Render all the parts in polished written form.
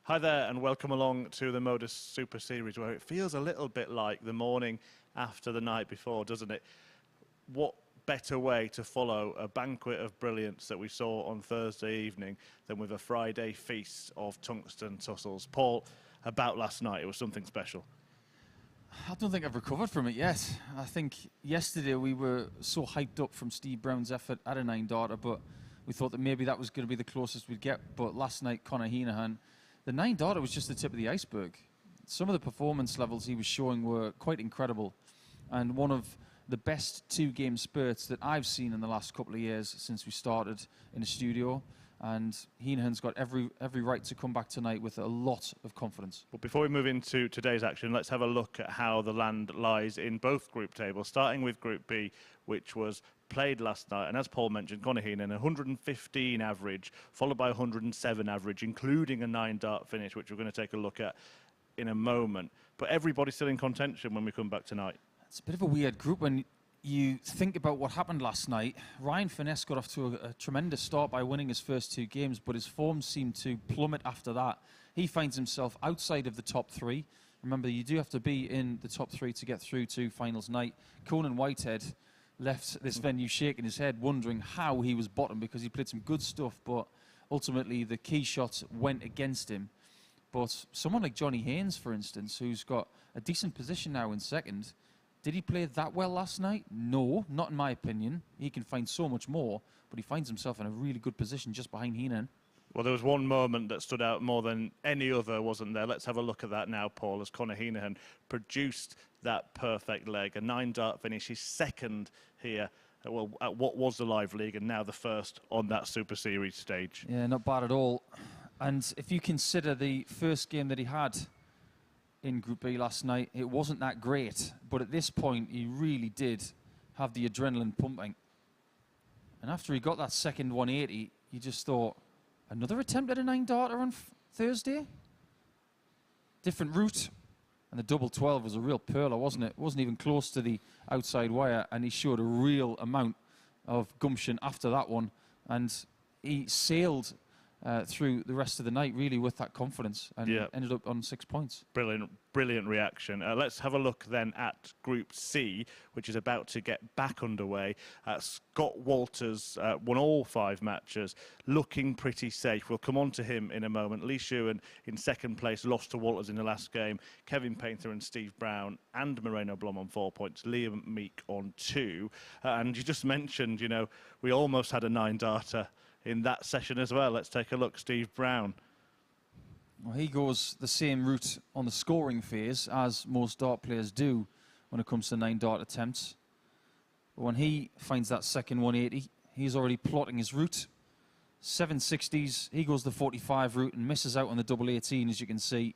Hi there and welcome along to the MODUS Super Series, where it feels a little bit like the morning after the night before, doesn't it? What better way to follow a banquet of brilliance that we saw on Thursday evening than with a Friday feast of tungsten tussles? Paul, about last night, it was something special. I don't think I've recovered from it yet. I think yesterday we were so hyped up from Steve Brown's effort at a 9-darter, but we thought that maybe that was going to be the closest we'd get. But last night, Conor Heenahan, the 9-darter was just the tip of the iceberg. Some of the performance levels he was showing were quite incredible, and one of the best two-game spurts that I've seen in the last couple of years since we started in the studio. And Heenahan's got every right to come back tonight with a lot of confidence. But before we move into today's action, let's have a look at how the land lies in both group tables, starting with Group B, which was played last night. And as Paul mentioned, Conor Heenahan, 115 average, followed by 107 average, including a 9-dart finish, which we're going to take a look at in a moment. But everybody's still in contention when we come back tonight. It's a bit of a weird group when you think about what happened last night. Ryan Finesse got off to a tremendous start by winning his first two games, but his form seemed to plummet after that. He finds himself outside of the top three. Remember, you do have to be in the top three to get through to finals night. Conan Whitehead left this venue shaking his head, wondering how he was bottom, because he played some good stuff, but ultimately the key shots went against him. But someone like Johnny Haynes, for instance, who's got a decent position now in second, did he play that well last night? No, not in my opinion. He can find so much more, but he finds himself in a really good position just behind Heenahan. Well, there was one moment that stood out more than any other, wasn't there? Let's have a look at that now, Paul, as Conor Heenahan produced that perfect leg. A 9-dart finish, his second here at what was the Live League and now the first on that Super Series stage. Yeah, not bad at all. And if you consider the first game that he had in Group B last night, it wasn't that great. But at this point, he really did have the adrenaline pumping. And after he got that second 180, you just thought, another attempt at a 9-darter on Thursday? Different route. And the double 12 was a real pearler, wasn't it? It wasn't even close to the outside wire, and he showed a real amount of gumption after that one. And he sailed through the rest of the night, really, with that confidence, and ended up on 6 points. Brilliant reaction. Let's have a look then at Group C, which is about to get back underway. Scott Walters won all 5 matches, looking pretty safe. We'll come on to him in a moment. Lee Shewan in second place, lost to Walters in the last game. Kevin Painter and Steve Brown and Moreno Blom on 4 points. Liam Meek on 2. And you just mentioned, you know, we almost had a 9-darter in that session as well. Let's take a look. Steve Brown. Well, he goes the same route on the scoring phase as most dart players do when it comes to 9-dart attempts. But when he finds that second 180, he's already plotting his route. 760s, he goes the 45 route and misses out on the double 18, as you can see.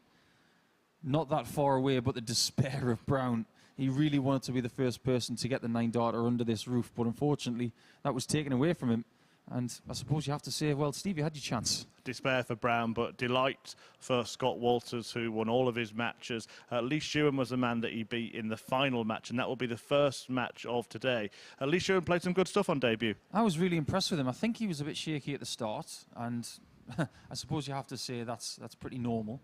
Not that far away, but the despair of Brown. He really wanted to be the first person to get the 9-darter under this roof, but unfortunately that was taken away from him. And I suppose you have to say, well, Steve, you had your chance. Despair for Brown, but delight for Scott Walters, who won all of his matches. Lee Shewan was the man that he beat in the final match, and that will be the first match of today. Lee Shewan played some good stuff on debut. I was really impressed with him. I think he was a bit shaky at the start, and I suppose you have to say that's pretty normal.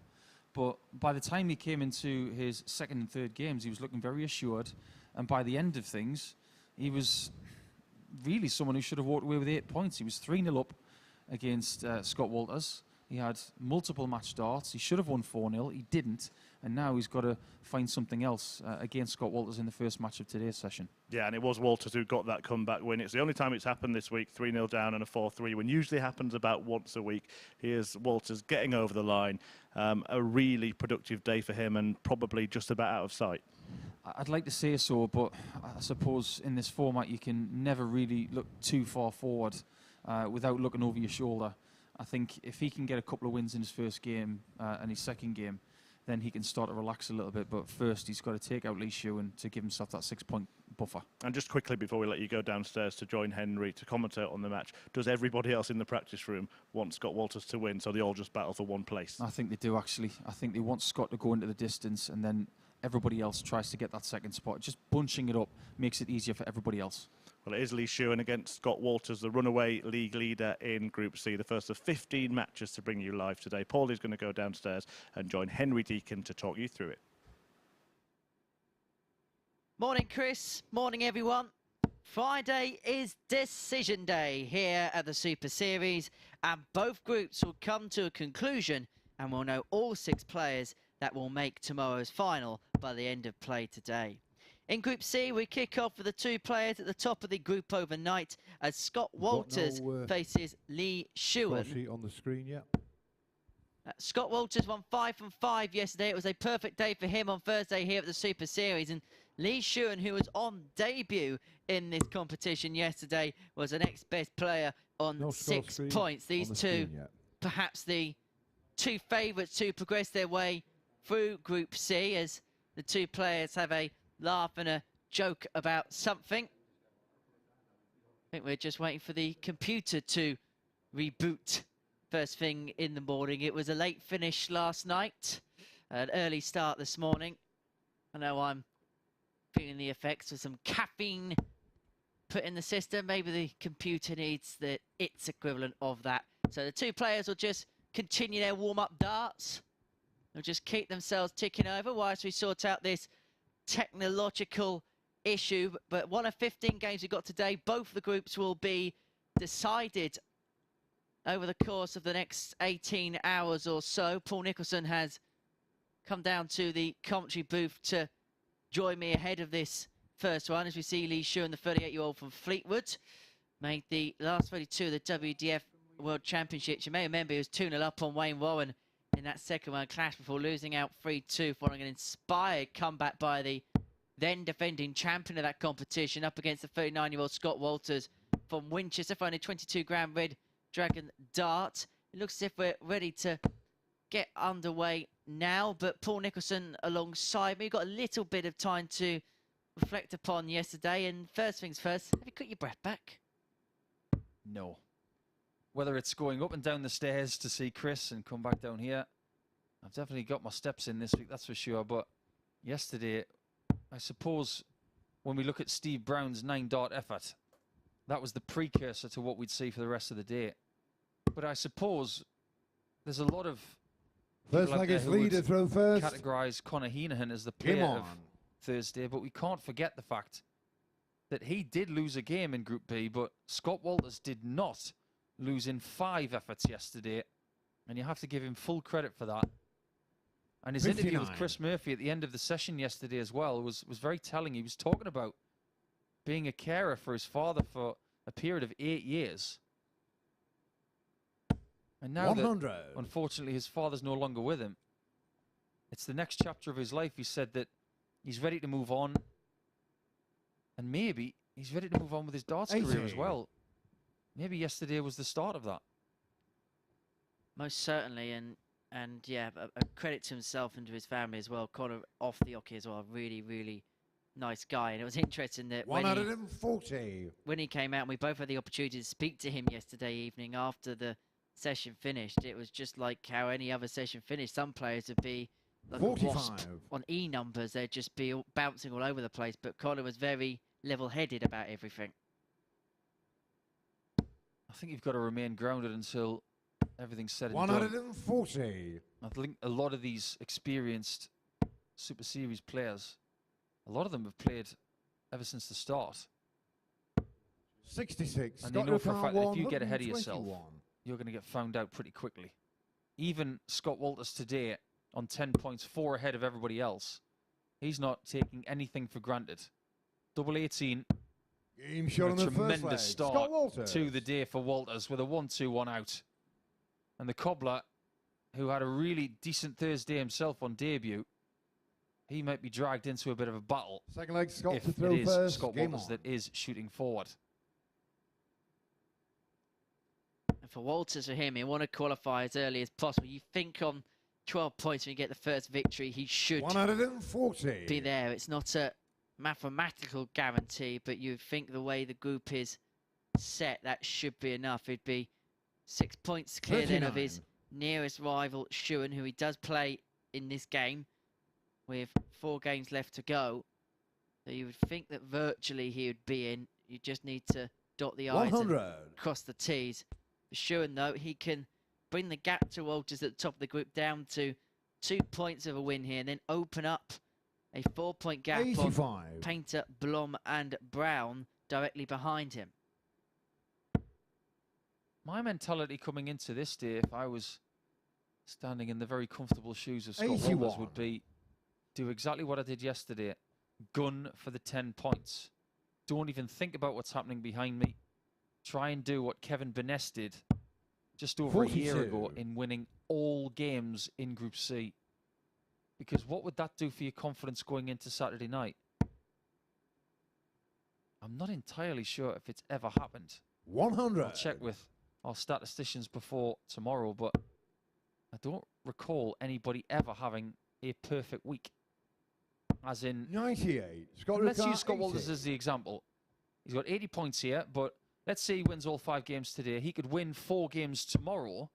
But by the time he came into his second and third games, he was looking very assured. And by the end of things, he was really someone who should have walked away with 8 points. He was 3-0 up against Scott Walters. He had multiple match darts. He should have won 4-0. He didn't. And now he's got to find something else against Scott Walters in the first match of today's session. Yeah, and it was Walters who got that comeback win. It's the only time it's happened this week, 3-0 down and a 4-3, when usually happens about once a week. Here's Walters getting over the line. A really productive day for him and probably just about out of sight. I'd like to say so, but I suppose in this format you can never really look too far forward without looking over your shoulder. I think if he can get a couple of wins in his first game and his second game, then he can start to relax a little bit. But first, he's got to take out Lee Shewan to give himself that 6-point buffer. And just quickly, before we let you go downstairs to join Henry to commentate on the match, does everybody else in the practice room want Scott Walters to win, so they all just battle for one place? I think they do, actually. I think they want Scott to go into the distance, and then everybody else tries to get that second spot. Just bunching it up makes it easier for everybody else. Well, it is Lee Shewan against Scott Walters, the runaway league leader in Group C. The first of 15 matches to bring you live today. Paulie's going to go downstairs and join Henry Deacon to talk you through it. Morning, Chris. Morning, everyone. Friday is decision day here at the Super Series, and both groups will come to a conclusion, and we'll know all 6 players that will make tomorrow's final by the end of play today. In Group C, we kick off with the 2 players at the top of the group overnight as Scott Walters faces Lee Shewan. On the screen, yeah. Scott Walters won 5 from 5 yesterday. It was a perfect day for him on Thursday here at the Super Series. And Lee Shewan, who was on debut in this competition yesterday, was the next best player on 6 points. These two, perhaps the 2 favourites to progress their way through Group C, as the 2 players have a laugh and a joke about something. I think we're just waiting for the computer to reboot first thing in the morning. It was a late finish last night, an early start this morning. I know I'm feeling the effects of some caffeine put in the system. Maybe the computer needs its equivalent of that. So the 2 players will just continue their warm-up darts. They'll just keep themselves ticking over whilst we sort out this technological issue. But one of 15 games we've got today, both the groups will be decided over the course of the next 18 hours or so. Paul Nicholson has come down to the commentary booth to join me ahead of this first one, as we see Lee Shewan, the 38-year-old from Fleetwood, made the last 32 of the WDF World Championships. You may remember he was 2-0 up on Wayne Warren in that second round clash before losing out 3-2 following an inspired comeback by the then defending champion of that competition up against the 39-year-old Scott Walters from Winchester for only 22 gram Red Dragon dart. It looks as if we're ready to get underway now, but Paul Nicholson alongside me. We've got a little bit of time to reflect upon yesterday, and first things first, have you got your breath back? No. Whether it's going up and down the stairs to see Chris and come back down here, I've definitely got my steps in this week, that's for sure. But yesterday, I suppose when we look at Steve Brown's 9-dart effort, that was the precursor to what we'd see for the rest of the day. But I suppose there's a lot of first leg is leader throw first. Categorise Conor Heenan as the player of Thursday, but we can't forget the fact that he did lose a game in Group B, but Scott Walters did not lose in 5 efforts yesterday, and you have to give him full credit for that. And his 59. Interview with Chris Murphy at the end of the session yesterday as well was very telling. He was talking about being a carer for his father for a period of 8 years. And now 100. That, unfortunately, his father's no longer with him, it's the next chapter of his life. He said that he's ready to move on, and maybe he's ready to move on with his darts career as well. Maybe yesterday was the start of that. Most certainly, and yeah, a credit to himself and to his family as well. Conor off the hockey as well, really, really nice guy. And it was interesting that 140. When he came out, and we both had the opportunity to speak to him yesterday evening after the session finished, it was just like how any other session finished. Some players would be like 45 a wasp on E numbers. They'd just be bouncing all over the place. But Conor was very level-headed about everything. I think you've got to remain grounded until everything's said and 140. Done. I think a lot of these experienced Super Series players, a lot of them have played ever since the start. 66. And they know for a fact that if you get ahead of yourself, you're going to get found out pretty quickly. Even Scott Walters today on 10 points, 4 ahead of everybody else. He's not taking anything for granted. Double 18. Game shot on the tremendous start to the day for Walters with a 1-2-1 out. And the cobbler, who had a really decent Thursday himself on debut, he might be dragged into a bit of a battle. Second leg, Scott if to throw it is first. Scott Walters that is shooting forward. And for Walters, for him, he want to qualify as early as possible. You think on 12 points when you get the first victory, he should 140. be there. It's not a mathematical guarantee, but you think the way the group is set, that should be enough. It'd be 6 points clear 39. then of his nearest rival, Shewan, who he does play in this game with 4 games left to go. So you would think that virtually he would be in. You just need to dot the I's and 100. cross the T's. For Shewan, though, he can bring the gap to Walters at the top of the group down to 2 points of a win here, and then open up a 4-point gap on 85. Painter, Blom and Brown directly behind him. My mentality coming into this day, if I was standing in the very comfortable shoes of Scott Walters, 81. would be do exactly what I did yesterday. Gun for the 10 points. Don't even think about what's happening behind me. Try and do what Kevin Benes did just over a year ago 42. in winning all games in Group C. Because what would that do for your confidence going into Saturday night? I'm not entirely sure if it's ever happened. 100. I'll check with our statisticians before tomorrow, but I don't recall anybody ever having a perfect week. As in, 98. Scott let's Ricard, use Scott Walters 80. as the example. He's got 80 points here, but let's say he wins all 5 games today. He could win 4 games tomorrow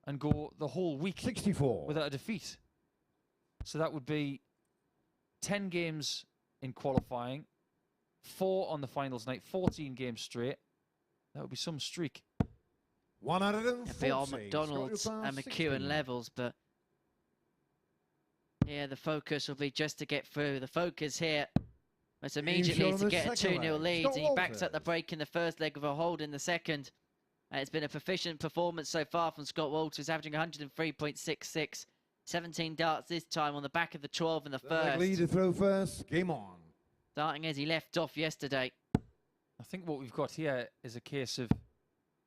and go the whole week 64. without a defeat. So that would be 10 games in qualifying, 4 on the finals night, 14 games straight. That would be some streak. 140. It'd be on McDonald's Scott Ricard, and 60. McEwen levels, but yeah, the focus will be just to get through. The focus here was immediately shown to the get a second 2-0 leg. lead. Scott And he backs up the Walters. break in the first leg with a hold in the second. And it's been a proficient performance so far from Scott Walters, averaging 103.66. 17 darts this time on the back of the 12 in the The leg first. leader throw first. Game on. Starting as he left off yesterday. I think what we've got here is a case of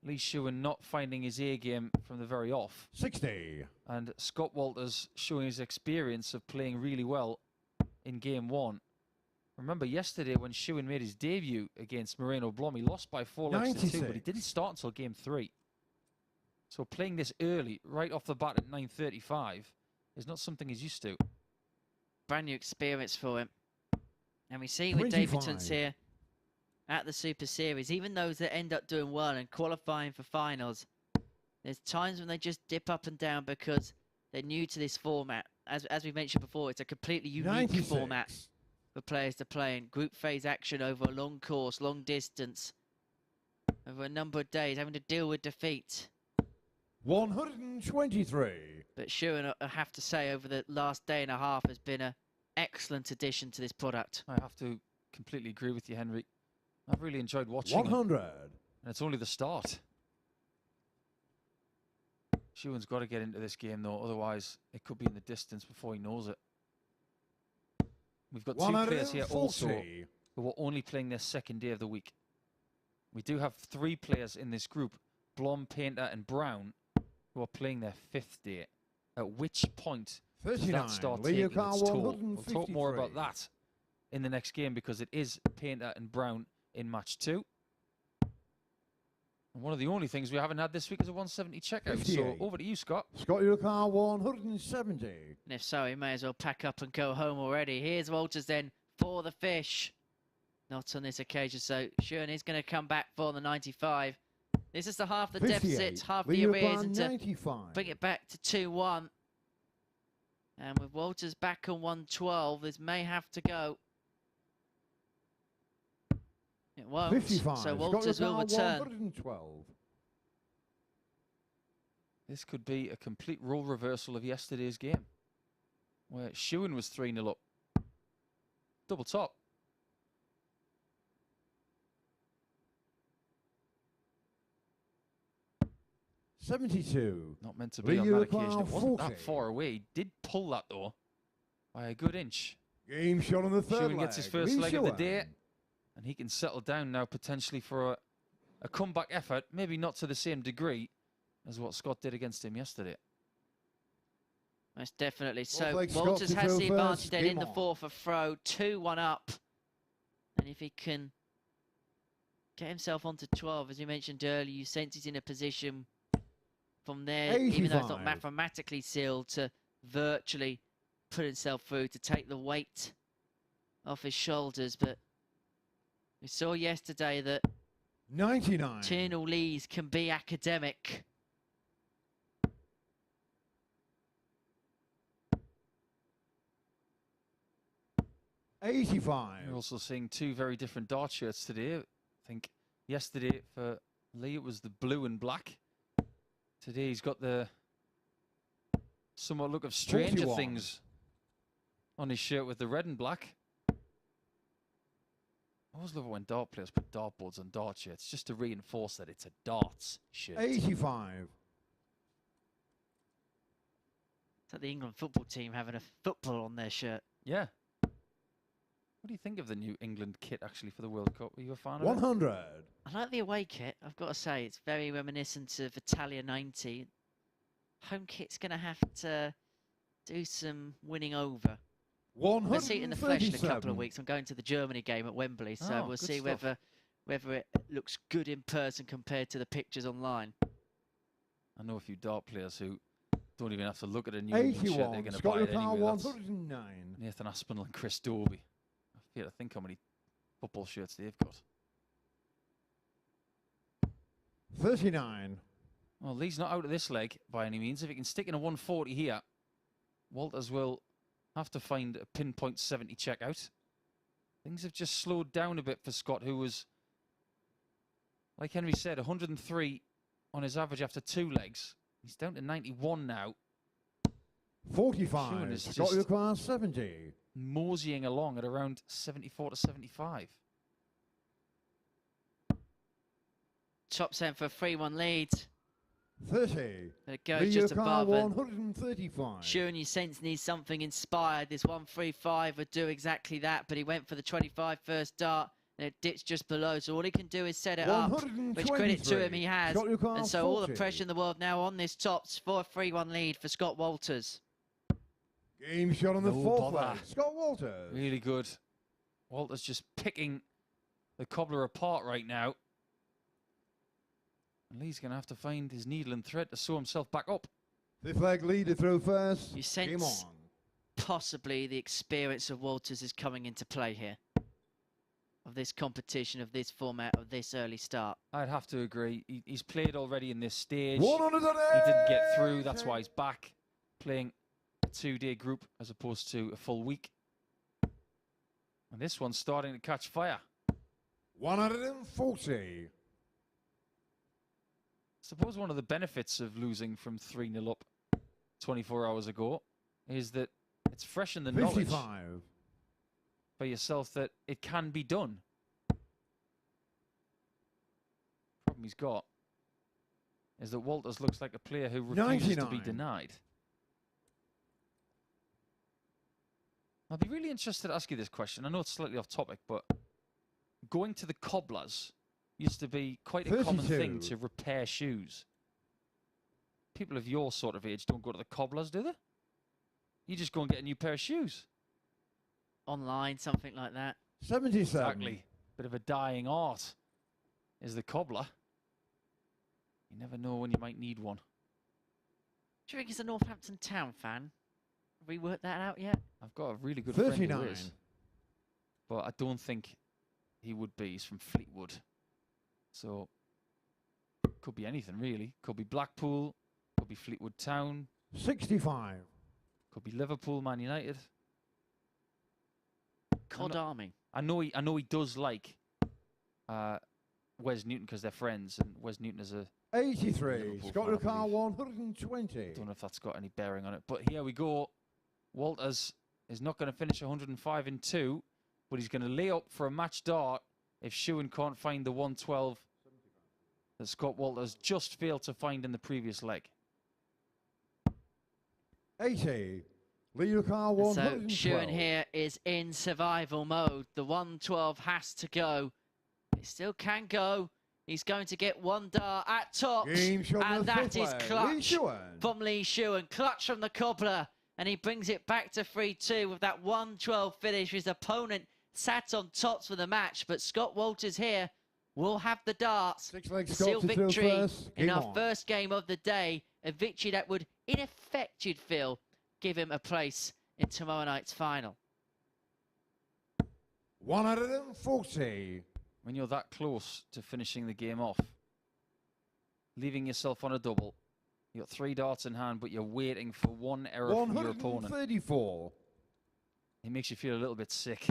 Lee Shewan not finding his A game from the very off, 60. and Scott Walters showing his experience of playing really well in game 1. Remember yesterday when Shewan made his debut against Moreno Blom, he lost by 4 legs to 2, but he 96. didn't start until game 3. So playing this early, right off the bat at 9:35, is not something he's used to. Brand new experience for him. And we see with 25. debutants here at the Super Series, even those that end up doing well and qualifying for finals, there's times when they just dip up and down because they're new to this format. As we mentioned before, it's a completely unique 96. format for players to play in. Group phase action over a long course, long distance, over a number of days, having to deal with defeat. 123. But Shewan, I have to say, over the last day and a half has been an excellent addition to this product. I have to completely agree with you, Henry. I've really enjoyed watching him, 100. and it's only the start. Shewan's got to get into this game, though, otherwise it could be in the distance before he knows it. We've got 2 players here also 140. who are only playing their second day of the week. We do have 3 players in this group, Blom, Painter and Brown, who are playing their 5th day. At which point does 39. that start Leo taking its Carr, toll? We'll talk more 153. about that in the next game because it is Painter and Brown in match 2. And one of the only things we haven't had this week is a 170 checkout. 58. So over to you, Scott. Scott Ricard, 170. And if so, he may as well pack up and go home already. Here's Walters then for the fish. Not on this occasion, so Shewan is going to come back for the 95. This is the half the 58. deficit, half the Leo arrears, Carr, and to 95. bring it back to 2-1. And with Walters back on 112, this may have to go. It won't, 55. so Scott Walters will Ricard, return. 112. This could be a complete role reversal of yesterday's game, where Shewan was 3-0 up. Double top. $72. Not meant to be on Leo that occasion. It Carr, wasn't 40. that far away. He did pull that, though, by a good inch. Game shot on the third Shewan leg. gets his first Lee leg of the Shewan. day, and he can settle down now potentially for a comeback effort, maybe not to the same degree as what Scott did against him yesterday. Most definitely. So like Scott Walters to has throw the first. advantage then in Game the on. 4th of throw, 2-1 up. And if he can get himself onto 12, as you mentioned earlier, you sense he's in a position from there, even though it's not 85. mathematically sealed, to virtually put himself through, to take the weight off his shoulders. But we saw yesterday that 99. 2-0 leads can be academic. 85. We're also seeing two very different dart shirts today. I think yesterday for Lee it was the blue and black. Today he's got the somewhat look of Stranger 41. Things on his shirt with the red and black. I always love it when dart players put dartboards on dart shirts just to reinforce that it's a darts shirt. 85. It's like the England football team having a football on their shirt. Yeah. What do you think of the new England kit actually for the World Cup? Are you a fan of it? 100. I like the away kit. I've got to say, it's very reminiscent of Italia 90. Home kit's going to have to do some winning over. We'll see it in the flesh in a couple of weeks. I'm going to the Germany game at Wembley, so we'll see whether it looks good in person compared to the pictures online. I know a few dart players who don't even have to look at a new England shirt. They're going to buy it anyway. 109. Nathan Aspinall and Chris Dobie. I feel to think how many football shirts they've got. 39. Well, Lee's not out of this leg by any means. If he can stick in a 140 here, Walters will have to find a pinpoint 70 checkout. Things have just slowed down a bit for Scott, who was, like Henry said, 103 on his average after two legs. He's down to 91 now. 45. Is Scott just requires 70. moseying along at around 74 to 75. Top end for a 3-1 lead. 30. It goes just above. 135. Shewan, you sense needs something inspired. This 135 would do exactly that, but he went for the 25 first dart, and it dips just below. So all he can do is set it up, which credit to him he has. And so all the pressure in the world now on this tops for a 3-1 lead for Scott Walters. Game shot on the fourth bother. leg. Scott Walters. Really good. Walters just picking the cobbler apart right now. And Lee's going to have to find his needle and thread to sew himself back up. Fifth leg lead to throw first. You Game sense on. possibly the experience of Walters is coming into play here. Of this competition, of this format, of this early start. I'd have to agree. He's played already in this stage. 108. He didn't get through. That's why he's back playing a two-day group as opposed to a full week. And this one's starting to catch fire. 140. I suppose one of the benefits of losing from 3-0 up 24 hours ago is that it's fresh in the 55. knowledge for yourself that it can be done. Problem he's got is that Walters looks like a player who refuses to be 99. denied. I'd be really interested to ask you this question. I know it's slightly off topic, but going to the cobblers used to be quite a common 32. thing to repair shoes. People of your sort of age don't go to the cobblers, do they? You just go and get a new pair of shoes. Online, something like that. 77. Exactly. Bit of a dying art is the cobbler. You never know when you might need one. Do you think he's a Northampton Town fan? Have we worked that out yet? I've got a really good friend 39. who is, but I don't think he would be. He's from Fleetwood. So, could be anything really. Could be Blackpool, could be Fleetwood Town, 65. could be Liverpool, Man United. Cod Army. I know he does like Wes Newton because they're friends, and Wes Newton is a 83. Liverpool Scott fan, I Lucar believe. 120. Don't know if that's got any bearing on it, but here we go. Walters is not going to finish 105 in 2, but he's going to lay up for a match dart if Shewan can't find the 112 that Scott Walters just failed to find in the previous leg. 80. Lee Lucar So 112. Shewan here is in survival mode. The 112 has to go. It still can go. He's going to get one dart at tops. Game shot on And the that fifth is leg. Lee clutch Shewan. from Lee Shewan. Clutch from the cobbler. And he brings it back to 3-2 with that 112 finish. His opponent sat on tops for the match. But Scott Walters here will have the darts. Six leg to Scott seal to throw victory first. in Game our on. first game of the day. A victory that would, in effect, you'd feel, give him a place in tomorrow night's final. 140. When you're that close to finishing the game off, leaving yourself on a double, you've got 3 darts in hand, but you're waiting for one error from your opponent. 134. It makes you feel a little bit sick.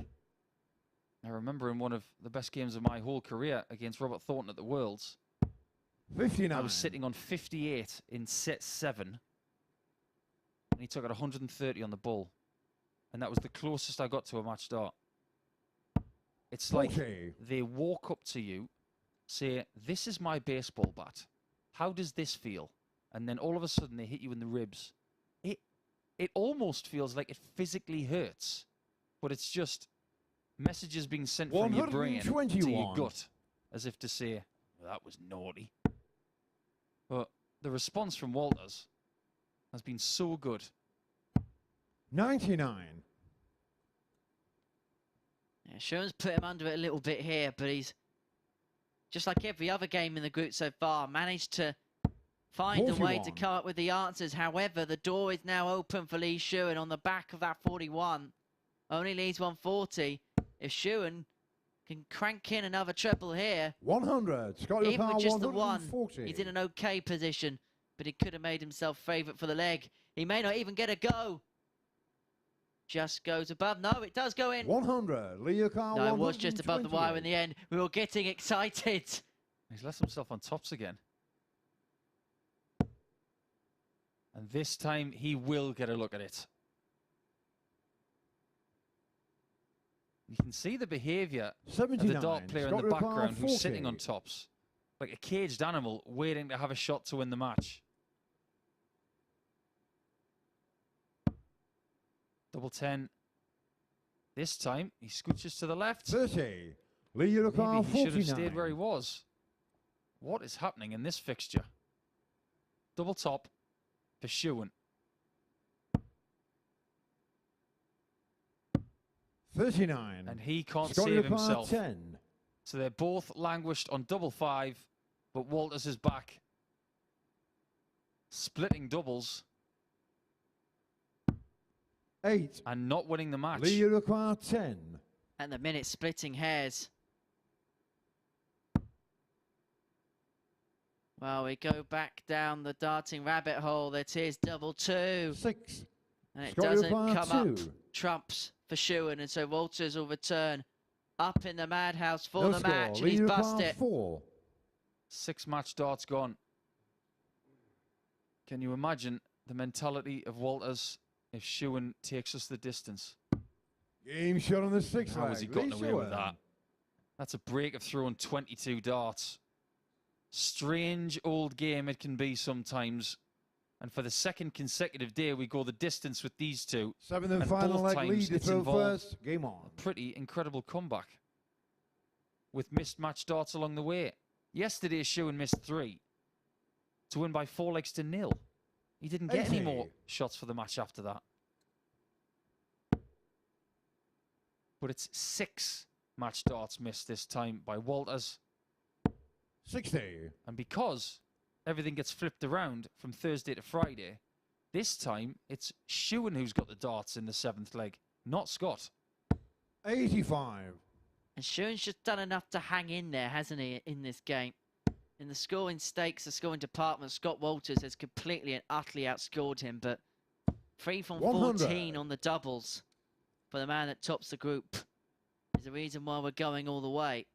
I remember in one of the best games of my whole career against Robert Thornton at the Worlds, 59. I was sitting on 58 in set 7, and he took out 130 on the ball. And that was the closest I got to a match start. It's like 40. they walk up to you, say, this is my baseball bat. How does this feel? And then all of a sudden they hit you in the ribs. It almost feels like it physically hurts, but it's just messages being sent from your brain to your gut, as if to say, well, that was naughty. But the response from Walters has been so good. 99. Yeah, Shewan's put him under it a little bit here, but he's, just like every other game in the group so far, managed to find a way to 41. come up with the answers. However, the door is now open for Lee Shewan on the back of that 41. Only leaves 140. If Shewan can crank in another triple here, 100. Scott even with just the one, 140. he's in an okay position, but he could have made himself favourite for the leg. He may not even get a go. Just goes above. No, it does go in. 100. Leo Carl. No, it was just above the wire in the end. We were getting excited. He's left himself on tops again. And this time he will get a look at it. You can see the behaviour of the dart player in the background who's sitting on tops. Like a caged animal waiting to have a shot to win the match. Double 10. This time he scooches to the left. 30. Leo Carl. Maybe he should have stayed where he was. What is happening in this fixture? Double top for Shewan. 39. And he can't Scott save Lepar, himself. 10. So they're both languished on double 5, but Walters is back. Splitting doubles 8. and not winning the match. Leo Carl, 10. And the minute splitting hairs. Well, we go back down the darting rabbit hole. That is double 2. 6. And it Scott doesn't Lepar, come up. 2. Trumps for Shewan, and so Walters will return up in the madhouse for No the score. match, and he's Leo bust Carl, it. 4. 6 match darts gone. Can you imagine the mentality of Walters if Shewan takes us the distance? Game shot on the 6th How leg. has he gotten Lee away with Shewan. that? That's a break of throwing 22 darts. Strange old game it can be sometimes. And for the second consecutive day, we go the distance with these two. 7th and And final both leg times lead to it's throw involved first. Game on. a pretty incredible comeback with missed match darts along the way. Yesterday, Shewan missed 3 to win by 4 legs to 0. He didn't get any 80. more shots for the match after that. But it's 6 match darts missed this time by Walters. 60. And because everything gets flipped around from Thursday to Friday, this time it's Shewan who's got the darts in the 7th leg, not Scott. 85. And Shewan's just done enough to hang in there, hasn't he, in this game? In the scoring stakes, the scoring department, Scott Walters has completely and utterly outscored him, but 3 from 100. 14 on the doubles for the man that tops the group is the reason why we're going all the way.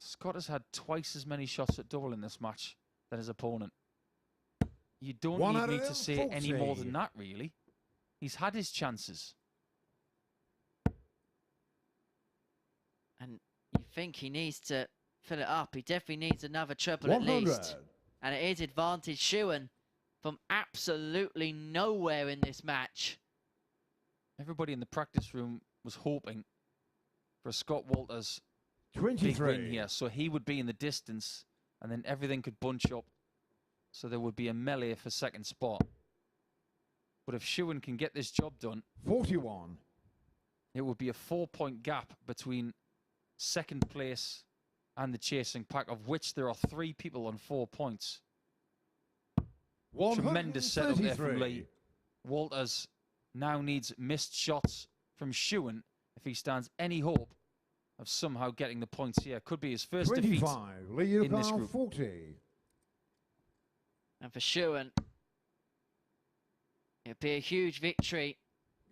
Scott has had twice as many shots at double in this match than his opponent. You don't need me to say any more than that, really. He's had his chances. And you think he needs to fill it up. He definitely needs another triple 100. at least. And it is advantage Shewan from absolutely nowhere in this match. Everybody in the practice room was hoping for a Scott Walters big 23. win here, so he would be in the distance and then everything could bunch up so there would be a melee for second spot. But if Shewan can get this job done, 41. it would be a 4-point gap between second place and the chasing pack, of which there are 3 people on 4 points. Tremendous setup there from Lee. Walters now needs missed shots from Shewan if he stands any hope of somehow getting the points here. Could be his first 25. defeat Leo in this Carl, group. 40. And for Shewan, it'd be a huge victory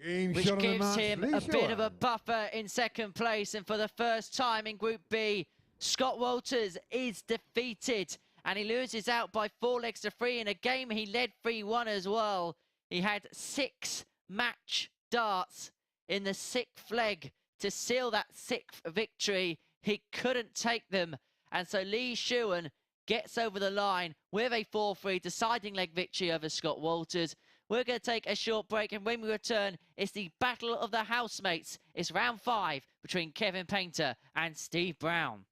Game which shot of the gives match, him Lee a bit of a Shewan. buffer in second place. And for the first time in Group B, Scott Walters is defeated, and he loses out by 4 legs to 3 in a game he led 3-1 as well. He had 6 match darts in the 6th leg to seal that 6th victory. He couldn't take them, and so Lee Shewan gets over the line with a 4-3 deciding leg victory over Scott Walters. We're going to take a short break, and when we return, it's the battle of the housemates. It's round 5 between Kevin Painter and Steve Brown.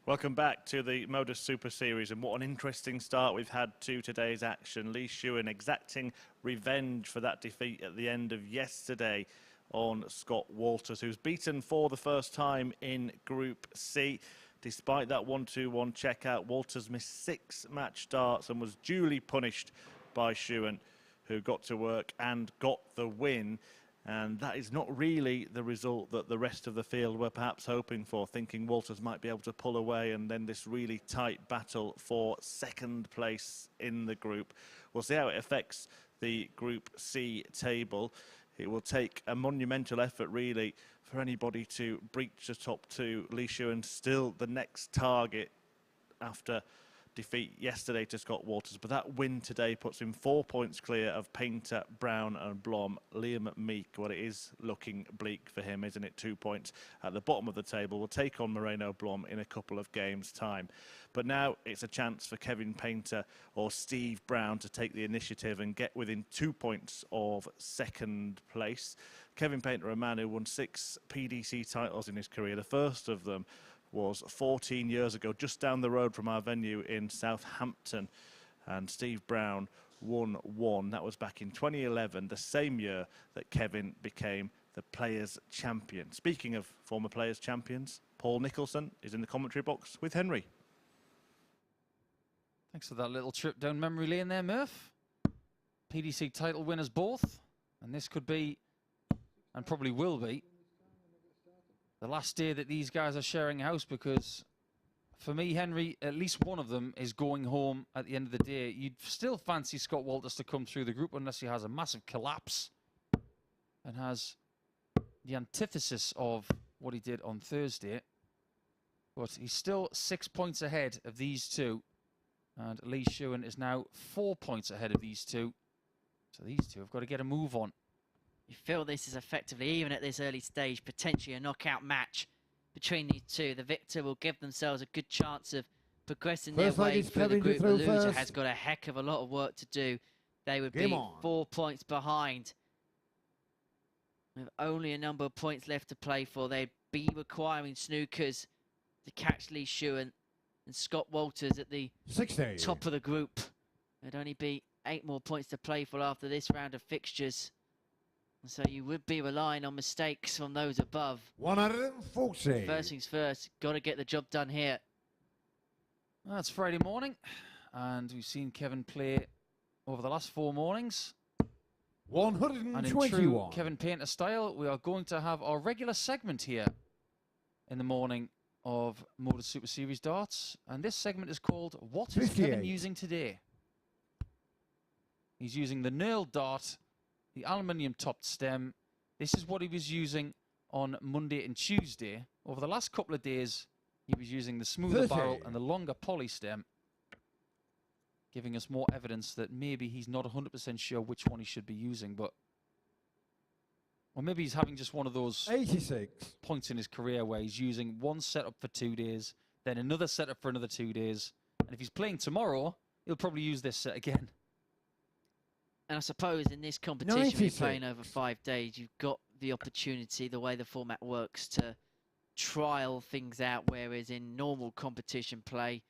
Welcome back to the MODUS Super Series, and what an interesting start we've had to today's action. Lee Shewan exacting revenge for that defeat at the end of yesterday on Scott Walters, who's beaten for the first time in Group C. Despite that 1-2-1 checkout, Walters missed 6 match darts and was duly punished by Shewan, who got to work and got the win. And that is not really the result that the rest of the field were perhaps hoping for, thinking Walters might be able to pull away, and then this really tight battle for second place in the group. We'll see how it affects the Group C table. It will take a monumental effort, really, for anybody to breach the top 2. Lee Shewan still the next target after defeat yesterday to Scott Walters, but that win today puts him 4 points clear of Painter, Brown and Blom. Liam Meek, well, it is looking bleak for him, isn't it? 2 points at the bottom of the table. Will take on Moreno Blom in a couple of games' time. But now it's a chance for Kevin Painter or Steve Brown to take the initiative and get within 2 points of second place. Kevin Painter, a man who won 6 PDC titles in his career, the first of them was 14 years ago, just down the road from our venue in Southampton. And Steve Brown won 1. That was back in 2011, the same year that Kevin became the Players' Champion. Speaking of former Players' Champions, Paul Nicholson is in the commentary box with Henry. Thanks for that little trip down memory lane there, Murph. PDC title winners both. And this could be, and probably will be, the last day that these guys are sharing a house, because For me, Henry, at least one of them is going home at the end of the day. You'd still fancy Scott Walters to come through the group unless he has a massive collapse and has the antithesis of what he did on Thursday. But he's still 6 points ahead of these two. And Lee Shewan is now 4 points ahead of these two. So these two have got to get a move on. You feel this is effectively, even at this early stage, potentially a knockout match between these two. The victor will give themselves a good chance of progressing their way through the group. The loser has got a heck of a lot of work to do. They would be 4 points behind. With only a number of points left to play for, they'd be requiring snookers to catch Lee Shewan and Scott Walters at the top of the group. There'd only be 8 more points to play for after this round of fixtures. So you would be relying on mistakes from those above. 140. First things first, got to get the job done here. Well, it's Friday morning, and we've seen Kevin play over the last 4 mornings. 121. And in true Kevin Painter style, we are going to have our regular segment here in the morning of MODUS Super Series darts. And this segment is called What is Kevin using today? He's using the knurled dart, the aluminium topped stem. This is what he was using on Monday and Tuesday. Over the last couple of days, he was using the smoother barrel and the longer poly stem, giving us more evidence that maybe he's not 100% sure which one he should be using, but or maybe he's having just one of those 86 points in his career where he's using one setup for 2 days, then another setup for another 2 days, and if he's playing tomorrow, he'll probably use this set again. And I suppose in this competition, you're playing over 5 days, you've got the opportunity, the way the format works, to trial things out, whereas in normal competition play,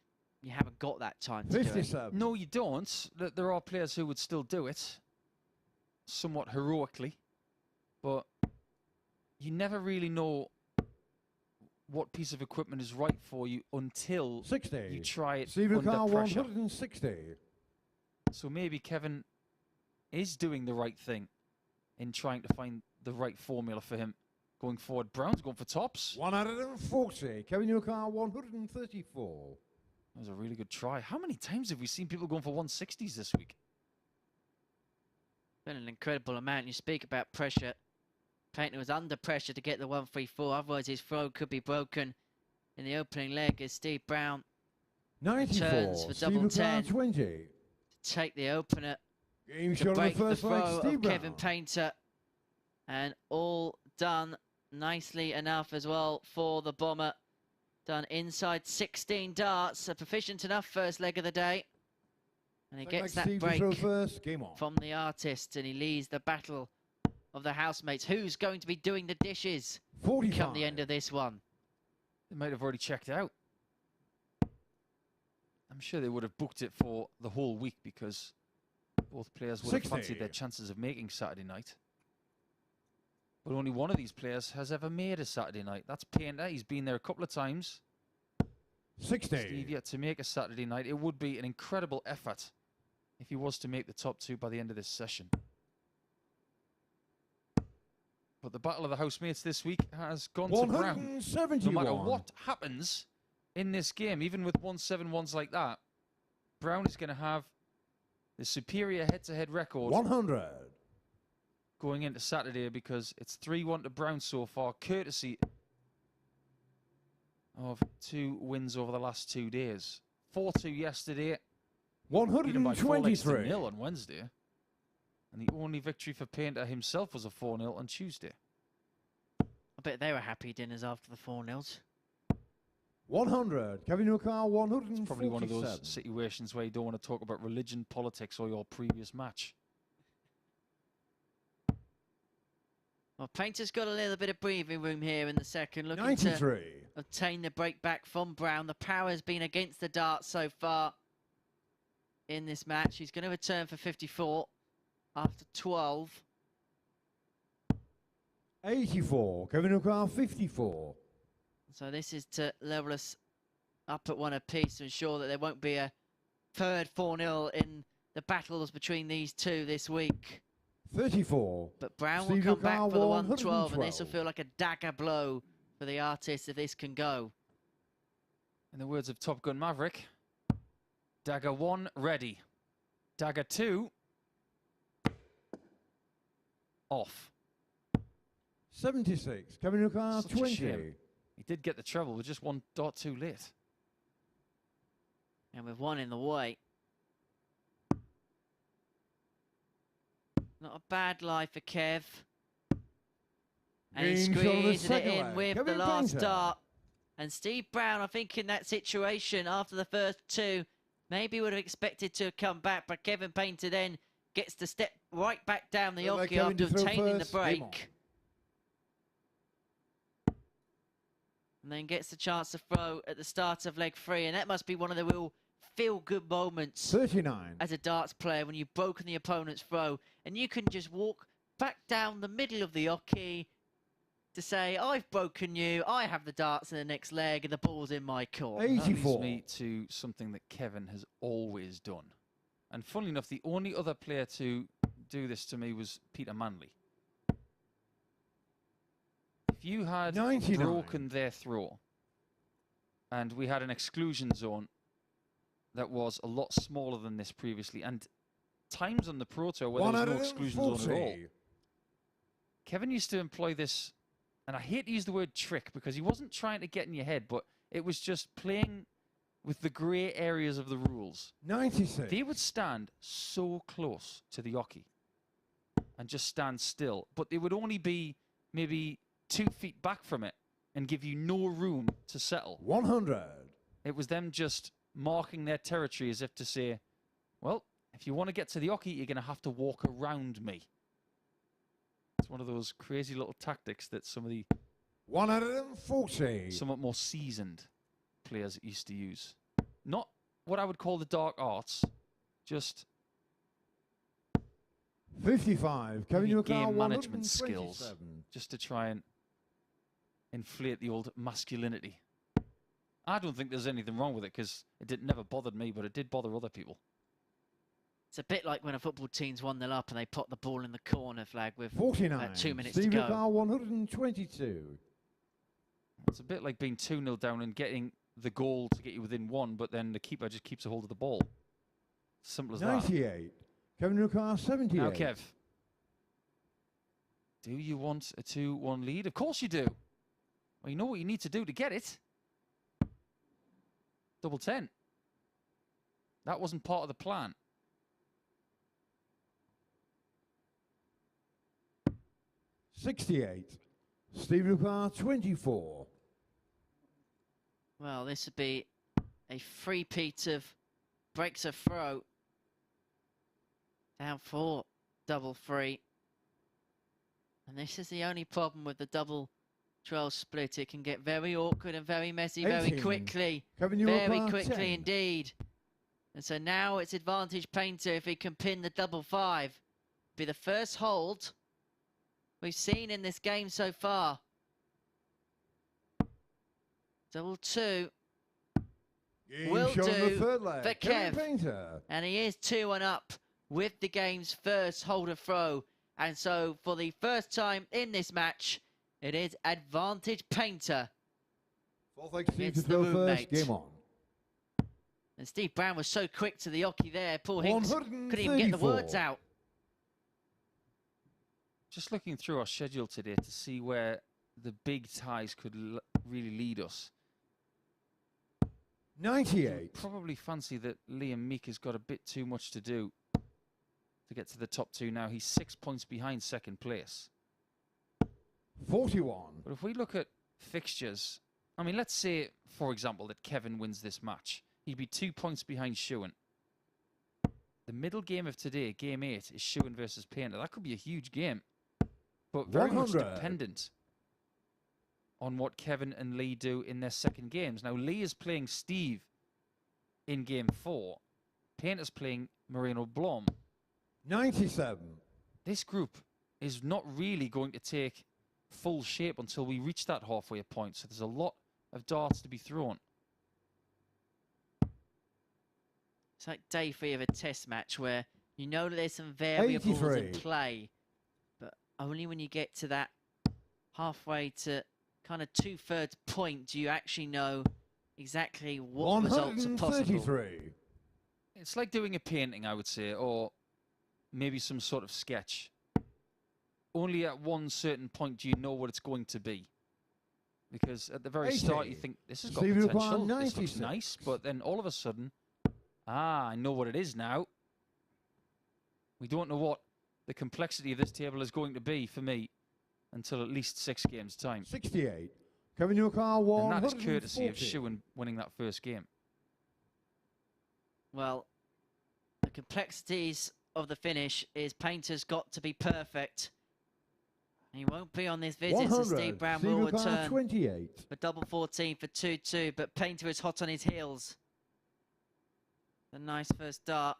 you haven't got that time to do it. No, you don't. There are players who would still do it, somewhat heroically, but you never really know what piece of equipment is right for you until 60. You try it Steve under pressure. 160. So maybe Kevin is doing the right thing in trying to find the right formula for him going forward. Brown's going for tops. 140. Kevin Newcar 134. That was a really good try. How many times have we seen people going for 160s this week? Been an incredible amount. You speak about pressure. Painter was under pressure to get the 134, otherwise his throw could be broken in the opening leg as Steve Brown 94. turns for double 10 20. to take the opener, Game to shot break on the the first throw leg, Steve of Brown. Kevin Painter, and all done nicely enough as well for the bomber. Done inside 16 darts, a proficient enough first leg of the day. And he gets that break from the artist, and he leads the battle of the housemates. Who's going to be doing the dishes 45. come the end of this one? They might have already checked out. I'm sure they would have booked it for the whole week because both players would have fancied their chances of making Saturday night. But only one of these players has ever made a Saturday night. That's Painter. He's been there a couple of times. 60. Steve yet to make a Saturday night. It would be an incredible effort if he was to make the top 2 by the end of this session. But the battle of the housemates this week has gone to Brown. No matter what happens in this game, even with 171s like that, Brown is going to have the superior head-to-head record 100 going into Saturday because it's 3-1 to Brown so far, courtesy of 2 wins over the last 2 days. 4-2 yesterday. 123 0 on Wednesday. And the only victory for Painter himself was a 4-0 on Tuesday. I bet they were happy dinners after the 4-0s. 100. Kevin Newcar 147. It's probably one of those situations where you don't want to talk about religion, politics, or your previous match. Well, Painter's got a little bit of breathing room here in the second, looking 93. to obtain the break back from Brown. The power has been against the dart so far in this match. He's going to return for 54 after 12. 84. Kevin Newcar 54. So this is to level us up at 1 apiece to ensure that there won't be a third 4-0 in the battles between these two this week. 34. But Brown will come back for the 112, and this will feel like a dagger blow for the artist if this can go. In the words of Top Gun Maverick, dagger 1 ready. Dagger 2 off. 76. Kevin O'Connor, Such a 20. shame. He did get the treble, but just 1 dot too late. And with 1 in the way. Not a bad lie for Kev. And he Green shot on the squeezed it second in leg. with Kevin the last Painter. dart. And Steve Brown, I think in that situation after the first 2, maybe would have expected to have come back, but Kevin Painter then gets to step right back down the Look like oche Kevin after to throw obtaining the first. Game on. break. And then gets the chance to throw at the start of leg 3, and that must be one of the real feel-good moments 39. as a darts player when you've broken the opponent's throw and you can just walk back down the middle of the oche to say, I've broken you, I have the darts in the next leg and the ball's in my court. That leads 84. me to something that Kevin has always done. And funnily enough, the only other player to do this to me was Peter Manley. If you had 99. broken their throw and we had an exclusion zone that was a lot smaller than this previously, and times on the Pro Tour where there was no exclusion zone at all, 140. Kevin used to employ this, and I hate to use the word trick because he wasn't trying to get in your head, but it was just playing with the grey areas of the rules. 96. They would stand so close to the oche and just stand still, but they would only be maybe 2 feet back from it and give you no room to settle. 100. It was them just marking their territory as if to say, well, if you want to get to the oche, you're going to have to walk around me. It's one of those crazy little tactics that some of the 140. somewhat more seasoned players used to use. Not what I would call the dark arts, just 55. Kevin maybe O'Connor, game management skills, 127. just to try and inflate the old masculinity. I don't think there's anything wrong with it because never bothered me, but it did bother other people. It's a bit like when a football team's 1-0 up and they pop the ball in the corner flag with 49. 2 minutes Steve to go. O'Connor, 122. It's a bit like being 2-0 down and getting the goal to get you within 1, but then the keeper just keeps a hold of the ball. Simple as that. 98. Kevin O'Connor, 78. Now, Kev, do you want a 2-1 lead? Of course you do. Well, you know what you need to do to get it. Double 10. That wasn't part of the plan. $68. Steve O'Connor, 24. Well, this would be a three-peat of breaks a throw. Down 4, double 3. And this is the only problem with the double 12 split. It can get very awkward and very messy very 18. quickly. Kevin Very O'Connor, quickly 10. indeed. And so now it's advantage Painter if he can pin the double 5. Be the first hold we've seen in this game so far. Double 2. Game Will shot on the do third leg. for Kevin Kev. Painter. And he is 2-1 up with the game's first holder throw. And so for the first time in this match, it is advantage Painter. Fourth leg, Steve It's to the throw first. roommate. Game on. And Steve Brown was so quick to the oche there. Paul Hinks couldn't even get the 134. words out. Just looking through our schedule today to see where the big ties could really lead us. 98. Probably fancy that Liam Meek has got a bit too much to do to get to the top 2 now. He's 6 points behind second place. 41. But if we look at fixtures, I mean, let's say, for example, that Kevin wins this match. He'd be 2 points behind Shewan. The middle game of today, game 8, is Shewan versus Painter. That could be a huge game, but very much 100. dependent on what Kevin and Lee do in their second games. Now, Lee is playing Steve in game 4. Painter's playing Moreno Blom. 97. This group is not really going to take full shape until we reach that halfway point. So there's a lot of darts to be thrown. It's like day 3 of a test match where you know that there's some variables 83. in play, but only when you get to that halfway to kind of 2/3 point do you actually know exactly what results are possible. 133. It's like doing a painting, I would say, or maybe some sort of sketch. Only at one certain point do you know what it's going to be. Because at the very 80. start you think, this has got Steve potential, Require, this looks 96. nice, but then all of a sudden, I know what it is now. We don't know what the complexity of this table is going to be for me until at least 6 games' time. 68. Kevin Newcar, 140. And that is courtesy of Shewan winning that first game. Well, the complexities of the finish is Painter's got to be perfect. He won't be on this visit, so Steve Brown will return 28. for double 14 for 2-2, but Painter is hot on his heels. A nice first start.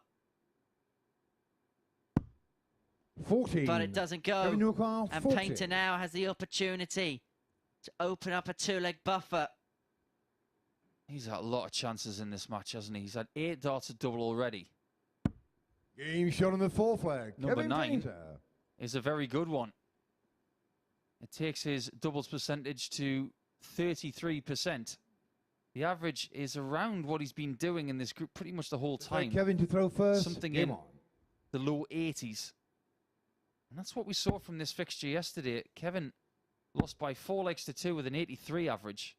14. But it doesn't go. Kevin Newcar, And 40. Painter now has the opportunity to open up a 2-leg buffer. He's had a lot of chances in this match, hasn't he? He's had 8 darts at double already. Game shot on the 4th leg. Number Kevin 9 Painter. is a very good one. It takes his doubles percentage to 33%. The average is around what he's been doing in this group pretty much the whole time. Kevin to throw first. Something Game in on. the low 80s. And that's what we saw from this fixture yesterday. Kevin lost by 4 legs to 2 with an 83 average.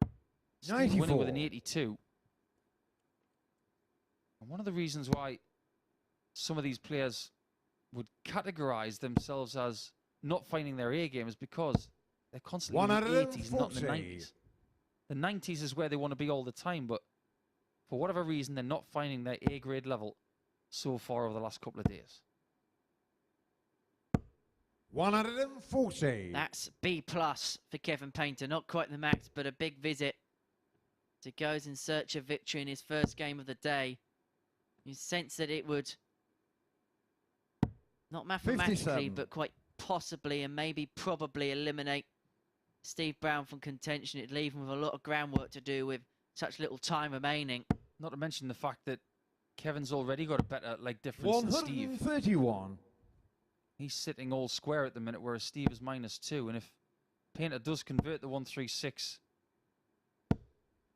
Steve winning 94. with an 82. And one of the reasons why some of these players would categorize themselves as not finding their A game is because they're constantly in the 80s, not in the 90s. The 90s is where they want to be all the time, but for whatever reason, they're not finding their A grade level so far over the last couple of days. 140. That's B+ for Kevin Painter. Not quite the max, but a big visit. He goes in search of victory in his first game of the day. You sense that it would, not mathematically, 57. but quite possibly and maybe probably eliminate Steve Brown from contention. It'd leave him with a lot of groundwork to do with such little time remaining. Not to mention the fact that Kevin's already got a better leg difference than Steve. 131. He's sitting all square at the minute, whereas Steve is -2. And if Painter does convert the 136,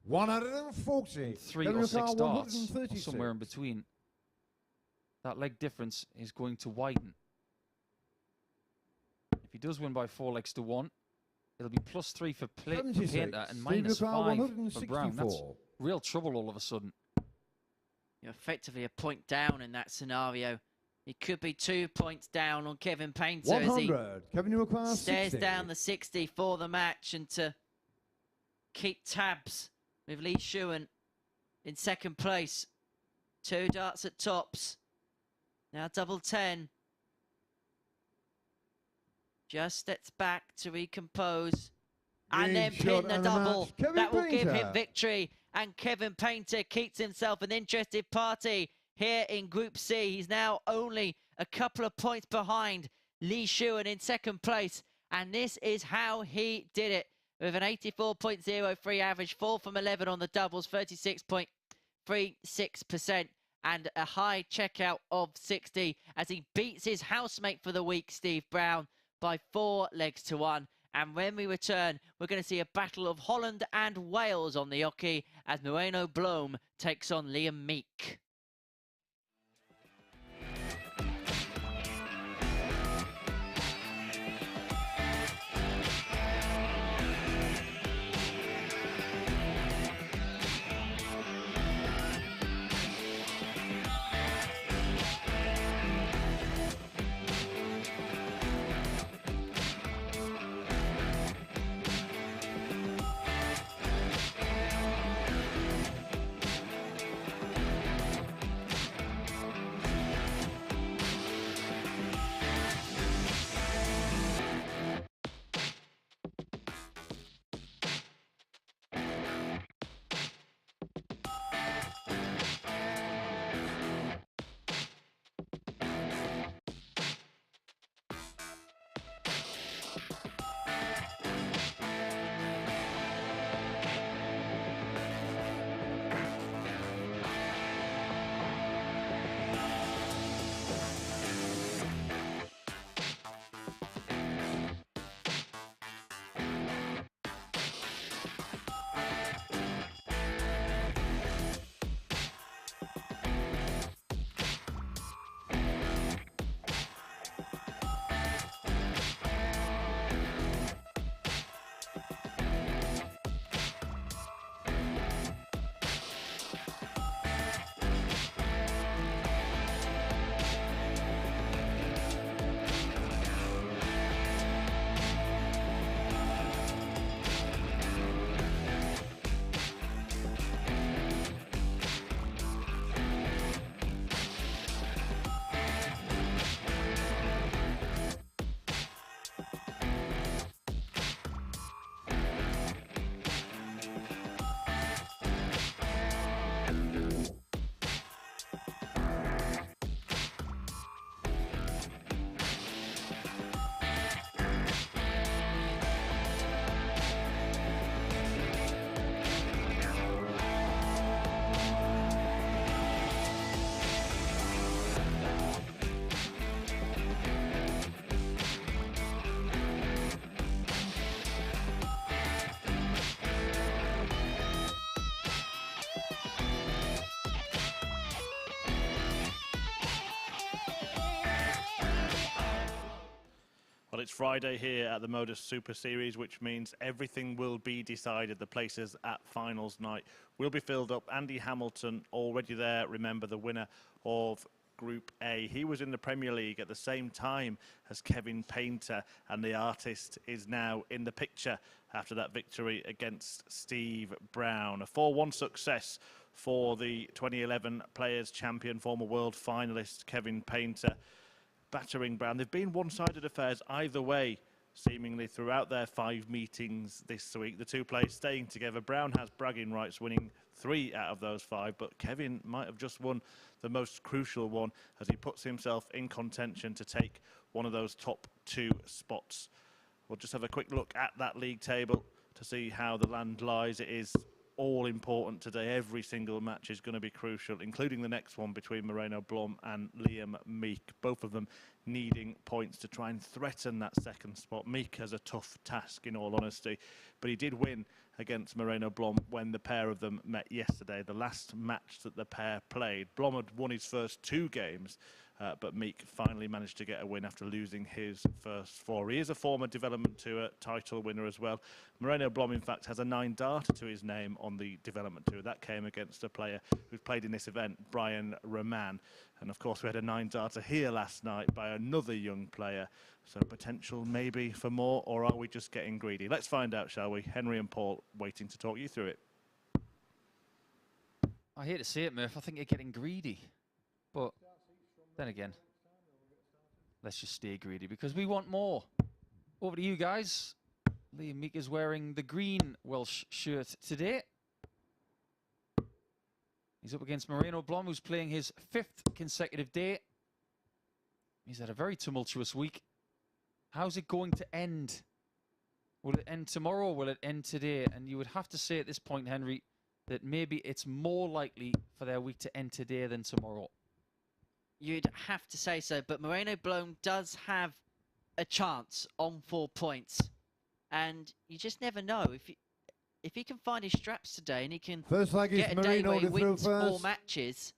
140. 3 Kevin or 6 Newcar, darts, or 136. somewhere in between, that leg difference is going to widen. If he does win by 4 legs to 1, it'll be +3 for Painter and Steve -5 for Brown. That's 164. real trouble all of a sudden. You're effectively a point down in that scenario. He could be 2 points down on Kevin Painter as he 100. Kevin Newcar, stares 60. down the 60 for the match, and to keep tabs with Lee Shewan in second place. 2 darts at tops. Now double 10. Just steps back to recompose. And then Great pin shot the and a double. match. Kevin That will give him Painter. victory. And Kevin Painter keeps himself an interested party here in Group C. He's now only a couple of points behind Lee Shewan in second place. And this is how he did it. With an 84.03 average, 4 from 11 on the doubles, 36.36%. And a high checkout of 60 as he beats his housemate for the week, Steve Brown, by 4 legs to 1. And when we return, we're going to see a battle of Holland and Wales on the hockey as Moreno Blom takes on Liam Meek. Well, it's Friday here at the MODUS Super Series, which means everything will be decided. The places at finals night will be filled up. Andy Hamilton already there. Remember, the winner of Group A. He was in the Premier League at the same time as Kevin Painter, and the artist is now in the picture after that victory against Steve Brown. A 4-1 success for the 2011 Players' Champion, former world finalist Kevin Painter, battering Brown. They've been one-sided affairs either way, seemingly throughout their 5 meetings this week. The two players staying together. Brown has bragging rights, winning 3 out of those 5, but Kevin might have just won the most crucial one as he puts himself in contention to take one of those top 2 spots. We'll just have a quick look at that league table to see how the land lies. It is all important today. Every single match is going to be crucial, including the next one between Moreno Blom and Liam Meek. Both of them needing points to try and threaten that second spot. Meek has a tough task, in all honesty, but he did win against Moreno Blom when the pair of them met yesterday, the last match that the pair played. Blom had won his first 2 games, but Meek finally managed to get a win after losing his first 4. He is a former Development Tour title winner as well. Moreno Blom, in fact, has a 9-darter to his name on the Development Tour. That came against a player who's played in this event, Brian Roman. And of course, we had a 9-darter here last night by another young player. So potential maybe for more, or are we just getting greedy? Let's find out, shall we? Henry and Paul waiting to talk you through it. I hate to say it, Murph. I think you're getting greedy. But then again, let's just stay greedy because we want more. Over to you guys. Liam Meek is wearing the green Welsh shirt today. He's up against Moreno Blom, who's playing his 5th consecutive day. He's had a very tumultuous week. How's it going to end? Will it end tomorrow or will it end today? And you would have to say at this point, Henry, that maybe it's more likely for their week to end today than tomorrow. You'd have to say so, but Moreno Blom does have a chance on 4 points. And you just never know. If he can find his straps today and he can get a day where he wins 4 matches,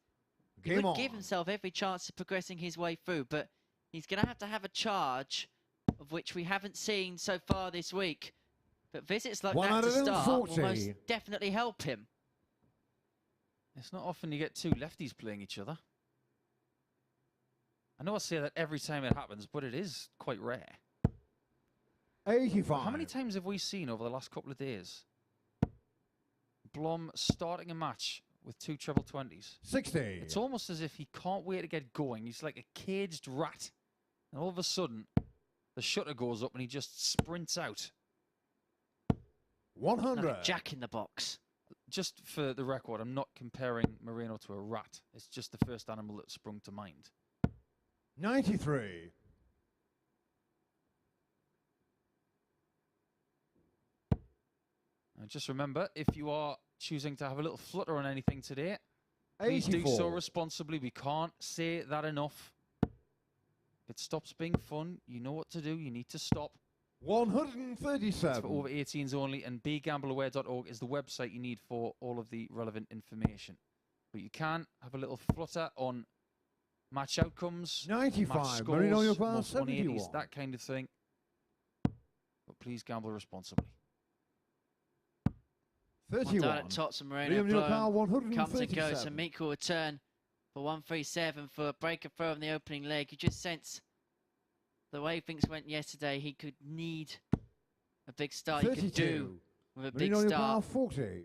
he would give himself every chance of progressing his way through. But he's going to have a charge, of which we haven't seen so far this week. But visits like that to start will most definitely help him. It's not often you get 2 lefties playing each other. I know I say that every time it happens, but it is quite rare. 85. How many times have we seen over the last couple of days Blom starting a match with 2 treble 20s? 60. It's almost as if he can't wait to get going. He's like a caged rat. And all of a sudden, the shutter goes up and he just sprints out. 100. Like a jack in the box. Just for the record, I'm not comparing Moreno to a rat. It's just the first animal that sprung to mind. 93. And just remember, if you are choosing to have a little flutter on anything today, please 84. do so responsibly. We can't say that enough. If it stops being fun, you know what to do. You need to stop. 137. It's for over 18s only, and begambleaware.org is the website you need for all of the relevant information. But you can have a little flutter on match outcomes, 95. match scores, Marino, your class, most 180s, 71. that kind of thing. But please gamble responsibly. 31. Down at Tots and Moreno Liam Blom. 137. Comes and goes, so Meek will return for 137 for a break of throw in the opening leg. You just sense the way things went yesterday, he could need a big start. 32. He could do with a big Marino, start. 40.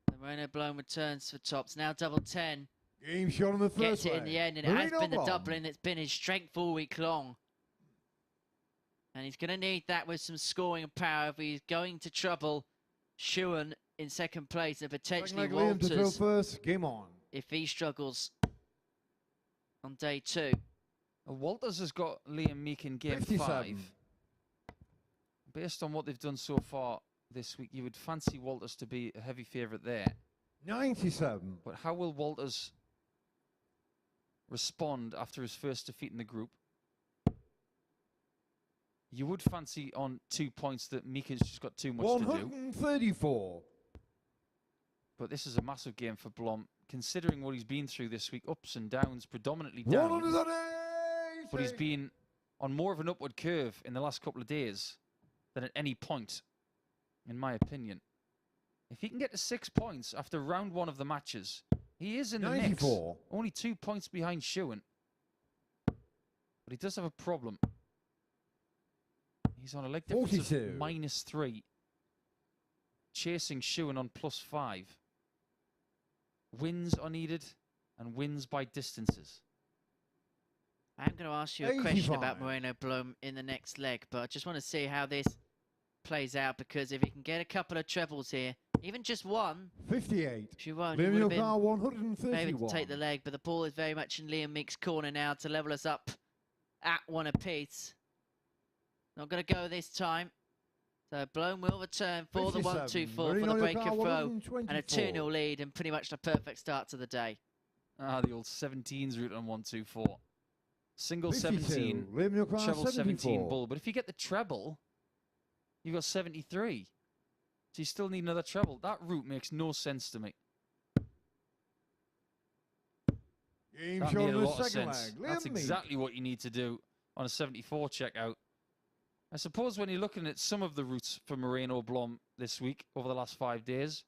The Moreno Blom returns for Tops. Now double 10. Game shot on the first Gets it leg. in the end, and it has Moreno been the Blom. doubling that's been his strength all week long. And he's going to need that with some scoring power if he's going to trouble Shewan in second place and potentially Second leg, Liam to throw Walters first. Game on. if he struggles on day 2. Walters has got Liam Meek in game 57. 5. Based on what they've done so far this week, you would fancy Walters to be a heavy favourite there. 97. But how will Walters respond after his first defeat in the group? You would fancy on 2 points that Meek has just got too much to do. 134. But this is a massive game for Blom, considering what he's been through this week. Ups and downs, predominantly downs. 180. But he's been on more of an upward curve in the last couple of days than at any point, in my opinion. If he can get to 6 points after round 1 of the matches, he is in the 94. mix. Only 2 points behind Shewan. But he does have a problem. He's on a leg difference 42. of -3. Chasing Shewan on +5. Wins are needed, and wins by distances. I'm going to ask you a question about 85. Moreno Blom in the next leg, but I just want to see how this plays out, because if he can get a couple of trebles here, even just one, 58. Shewan would Liam have been Car maybe to 131. take the leg, but the ball is very much in Liam Meek's corner now to level us up at 1 apiece. Not going to go this time. So Blom will return for the 57. 1-2-4 for the Marino break Car of throw and a 124. 2-0 lead, and pretty much the perfect start to the day. Ah, the old 17s route on 1-2-4. Single 52. 17, Liam Car treble 17 74. bull. But if you get the treble, you've got 73. So you still need another treble. That route makes no sense to me. Game That shown made a on the lot of second sense. leg. That's Liam Meek. exactly what you need to do on a 74 checkout. I suppose when you're looking at some of the routes for Moreno Blom this week, over the last 5 days,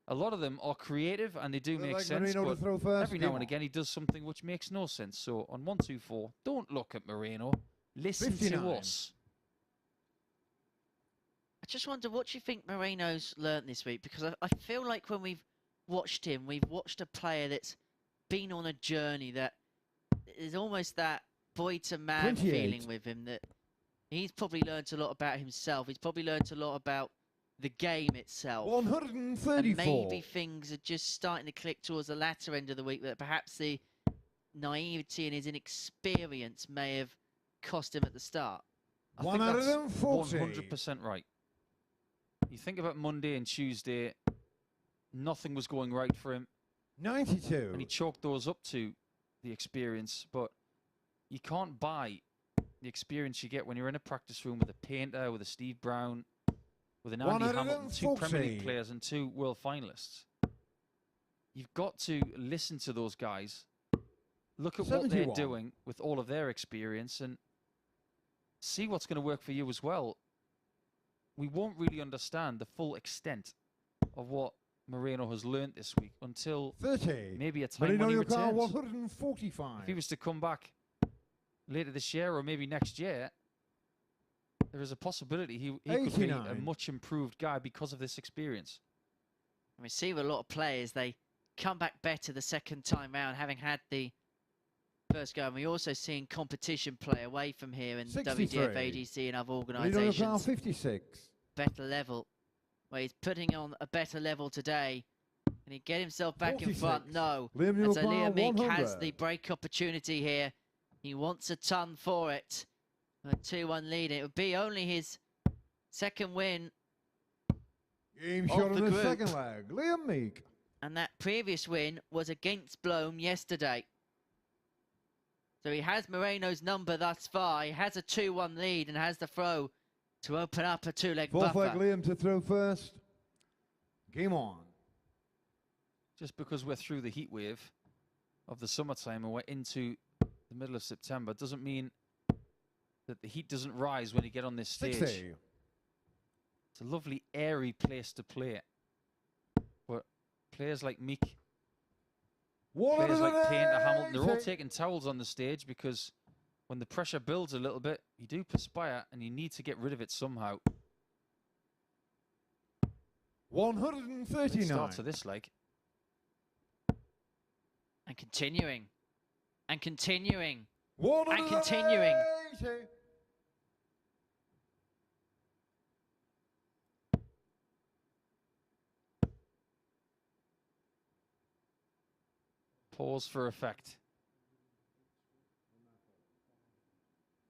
a lot of them are creative and they do Look make like sense, Marino to but throw first. every Game now and on. again he does something which makes no sense. So on 1-2-4, don't look at Moreno. Listen 59. to us. I just wonder, what do you think Moreno's learnt this week? Because I feel like when we've watched him, we've watched a player that's been on a journey, that is almost that boy to man 28. feeling with him, that he's probably learnt a lot about himself. He's probably learnt a lot about the game itself. 134. And maybe things are just starting to click towards the latter end of the week, that perhaps the naivety and his inexperience may have cost him at the start. I think that's 140. 100% right. You think about Monday and Tuesday, nothing was going right for him. 92. And he chalked those up to the experience, but you can't buy the experience you get when you're in a practice room with a Painter, with a Steve Brown, with an Andy Hamilton, 2 Premier 140. League players and 2 world finalists. You've got to listen to those guys, look at what they're 71. doing with all of their experience, and see what's going to work for you as well. We won't really understand the full extent of what Moreno has learnt this week until 30. maybe a time Marino when he Car returns. 145. If he was to come back later this year or maybe next year, there is a possibility he could be a 89. much improved guy because of this experience. And we see with a lot of players, they come back better the second time round, having had the first go. And we also seen competition play away from here in 63. WDF, ADC and other Marino Car organisations. 56. Better level, where he's putting on a better level today. Can he get himself back in 46. front? No. Liam And so Car Liam Meek 100. has the break opportunity here. He wants a ton for it. A 2-1 lead. It would be only his second win, Game of shot on the the group. second leg. Liam Meek. and that previous win was against Blom yesterday. So he has Moreno's number thus far. He has a 2-1 lead and has the throw to open up a 2-leg Fourth leg, buffer. Liam to throw first. Game on. Just because we're through the heat wave of the summertime and we're into the middle of September doesn't mean that the heat doesn't rise when you get on this stage. 60. It's a lovely, airy place to play. But players like Meek, players like Painter, Hamilton, they're all taking towels on the stage because when the pressure builds a little bit, you do perspire and you need to get rid of it somehow. 139. Start to this leg. And continuing. And continuing. 180. And continuing. Pause for effect.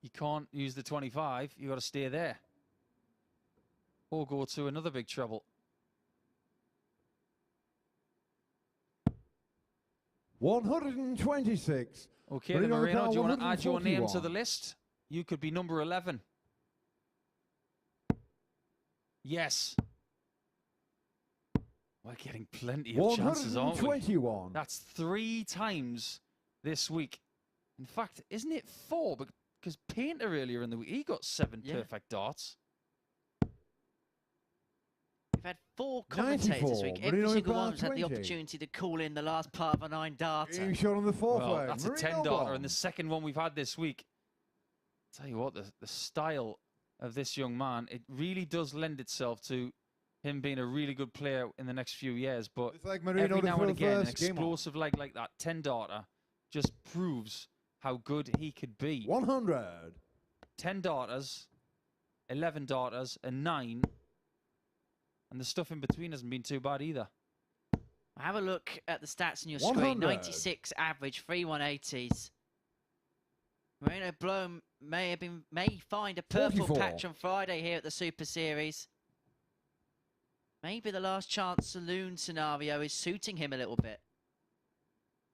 You can't use the 25. You got to stay there. Or go to another big treble. 126. Okay, then Moreno, do you want to add your name to 141. the list? You could be number 11. Yes. We're getting plenty of chances, aren't we? 121. That's 3 times this week. In fact, isn't it 4? But because Painter earlier in the week, he got 7 perfect darts. We've had 4 commentators this week. Every single one's had the opportunity to call in the last part of a 9-darter. Game shot on the fourth Well, leg. that's a 10-darter, and the second one we've had this week. Tell you what, the style of this young man, it really does lend itself to him being a really good player in the next few years. But every now and again, an explosive leg like that, 10-darter, just proves how good he could be. 100. 10 darters, 11 darters, and 9. And the stuff in between hasn't been too bad either. Have a look at the stats on your 100. screen. 96 average, 3 180s. Moreno Blom may find a purple 44. patch on Friday here at the Super Series. Maybe the last chance saloon scenario is suiting him a little bit.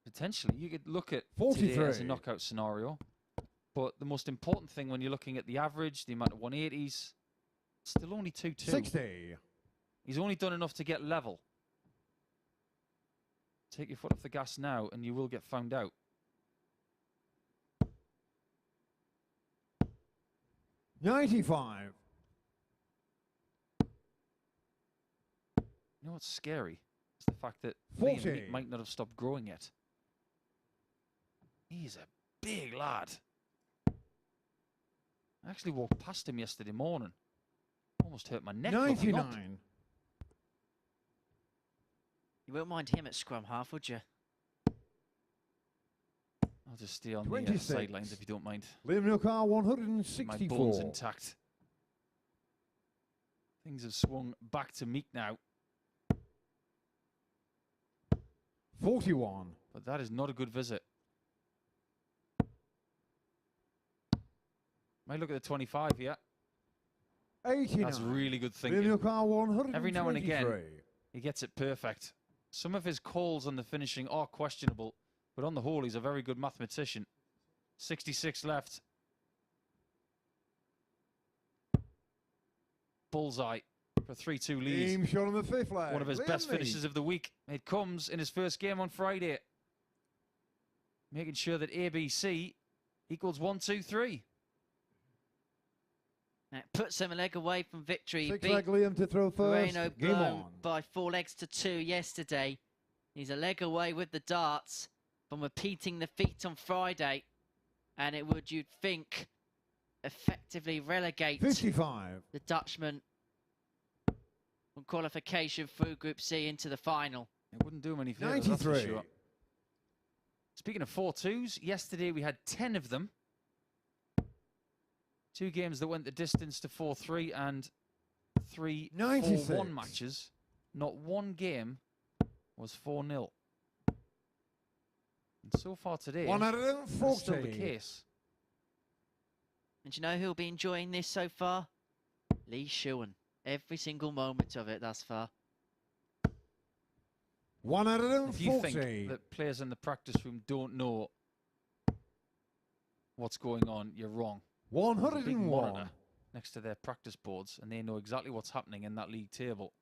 Potentially, you could look at 43 today as a knockout scenario. But the most important thing when you're looking at the average, the amount of 180s, still only 2-2. 60. He's only done enough to get level. Take your foot off the gas now and you will get found out. $95. You know what's scary? It's the fact that 40. Liam Meek might not have stopped growing yet. He's a big lad. I actually walked past him yesterday morning. Almost hurt my neck. 99. You won't mind him at scrum half, would you? I'll just stay on the 26. sidelines if you don't mind. Liam Newcar, My 164. bone's intact. Things have swung back to Meek now. 41. But that is not a good visit. Might look at the 25 here. 89. That's really good Liam thinking. Newcar, 123. Every now and again, he gets it perfect. Some of his calls on the finishing are questionable, but on the whole, he's a very good mathematician. 66 left. Bullseye for a 3-2 lead. Game shot on the fifth leg. One of his Liam best Meek. finishes of the week. It comes in his first game on Friday. Making sure that ABC equals 1, 2, 3. That puts him a leg away from victory. He 6 beat leg Liam to throw first. Moreno Game Blom on. by 4 legs to 2 yesterday. He's a leg away with the darts from repeating the feat on Friday. And it would, you'd think, effectively relegate 55. the Dutchman from qualification through Group C into the final. It wouldn't do him any favours, that's for 93. sure. Speaking of 4-2s, yesterday we had 10 of them. 2 games that went the distance to 4-3 and 3 96. 4-1 matches. Not one game was 4-0. And so far today, that's still the 140. case. And you know who'll be enjoying this so far? Lee Shewan. Every single moment of it thus far. 140. If you think that players in the practice room don't know what's going on, you're wrong. There's a big 101. monitor next to their practice boards, and they know exactly what's happening in that league table.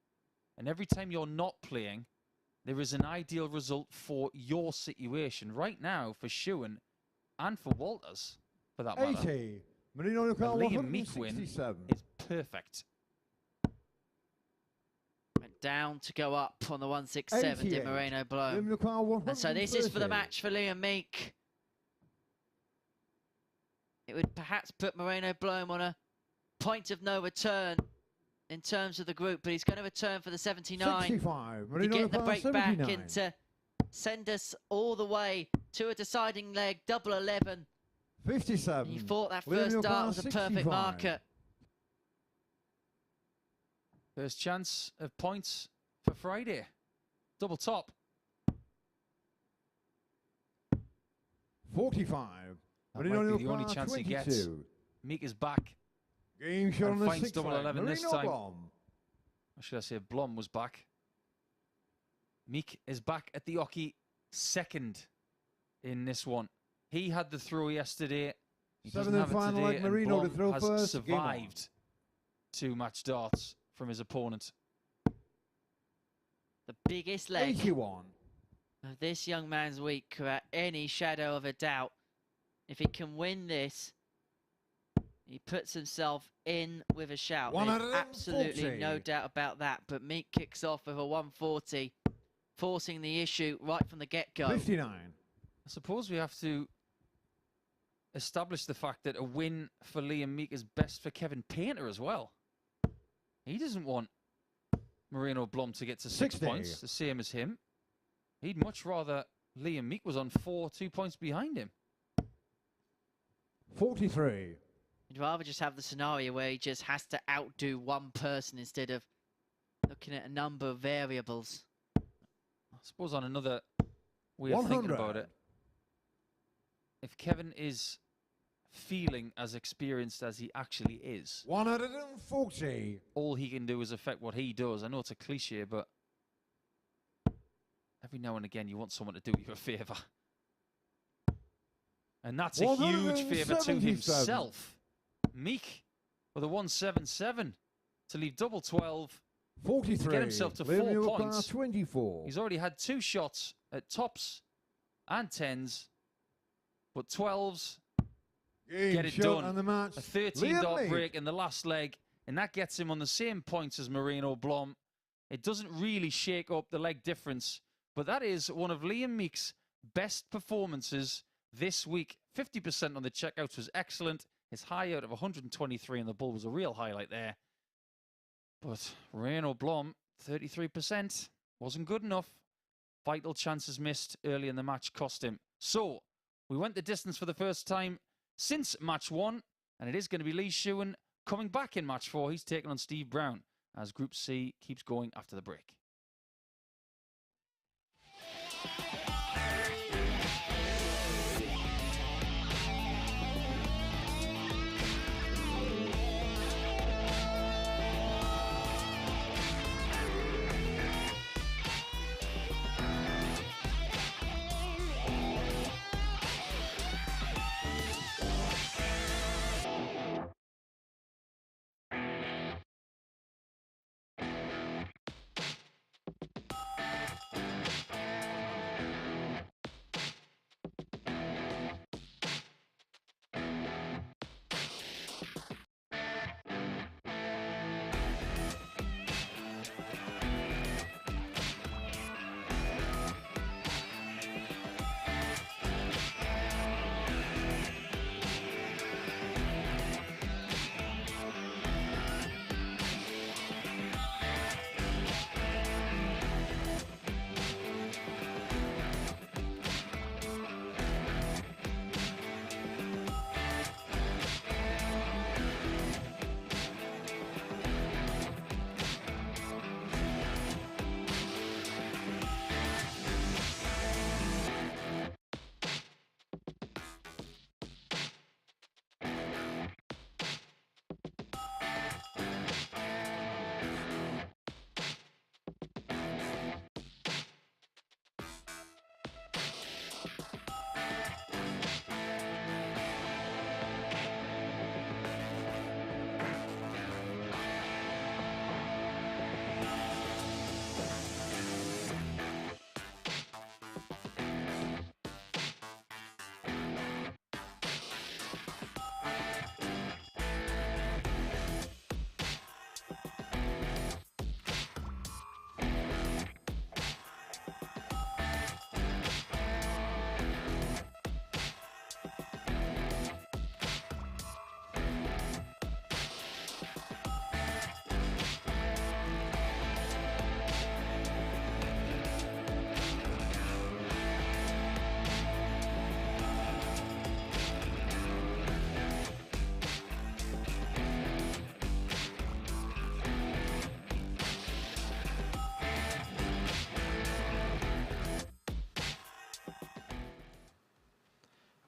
And every time you're not playing, there is an ideal result for your situation. Right now, for Shewan and for Walters, for that matter, 80. Moreno a Blom, Liam Meek win 167. is perfect. Went down to go up on the 167, did 88. Moreno Liam Blom. Newcar, 130. And so this is for the match for Liam Meek. It would perhaps put Moreno Blom on a point of no return in terms of the group, but he's going to return for the 79 65. to Moreno get the Blom, break back 79. and to send us all the way to a deciding leg, double 11. 57. He thought that Liam first Newcar, dart was a perfect 65. marker. First chance of points for Friday. Double top. 45. That Moreno might be the only Blom, chance he 22. gets. Meek is back. Game shot And on the finds sixth double leg. 11 this Moreno time. Blom. Or should I say Blom was back. Meek is back at the Oki, second in this one. He had the throw yesterday. He doesn't Seventh have and it final today, leg, and Moreno to Blom throw has first. Game on. survived 2 match darts from his opponent. The biggest leg 81. of this young man's week, without any shadow of a doubt. If he can win this, He puts himself in with a shout. There's 140. absolutely no doubt about that. But Meek kicks off with a 140, forcing the issue right from the get-go. 59. I suppose we have to establish the fact that a win for Liam Meek is best for Kevin Painter as well. He doesn't want Moreno Blom to get to 6 60. points, the same as him. He'd much rather Liam Meek was on 4, 2 points behind him. 43. He'd rather just have the scenario where he just has to outdo one person instead of looking at a number of variables. I suppose on another way of thinking about it, if Kevin is feeling as experienced as he actually is, 140. all he can do is affect what he does. I know it's a cliche, but every now and again you want someone to do you a favour. And that's a huge favour to 177. himself. Meek with a 177 to leave double 12. 43. To get himself to Liam 4 Neal points. 24. He's already had 2 shots at tops and 10s, but 12s Game get it shot done. and the match. A 13-dot break in the last leg, and that gets him on the same points as Moreno Blom. It doesn't really shake up the leg difference, but that is one of Liam Meek's best performances this week. 50% on the checkouts was excellent. His high out of 123 on the bull was a real highlight there. But Moreno Blom, 33%, wasn't good enough. Vital chances missed early in the match cost him. So, we went the distance for the first time since match 1, and it is going to be Lee Shewan coming back in match 4. He's taking on Steve Brown as Group C keeps going after the break.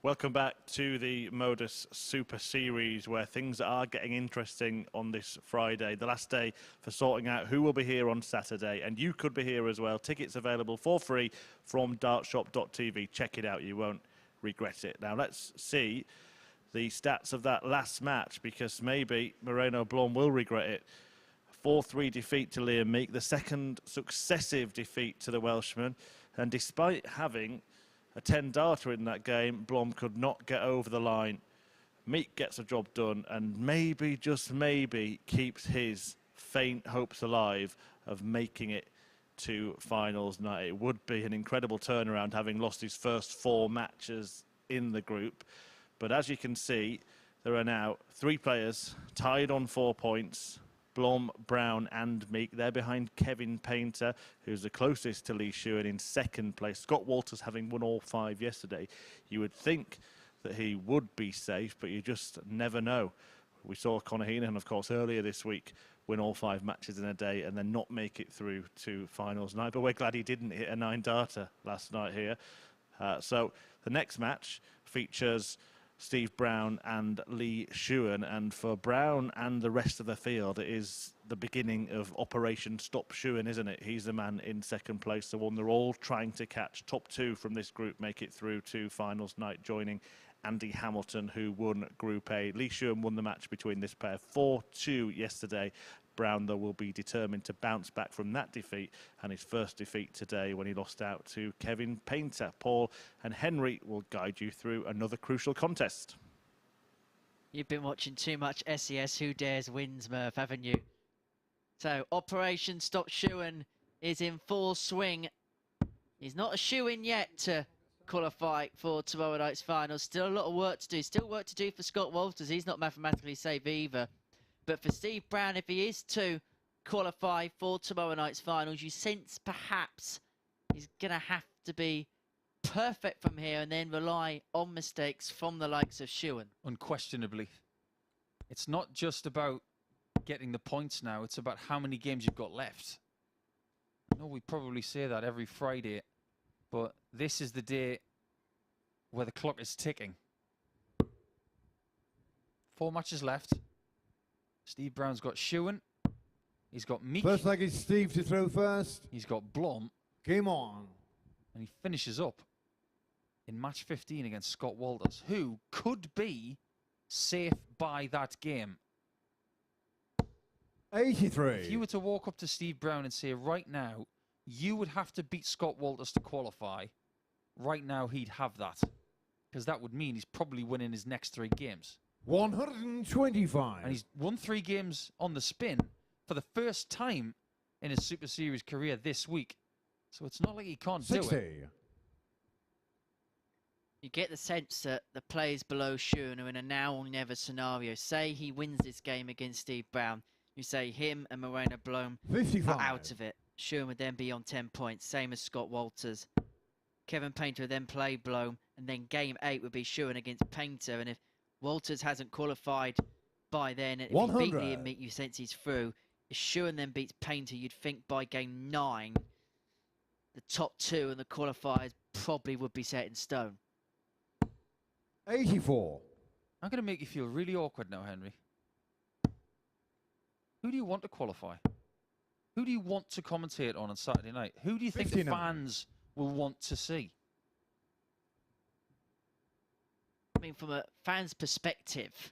Welcome back to the MODUS Super Series, where things are getting interesting on this Friday, the last day for sorting out who will be here on Saturday, and you could be here as well. Tickets available for free from dartshop.tv. Check it out, you won't regret it. Now let's see the stats of that last match, because maybe Moreno Blom will regret it. 4-3 defeat to Liam Meek, the second successive defeat to the Welshman, and despite having a 10-darter in that game, Blom could not get over the line. Meek gets a job done and maybe, just maybe, keeps his faint hopes alive of making it to finals night. It would be an incredible turnaround, having lost his first 4 matches in the group. But as you can see, there are now 3 players tied on 4 points. Blom, Brown and Meek. They're behind Kevin Painter, who's the closest to Lee Shewan in 2nd place. Scott Walters having won all 5 yesterday. You would think that he would be safe, but you just never know. We saw Conor Heenan, of course, earlier this week win all 5 matches in a day and then not make it through to finals night. But we're glad he didn't hit a 9-darter last night here. So the next match features Steve Brown and Lee Shewan, and for Brown and the rest of the field, it is the beginning of Operation Stop Shewan, isn't it? He's the man in 2nd place, the one they're all trying to catch. Top 2 from this group make it through to finals night, joining Andy Hamilton, who won Group A. Lee Shewan won the match between this pair 4-2 yesterday. Brown, though, will be determined to bounce back from that defeat, and his first defeat today when he lost out to Kevin Painter. Paul and Henry will guide you through another crucial contest. You've been watching too much SES Who Dares Wins, Murph, haven't you? So, Operation Stop Shewan is in full swing. He's not a shoo-in yet to qualify for tomorrow night's final. Still a lot of work to do. Still work to do for Scott Walters. He's not mathematically safe either. But for Steve Brown, if he is to qualify for tomorrow night's finals, you sense perhaps he's going to have to be perfect from here and then rely on mistakes from the likes of Shewan. Unquestionably. It's not just about getting the points now, it's about how many games you've got left. I know we probably say that every Friday, but this is the day where the clock is ticking. 4 matches left. Steve Brown's got Shewan. He's got Meek. First leg is Steve to throw first. He's got Blom. Game on. And he finishes up in match 15 against Scott Walters, who could be safe by that game. 83. If you were to walk up to Steve Brown and say, right now, you would have to beat Scott Walters to qualify, right now he'd have that. Because that would mean he's probably winning his next 3 games. 125. And he's won 3 games on the spin for the first time in his Super Series career this week. So it's not like he can't 60. do it. You get the sense that the players below Shewan are in a now or never scenario. Say he wins this game against Steve Brown. You say him and Moreno Blom 55. are out of it. Shewan would then be on 10 points, same as Scott Walters. Kevin Painter would then play Blom, and then game 8 would be Shewan against Painter. And if Walters hasn't qualified by then, if 100. he beat Lee and Meek, you sense he's through. If Shewan then beats Painter, you'd think by game 9, the top 2 and the qualifiers probably would be set in stone. 84. I'm going to make you feel really awkward now, Henry. Who do you want to qualify? Who do you want to commentate on Saturday night? Who do you think 59. the fans will want to see? I mean, from a fan's perspective,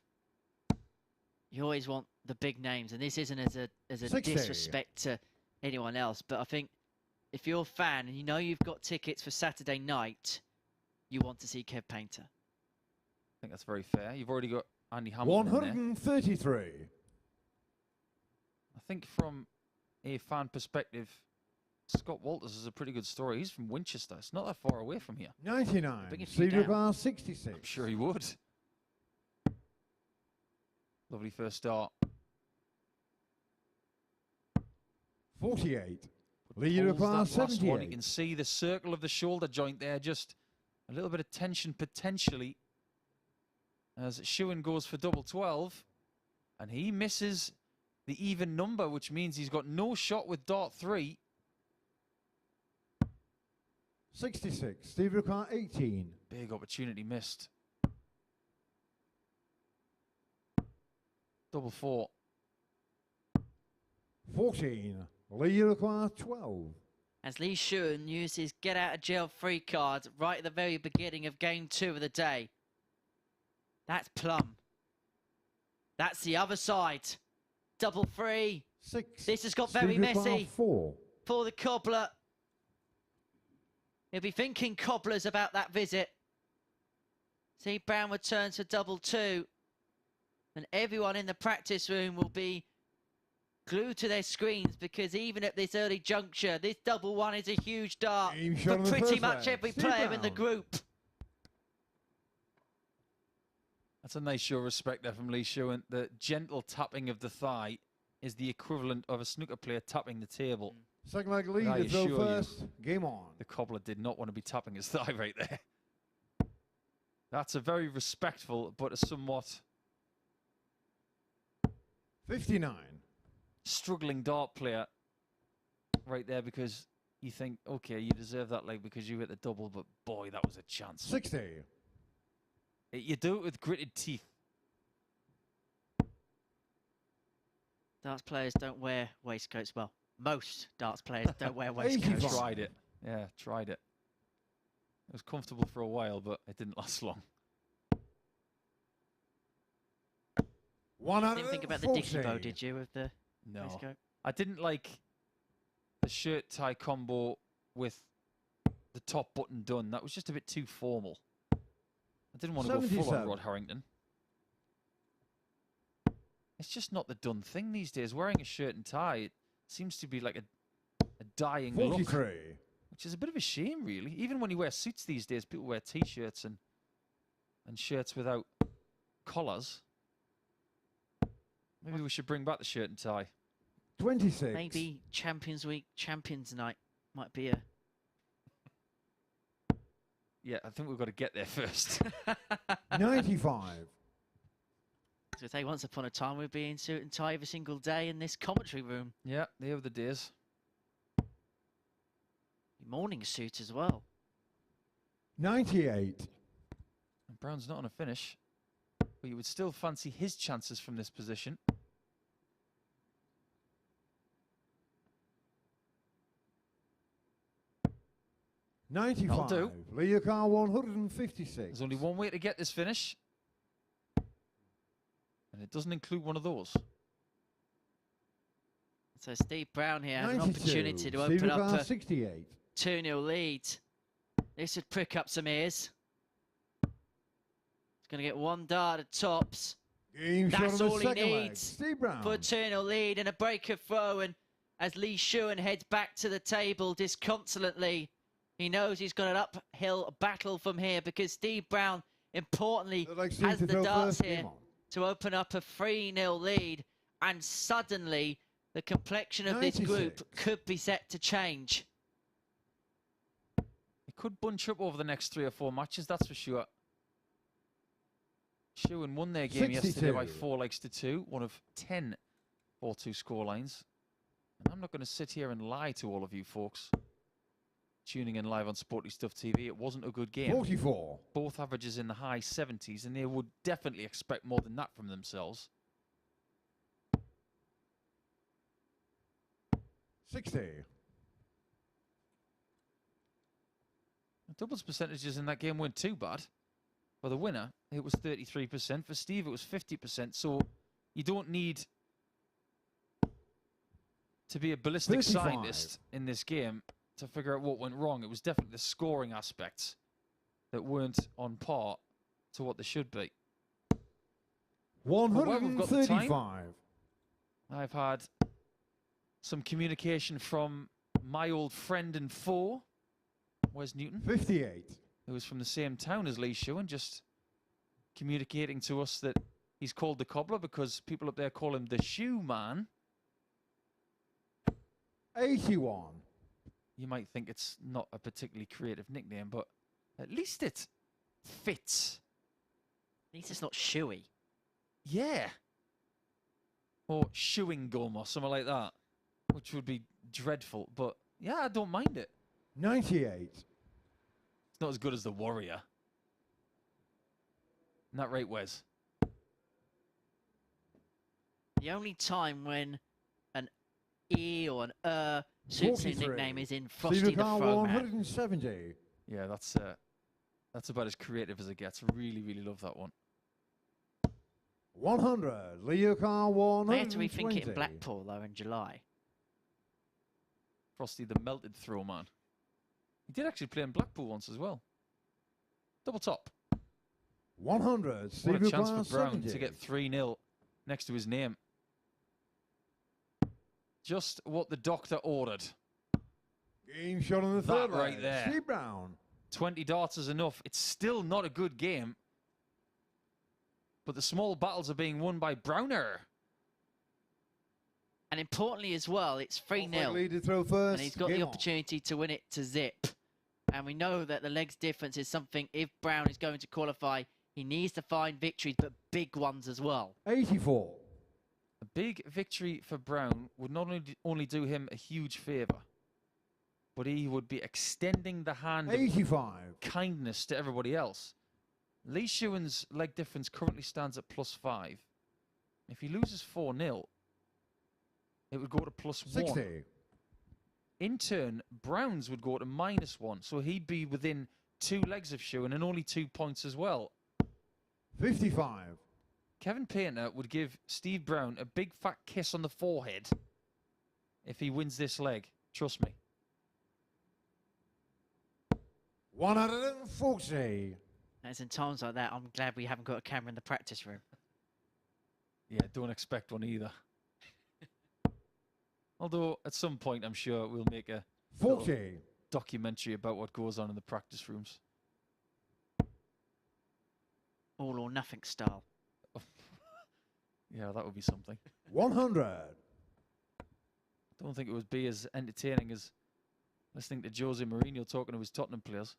you always want the big names, and this isn't as a 60. disrespect to anyone else, but I think if you're a fan and you know you've got tickets for Saturday night, you want to see Kev Painter. I think that's very fair. You've already got Andy Hamilton in there. 133. I think from a fan perspective, Scott Walters is a pretty good story. He's from Winchester. It's not that far away from here. 99. Bring a few Steve down. Bar 66. I'm sure he would. Lovely first start. 48. But Lee pulls Bar that last one. You 78. can see the circle of the shoulder joint there. Just a little bit of tension potentially. As Shewan goes for double 12. And he misses the even number, which means he's got no shot with dart 3. 66. Steve Bar 18. Big opportunity missed. Double 4. 14. Lee Bar 12. As Lee Shewan used his get out of jail free card right at the very beginning of game 2 of the day. That's plum. That's the other side. Double 3. 6. This has got very Steve Bar messy 4. for the cobbler. He'll be thinking cobblers about that visit. See, Brown returns for double 2. And everyone in the practice room will be glued to their screens, because even at this early juncture, this double one is a huge dart for pretty much every player in the group. That's a nice show of respect there from Lee Shewan. The gentle tapping of the thigh is the equivalent of a snooker player tapping the table. Second leg lead to throw first. Game on. The cobbler did not want to be tapping his thigh right there. That's a very respectful but a somewhat 59. Struggling dart player right there, because you think, okay, you deserve that leg because you hit the double, but boy, that was a chance. 60. You do it with gritted teeth. Darts players don't wear waistcoats. Well, most darts players don't wear waistcoats. Tried it. Yeah, tried it. It was comfortable for a while, but it didn't last long. Didn't think about the dicky bow, did you, with the waistcoat? I didn't like the shirt tie combo with the top button done. That was just a bit too formal. I didn't want to go full on Rod Harrington. It's just not the done thing these days. Wearing a shirt and tie, it seems to be like a dying 43. look, which is a bit of a shame, really. Even when you wear suits these days, people wear T-shirts and shirts without collars. Maybe we should bring back the shirt and tie. 26. Maybe Champions Week, Champions Night might be a... Yeah, I think we've got to get there first. 95. So I say, once upon a time, we'd be in suit and tie every single day in this commentary room. Yeah, they have the days. Morning suit as well. 98. And Brown's not on a finish, but you would still fancy his chances from this position. $95. do. Leo Carr 156. There's only one way to get this finish, and it doesn't include one of those. So Steve Brown here has an 92. opportunity to Steve open up Carr, a 68. 2-0 lead. This would prick up some ears. It's going to get one dart at tops. Game That's shot on all the he second leg. needs Steve Brown. for a 2-0 lead and a break of throw. And as Lee Shewan heads back to the table disconsolately, he knows he's got an uphill battle from here, because Steve Brown, importantly, has the darts here to open up a 3-0 lead. And suddenly, the complexion of this group could be set to change. It could bunch up over the next 3 or 4 matches, that's for sure. Shewan won their game 62. yesterday by 4 legs to 2, one of 10 4-2 scorelines. And I'm not going to sit here and lie to all of you folks tuning in live on Sporty Stuff TV. It wasn't a good game. 44. Both averages in the high 70s, and they would definitely expect more than that from themselves. 60. The doubles percentages in that game weren't too bad. For the winner, it was 33%. For Steve, it was 50%. So you don't need to be a ballistic 35. scientist in this game to figure out what went wrong. It was definitely the scoring aspects that weren't on par to what they should be. 135. I've had some communication from my old friend and foe, Wes Newton, 58. who was from the same town as Lee Shewan, just communicating to us that he's called the cobbler because people up there call him the shoe man. 81. You might think it's not a particularly creative nickname, but at least it fits. At least it's not shoey. Yeah. Or chewing gum or something like that, which would be dreadful. But yeah, I don't mind it. 98. It's not as good as the Warrior. Isn't that right, Wes? The only time when an E or an suits a nickname is in Frosty the Frog Man. 170. Yeah, that's about as creative as it gets. Really, really love that one. 100. Leo Carr 120. They had to rethink it in Blackpool, though, in July. Frosty the melted throw man. He did actually play in Blackpool once as well. Double top. 100. What a chance for Brown 70. to get 3-0 next to his name. Just what the doctor ordered. Game shot on the That third right leg. there. Steve Brown. 20 darts is enough. It's still not a good game. But the small battles are being won by Browner. And importantly as well, it's 3-0. Lead to throw first. And he's got Game the on. opportunity to win it to zip. And we know that the legs difference is something, if Brown is going to qualify, he needs to find victories, but big ones as well. 84. A big victory for Brown would not only do him a huge favour, but he would be extending the hand of 85. kindness to everybody else. Lee Shewan's leg difference currently stands at +5. If he loses 4-0, it would go to +1. 60. In turn, Brown's would go to -1, so he'd be within 2 legs of Shewan and only 2 points as well. 55. Kevin Painter would give Steve Brown a big fat kiss on the forehead if he wins this leg. Trust me. 140. As in times like that, I'm glad we haven't got a camera in the practice room. Yeah, don't expect one either. Although, at some point, I'm sure we'll make a 40. documentary about what goes on in the practice rooms. All or nothing style. Yeah, that would be something. 100. Don't think it would be as entertaining as listening to Jose Mourinho talking to his Tottenham players.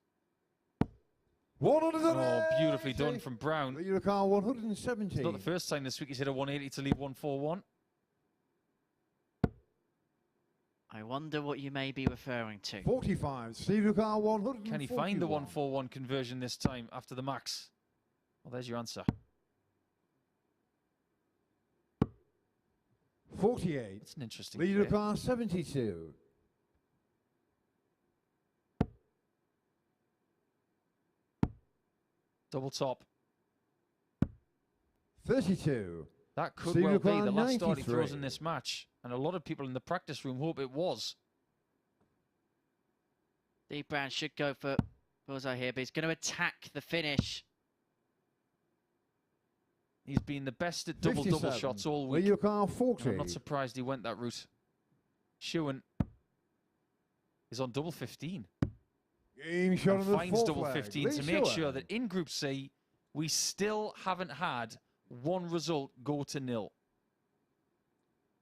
100. Oh, beautifully done from Brown. The Eurocard 170. It's not the first time this week he's hit a 180 to leave 141. I wonder what you may be referring to. 45. Steve Eurocard 141. Can he find the 141 conversion this time after the max? Well, there's your answer. 48. It's an interesting The play. Eurocard 72. Double top. 32. That could Steve well be Leclerc, the last start he throws 93. in this match. And a lot of people in the practice room hope it was. Steve Brown should go for bullseye here, but he's going to attack the finish. He's been the best at double-double 57. shots all The week. Eurocard 40. I'm not surprised he went that route. Shewan is on double 15. Game shot And on the finds fourth double leg. 15 Lee to make Shewan. sure that in Group C, we still haven't had one result go to 0.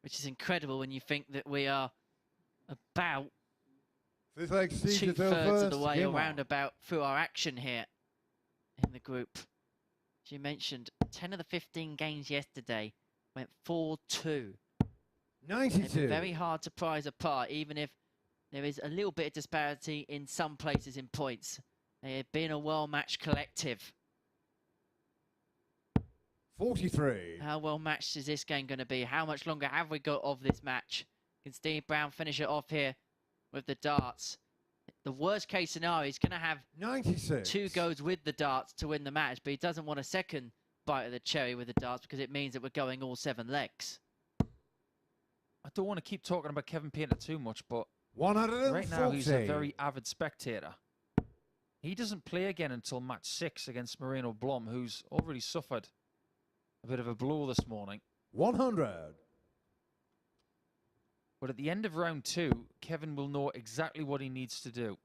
Which is incredible when you think that we are about Fifth leg, Steve to throw 2/3 of the first. way Game on. around about through our action here in the group. As you mentioned, 10 of the 15 games yesterday went 4-2. They've 92. been very hard to prize apart, even if there is a little bit of disparity in some places in points. They have been a well-matched collective. 43. How well matched is this game going to be? How much longer have we got of this match? Can Steve Brown finish it off here with the darts? The worst case scenario is going to have 96. 2 goes with the darts to win the match, but he doesn't want a second bite of the cherry with the darts because it means that we're going all 7 legs. I don't want to keep talking about Kevin Painter too much, but 140. right now he's a very avid spectator. He doesn't play again until match 6 against Moreno Blom, who's already suffered a bit of a blow this morning. 100. But at the end of round 2, Kevin will know exactly what he needs to do.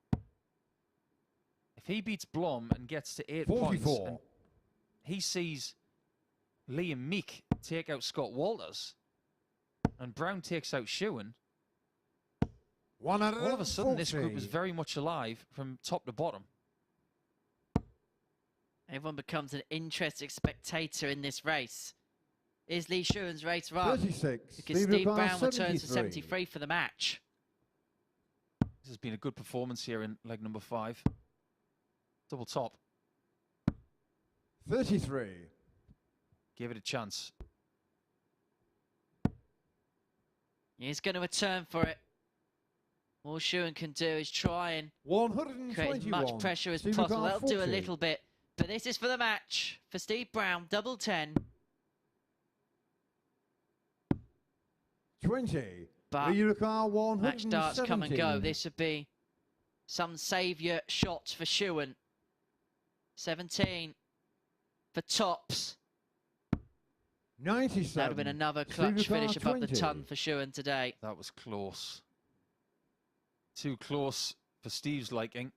If he beats Blom and gets to 8 points, 44. and he sees Lee and Meek take out Scott Walters, and Brown takes out Shewan, 140. all of a sudden this group is very much alive from top to bottom. Everyone becomes an interested spectator in this race. Is Lee Shewan's race run? 36. Because Steve Brown returns to 73 for the match. This has been a good performance here in leg number 5. Double top. 33. Give it a chance. He's going to return for it. All Shewan can do is try and 121. create as much pressure as Steve possible. Leclerc, That'll do a 40. little bit. But this is for the match. For Steve Brown, double 10. 20. But The Eurocard 117. match darts come and go. This would be some saviour shots for Shewan. 17 for tops. 97. That would have been another clutch Steve finish above 20. the ton for Shewan today. That was close. Too close for Steve's liking.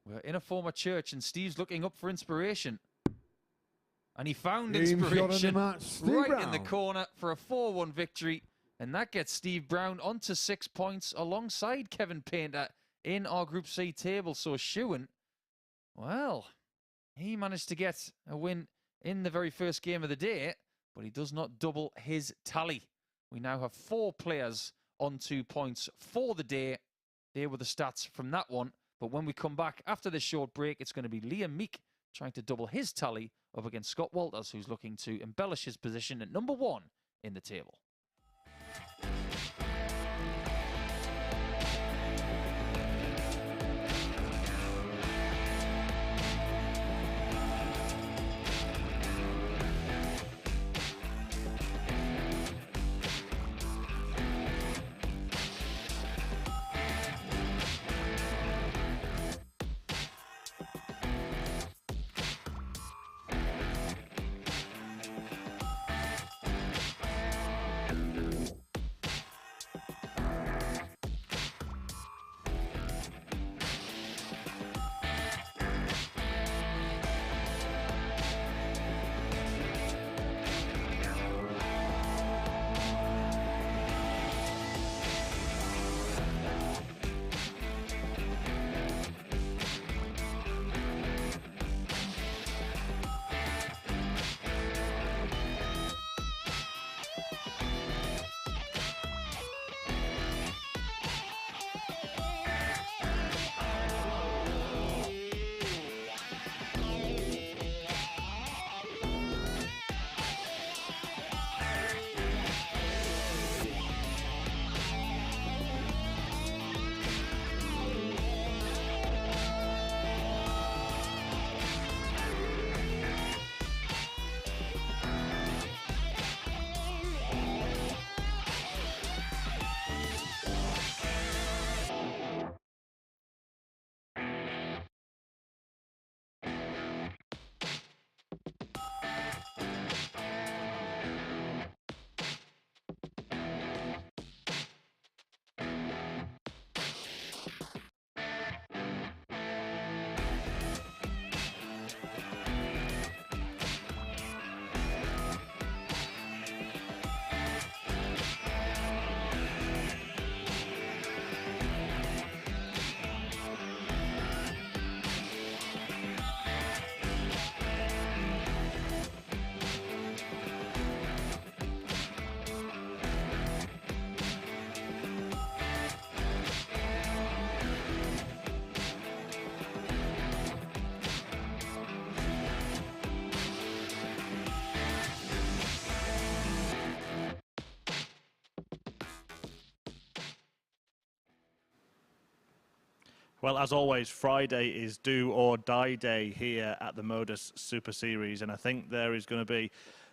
We're in a former church and Steve's looking up for inspiration. And he found Team shot in the inspiration match, Steve right in the Brown. corner for a 4-1 victory. And that gets Steve Brown onto 6 points alongside Kevin Painter in our Group C table. So Shewan, well, he managed to get a win in the very first game of the day, but he does not double his tally. We now have 4 players on 2 points for the day. There were the stats from that one. But when we come back after this short break, it's going to be Meek trying to double his tally up against Scott Walters, who's looking to embellish his position at number 1 in the table. Well, as always, Friday is do or die day here at the MODUS Super Series, and I think there is going to be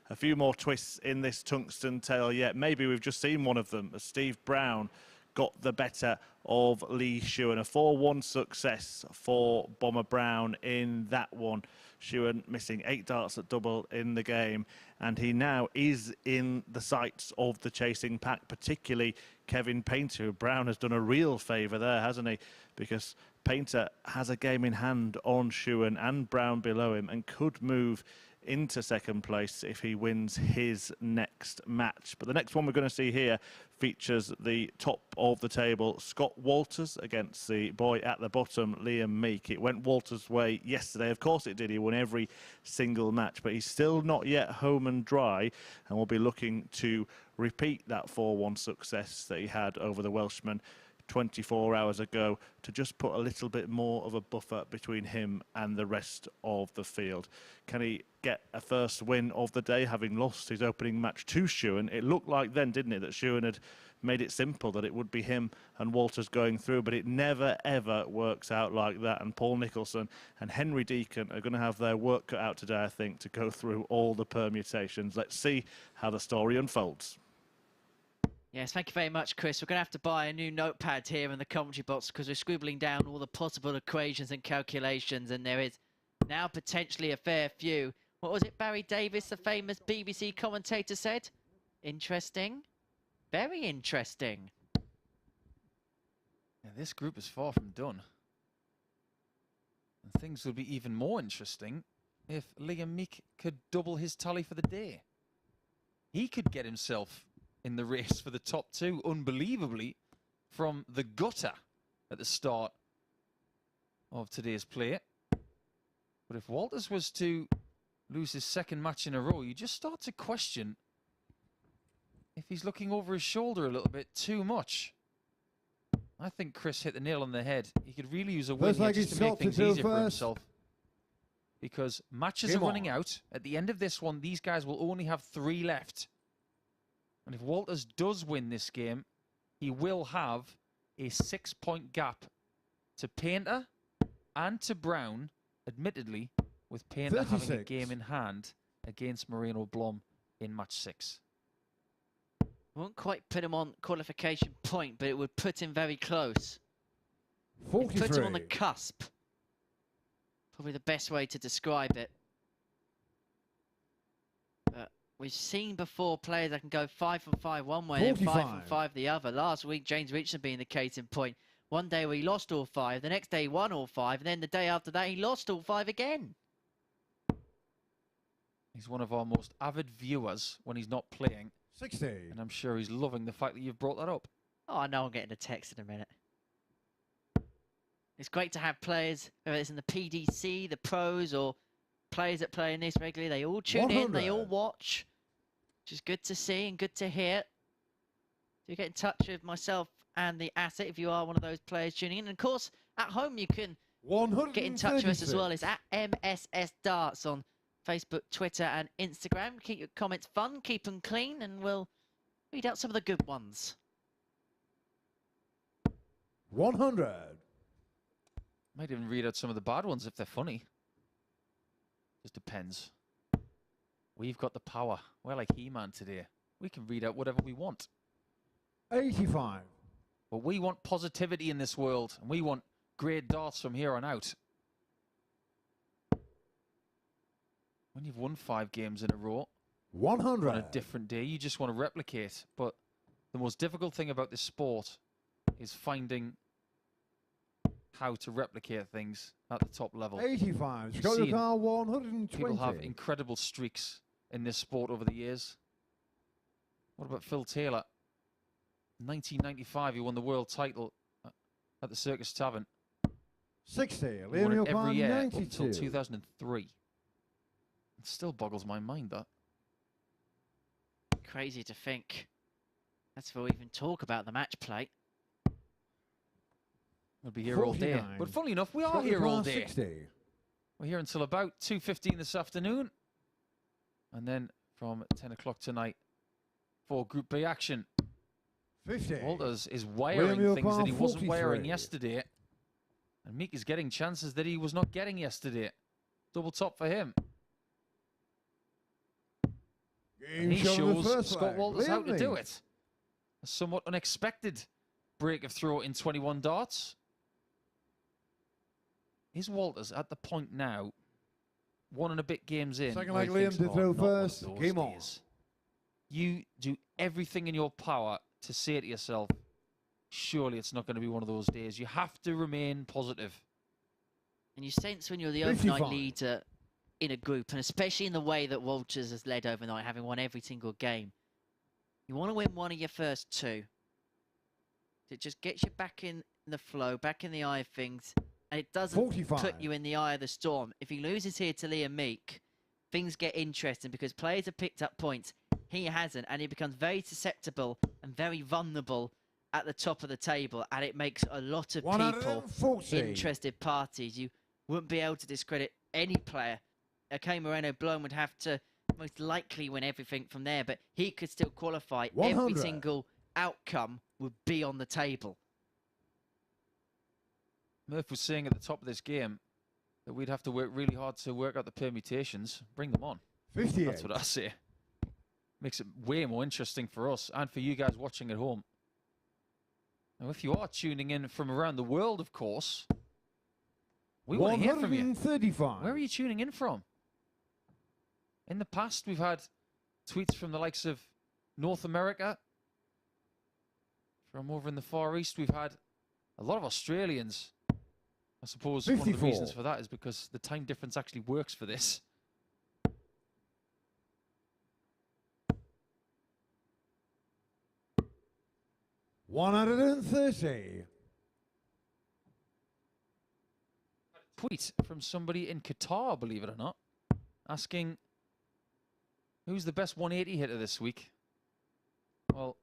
a few more twists in this tungsten tale yet. Maybe we've just seen one of them as Steve Brown got the better of Lee Shewan. A 4-1 success for Bomber Brown in that one. Shewan missing 8 darts at double in the game, and he now is in the sights of the chasing pack, particularly Kevin Painter, who Brown has done a real favour there, hasn't he? Because Painter has a game in hand on Shewan and Brown below him and could move into second place if he wins his next match. But the next one we're going to see here features the top of the table, Scott Walters against the boy at the bottom, Meek. It went Walters' way yesterday. Of course it did. He won every single match, but he's still not yet home and dry, and will be looking to repeat that 4-1 success that he had over the Welshman 24 hours ago, to just put a little bit more of a buffer between him and the rest of the field. Can he get a first win of the day, having lost his opening match to Shewan? It looked like then, didn't it, that Shewan had made it simple, that it would be him and Walters going through, but it never ever works out like that. And Paul Nicholson and Henry Deacon are going to have their work cut out today, I think, to go through all the permutations. Let's see how the story unfolds. Yes, thank you very much, Chris. We're going to have to buy a new notepad here in the commentary box because we're scribbling down all the possible equations and calculations, and there is now potentially a fair few. What was it Barry Davis, the famous BBC commentator, said? Interesting. Very interesting. Yeah, this group is far from done. And things would be even more interesting if Meek could double his tally for the day. He could get himself in the race for the top 2, unbelievably, from the gutter at the start of today's play. But if Walters was to lose his second match in a row, you just start to question if he's looking over his shoulder a little bit too much. I think Chris hit the nail on the head. He could really use a win here just to make things easier for himself. Because matches are running out. At the end of this one, these guys will only have 3 left. And if Walters does win this game, he will have a 6-point gap to Painter and to Brown, admittedly, with Painter having a game in hand against Moreno Blom in match 6. Won't quite put him on qualification point, but it would put him very close. 43. Put him on the cusp. Probably the best way to describe it. But we've seen before players that can go 5 from 5 one way and 5 from 5 the other. Last week, James Richardson being the case in point. One day where he lost all 5, the next day he won all 5, and then the day after that he lost all 5 again. He's one of our most avid viewers when he's not playing. 60. And I'm sure he's loving the fact that you've brought that up. Oh, I know I'm getting a text in a minute. It's great to have players, whether it's in the PDC, the pros, or players that play in this regularly. They all tune in, they all watch, which is good to see and good to hear. So you get in touch with myself and the asset if you are one of those players tuning in. And of course, at home you can get in touch with us as well. It's at MSS Darts on Facebook, Twitter and Instagram. Keep your comments fun, keep them clean, and we'll read out some of the good ones. 100. Might even read out some of the bad ones if they're funny. Just depends. We've got the power. We're like He-Man today. We can read out whatever we want. 85. But we want positivity in this world, and we want great darts from here on out. When you've won 5 games in a row 100. on a different day, you just want to replicate. But the most difficult thing about this sport is finding how to replicate things at the top level. 85. You've Scott seen Car 120. people have incredible streaks in this sport over the years. What about Phil Taylor? 1995, he won the world title at the Circus Tavern. 60. He won it every year up 92. until 2003. It still boggles my mind, that. Crazy to think. That's before we even talk about the match play. We'll be here all day. 49. But funnily enough, we are Scott here all Car day. 60. We're here until about 2:15 this afternoon. And then from 10 o'clock tonight for Group B action. 50. Walters is wiring things that he wasn't wiring yesterday. And Meek is getting chances that he was not getting yesterday. Double top for him. And he shows Scott Walters how to do it. A somewhat unexpected break of throw in 21 darts. Is Walters at the point now, 1 and a bit games in, Second where he leg Liam thinks, to "Oh, throw not one of first. those Game on." days." You do everything in your power to say to yourself, surely it's not going to be one of those days. You have to remain positive. And you sense when you're the 55. overnight leader in a group, and especially in the way that Walters has led overnight, having won every single game, you want to win one of your first 2. It just gets you back in the flow, back in the eye of things, and it doesn't 45. put you in the eye of the storm. If he loses here to Meek, things get interesting because players have picked up points. He hasn't, and he becomes very susceptible and very vulnerable at the top of the table, and it makes a lot of people 140. interested parties. You wouldn't be able to discredit any player. Okay, Moreno Blom would have to most likely win everything from there, but he could still qualify. 100. Every single outcome would be on the table. Murph was saying at the top of this game that we'd have to work really hard to work out the permutations. Bring them on. 58. That's what I say. Makes it way more interesting for us and for you guys watching at home. Now, if you are tuning in from around the world, of course, we want to hear from you. 135. Where are you tuning in from? In the past, we've had tweets from the likes of North America. From over in the Far East, we've had a lot of Australians. I suppose 54. one of the reasons for that is because the time difference actually works for this. $130. Tweet from somebody in Qatar, believe it or not, asking who's the best 180 hitter this week. Well,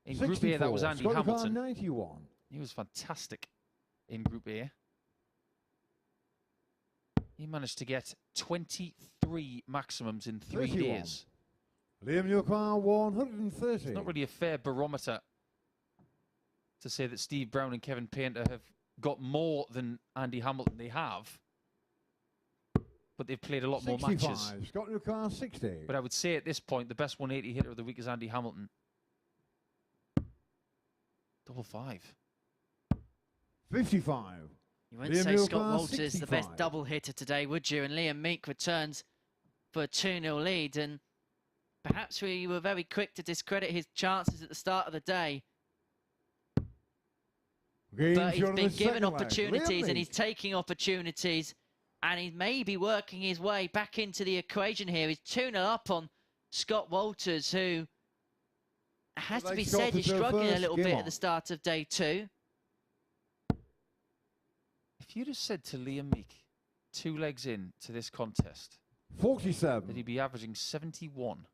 in Group A, that was Andy Hamilton. 91. He was fantastic in Group A. He managed to get 23 maximums in 3 31. days. Liam Newcar, 130. It's not really a fair barometer to say that Steve Brown and Kevin Painter have got more than Andy Hamilton. They have, but they've played a lot more matches. Scott Newcar, 60. But I would say at this point, the best 180 hitter of the week is Andy Hamilton. 555. 55. You wouldn't Liam say Scott Newcar, Walters the best 65. double hitter today, would you? And Liam Meek returns for a 2-0 lead. And perhaps we were very quick to discredit his chances at the start of the day. But he's been given opportunities and he's taking opportunities. And he may be working his way back into the equation here. He's 2-0 up on Scott Walters, who has to be said is struggling a little bit at the start of day 2. If you'd have said to Liam Meek 2 legs in to this contest 47. that he'd be averaging 71,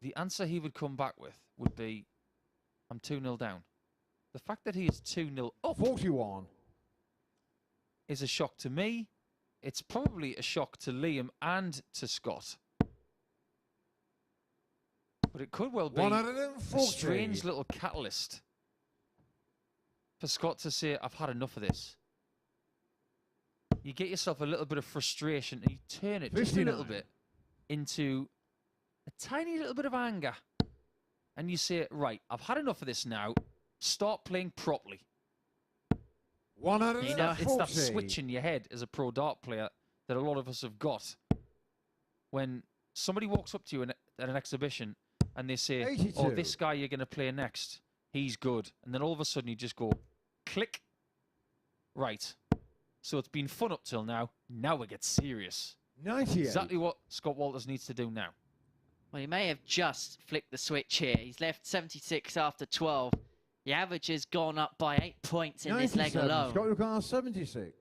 the answer he would come back with would be, I'm 2-0 down. The fact that he is 2-0 up 41. is a shock to me. It's probably a shock to Liam and to Scott. But it could well be a 140. strange little catalyst for Scott to say, I've had enough of this. You get yourself a little bit of frustration and you turn it just a little 59. bit into a tiny little bit of anger. And you say, right, I've had enough of this now. Start playing properly. 140. It's that switch in your head as a pro dart player that a lot of us have got. When somebody walks up to you at an exhibition and they say, 82. oh, this guy you're going to play next, he's good. And then all of a sudden you just go, click. Right. So it's been fun up till now. Now we get serious. 98. Exactly what Scott Walters needs to do now. Well, he may have just flicked the switch here. He's left 76 after 12. The average has gone up by 8 points in this leg 97. alone. Scott Newcar, 76.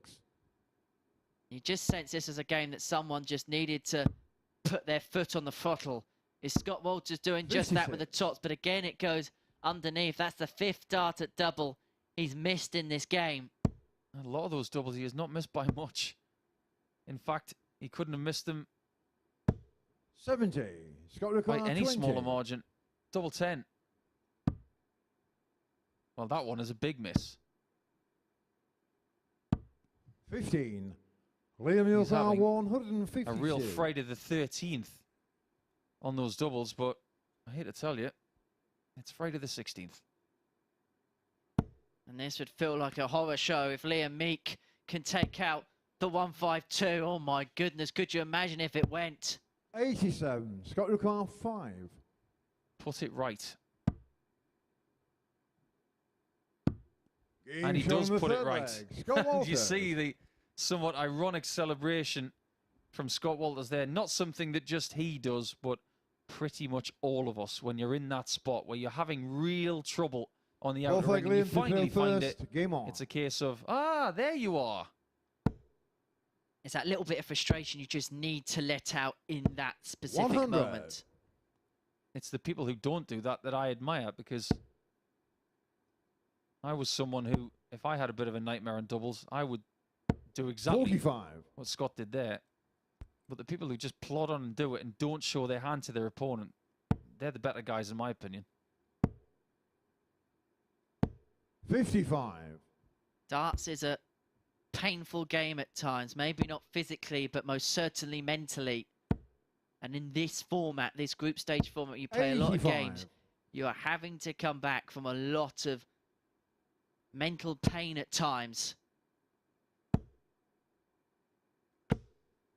You just sense this as a game that someone just needed to put their foot on the throttle. Is Scott Walters doing just that with the tops? But again, it goes underneath. That's the 5th dart at double he's missed in this game. A lot of those doubles he has not missed by much. In fact, he couldn't have missed them 70. Scott Newcar, by any 20. smaller margin. Double 10. Well, that one is a big miss. 15. Liam He's Newcar, having 150. A real Friday the 13th on those doubles, but I hate to tell you, it's Friday the 16th. And this would feel like a horror show if Liam Meek can take out the 152. Oh my goodness, could you imagine if it went? 87. Scott Newcar, 5. Put it right. Game And he shown does in the put it third right. leg. Scott Do you Walters. see the somewhat ironic celebration from Scott Walters there? Not something that just he does, but pretty much all of us when you're in that spot where you're having real trouble on the outer ring and you finally find it. Game on. It's a case of, there you are. It's that little bit of frustration you just need to let out in that specific 100. moment. It's the people who don't do that that I admire, because I was someone who, if I had a bit of a nightmare on doubles, I would do exactly 45. what Scott did there. But the people who just plod on and do it and don't show their hand to their opponent, they're the better guys in my opinion. 55. Darts is a painful game at times, maybe not physically, but most certainly mentally. And in this format, this group stage format, you play a lot of 85. games. You are having to come back from a lot of mental pain at times.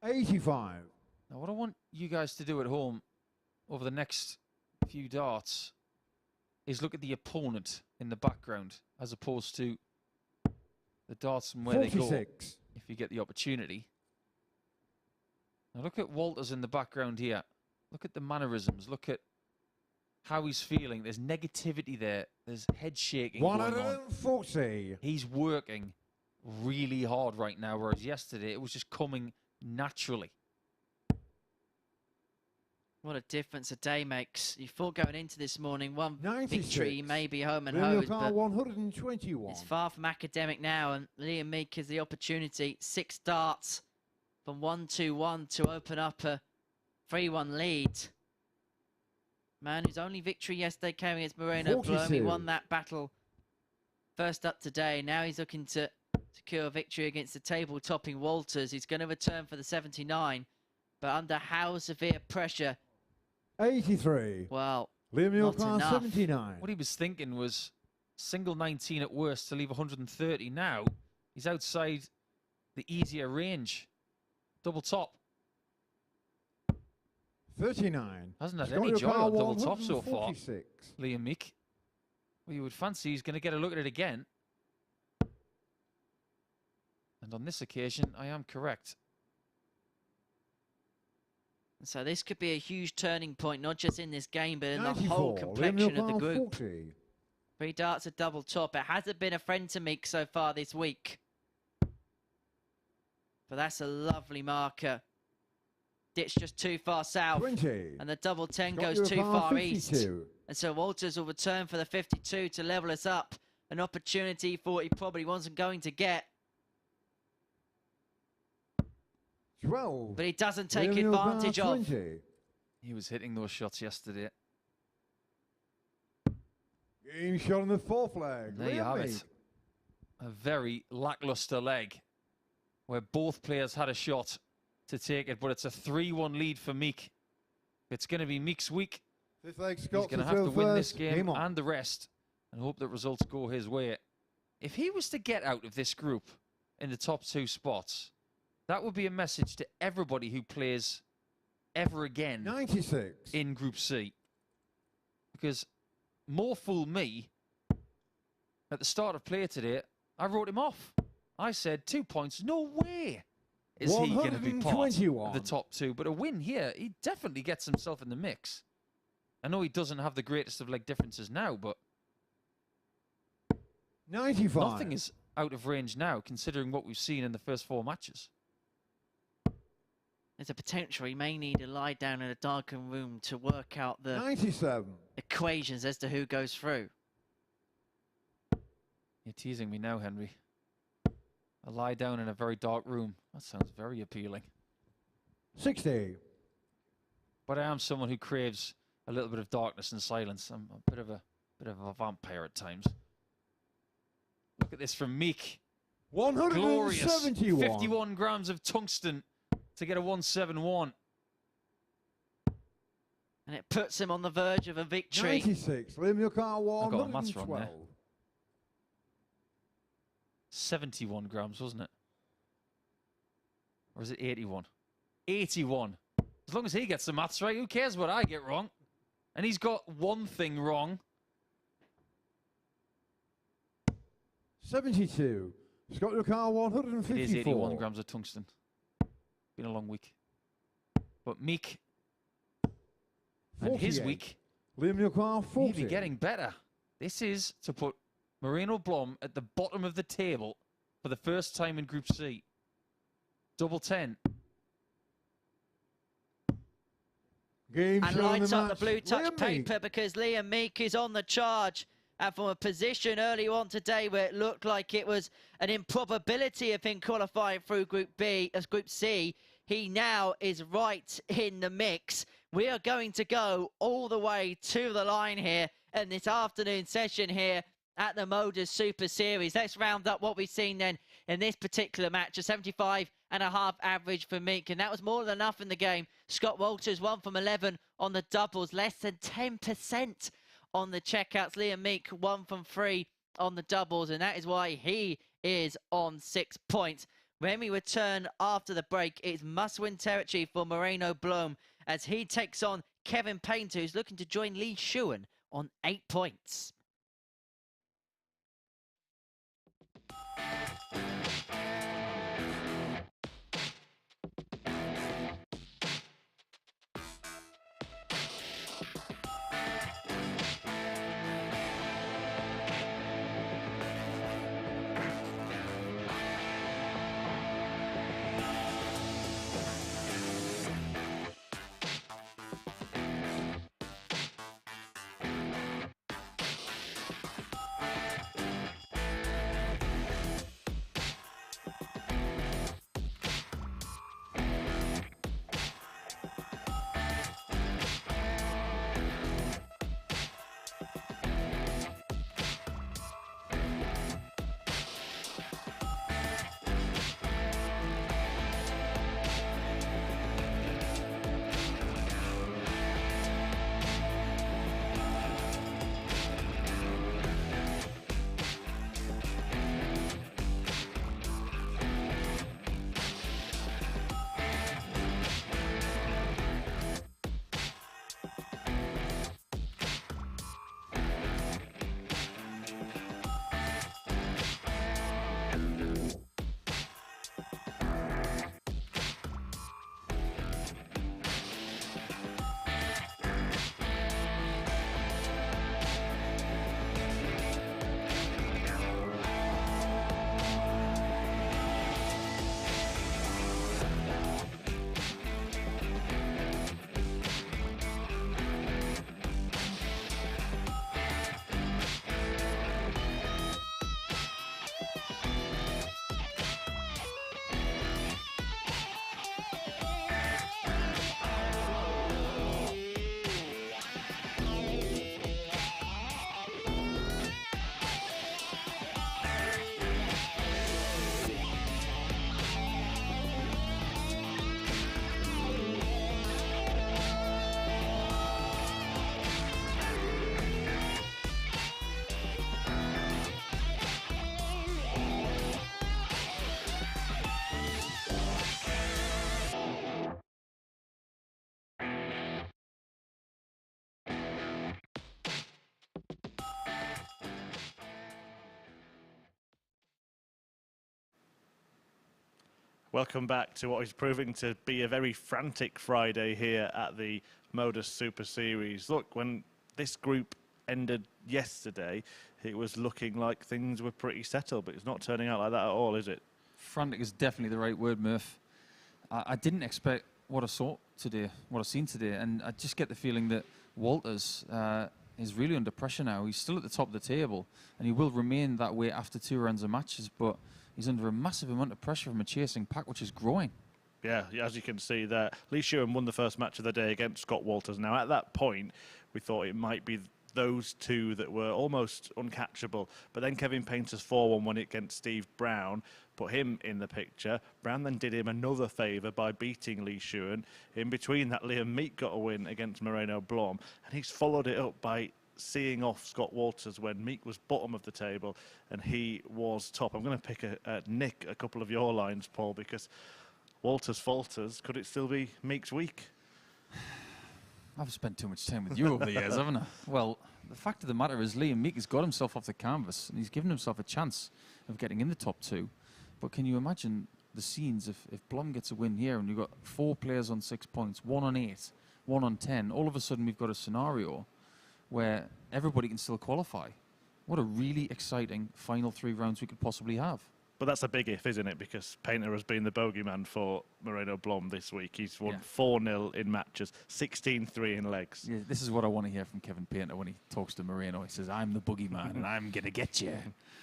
85. Now, what I want you guys to do at home over the next few darts is look at the opponent in the background as opposed to the darts and where they go 46. if you get the opportunity. Now look at Walters in the background here. Look at the mannerisms. Look at how he's feeling. There's negativity there. There's head shaking going on. 140. He's working really hard right now, whereas yesterday it was just coming naturally. What a difference a day makes. You thought going into this morning, one 96. victory, maybe home and Liam hosed, Car but 121. it's far from academic now, and Liam Meek has the opportunity. 6 darts from 1-2-1 to open up a 3-1 lead. Man whose only victory yesterday came against Moreno Blom. He 42. won that battle first up today. Now he's looking to secure a victory against the table-topping Walters. He's going to return for the 79, but under how severe pressure? 83. Well, Liam not Car enough. 79. What he was thinking was single 19 at worst to leave 130. Now he's outside the easier range. Double top. 39. Hasn't had Scott any joy Car on double top so far. 146. Liam Meek. Well, you would fancy he's going to get a look at it again. And on this occasion, I am correct. So this could be a huge turning point, not just in this game, but in the 94. whole complexion of the Liam group. 40. 3 darts, a double top. It hasn't been a friend to Meek so far this week. But that's a lovely marker. Ditch just too far south. 20. And the double 10 Scott goes too Car far east. 52. And so Walters will return for the 52 to level us up. An opportunity he thought he probably wasn't going to get. 12. But he doesn't take Liam advantage Car of. 20. He was hitting those shots yesterday. Game shot on the 4th leg. There you Liam have Meek. it. A very lackluster leg where both players had a shot to take it, but it's a 3-1 lead for Meek. It's going to be Meek's week. 5th leg, He's Scott going to to have to serve win this first. game on. and the rest and hope that results go his way. If he was to get out of this group in the top 2 spots, that would be a message to everybody who plays ever again 96. in Group C. Because more fool me, at the start of play today, I wrote him off. I said 2 points, no way is he going to be part of the top 2. But a win here, he definitely gets himself in the mix. I know he doesn't have the greatest of leg differences now, but 95. nothing is out of range now, considering what we've seen in the first 4 matches. There's a potential he may need to lie down in a darkened room to work out the 97. equations as to who goes through. You're teasing me now, Henry. I lie down in a very dark room. That sounds very appealing. 60. But I am someone who craves a little bit of darkness and silence. I'm a bit of a vampire at times. Look at this from Meek. Glorious. 171. 51 grams of tungsten to get a 171. And it puts him on the verge of a victory. 96. Liam Car I got the maths wrong 112. there. 71 grams, wasn't it? Or is it 81? 81. As long as he gets the maths right, who cares what I get wrong? And he's got one thing wrong. 72. Scott Car 154. It is 81 grams of tungsten. Been a long week. But Meek and his 48. week Liam Car 40. may be getting better. This is to put Moreno Blom at the bottom of the table for the first time in Group C. Double 10. Game And shot on lights up the match. blue touch Liam Meek. paper because Liam Meek is on the charge. And from a position early on today where it looked like it was an improbability of him qualifying through Group B as Group C, he now is right in the mix. We are going to go all the way to the line here in this afternoon session here at the MODUS Super Series. Let's round up what we've seen then in this particular match. A 75.5 average for Meek, and that was more than enough in the game. Scott Walters 1 from 11 on the doubles, less than 10% on the checkouts. Liam Meek 1 from 3 on the doubles, and that is why he is on 6 points. When we return after the break, it's must-win territory for Moreno Blom as he takes on Kevin Painter, who's looking to join Lee Shewan on 8 points. Welcome back to what is proving to be a very frantic Friday here at the MODUS Super Series. Look, when this group ended yesterday, it was looking like things were pretty settled, but it's not turning out like that at all, is it? Frantic is definitely the right word, Murph. I didn't expect what I saw today, what I've seen today, and I just get the feeling that Walters is really under pressure now. He's still at the top of the table, and he will remain that way after 2 rounds of matches, but he's under a massive amount of pressure from a chasing pack, which is growing. Yeah, as you can see there, Lee Shewan won the first match of the day against Scott Walters. Now, at that point, we thought it might be those two that were almost uncatchable. But then Kevin Painter's 4-1 won it against Steve Brown, put him in the picture. Brown then did him another favour by beating Lee Shewan. In between that, Meek got a win against Moreno Blom, and he's followed it up by seeing off Scott Walters when Meek was bottom of the table and he was top. I'm going to pick Nick a couple of your lines, Paul, because Walters falters. Could it still be Meek's week? I've spent too much time with you over the years, haven't I? Well, the fact of the matter is Liam Meek has got himself off the canvas and he's given himself a chance of getting in the top 2. But can you imagine the scenes if Blom gets a win here and you've got 4 players on 6 points, 1 on 8, 1 on 10. All of a sudden we've got a scenario where everybody can still qualify. What a really exciting final 3 rounds we could possibly have. But that's a big if, isn't it? Because Painter has been the bogeyman for Moreno Blom this week. He's won 4-0 in matches, 16-3 in legs. Yeah, this is what I want to hear from Kevin Painter when he talks to Moreno. He says, I'm the boogeyman and I'm going to get you.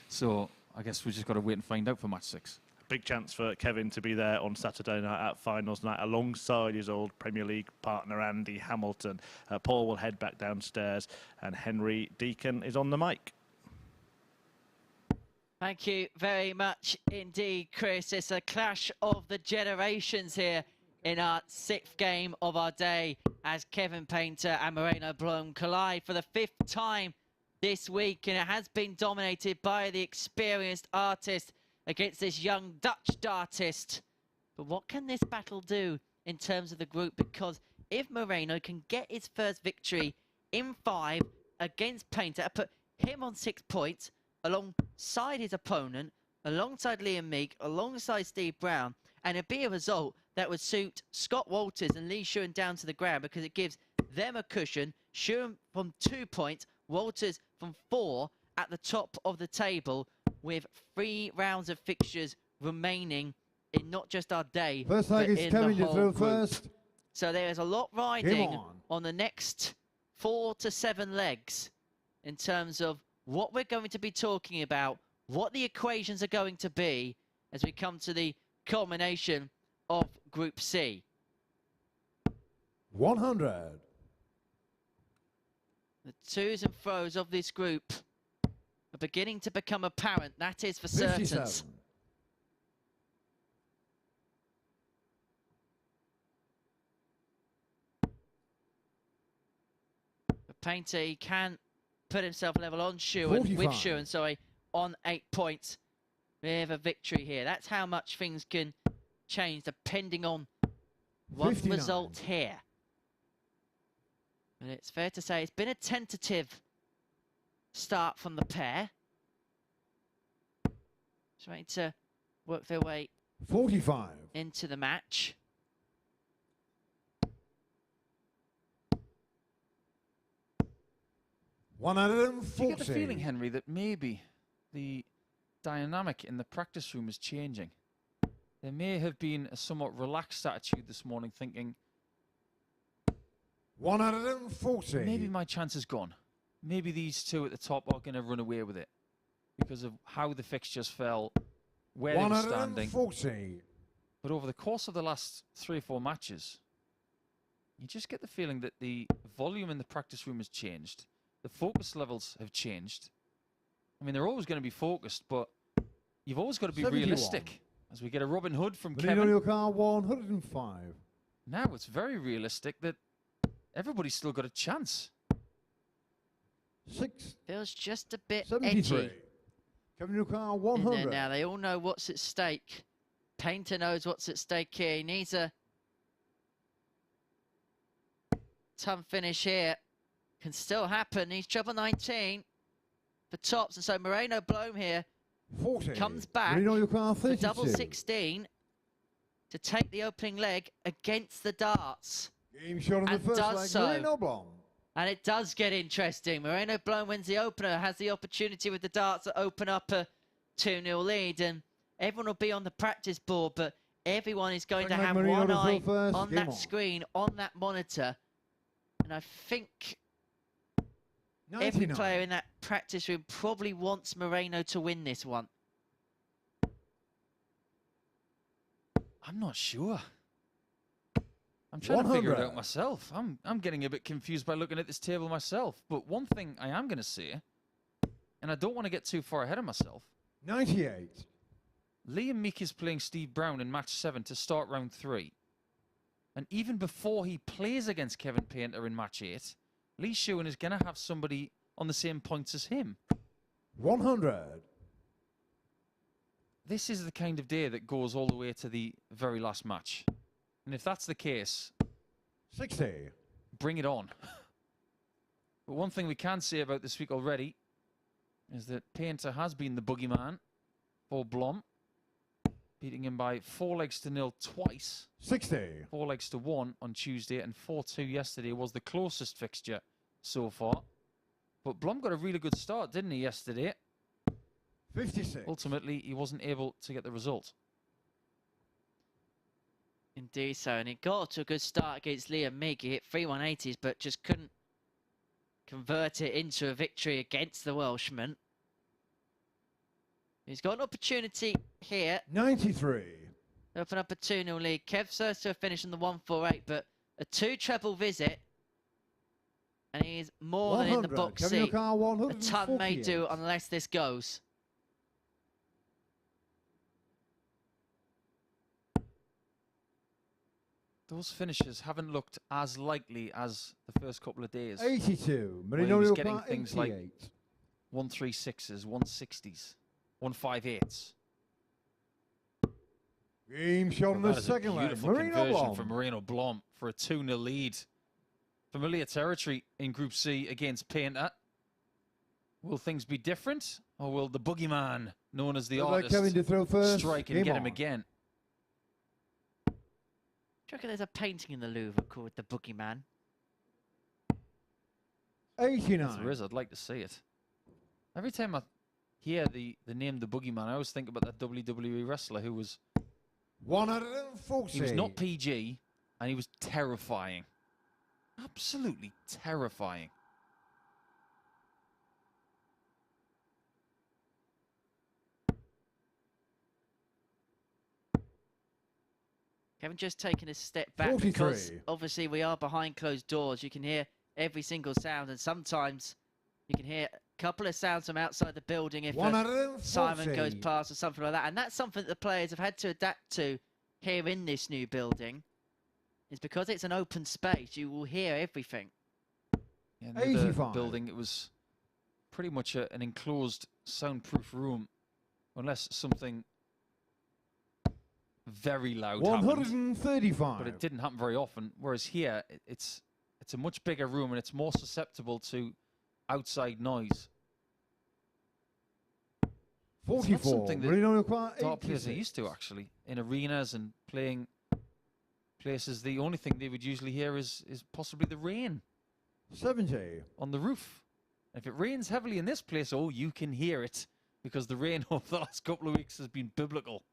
So I guess we just got to wait and find out for match 6. Big chance for Kevin to be there on Saturday night at finals night alongside his old Premier League partner Andy Hamilton. Paul will head back downstairs and Henry Deacon is on the mic. Thank you very much indeed, Chris. It's a clash of the generations here in our 6th game of our day as Kevin Painter and Moreno Blom collide for the 5th time this week, and it has been dominated by the experienced artist against this young Dutch dartist. But what can this battle do in terms of the group? Because if Moreno can get his first victory in 5 against Painter, put him on 6 points alongside his opponent, alongside Liam Meek, alongside Steve Brown, and it'd be a result that would suit Scott Walters and Lee Shewan down to the ground, because it gives them a cushion. Shewan from 2 points, Walters from 4 at the top of the table, with 3 rounds of fixtures remaining in not just our day, First but leg is in Kevin, the you whole through group. first. So there is a lot riding on. on the next 4 to 7 legs in terms of what we're going to be talking about, what the equations are going to be as we come to the culmination of Group C. 100. The twos and fro's of this group are beginning to become apparent, that is for certain. 57. The Painter, he can put himself level on Shewan, with 45. Shewan, sorry, on 8 points. We have a victory here. That's how much things can change depending on one 59. result here. And it's fair to say it's been a tentative start from the pair. Trying to work their way 45. into the match. Do 140. you get the feeling, Henry, that maybe the dynamic in the practice room is changing? There may have been a somewhat relaxed attitude this morning, thinking, 140. maybe my chance is gone. Maybe these two at the top are going to run away with it because of how the fixtures fell, where they were standing. 140. But over the course of the last 3 or 4 matches, you just get the feeling that the volume in the practice room has changed. The focus levels have changed. I mean, they're always going to be focused, but you've always got to be 71. realistic. As we get a Robin Hood from Moreno Kevin. your car 105. Now it's very realistic that everybody's still got a chance. 6. Feels just a bit 73. edgy. Kevin your car in there 100. now. They all know what's at stake. Painter knows what's at stake here. He needs a ton finish here. Can still happen. He's treble 19 for tops. And so Moreno Blom here 40. comes back Moreno your car for 32. double 16 to take the opening leg against the darts. Game shot on the And first does leg. so. Moreno Blom. And it does get interesting. Moreno Blom wins the opener, has the opportunity with the darts to open up a 2-0 lead. And everyone will be on the practice board, but everyone is going to Second leg, have Moreno one to eye throw first. on Game that on. screen, on that monitor. And I think every 99. player in that practice room probably wants Moreno to win this one. I'm not sure. I'm trying to figure it 100. out myself. I'm getting a bit confused by looking at this table myself. But one thing I am going to say, and I don't want to get too far ahead of myself, 98. Liam Meek is playing Steve Brown in match 7 to start round 3. And even before he plays against Kevin Painter in match 8, Lee Shewan is going to have somebody on the same points as him. 100. This is the kind of day that goes all the way to the very last match. And if that's the case, 60. bring it on. But one thing we can say about this week already is that Painter has been the boogeyman for Blom, beating him by 4-0 twice. 60. 4-1 on Tuesday and 4-2 yesterday was the closest fixture so far. But Blom got a really good start, didn't he, yesterday? 56. Ultimately, he wasn't able to get the result. Indeed so, and he got to a good start against Liam Meek. He hit 3 180s, but just couldn't convert it into a victory against the Welshman. He's got an opportunity here. 93. Open up a 2-0 lead. Kev Surse to a finish on the 148, but a 2 treble visit. And he's more than in the 100. box Kevin your seat. car A 148. ton may do unless this goes. Those finishes haven't looked as likely as the first couple of days. 82. Where he Moreno was your getting car things 88. like 136s, 160s, 158s. Game shot on That the is a second leg. beautiful Moreno conversion Blom. from Moreno Blom for a 2-0 lead. Familiar territory in Group C against Painter. Will things be different, or will the boogeyman, known as the artist, Kevin to throw first. strike and Game get him on. again? Do you reckon there's a painting in the Louvre called The Boogeyman? 89. If there is, I'd like to see it. Every time I hear the name the boogeyman, I always think about that WWE wrestler who was... 140. He was not PG, and he was terrifying. Absolutely terrifying. Kevin just taking a step back 43. because obviously we are behind closed doors. You can hear every single sound, and sometimes you can hear a couple of sounds from outside the building if a siren goes past or something like that. And that's something that the players have had to adapt to here in this new building. Is because it's an open space, you will hear everything. Yeah, in the other building, it was pretty much an enclosed, soundproof room, unless something very loud 135. happened. But it didn't happen very often. Whereas here, it's a much bigger room and it's more susceptible to outside noise. 44. It's not something that dart players are 86. used to, actually, in arenas and playing places. The only thing they would usually hear is possibly the rain 70. on the roof. If it rains heavily in this place, oh, you can hear it, because the rain over the last couple of weeks has been biblical.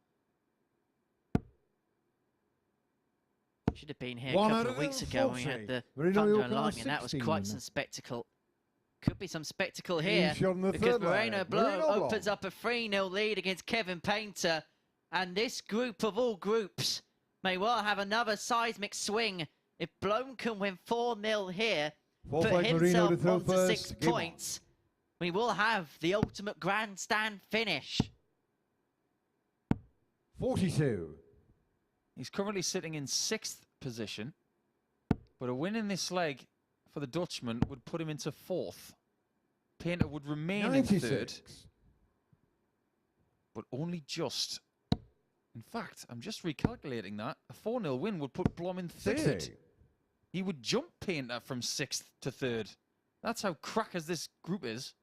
Should have been here a couple of weeks ago when we had the thunder and lightning. That was quite some spectacle. Could be some spectacle here because Moreno Blom opens up a 3-0 lead against Kevin Painter. And this group of all groups may well have another seismic swing. If Blom can win 4-0 here, put himself onto 6 points, we will have the ultimate grandstand finish. 42. He's currently sitting in 6th position, but a win in this leg for the Dutchman would put him into 4th. Painter would remain 96. in 3rd, but only just. In fact, I'm just recalculating that. A 4-0 win would put Blom in 3rd. 60. He would jump Painter from 6th to 3rd. That's how crackers this group is.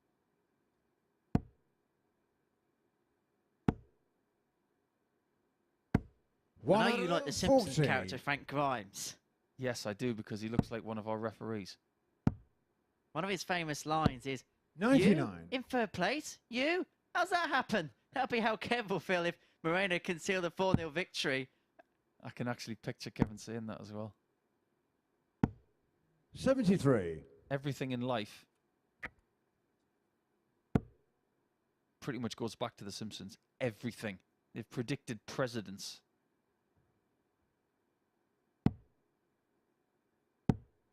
I know you like the Simpsons character Frank Grimes. Yes, I do, because he looks like one of our referees. One of his famous lines is, 99. "You in 3rd place? You? How's that happen?" That'll be how Kev will feel if Moreno can seal the 4-0 victory. I can actually picture Kevin saying that as well. 73. Everything in life pretty much goes back to The Simpsons. Everything. They've predicted presidents.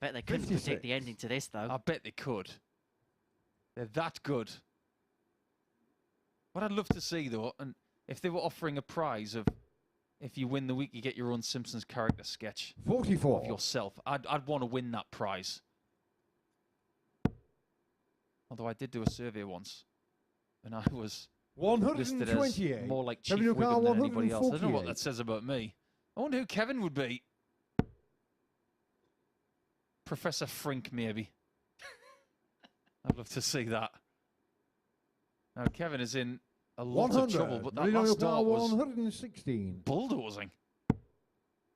Bet they couldn't 56. predict the ending to this, though. I bet they could. They're that good. What I'd love to see, though, and if they were offering a prize of, if you win the week, you get your own Simpsons character sketch 44. of yourself, I'd want to win that prize. Although I did do a survey once, and I was listed as 128. more like Chief WK Wiggum than anybody else. I don't know what 148. that says about me. I wonder who Kevin would be. Professor Frink, maybe. I'd love to see that. Now, Kevin is in a lot of trouble, but that last start was 116. bulldozing.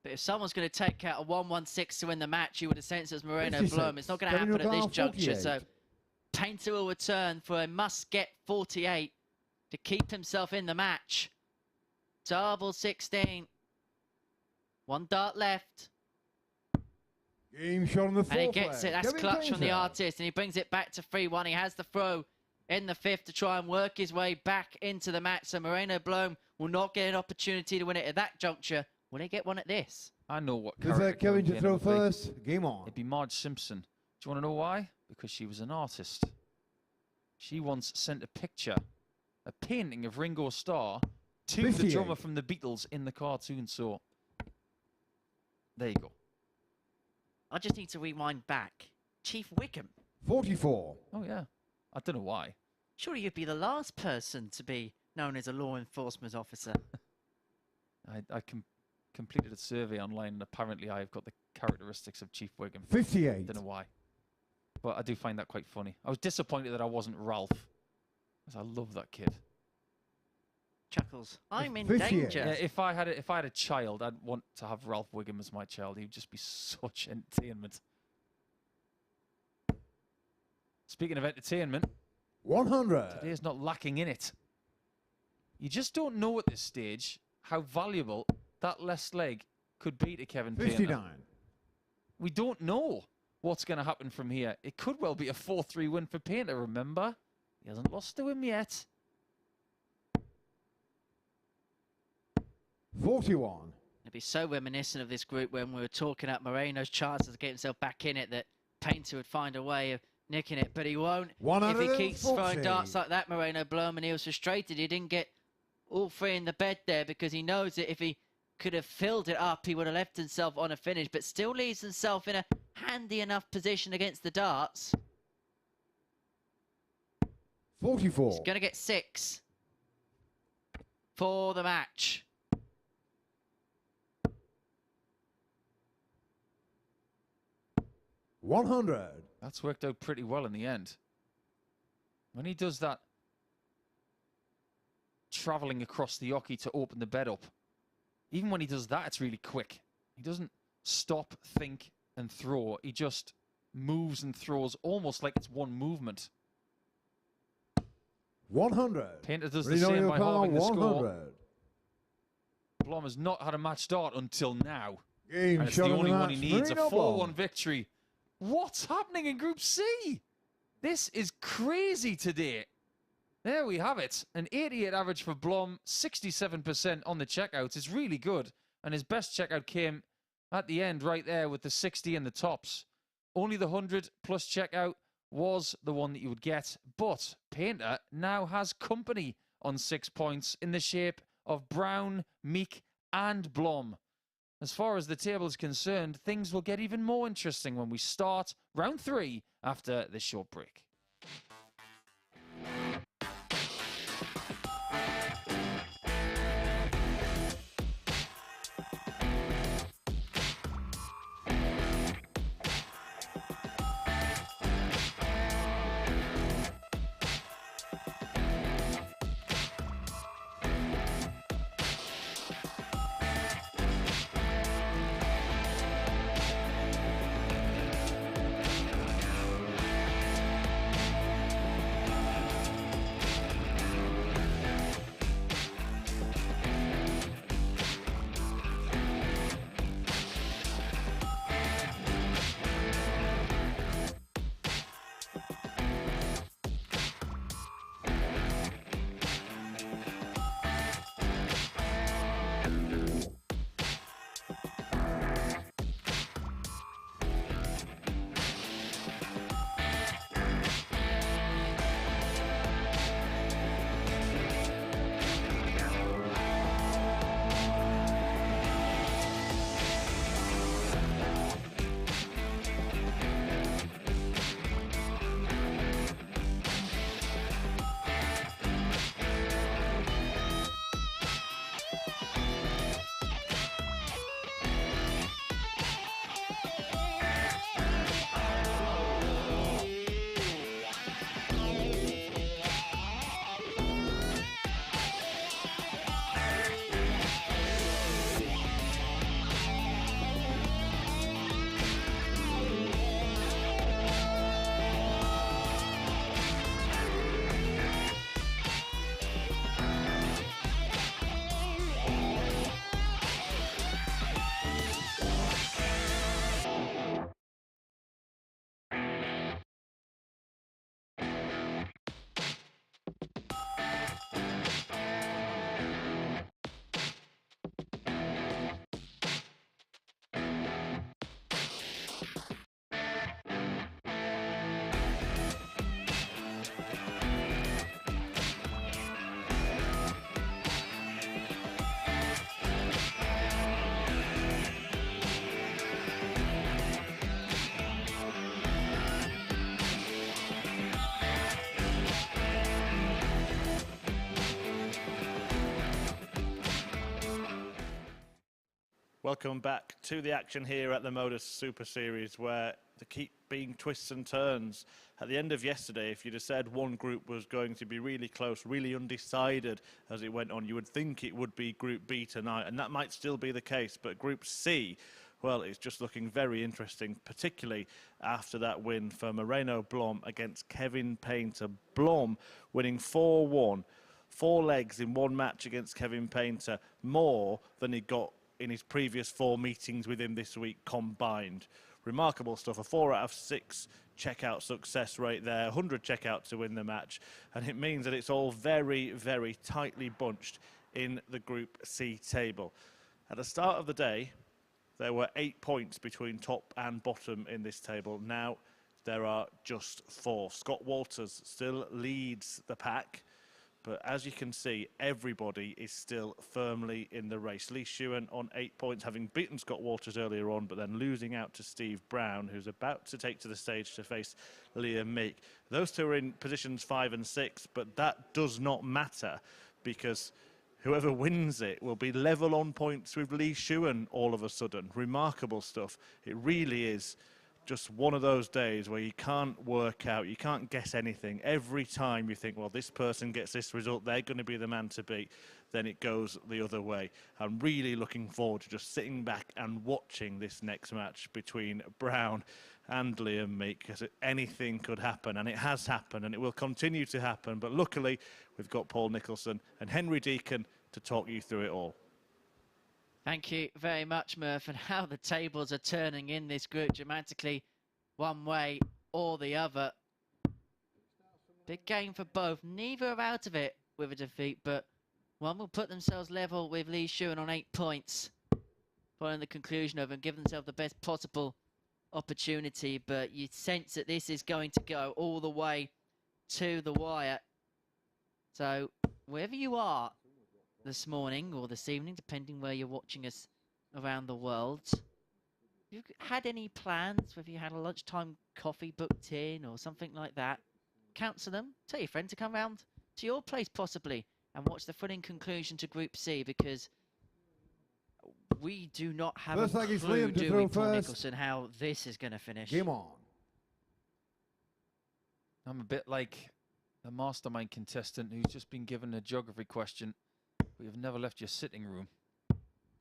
But if someone's going to take out a 1-1-6 to win the match, you would have sensed as Moreno 56. Blom. It's not going to happen at this juncture. 48. So Painter will return for a must-get 48 to keep himself in the match. Double 16. 1 dart left. Game shot on the 4th. And he gets it. That's Kevin clutch from the Painter. artist. And he brings it back to 3-1. He has the throw in the 5th to try and work his way back into the match. So Moreno Blom will not get an opportunity to win it at that juncture. Will he get one at this? I know what Is character Kevin to Painter throw would be. first? Game on. It'd be Marge Simpson. Do you want to know why? Because she was an artist. She once sent a picture, a painting of Ringo Starr, to 58. the drummer from the Beatles in the cartoon. So there you go. I just need to rewind back. Chief Wiggum. 44. Oh, yeah. I don't know why. Surely you'd be the last person to be known as a law enforcement officer. I completed a survey online, and apparently I've got the characteristics of Chief Wiggum. 58. Don't know why. But I do find that quite funny. I was disappointed that I wasn't Ralph, because I love that kid. Chuckles. I'm in 58. danger. Yeah, if I had a child, I'd want to have Ralph Wiggum as my child. He'd just be such entertainment. Speaking of entertainment, 100. today's not lacking in it. You just don't know at this stage how valuable that left leg could be to Kevin Painter. 59. We don't know what's going to happen from here. It could well be a 4-3 win for Painter, remember? He hasn't lost to him yet. 41. It'd be so reminiscent of this group when we were talking about Moreno's chances to get himself back in it, that Painter would find a way of nicking it, but he won't. If he keeps throwing darts like that, Moreno Blom, and he was frustrated he didn't get all three in the bed there, because he knows that if he could have filled it up, he would have left himself on a finish, but still leaves himself in a handy enough position against the darts. 44. He's going to get 6 for the match. 100. That's worked out pretty well in the end. When he does that travelling across the oche to open the bed up, even when he does that, it's really quick. He doesn't stop, think, and throw. He just moves and throws almost like it's one movement. 100. Painter does the same by halving the score. 100. Blom has not had a match start until now. Game And it's shot the of only the one he match, needs, a Moreno 4-1 Blom. victory. What's happening in Group C? This is crazy today. There we have it. An 88 average for Blom, 67% on the checkouts. It's really good. And his best checkout came at the end right there with the 60 in the tops. Only the 100 plus checkout was the one that you would get. But Painter now has company on 6 points in the shape of Brown, Meek and Blom. As far as the table is concerned, things will get even more interesting when we start round 3 after this short break. Welcome back to the action here at the MODUS Super Series, where there keep being twists and turns. At the end of yesterday, if you'd have said one group was going to be really close, really undecided as it went on, you would think it would be Group B tonight, and that might still be the case. But Group C, well, it's just looking very interesting, particularly after that win for Moreno Blom against Kevin Painter. Blom winning 4-1, 4 legs in one match against Kevin Painter, more than he got in his previous 4 meetings with him this week combined. Remarkable stuff. A 4 out of 6 checkout success rate there, 100 checkout to win the match, and it means that it's all very, very tightly bunched in the Group C table. At the start of the day, there were 8 points between top and bottom in this table. Now there are just 4. Scott Walters still leads the pack, but as you can see, everybody is still firmly in the race. Lee Shewan on 8 points, having beaten Scott Walters earlier on, but then losing out to Steve Brown, who's about to take to the stage to face Meek. Those two are in positions 5 and 6, but that does not matter because whoever wins it will be level on points with Lee Shewan all of a sudden. Remarkable stuff. It really is just one of those days where you can't work out, you can't guess anything. Every time you think, well, this person gets this result, they're going to be the man to beat, then it goes the other way. I'm really looking forward to just sitting back and watching this next match between Brown and Meek, because anything could happen, and it has happened, and it will continue to happen. But luckily, we've got Paul Nicholson and Henry Deacon to talk you through it all. Thank you very much, Murph, and how the tables are turning in this group dramatically, one way or the other. Big game for both. Neither are out of it with a defeat, but one will put themselves level with Lee Shewan on 8 points, following the conclusion of and give themselves the best possible opportunity. But you sense that this is going to go all the way to the wire. So wherever you are this morning or this evening, depending where you're watching us around the world, have you had any plans, whether you had a lunchtime coffee booked in or something like that, counsel them, tell your friend to come round to your place possibly and watch the thrilling conclusion to Group C, because we do not have a clue, do we, Paul Nicholson, how this is going to finish. Game on. I'm a bit like the mastermind contestant who's just been given a geography question, but you've never left your sitting room.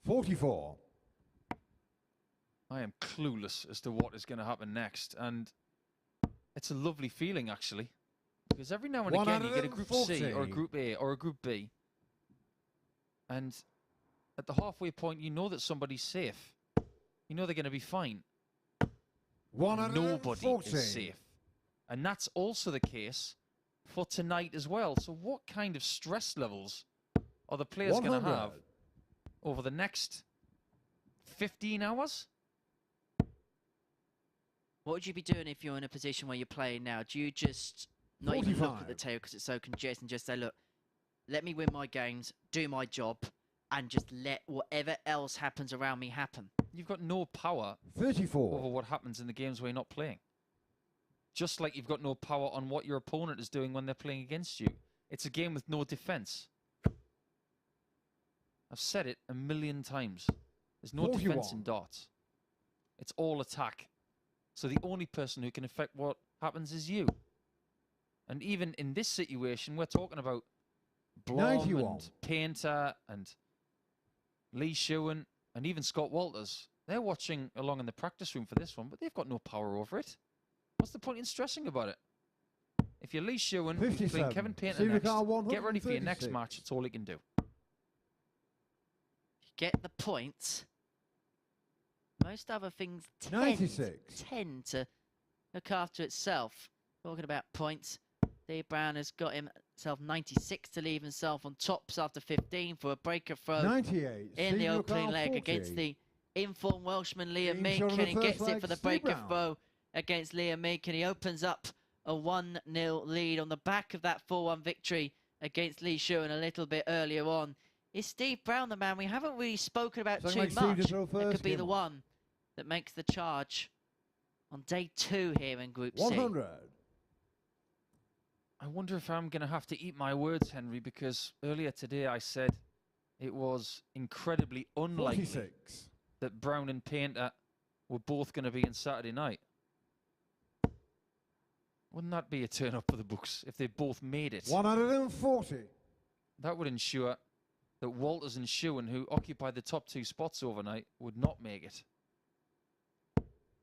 44. I am clueless as to what is going to happen next, and it's a lovely feeling, actually, because every now and again you get a Group C or a Group A or a Group B, and at the halfway point you know that somebody's safe. You know they're going to be fine. Nobody is safe. And that's also the case for tonight as well. So what kind of stress levels are the players going to have over the next 15 hours? What would you be doing if you're in a position where you're playing now? Do you just not even look at the table because it's so congested and just say, look, let me win my games, do my job, and just let whatever else happens around me happen? You've got no power 34 over what happens in the games where you're not playing. Just like you've got no power on what your opponent is doing when they're playing against you. It's a game with no defense. I've said it a million times. There's no defense in darts. It's all attack. So the only person who can affect what happens is you. And even in this situation, we're talking about Blom and Painter and Lee Shewan and even Scott Walters. They're watching along in the practice room for this one, but they've got no power over it. What's the point in stressing about it? If you're Lee Shewan, you're playing Kevin Painter next, get ready for your next match. It's all he can do. Get the point. Most other things tend to look after itself. Talking about points, Steve Brown has got himself 96 to leave himself on tops after 15 for a breaker throw in the opening leg against the informed Welshman Meek, and he gets it for the breaker throw against Meek, and he opens up a 1-0 lead on the back of that 4-1 victory against Lee Shewan a little bit earlier on. Is Steve Brown the man we haven't really spoken about too much? That could be the one that makes the charge on day 2 here in Group C. 100. I wonder if I'm going to have to eat my words, Henry, because earlier today I said it was incredibly unlikely that Brown and Painter were both going to be in Saturday night? Wouldn't that be a turn up for the books if they both made it? 140. That would ensure that Walters and Shewan, who occupied the top 2 spots overnight, would not make it.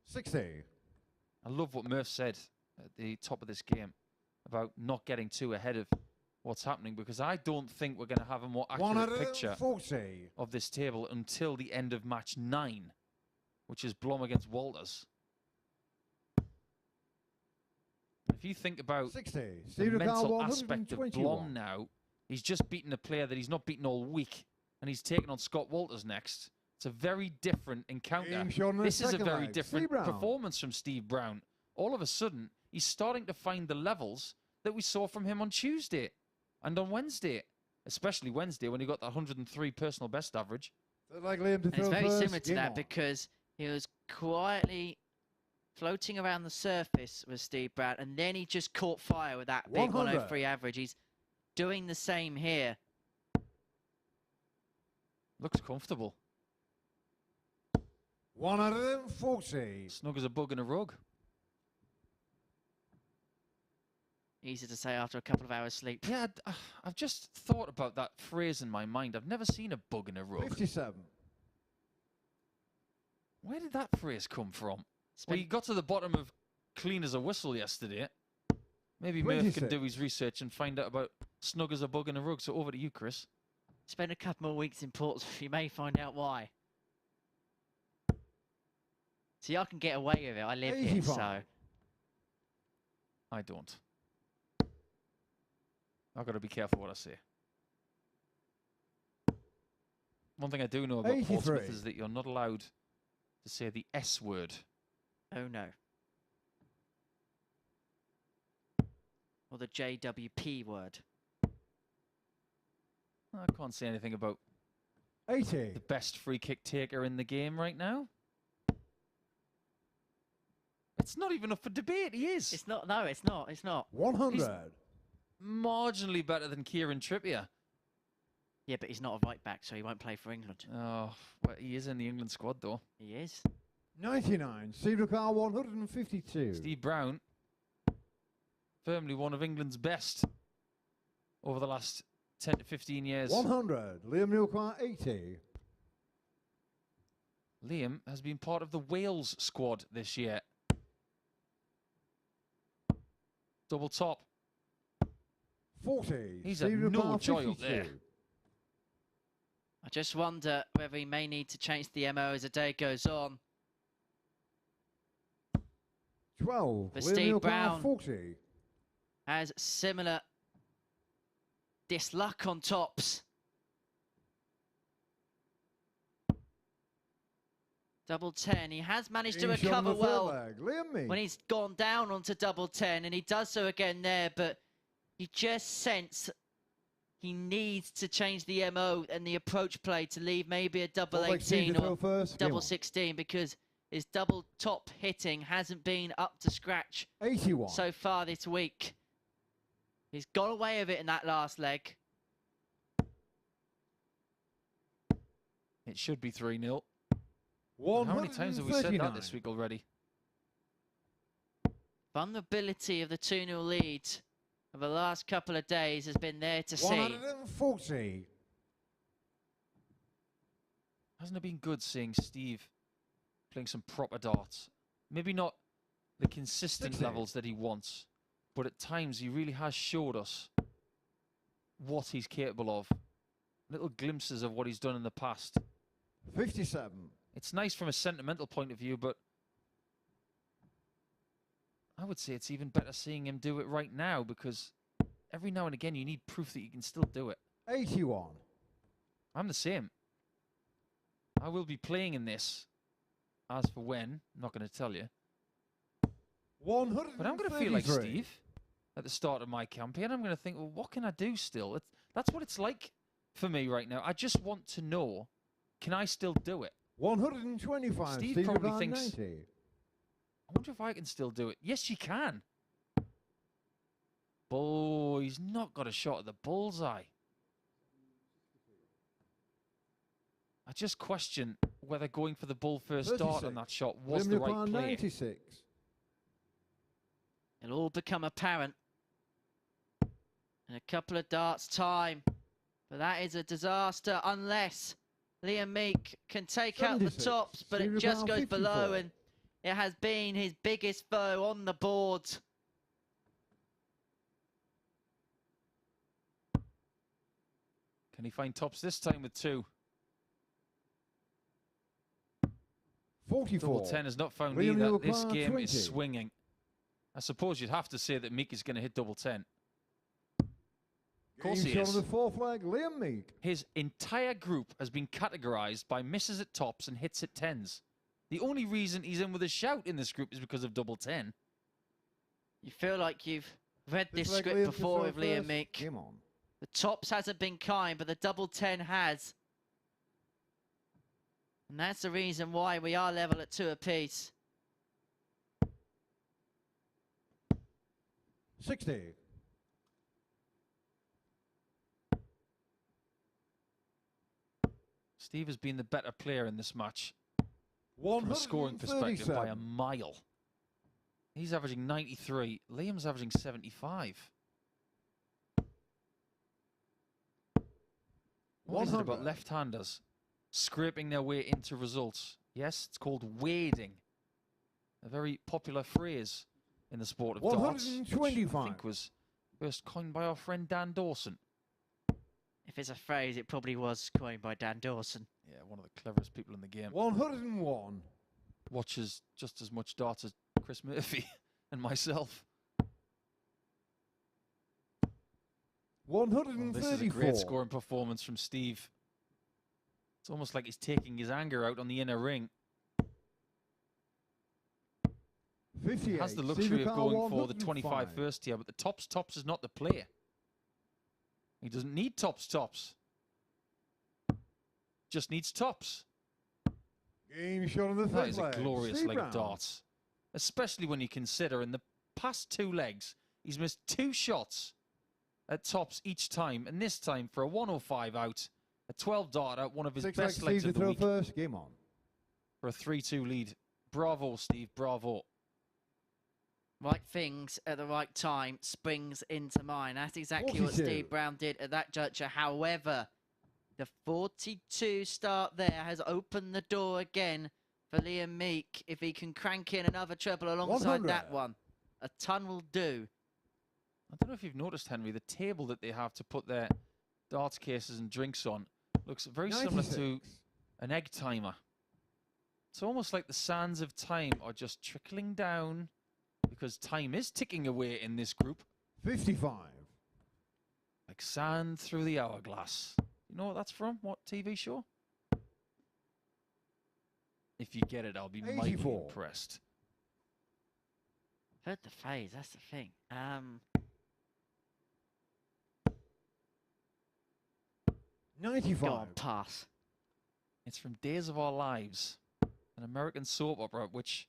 60. I love what Murph said at the top of this game about not getting too ahead of what's happening, because I don't think we're going to have a more accurate picture 140. of this table until the end of match 9, which is Blom against Walters. If you think about 60. the Steve mental aspect of Blom now, he's just beaten a player that he's not beaten all week, and he's taken on Scott Walters next. It's a very different encounter. This is a very different performance from Steve Brown. All of a sudden, he's starting to find the levels that we saw from him on Tuesday and on Wednesday, especially Wednesday when he got the 103 personal best average. And it's very similar to that because he was quietly floating around the surface with Steve Brown, and then he just caught fire with that big 103 average. He's doing the same here. Looks comfortable. 140. Snug as a bug in a rug. Easy to say after a couple of hours sleep. Yeah, I've just thought about that phrase in my mind. I've never seen a bug in a rug. 57. Where did that phrase come from? We got to the bottom of clean as a whistle yesterday. Maybe Murph can do his research and find out about snug as a bug in a rug. So over to you, Chris. Spend a couple more weeks in Portsmouth, you may find out why. See, I can get away with it. I live here, so. I don't. I've got to be careful what I say. One thing I do know about 83. Portsmouth is that you're not allowed to say the S word. Oh, no. Or the JWP word. I can't say anything about 80. the best free kick taker in the game right now. It's not even up for debate. He is. It's not. No, it's not. It's not. 100. He's marginally better than Kieran Trippier. Yeah, but he's not a right back, so he won't play for England. Oh, well, he is in the England squad, though. He is. 99. Steve Ricard 152. Steve Brown, firmly one of England's best over the last 10 to 15 years. 100. Liam Newcar 80. Liam has been part of the Wales squad this year. Double top. 40. He's Steve a no Ricard joy up 52. there. I just wonder whether he may need to change the MO as the day goes on. 12. But Liam Steve Newcar Brown 40. has similar disluck on tops. Double 10. He has managed to recover well when he's gone down onto double 10, and he does so again there, but you just sense he needs to change the MO and the approach play to leave maybe a double 18 or double 16, because his double top hitting hasn't been up to scratch 81. so far this week. He's got away with it in that last leg. It should be 3-0. How many times have we said that this week already? Vulnerability of the 2-0 lead of the last couple of days has been there to see. 140. Hasn't it been good seeing Steve playing some proper darts? Maybe not the consistent levels that he wants, but at times he really has showed us what he's capable of. Little glimpses of what he's done in the past. 57. It's nice from a sentimental point of view, but I would say it's even better seeing him do it right now, because every now and again you need proof that you can still do it. 81. I'm the same. I will be playing in this. As for when, I'm not going to tell you. 133. But I'm going to feel like Steve at the start of my campaign. I'm going to think, well, what can I do still? That's what it's like for me right now. I just want to know, can I still do it? 125. Steve probably thinks, 90. I wonder if I can still do it. Yes, you can. Oh, he's not got a shot at the bullseye. I just question whether going for the bull first dart on 36. that shot was Liam the right Leclerc, play. 96. It'll all become apparent in a couple of darts' time. But that is a disaster unless Liam Meek can take out the 76. tops, but it Stephen just Brown, goes below, 54. and it has been his biggest foe on the board. Can he find tops this time with 2? 44. Double 10 has not found Liam either. Leclerc, This game 20. is swinging. I suppose you'd have to say that Meek is going to hit double 10. Of course he Game shot is. on the fourth leg, Liam Meek. His entire group has been categorised by misses at tops and hits at 10s. The only reason he's in with a shout in this group is because of double 10. You feel like you've read this leg, script Liam before with to throw Liam first. Meek. Game on. The tops hasn't been kind, but the double 10 has. And that's the reason why we are level at 2 apiece. 60. Steve has been the better player in this match from a scoring perspective by a 137. mile. He's averaging 93. Liam's averaging 75. What is it about 100. left-handers scraping their way into results? Yes, it's called wading. A very popular phrase in the sport of darts, which I 125. think was first coined by our friend Dan Dawson. If it's a phrase, it probably was coined by Dan Dawson. Yeah, one of the cleverest people in the game. 101. Watches just as much darts as Chris Murphy and myself. Well, this is a 134. great scoring performance from Steve. It's almost like he's taking his anger out on the inner ring. 58. He has the Steve luxury of Carr, going for the 25 105. first here, but the tops is not the player. He doesn't need tops. Just needs tops. Game shot on the That third is a leg. glorious Steve leg Brown. of darts. Especially when you consider in the past 2 legs, he's missed 2 shots at tops each time. And this time for a 105 out, a 12 dart out, one of his 6 best legs, legs Steve of to the throw week. first. Game on. For a 3-2 lead. Bravo, Steve, bravo. Right things at the right time springs into mind. That's exactly what 42. Steve Brown did at that juncture. However, the 42 start there has opened the door again for Liam Meek. If he can crank in another treble alongside 100. that one, a ton will do. I don't know if you've noticed, Henry, the table that they have to put their darts cases and drinks on looks very similar to 96. an egg timer. It's almost like the sands of time are just trickling down because time is ticking away in this group. 55. Like sand through the hourglass. You know what that's from? What TV show? If you get it, I'll be mightily 84. impressed. Heard the phase, that's the thing. Go 95. on, pass. It's from Days of Our Lives, an American soap opera which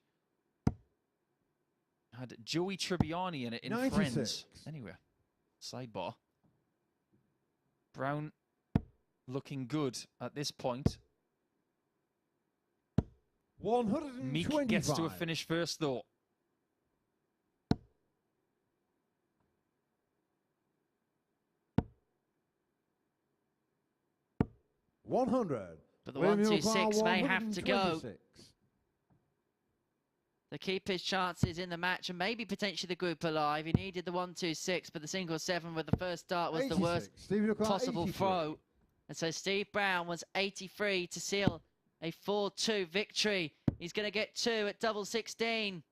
had Joey Tribbiani in it in 96. Friends. Anyway, sidebar. Brown looking good at this point. 125. Meek gets to a finish first, though. But the 1-2-6 may have to go to keep his chances in the match and maybe potentially the group alive. He needed the 1-2-6, but the single 7 with the first start was the worst possible throw. And so Steve Brown was 83 to seal a 4-2 victory. He's going to get 2 at double 16.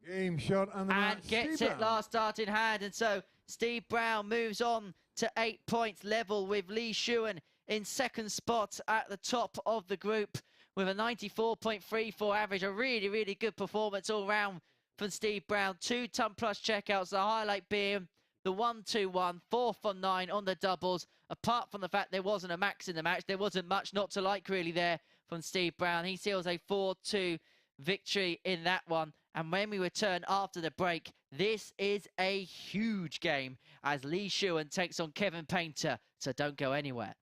Game shot and the match. Gets Steve it Brown. last start in hand. And so Steve Brown moves on to 8 points level with Lee Shewan in second spot at the top of the group with a 94.34 average. A really, really good performance all round from Steve Brown. 2 ton plus checkouts, the highlight being the 1-2-1, 4 from 9 on the doubles. Apart from the fact there wasn't a max in the match, there wasn't much not to like really there from Steve Brown. He seals a 4-2 victory in that one. And when we return after the break, this is a huge game as Lee Shewan takes on Kevin Painter. So don't go anywhere.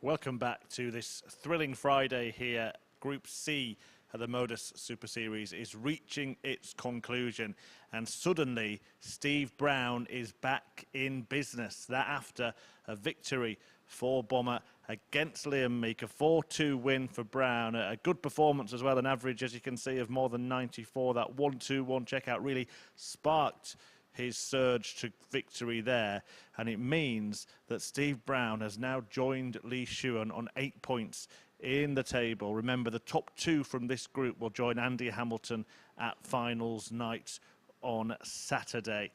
Welcome back to this thrilling Friday here. Group C of the MODUS Super Series is reaching its conclusion, and suddenly Steve Brown is back in business. That after a victory for Bomber against Liam Meek, a 4-2 win for Brown, a good performance as well, an average, as you can see, of more than 94. That 1-2-1 checkout really sparked his surge to victory there, and it means that Steve Brown has now joined Lee Shewan on 8 points in the table. Remember, the top 2 from this group will join Andy Hamilton at finals night on Saturday.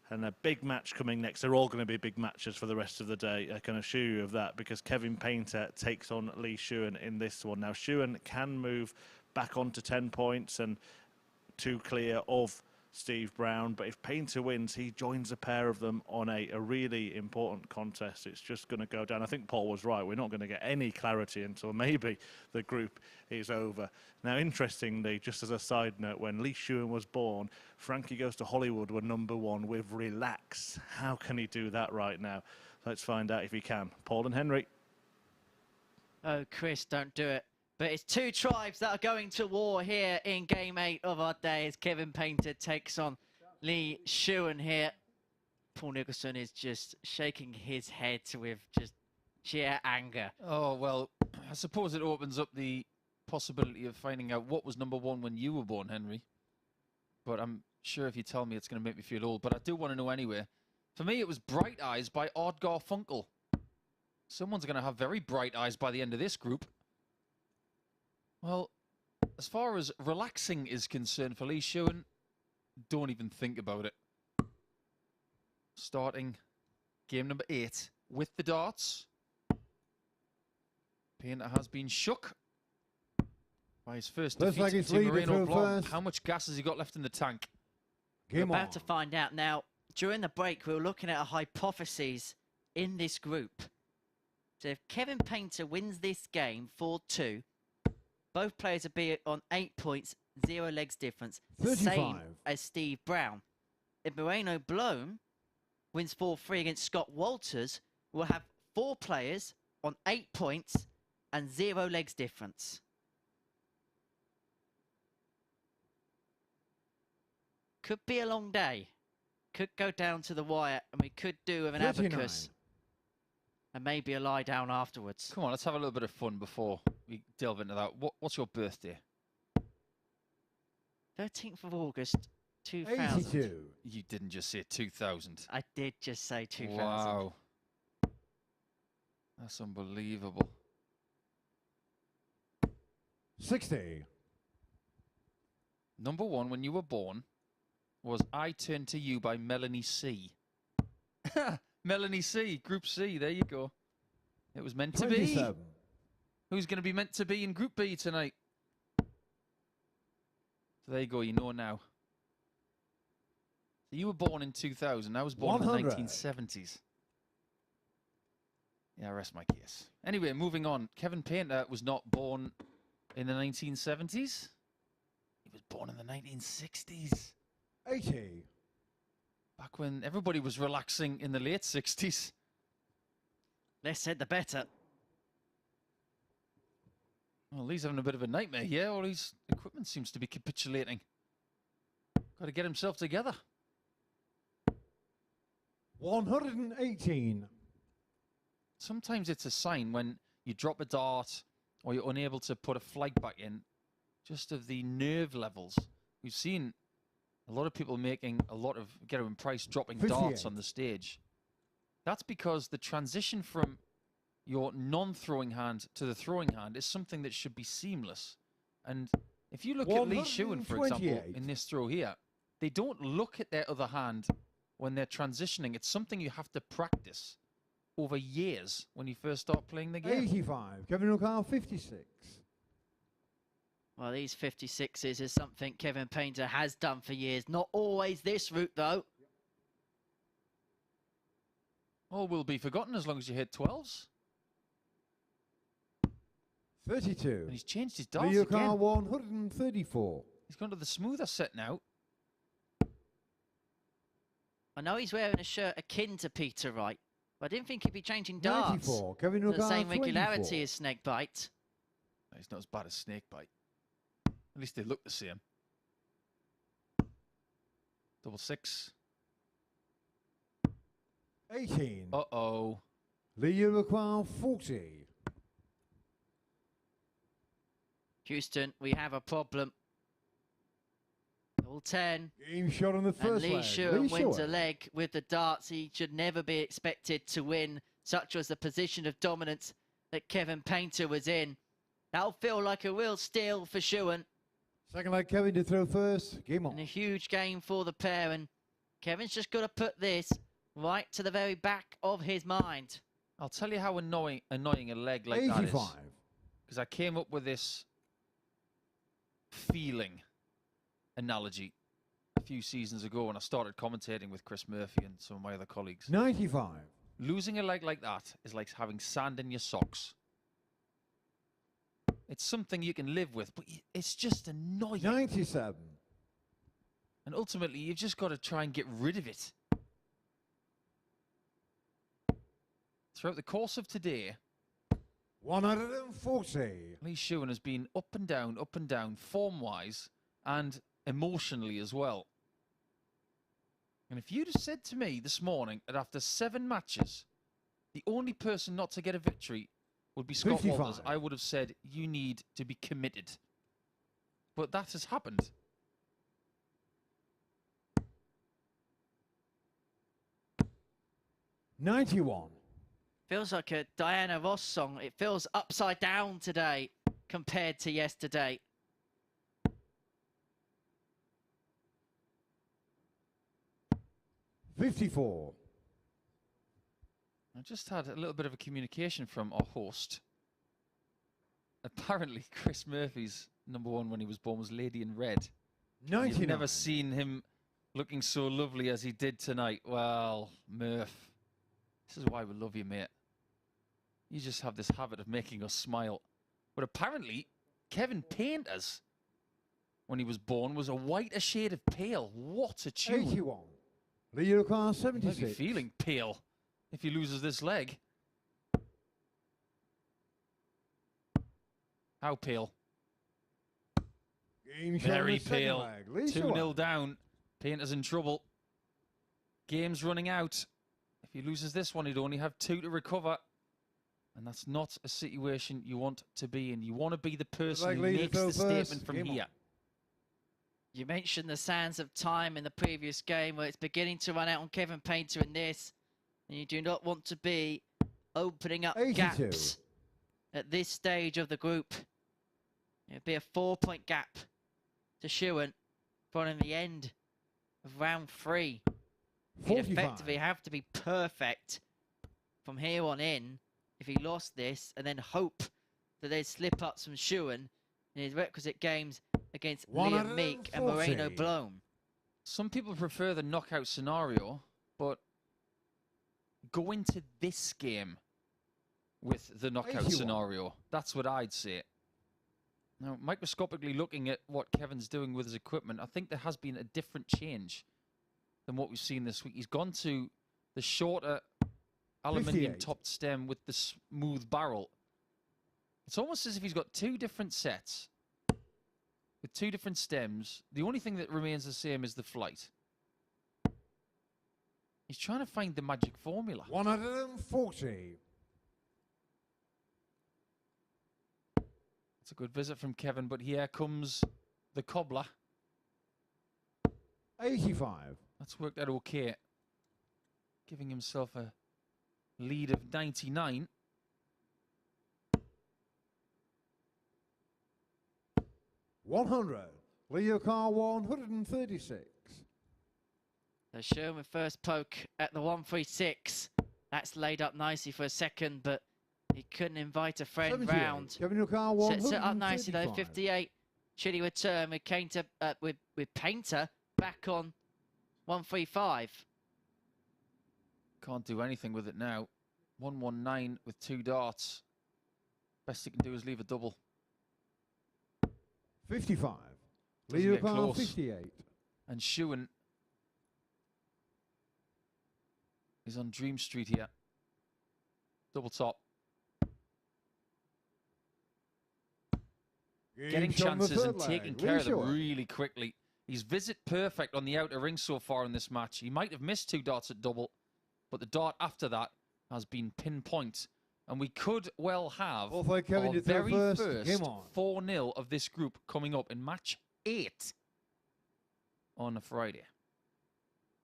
And a big match coming next. They're all going to be big matches for the rest of the day, I can assure you of that, because Kevin Painter takes on Lee Shewan in this one. Now, Shewan can move back onto 10 points and 2 clear of Steve Brown, but if Painter wins, he joins a pair of them on a really important contest. It's just going to go down. I think Paul was right. We're not going to get any clarity until maybe the group is over. Now, interestingly, just as a side note, when Lee Shewan was born, Frankie Goes to Hollywood were #1 with Relax. How can he do that right now? Let's find out if he can. Paul and Henry. Oh, Chris, don't do it. But it's 2 tribes that are going to war here in Game 8 of our day as Kevin Painter takes on Lee Shewan here. Paul Nicholson is just shaking his head with just sheer anger. Oh, well, I suppose it opens up the possibility of finding out what was #1 when you were born, Henry. But I'm sure if you tell me, it's going to make me feel old. But I do want to know anyway. For me, it was Bright Eyes by Art Garfunkel. Someone's going to have very bright eyes by the end of this group. Well, as far as relaxing is concerned for Lee Shewan, don't even think about it. Starting game number 8 with the darts. Painter has been shook by his first defeat to Moreno Blom. How much gas has he got left in the tank? We're about to find out. Now, during the break, we were looking at a hypothesis in this group. So if Kevin Painter wins this game 4-2, both players will be on 8 points, 0 legs difference, 35. same as Steve Brown. If Moreno Blom wins 4-3 against Scott Walters, we'll have 4 players on 8 points and 0 legs difference. Could be a long day. Could go down to the wire, and we could do with an 39. abacus and maybe a lie down afterwards. Come on, let's have a little bit of fun before we delve into that. What's your birthday? 13th of August, 2000. 82. You didn't just say 2000. I did just say 2000. Wow. That's unbelievable. 60. #1 when you were born was I Turn to You by Melanie C. Melanie C, Group C, there you go. It was meant to be. 27. Who's going to be meant to be in Group B tonight? So there you go, you know now. So you were born in 2000, I was born 100. in the 1970s. Yeah, rest my case. Anyway, moving on. Kevin Painter was not born in the 1970s. He was born in the 1960s. 80. Back when everybody was relaxing in the late 60s. Less said, the better. Well, Lee's having a bit of a nightmare here. All his equipment seems to be capitulating. Got to get himself together. 118. Sometimes it's a sign when you drop a dart or you're unable to put a flag back in, just of the nerve levels. We've seen a lot of people making a lot of Gerwin Price dropping 58. darts on the stage. That's because the transition from your non-throwing hand to the throwing hand is something that should be seamless. And if you look at Lee Shewan, for example, 128. in this throw here, they don't look at their other hand when they're transitioning. It's something you have to practice over years when you first start playing the game. 85. Kevin O'Carroll, 56. Well, these 56s is something Kevin Painter has done for years. Not always this route, though. All will be forgotten as long as you hit 12s. 32. And he's changed his darts Lee again. O'Carroll, 134. He's gone to the smoother set now. I know he's wearing a shirt akin to Peter Wright, I didn't think he'd be changing darts 94. Kevin at the O'Connor, same regularity 24. as Snakebite. He's not as bad as Snakebite. At least they look the same. Double six. 18. Uh-oh. Lee Uruguay, 40. Houston, we have a problem. All 10. Game shot on the And first Lee leg. Shewan wins Shewan. a leg with the darts. He should never be expected to win. Such was the position of dominance that Kevin Painter was in. That'll feel like a real steal for Shewan. Second leg, Kevin to throw first. Game And a on. huge game for the pair. And Kevin's just got to put this right to the very back of his mind. I'll tell you how annoying a leg like that is. 85. Because I came up with this feeling analogy a few seasons ago when I started commentating with Chris Murphy and some of my other colleagues. 95. Losing a leg like that is like having sand in your socks. It's something you can live with, but it's just annoying. 97. And ultimately, you've just got to try and get rid of it. Throughout the course of today, 140. Lee Shewan has been up and down, form-wise and emotionally as well. And if you'd have said to me this morning that after 7 matches, the only person not to get a victory would be Scott 55. Walters, I would have said, you need to be committed. But that has happened. $91. Feels like a Diana Ross song. It feels upside down today compared to yesterday. $54. I just had a little bit of a communication from our host. Apparently, Chris Murphy's #1 when he was born was Lady in Red. You've 99. never seen him looking so lovely as he did tonight. Well, Murph, this is why we love you, mate. You just have this habit of making us smile. But apparently, Kevin Painter's, when he was born, was a whiter shade of pale. What a tune. 81. Lee Uruguay, He might be 76. feeling pale if he loses this leg. How pale? Game shot on Very the second pale. leg. Lee 2-0 Shewan. down. Painter's in trouble. Game's running out. If he loses this one, he'd only have 2 to recover. And that's not a situation you want to be in. You want to be the person who Lee to makes throw the first. statement from Game on. here. You mentioned the sands of time in the previous game where it's beginning to run out on Kevin Painter in this. And you do not want to be opening up 82. gaps at this stage of the group. It'd be a 4-point gap to Shewan following the end of round 3. He'd 45. effectively have to be perfect from here on in if he lost this, and then hope that they'd slip ups from Shewan in his requisite games against Liam Meek and 140. Moreno Blom. Some people prefer the knockout scenario, but go into this game with the knockout 81. scenario. That's what I'd say. Now, microscopically looking at what Kevin's doing with his equipment, I think there has been a different change than what we've seen this week. He's gone to the shorter aluminium 58. topped stem with the smooth barrel. It's almost as if he's got 2 different sets with 2 different stems. The only thing that remains the same is the flight. He's trying to find the magic formula. 140. It's a good visit from Kevin, but here comes the cobbler. 85. That's worked out okay. Giving himself a lead of 99. $100. Lee Uruguay, 136. So Shewan with first poke at the 136. That's laid up nicely for a second, but he couldn't invite a friend 78. round. Kevin Uruguay, Sets it up nicely though, 135. 58. Chilly return with Painter back on 135. Can't do anything with it now. 119 with 2 darts. Best he can do is leave a double. 55. Lee Doesn't get Uruguay, close. 58. And Shewan is on Dream Street here. Double top. Game Getting shot in the chances third and taking leg. care Lee of them Shewan. really quickly. He's visit perfect on the outer ring so far in this match. He might have missed 2 darts at double, but the dart after that has been pinpoint. And we could well have Both like Kevin our did throw very first. first Game on. 4-0 of this group coming up in match 8 on a Friday.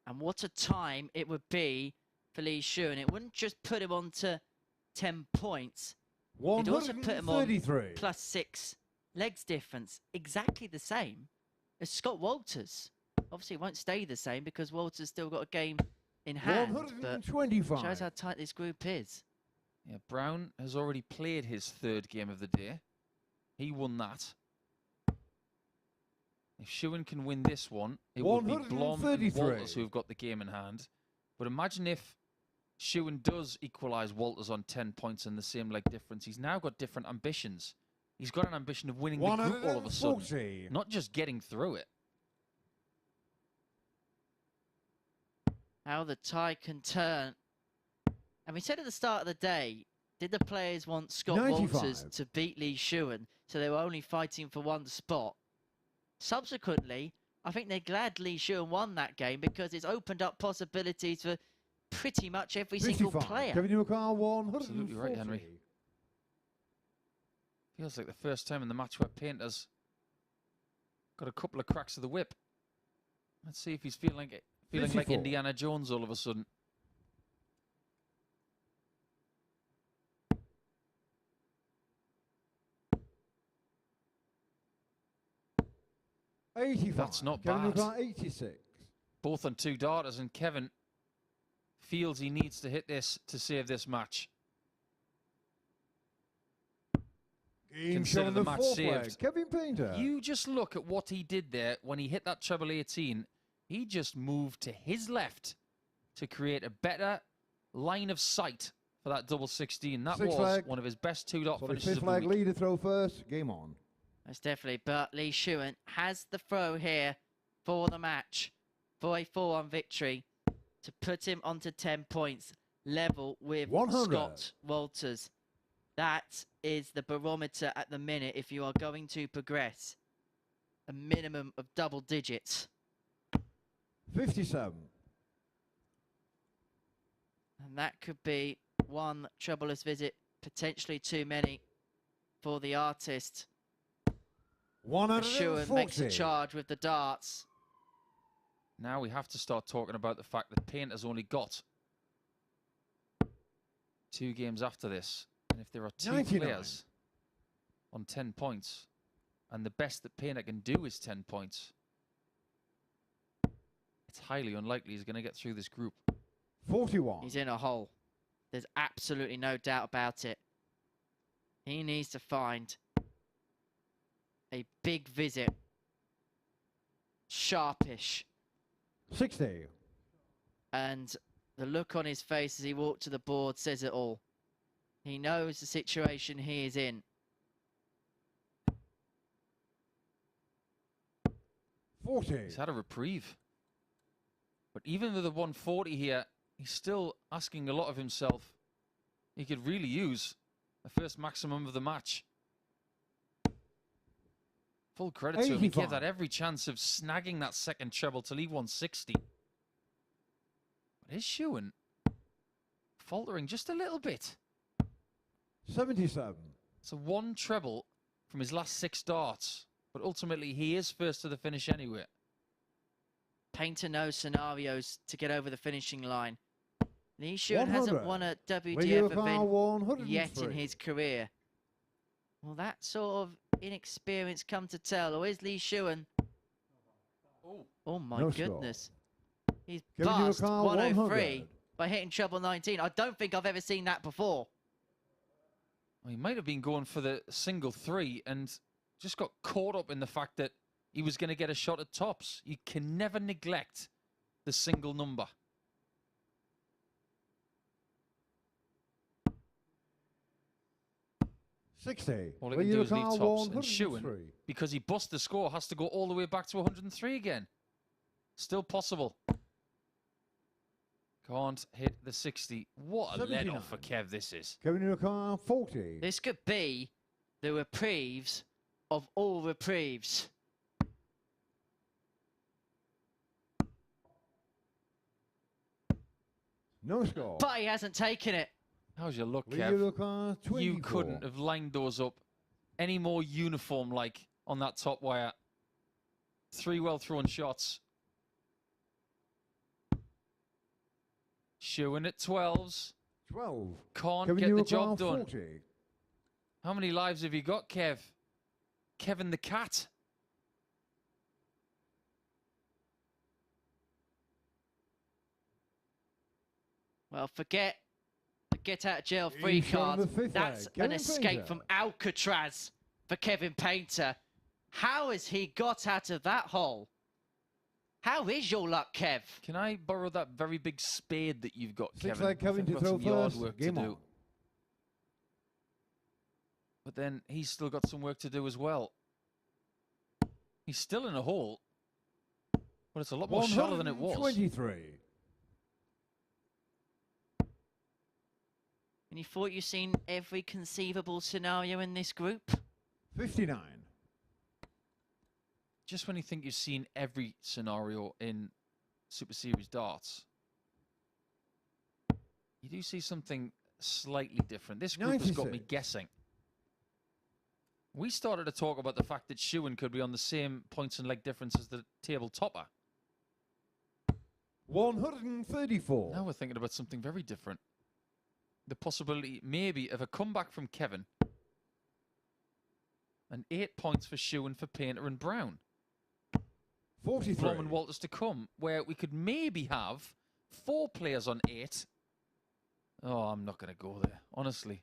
And what a time it would be for Lee Shewan. It wouldn't just put him on to 10 points. It'd also put him on 133. +6 legs difference. Exactly the same as Scott Walters. Obviously, it won't stay the same because Walters still got a game in hand. But 125. shows how tight this group is. Yeah, Brown has already played his 3rd game of the day. He won that. If Shewan can win this one, it will be Blom and 133. Walters who have got the game in hand. But imagine if Shewan does equalise Walters on 10 points and the same leg difference. He's now got different ambitions. He's got an ambition of winning the group all of a sudden, 140. not just getting through it. How the tide can turn. And we said at the start of the day, did the players want Scott 95. Walters to beat Lee Shewan, so they were only fighting for one spot? Subsequently, I think they're glad Lee Shewan won that game because it's opened up possibilities for pretty much every single 55. player. Kevin Newcar, 140. Absolutely right, Henry. Feels like the first time in the match where Painter's got a couple of cracks of the whip. Let's see if he's feeling like 54. Indiana Jones all of a sudden. That's not Kevin bad. Newcar, 86. Both on 2 darters, and Kevin feels he needs to hit this to save this match. Game Consider shot in the the match 4th saved. leg. Kevin Painter. You just look at what he did there when he hit that treble 18. He just moved to his left to create a better line of sight for that double 16. That 6th was leg. one of his best 2-dot So the finishes 5th of the leg week. leader throw first. Game on. Most definitely, but Lee Shewan has the throw here for the match, for a 4-1 victory, to put him onto 10 points, level with 100. Scott Walters. That is the barometer at the minute if you are going to progress. A minimum of double digits. 57. And that could be one troublous visit, potentially too many for the artist. Shewan makes a 140. charge with the darts. Now we have to start talking about the fact that Painter's only got 2 games after this. And if there are 2 99. players on 10 points, and the best that Painter can do is 10 points, it's highly unlikely he's going to get through this group. 41. He's in a hole. There's absolutely no doubt about it. He needs to find a big visit. Sharpish. 60. And the look on his face as he walked to the board says it all. He knows the situation he is in. 40. He's had a reprieve. But even with the 140 here, he's still asking a lot of himself. He could really use the first maximum of the match. Full credit to him. He gave 85. that every chance of snagging that second treble to leave 160. But is Shewan faltering just a little bit? 77. So 1 treble from his last 6 darts. But ultimately, he is first to the finish anyway. Painter knows scenarios to get over the finishing line. Lee Shewan hasn't 100. won a Lee WDF Newcar, event 103. yet in his career. Will that sort of inexperience come to tell? Or is Lee Shewan... Oh my No score. goodness. He's Kevin passed Newcar, 103 100. by hitting treble 19. I don't think I've ever seen that before. Well, he might have been going for the single 3 and just got caught up in the fact that he was going to get a shot at tops. You can never neglect the single number. All he can do is leave tops, and Shewan, because he bust the score, has to go all the way back to 103 again. Still possible. Can't hit the 60. What a 79. let-off for Kev this is. Kevin in your car, 40. This could be the reprieves of all reprieves. No score. But he hasn't taken it. How's your luck, Lead Kev? your car, 24. You couldn't have lined those up any more uniform-like on that top wire. 3 well-thrown shots. Shewan at 12s. 12. Can't Kevin get in the your job car, done. 40. How many lives have you got, Kev? Kevin the cat. Well, forget the get out of jail free He's on the card. fifth That's leg. an Kevin escape Painter. from Alcatraz for Kevin Painter. How has he got out of that hole? How is your luck, Kev? Can I borrow that very big spade that you've got, Six Kevin? leg Kevin I've to got throw some yard first. work to Game do. on. But then he's still got some work to do as well. He's still in a hole, but it's a lot more shallow than it was. 123. And you thought you'd seen every conceivable scenario in this group? 59. Just when you think you've seen every scenario in Super Series darts, you do see something slightly different. This group has got me 96. guessing. We started to talk about the fact that Shewan could be on the same points and leg difference as the table topper. 134. Now we're thinking about something very different. The possibility, maybe, of a comeback from Kevin. And 8 points for Shewan, for Painter and Brown. 43. Blom and Walters to come, where we could maybe have 4 players on 8. Oh, I'm not going to go there, honestly.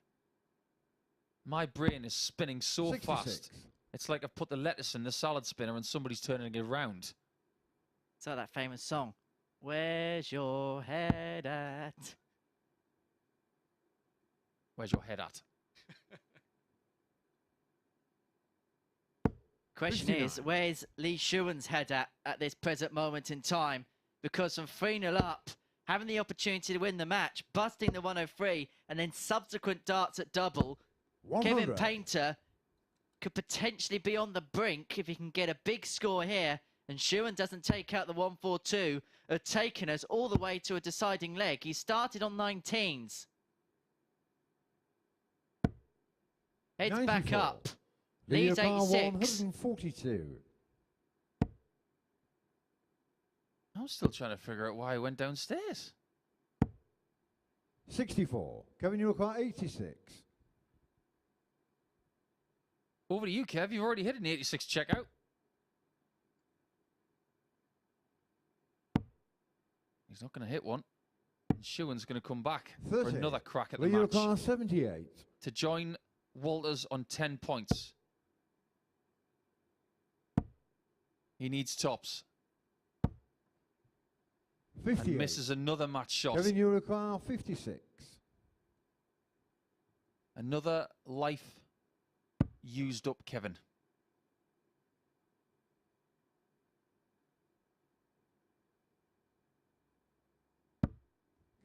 My brain is spinning so 66. fast. It's like I've put the lettuce in the salad spinner and somebody's turning it around. It's like that famous song. Where's your head at? Where's your head at? Question 59. is, where's Lee Shewan's head at this present moment in time? Because from 3-0 up, having the opportunity to win the match, busting the 103, and then subsequent darts at double, 100. Kevin Painter could potentially be on the brink if he can get a big score here, and Shewan doesn't take out the 142, have taken us all the way to a deciding leg. He started on 19s. Heads back 94. up. Lead Leads your car, 86. 142. I'm still trying to figure out why I went downstairs. 64. Kevin your car, 86. Over to you, Kev. You've already hit an 86 checkout. He's not going to hit one. And Shewan's going to come back 30. for another crack at the Lead your match car, 78. to join Walters on 10 points. He needs tops 58. and misses another match shot. Kevin your car, 56. Another life used up, Kevin.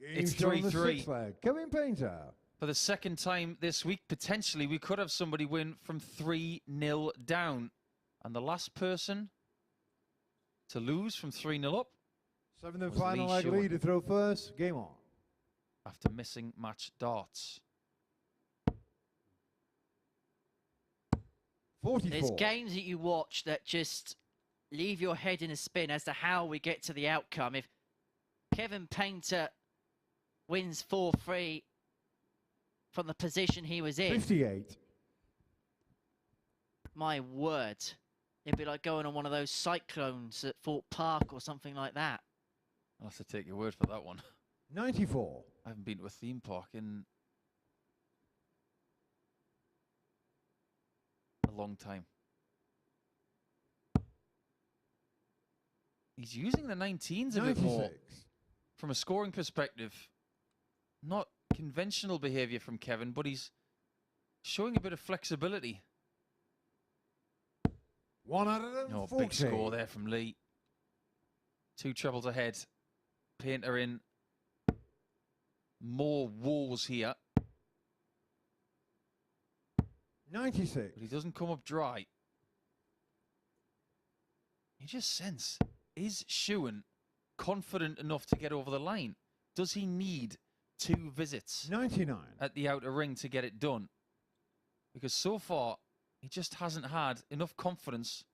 It's Game shown on the 3-3. sixth leg. Kevin Painter. For the second time this week, potentially, we could have somebody win from 3-0 down. And the last person to lose from 3-0 up Seventh and Was final Lee leg Shewan. lead to throw first. Game on. after missing match darts. 44. There's games that you watch that just leave your head in a spin as to how we get to the outcome. If Kevin Painter wins 4-3 from the position he was in, 58. my word, it'd be like going on one of those cyclones at Fort Park or something like that. I'll have to take your word for that one. 94. I haven't been to a theme park in a long time. He's using the 19s a bit more 96. from a scoring perspective. Not conventional behavior from Kevin, but he's showing a bit of flexibility. 140. Oh, big score there from Lee. 2 trebles ahead. Painter in more woes here. 96. But he doesn't come up dry. You just sense, is Shewan confident enough to get over the line? Does he need 2 visits 99. at the outer ring to get it done? Because so far, he just hasn't had enough confidence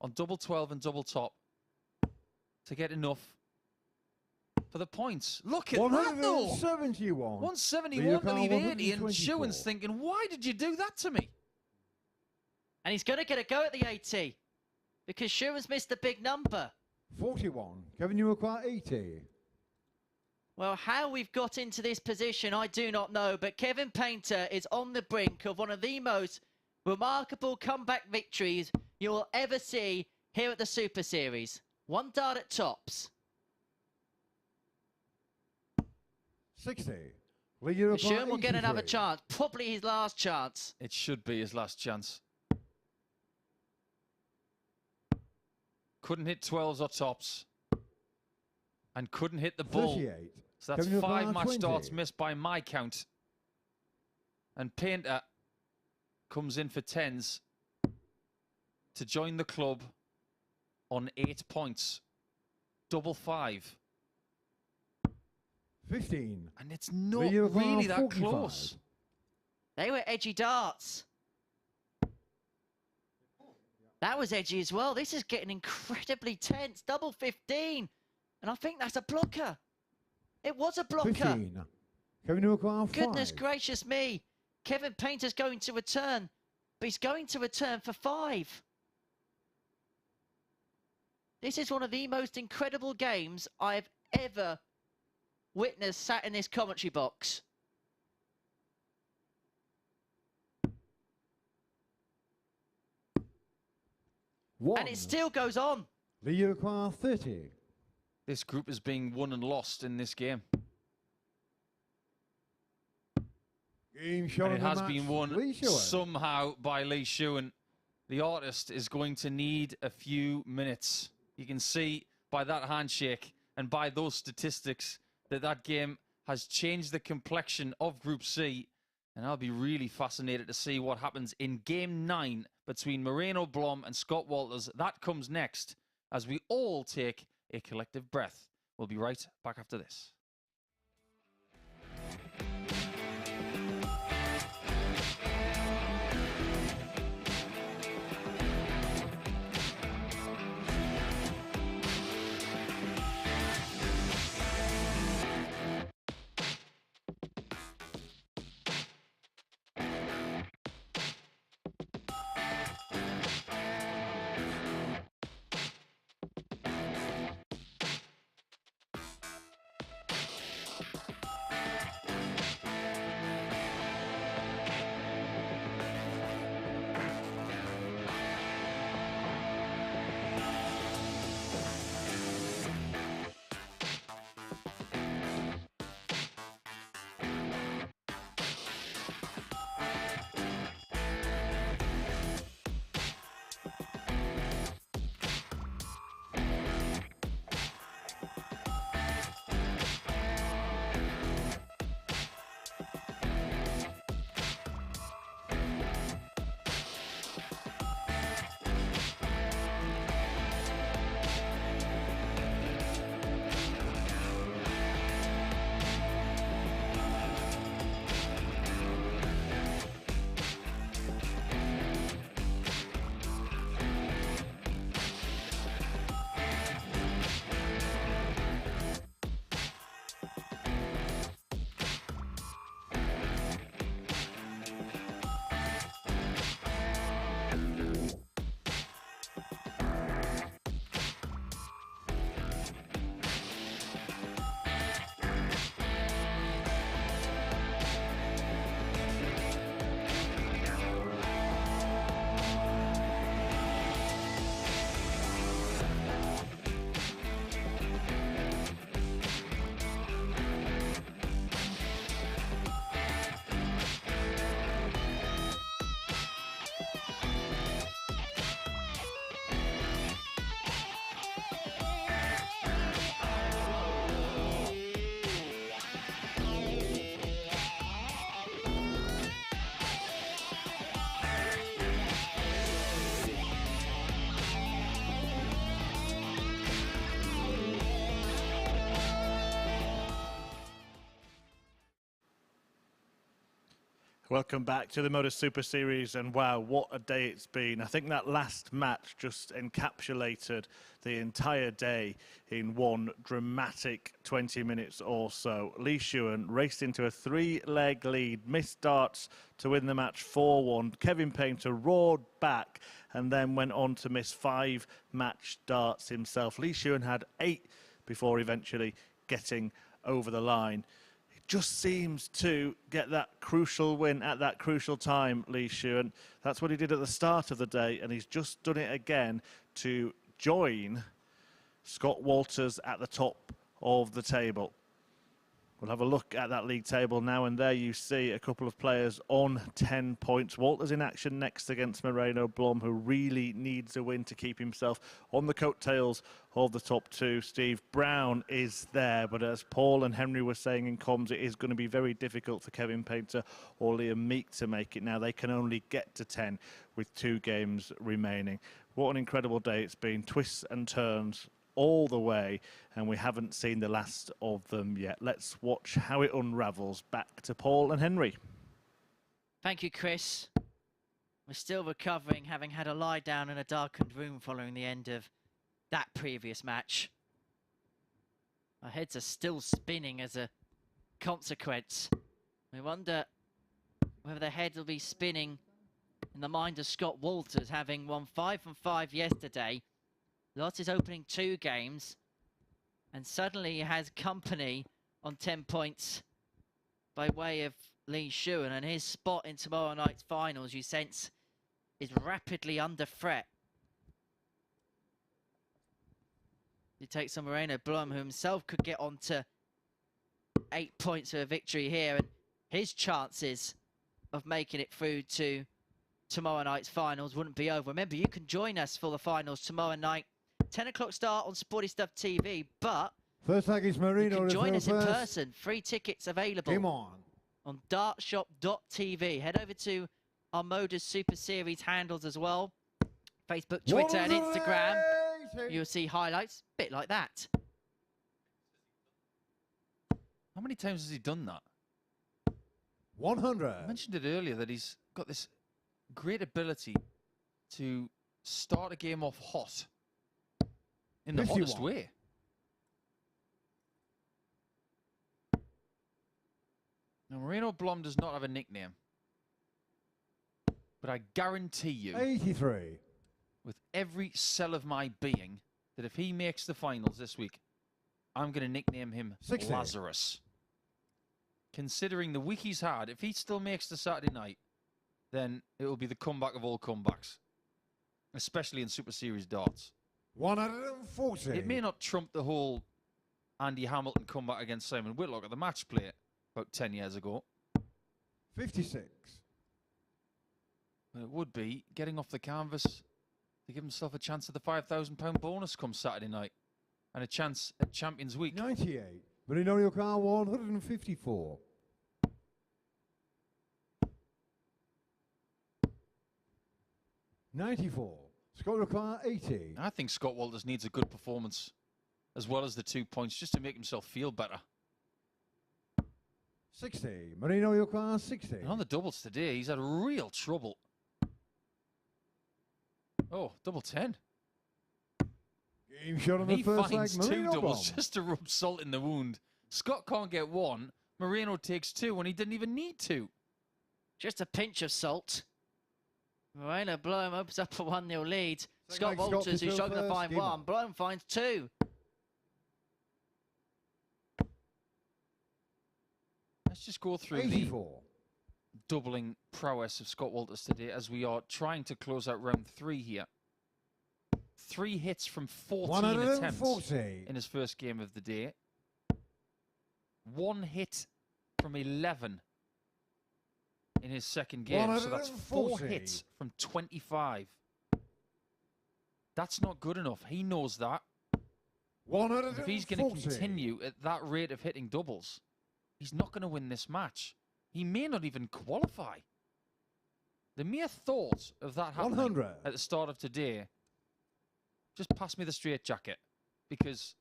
on double 12 and double top to get enough for the points. Look at that, though! 171. 171 to leave 80, and 124. Shewan's thinking, why did you do that to me? And he's going to get a go at the 80 because Shewan's missed a big number. 41. Kevin, you require 80. Well, how we've got into this position, I do not know, but Kevin Painter is on the brink of one of the most remarkable comeback victories you will ever see here at the Super Series. 1 dart at tops. 60. Lee, you require Shewan will get another 83. chance, probably his last chance. It should be his last chance. Couldn't hit 12s or tops. And couldn't hit the bull. 38. So that's Kevin, you 5 require match 20. starts missed by my count. And Painter comes in for 10s to join the club on 8 points. Double 5. 15. And it's not Lee, you require really that 45. close. They were edgy darts. That was edgy as well. This is getting incredibly tense. Double 15. And I think that's a blocker. It was a blocker. 15. Kevin, you require 5. Goodness gracious me. Kevin Painter's going to return. But he's going to return for 5. This is one of the most incredible games I've ever witnessed sat in this commentary box. One. And it still goes on. Lee, you require 30. This group is being won and lost in this game. Game shot And of it the has match, been won Lee Shewan. somehow by Lee Shewan. The artist is going to need a few minutes. You can see by that handshake and by those statistics that that game has changed the complexion of Group C. And I'll be really fascinated to see what happens in Game 9 between Moreno Blom and Scott Walters. That comes next as we all take a collective breath. We'll be right back after this. Welcome back to the MODUS Super Series, and wow, what a day it's been. I think that last match just encapsulated the entire day in one dramatic 20 minutes or so. Lee Shewan raced into a 3-leg lead, missed darts to win the match 4-1. Kevin Painter roared back and then went on to miss 5 match darts himself. Lee Shewan had 8 before eventually getting over the line. Just seems to get that crucial win at that crucial time, Lee Shewan. That's what he did at the start of the day, and he's just done it again to join Scott Walters at the top of the table. We'll have a look at that league table now, and there you see a couple of players on 10 points. Walters in action next against Moreno Blom, who really needs a win to keep himself on the coattails of the top 2. Steve Brown is there, but as Paul and Henry were saying in comms, it is going to be very difficult for Kevin Painter or Liam Meek to make it now. They can only get to 10 with 2 games remaining. What an incredible day it's been. Twists and turns all the way, and we haven't seen the last of them yet. Let's watch how it unravels. Back to Paul and Henry. Thank you, Chris. We're still recovering, having had a lie down in a darkened room following the end of that previous match. Our heads are still spinning as a consequence. We wonder whether the head will be spinning in the mind of Scott Walters, having won 5 from 5 yesterday. Lost his opening 2 games, and suddenly he has company on 10 points by way of Lee Shewan, and his spot in tomorrow night's finals, you sense, is rapidly under threat. He takes on Moreno Blom, who himself could get on to 8 points for a victory here, and his chances of making it through to tomorrow night's finals wouldn't be over. Remember, you can join us for the finals tomorrow night. 10 o'clock start on Sporty Stuff TV, but First leg is Marino. you can join us in person. Free tickets available Game on dartshop.tv. Head over to our MODUS Super Series handles as well. Facebook, Twitter and Instagram. You'll see highlights, a bit like that. How many times has he done that? 100. I mentioned it earlier that he's got this great ability to start a game off hot in the 51. hottest way. Now, Moreno Blom does not have a nickname, but I guarantee you, 83. with every cell of my being, that if he makes the finals this week, I'm going to nickname him 60. Lazarus. Considering the week he's had, if he still makes the Saturday night, then it will be the comeback of all comebacks, especially in Super Series darts. 140. It may not trump the whole Andy Hamilton comeback against Simon Whitlock at the match play about 10 years ago. 56. But it would be getting off the canvas to give himself a chance at the £5,000 bonus come Saturday night and a chance at Champions Week. 98. Marino your car 154. $94. Scott require 80. I think Scott Walters needs a good performance as well as the 2 points just to make himself feel better. 60. Marino your car 60. And on the doubles today, he's had real trouble. Oh, double 10. Game shot on the He first leg. finds 2 Marino doubles Blom. just to rub salt in the wound. Scott can't get 1. Moreno takes 2 when he didn't even need to. Just a pinch of salt. Moreno Blom opens up a 1-0 lead. Scott leg, Walters, Scott who's to struggling to first, find game 1. on. Blom finds 2. Let's just go through the 84. doubling prowess of Scott Walters today as we are trying to close out round 3 here. 3 hits from 14 attempts 140. in his first game of the day. 1 hit from 11 in his second game. So that's 4 140. hits from 25. That's not good enough. He knows that. 140. If he's going to continue at that rate of hitting doubles, he's not going to win this match. He may not even qualify. The mere thought of that happening 100. at the start of today, just pass me the straitjacket. Because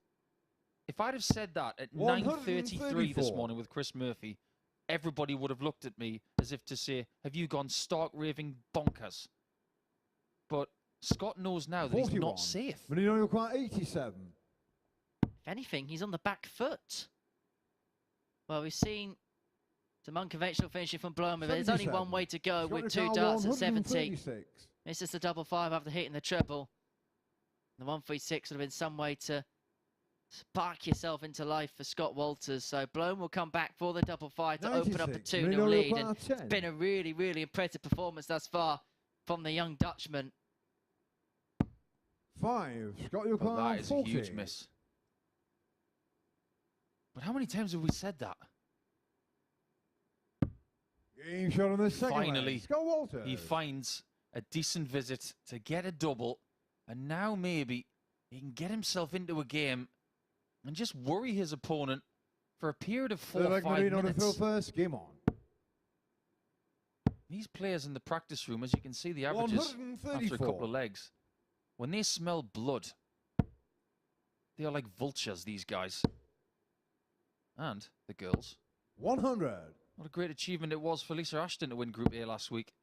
if I'd have said that at 9:33 this 134. morning with Chris Murphy, everybody would have looked at me as if to say, have you gone stark raving bonkers? But Scott knows now that he's 41. not safe. Moreno require 87. If anything, he's on the back foot. Well, we've seen some unconventional finishing from Blom, but there's only one way to go with 2 darts at 70. It's just a double 5 after hitting the treble. The 136 would have been some way to spark yourself into life for Scott Walters. So Blom will come back for the double 5 to open up a 2-0 lead. And it's been a really, really impressive performance thus far from the young Dutchman. 5. Scott, your But car that is 40. a huge miss. But how many times have we said that? Game shot on the second Finally, leg. Scott Walters. he finds a decent visit to get a double, and now maybe he can get himself into a game and just worry his opponent for a period of 4 or 5 Moreno to minutes. fill first. Game on. These players in the practice room, as you can see the averages after a couple of legs, when they smell blood, they are like vultures, these guys. And the girls. 100. What a great achievement it was for Lisa Ashton to win Group A last week.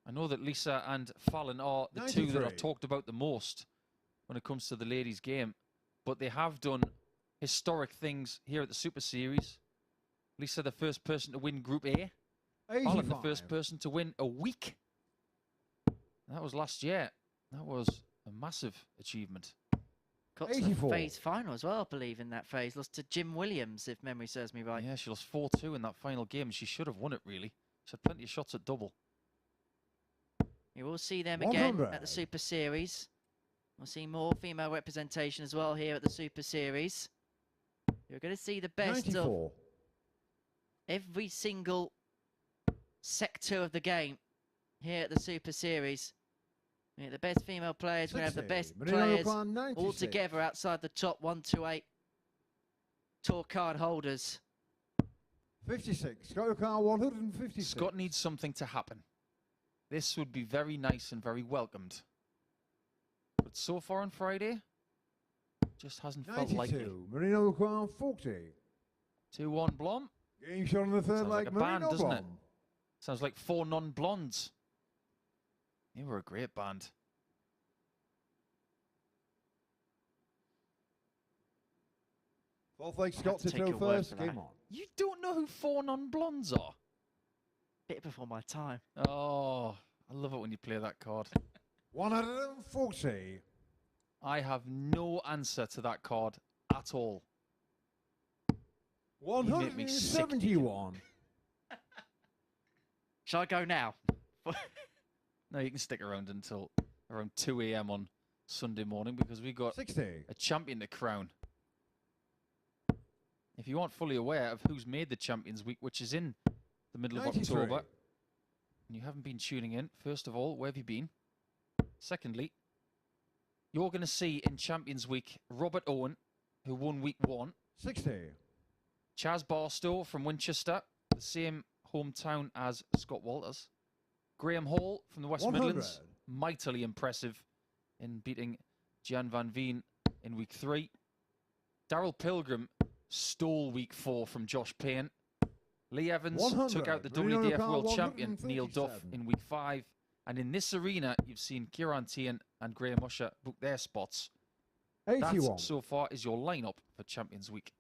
I know that Lisa and Fallon are the 93. two that are talked about the most when it comes to the ladies' game. But they have done historic things here at the Super Series. Lisa, the first person to win Group A. 85. Fallon, the first person to win a week. That was last year. That was a massive achievement. Got to the 84. phase final as well, I believe, in that phase. Lost to Jim Williams, if memory serves me right. Yeah, she lost 4-2 in that final game. She should have won it, really. She had plenty of shots at double. You will see them again 100. at the Super Series. We'll see more female representation as well here at the Super Series. You're going to see the best 94. of every single sector of the game here at the Super Series. Yeah, the best female players, we're going to have the 60. best Moreno players require 96. all together outside the top 128 tour card holders. 56. Scott, your car 156. Scott needs something to happen. This would be very nice and very welcomed. But so far on Friday, just hasn't felt 92. likely. Moreno require 40. 2-1 Blom. Game shot on the third Sounds like leg. a band, Moreno doesn't it? Blom. Sounds like 4 non-blondes. They were a great band. Fourth leg. I'll have Scott to to take throw your word first. for Game that. on. You don't know who 4 non-blondes are? Bit before my time. Oh, I love it when you play that card. 140. I have no answer to that card at all. make me sick. 171. Shall I go now? No, you can stick around until around 2 a.m. on Sunday morning because we got 60. a champion to crown. If you aren't fully aware of who's made the Champions Week, which is in the middle of 93. October, and you haven't been tuning in, first of all, where have you been? Secondly, you're going to see in Champions Week Robert Owen, who won Week 1, 60. Chaz Barstow from Winchester, the same hometown as Scott Walters. Graham Hall from the West 100. Midlands, mightily impressive in beating Jan van Veen in Week 3. Daryl Pilgrim stole Week 4 from Josh Payne. Lee Evans 100. took out the Moreno WDF Carl, World Champion Neil Duff 137. in Week 5. And in this arena, you've seen Kieran Tian and Graham Usher book their spots. 81. That, so far, is your lineup for Champions Week.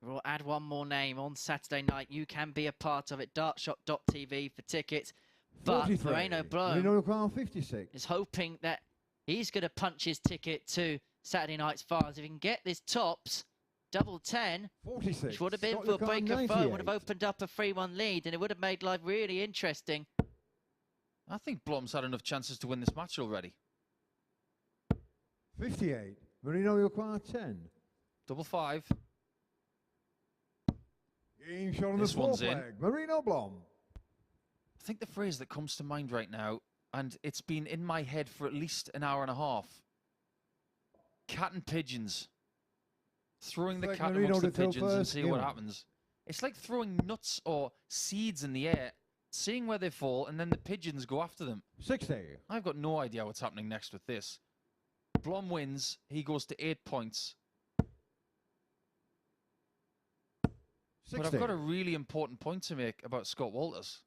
We'll add one more name on Saturday night. You can be a part of it. Dartshop.tv for tickets. But 43. Moreno Blom Moreno Carl 56. is hoping that he's going to punch his ticket to Saturday night's finals. If he can get this tops, double 10, 46. which would have been Scott for a Lucan, break of phone, 98. would have opened up a 3-1 lead, and it would have made life really interesting. I think Blom's had enough chances to win this match already. 58. Moreno require 10. Double 5. Game shot on This the one's fourth in. leg. Moreno Blom. I think the phrase that comes to mind right now, and it's been in my head for at least an hour and a half. Cat and pigeons. Throwing the Like cat Marino amongst the to throw pigeons and first, see yeah. what happens. It's like throwing nuts or seeds in the air, seeing where they fall, and then the pigeons go after them. 60. I've got no idea what's happening next with this. Blom wins. He goes to 8 points. But 60. I've got a really important point to make about Scott Walters.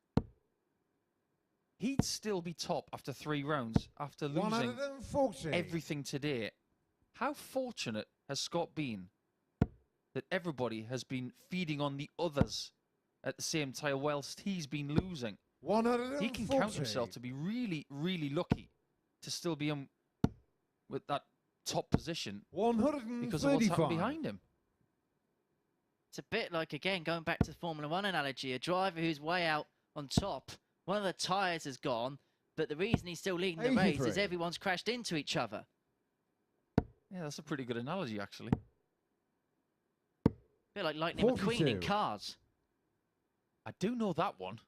He'd still be top after 3 rounds, after losing 140. everything today. How fortunate has Scott been that everybody has been feeding on the others at the same time whilst he's been losing? 140. He can count himself to be really, really lucky to still be in with that top position 135. because of what's happened behind him. It's a bit like, again, going back to the Formula 1 analogy, a driver who's way out on top. One of the tyres has gone, but the reason he's still leading the race is 83. everyone's crashed into each other. Yeah, that's a pretty good analogy, actually. A bit like Lightning McQueen in 42. Cars. I do know that one.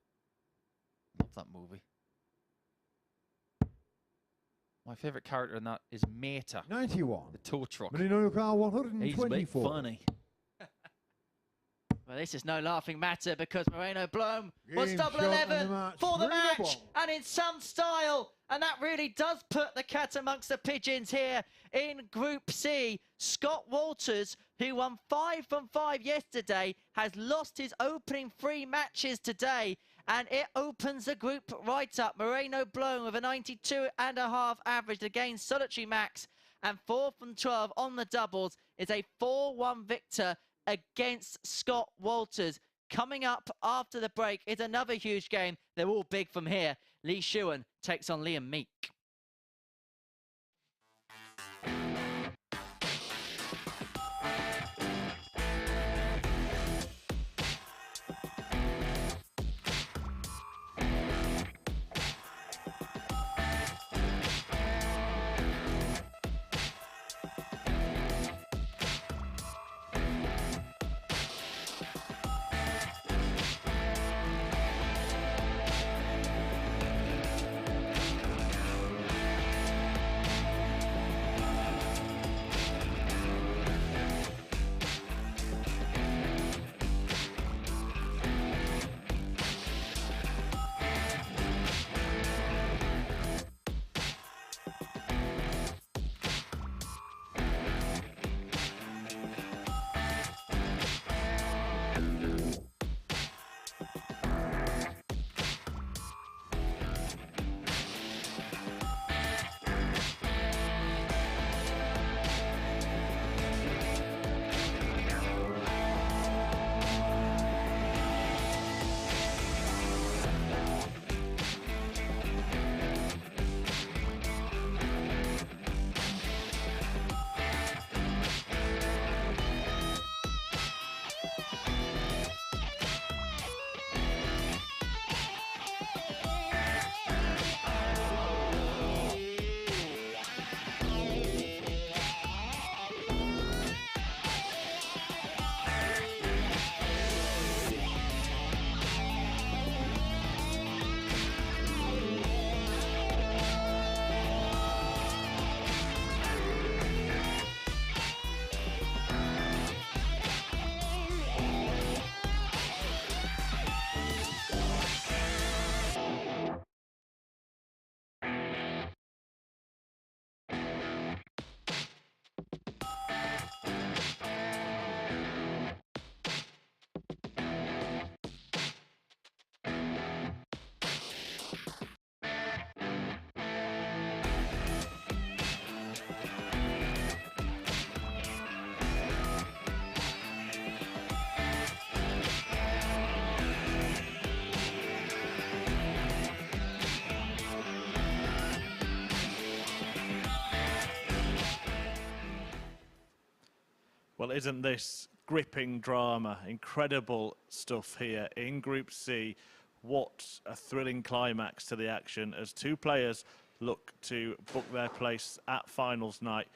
Love that movie. My favourite character in that is Mater, 91. the tow truck. Moreno car He's 124. a bit funny. Well, this is no laughing matter because Moreno Blom was Game double shot 11 in the match. for the Moreno match, Blom. and in some style. And that really does put the cat amongst the pigeons here in Group C. Scott Walters, who won 5 from 5 yesterday, has lost his opening 3 matches today. And it opens the group right up. Moreno Blom with a 92.5 average against solitary max. And 4 from 12 on the doubles is a 4-1 victor against Scott Walters. Coming up after the break is another huge game. They're all big from here. Shewan takes on Meek. Well, isn't this gripping drama? Incredible stuff here in Group C. What a thrilling climax to the action as 2 players look to book their place at finals night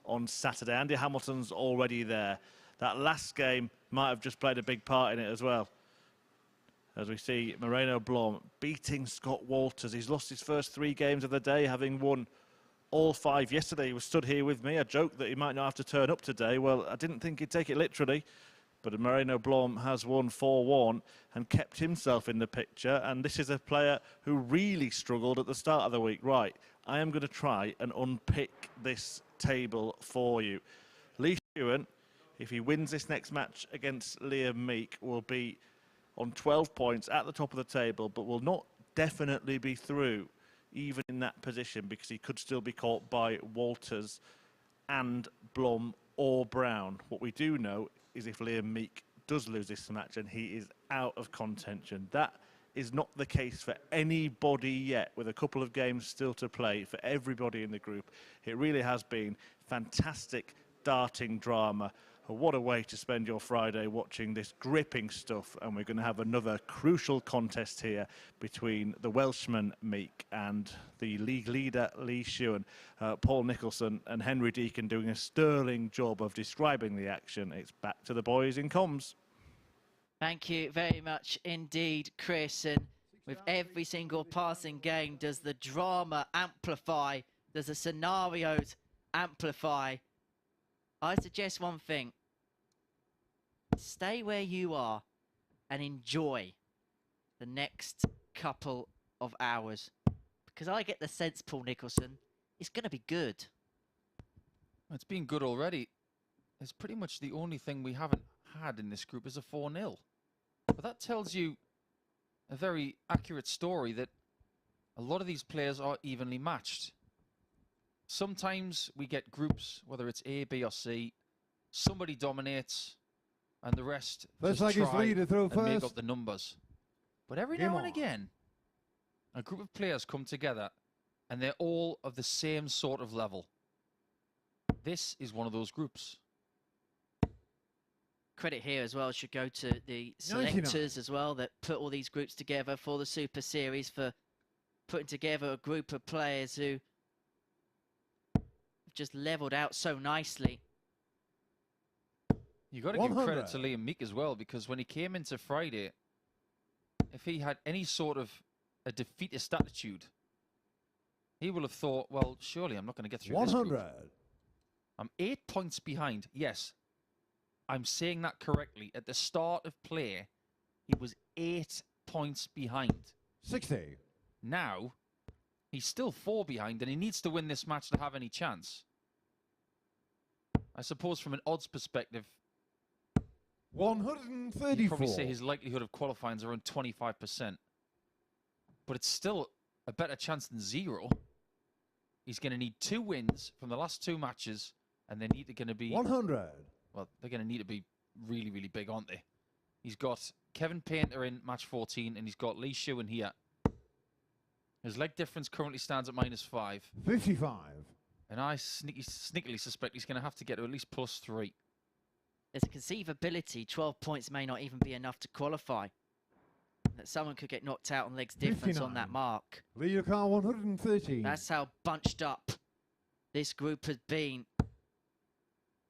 on Saturday. Andy Hamilton's already there. That last game might have just played a big part in it as well. As we see Moreno Blom beating Scott Walters. He's lost his first 3 games of the day, having won all 5 yesterday. He was stood here with me. I joked that he might not have to turn up today. Well, I didn't think he'd take it literally. But Moreno Blom has won 4-1 and kept himself in the picture. And this is a player who really struggled at the start of the week. Right, I am going to try and unpick this table for you. Shewan if he wins this next match against Liam Meek, will be on 12 points at the top of the table, but will not definitely be through even in that position, because he could still be caught by Walters and Blom or Brown. What we do know is if Liam Meek does lose this match and he is out of contention. That is not the case for anybody yet, with a couple of games still to play for everybody in the group. It really has been fantastic darting drama. What a way to spend your Friday watching this gripping stuff. And we're going to have another crucial contest here between the Welshman Meek and the league leader Lee Shewan. Paul Nicholson and Henry Deacon doing a sterling job of describing the action. It's back to the boys in comms. Thank you very much indeed, Chris. And with every single passing game, does the drama amplify? Does the scenarios amplify? I suggest one thing. Stay where you are and enjoy the next couple of hours. Because I get the sense, Paul Nicholson, it's going to be good. It's been good already. It's pretty much the only thing we haven't had in this group is a 4-0. But that tells you a very accurate story that a lot of these players are evenly matched. Sometimes we get groups, whether it's A, B or C, somebody dominates and the rest just try and make up the numbers. But every now and again, a group of players come together and they're all of the same sort of level. This is one of those groups. Credit here as well should go to the selectors as well that put all these groups together for the Super Series, for putting together a group of players who have just levelled out so nicely. You got to give credit to Liam Meek as well, because when he came into Friday, if he had any sort of a defeatist attitude, he will have thought, well, surely I'm not going to get through this group. I'm 8 points behind. Yes, I'm saying that correctly. At the start of play, he was 8 points behind. 60. Now, he's still 4 behind, and he needs to win this match to have any chance. I suppose from an odds perspective, 134. you'd probably say his likelihood of qualifying is around 25%. But it's still a better chance than 0. He's going to need 2 wins from the last 2 matches, and they're going to be 100. Well, they're going to need to be really, really big, aren't they? He's got Kevin Painter in match 14, and he's got Lee Shewan here. His leg difference currently stands at -5. 55. And I sneakily suspect he's going to have to get to at least +3. There's a conceivability 12 points may not even be enough to qualify. That someone could get knocked out on legs difference 59. on that mark. Lead your car 113. That's how bunched up this group has been.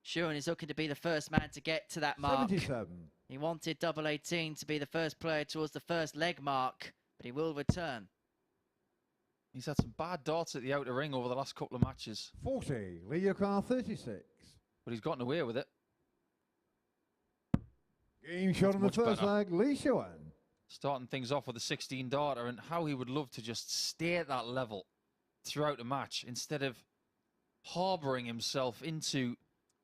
Shewan is looking to be the first man to get to that mark. 77. He wanted double 18 to be the first player towards the first leg mark, but he will return. He's had some bad darts at the outer ring over the last couple of matches. 40. Lead your car 36. But he's gotten away with it. Game shot on the first leg. Lee Shewan. Starting things off with a 16 darter, and how he would love to just stay at that level throughout the match instead of harbouring himself into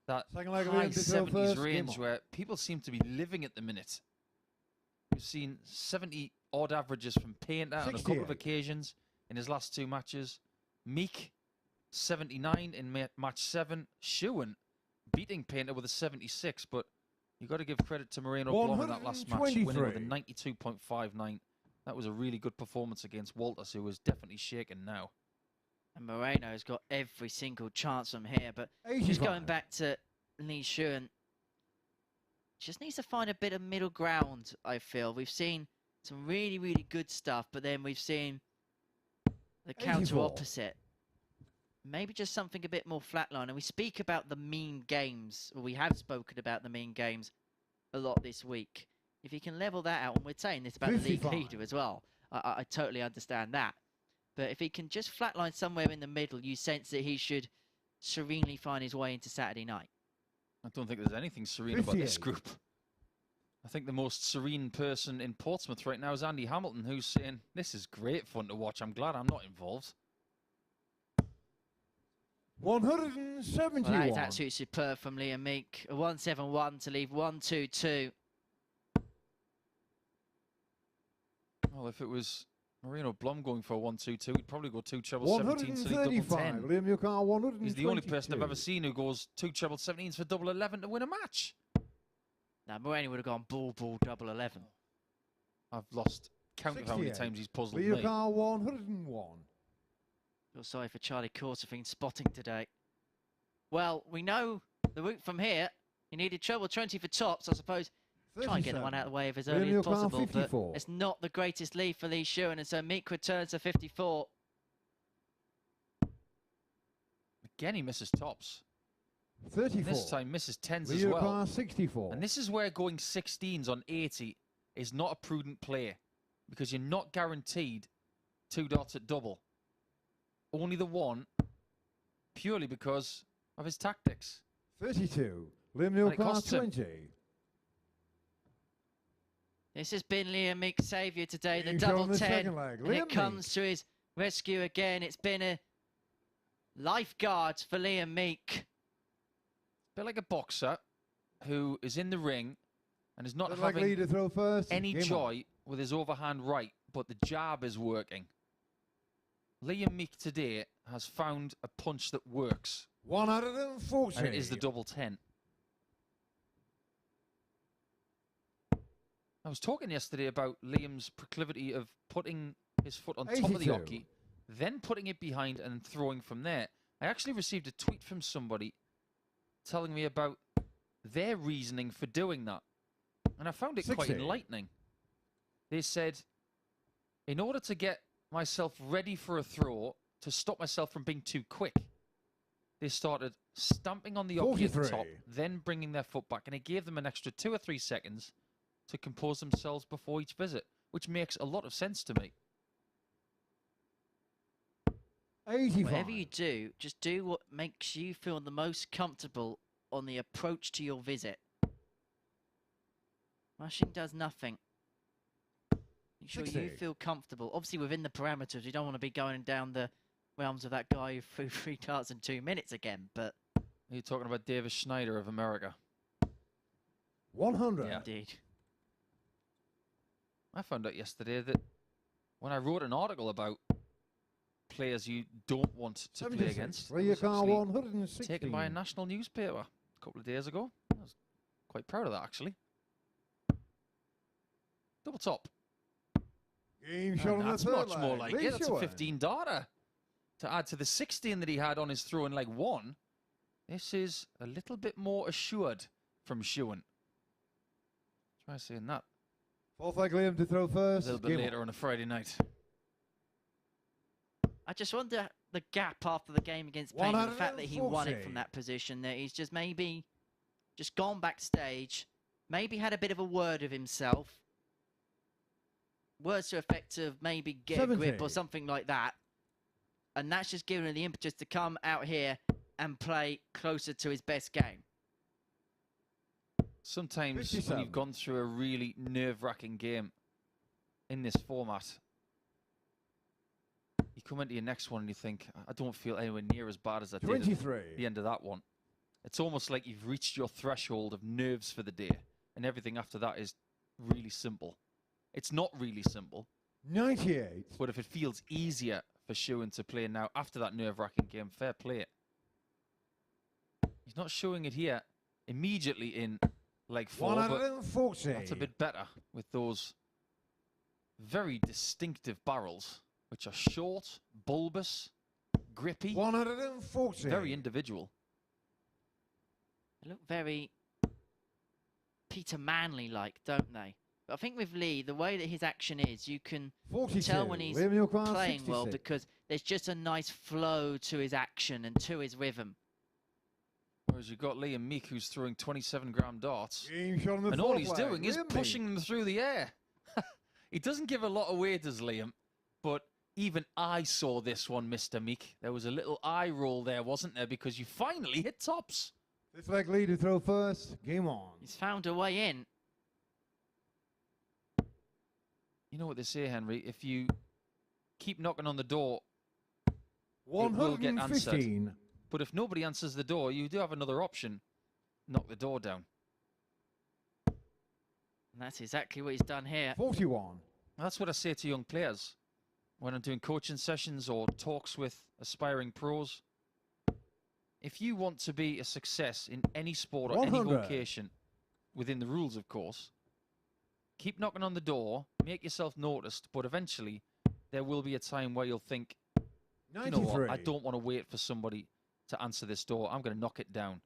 that high 70s range where people seem to be living at the minute. We've seen 70-odd averages from Painter on a couple of occasions in his last 2 matches. Meek, 79 in match 7. Shewan beating Painter with a 76, but you've got to give credit to Moreno Blom in that last match, winning with a 92.59. That was a really good performance against Walters, who was definitely shaken now. And Moreno's got every single chance from here, but just going back to Lee Shewan, just needs to find a bit of middle ground, I feel. We've seen some really, really good stuff, but then we've seen the counter opposite. Maybe just something a bit more flatline. And we speak about the mean games, or we have spoken about the mean games a lot this week. If you can level that out, and we're saying this about the league leader as well, I totally understand that. But if he can just flatline somewhere in the middle, you sense that he should serenely find his way into Saturday night. I don't think there's anything serene about this group. I think the most serene person in Portsmouth right now is Andy Hamilton, who's saying, this is great fun to watch. I'm glad I'm not involved. 171. Well, that is absolutely superb from Liam Meek. A 171 to leave 122. Well, if it was Moreno Blom going for a 122, he'd probably go 2 treble 17s to leave double 10. 135. Liam Newcar 122. He's the only person I've ever seen who goes 2 treble 17s for double 11 to win a match. Now, Moreno would have gone ball, double 11. I've lost count of how many 68. times he's puzzled Liam me. Newcar 101. Feel sorry for Charlie Courterfield spotting today. Well, we know the route from here. He needed treble 20 for tops, I suppose. Try and get the one out of the way of as early as possible, but it's not the greatest lead for Lee Shewan, and so Meek returns to 54. Again, he misses tops. 34. And this time misses 10s Lee as well. Newcar 64. And this is where going 16s on 80 is not a prudent play, because you're not guaranteed 2 dots at double. Only the 1, purely because of his tactics. 32. Liam And it Newcar costs him. 20. This has been Liam Meek's saviour today, the He's double on the 10. second leg. And Liam it comes to his rescue again. It's been a lifeguard for Liam Meek. A bit like a boxer who is in the ring and is not Bit like having Lee to throw first. any Game on. joy with his overhand right, but the jab is working. Liam Meek today has found a punch that works, 140. and it is the double 10. I was talking yesterday about Liam's proclivity of putting his foot on top of the 82. hockey, then putting it behind and throwing from there. I actually received a tweet from somebody telling me about their reasoning for doing that, and I found it quite 60. enlightening. They said, in order to get myself ready for a throw, to stop myself from being too quick, they started stamping on the hockey at the 43. top, then bringing their foot back, and it gave them an extra 2 or 3 seconds to compose themselves before each visit, which makes a lot of sense to me. 85. Whatever you do, just do what makes you feel the most comfortable on the approach to your visit. Rushing does nothing. Make sure you 60. feel comfortable. Obviously within the parameters, you don't want to be going down the realms of that guy who threw 3 darts in 2 minutes again, but... You're talking about Davis Schneider of America. 100. Yeah. Indeed. I found out yesterday that when I wrote an article about players you don't want to play 76. against, Lee it was Newcar actually 116. taken by a national newspaper a couple of days ago. I was quite proud of that, actually. Double top. Game shot And on the that's third much more leg. like Lee it. That's a Shewan. 15 darter to add to the 16 that he had on his throw in leg 1. This is a little bit more assured from Shewan. Try saying that Fourth leg Liam to throw a first. little bit Game later on a Friday night. I just wonder the gap after the game against Payne, the fact that he won it from that position, that he's just maybe just gone backstage, maybe had a bit of a word of himself. Words to effect of maybe get a grip 70. or something like that. And that's just given him the impetus to come out here and play closer to his best game. Sometimes when 57. you've gone through a really nerve-wracking game in this format, you come into your next one and you think, I don't feel anywhere near as bad as I did at 23. the end of that one. It's almost like you've reached your threshold of nerves for the day, and everything after that is really simple. It's not really simple, 98. but if it feels easier for Shewan to play now after that nerve-wracking game, fair play. He's not showing it here immediately in leg 4, but 140. that's a bit better with those very distinctive barrels, which are short, bulbous, grippy, 140. very individual. They look very Peter Manley-like, don't they? But I think with Lee, the way that his action is, you can 42. tell when he's Liam Newcar playing well 66. because there's just a nice flow to his action and to his rhythm. Whereas you've got Liam Meek, who's throwing 27-gram darts, Game shot on the and all fourth he's leg. doing is Liam pushing Meek. them through the air. He doesn't give a lot away, does Liam? But even I saw this one, Mr. Meek. There was a little eye roll there, wasn't there? Because you finally hit tops. Fifth leg Lee to throw first. Game on. He's found a way in. You know what they say, Henry? If you keep knocking on the door, will get answered. 115. But if nobody answers the door, you do have another option. Knock the door down. And that's exactly what he's done here. 41. That's what I say to young players when I'm doing coaching sessions or talks with aspiring pros. If you want to be a success in any sport or any 100. vocation, within the rules, of course, keep knocking on the door, make yourself noticed, but eventually there will be a time where you'll think, you know 93. what, I don't want to wait for somebody to answer this door. I'm going to knock it down.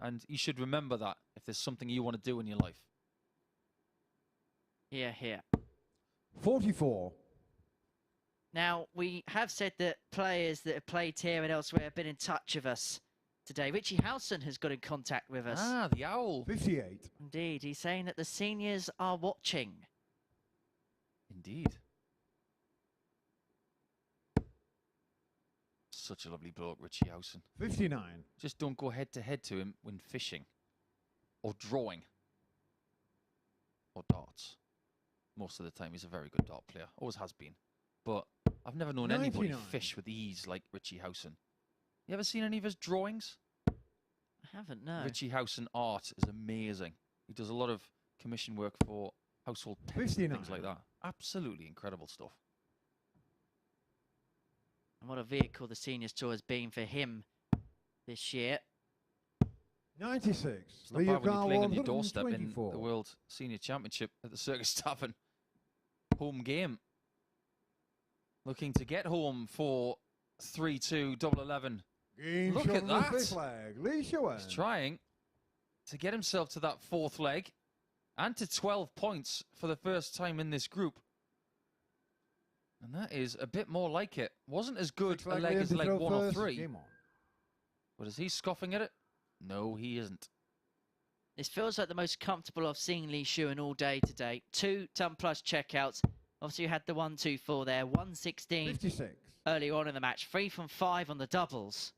And you should remember that if there's something you want to do in your life. Yeah, here. 44. Now, we have said that players that have played here and elsewhere have been in touch with us today. Richie Howson has got in contact with us. Ah, the owl. 58. Indeed, he's saying that the seniors are watching. Indeed. Such a lovely bloke, Richie Howson. 59. Just don't go head-to-head to him when fishing or drawing or darts. Most of the time, he's a very good dart player. Always has been. But I've never known anybody 99. fish with ease like Richie Howson. You ever seen any of his drawings? I haven't, no. Richie Howson art is amazing. He does a lot of commission work for household pets and 59. things like that. Absolutely incredible stuff. And what a vehicle the Seniors Tour has been for him this year. 96. It's not bad when you're playing on your doorstep in the World Senior Championship at the Circus Tavern. Home game. Looking to get home for 3-2 double 11. Game Look shot at on the that. fifth leg. Lee Shewan. He's trying to get himself to that fourth leg and to 12 points for the first time in this group. And that is a bit more like it. Wasn't as good a leg as leg 1 or 3. Game on. But is he scoffing at it? No, he isn't. This feels like the most comfortable I've seen Lee Shewan all day today. 2 ton plus checkouts. Obviously, you had the 1-2-4 there. 116 56. earlier on in the match. 3 from 5 on the doubles.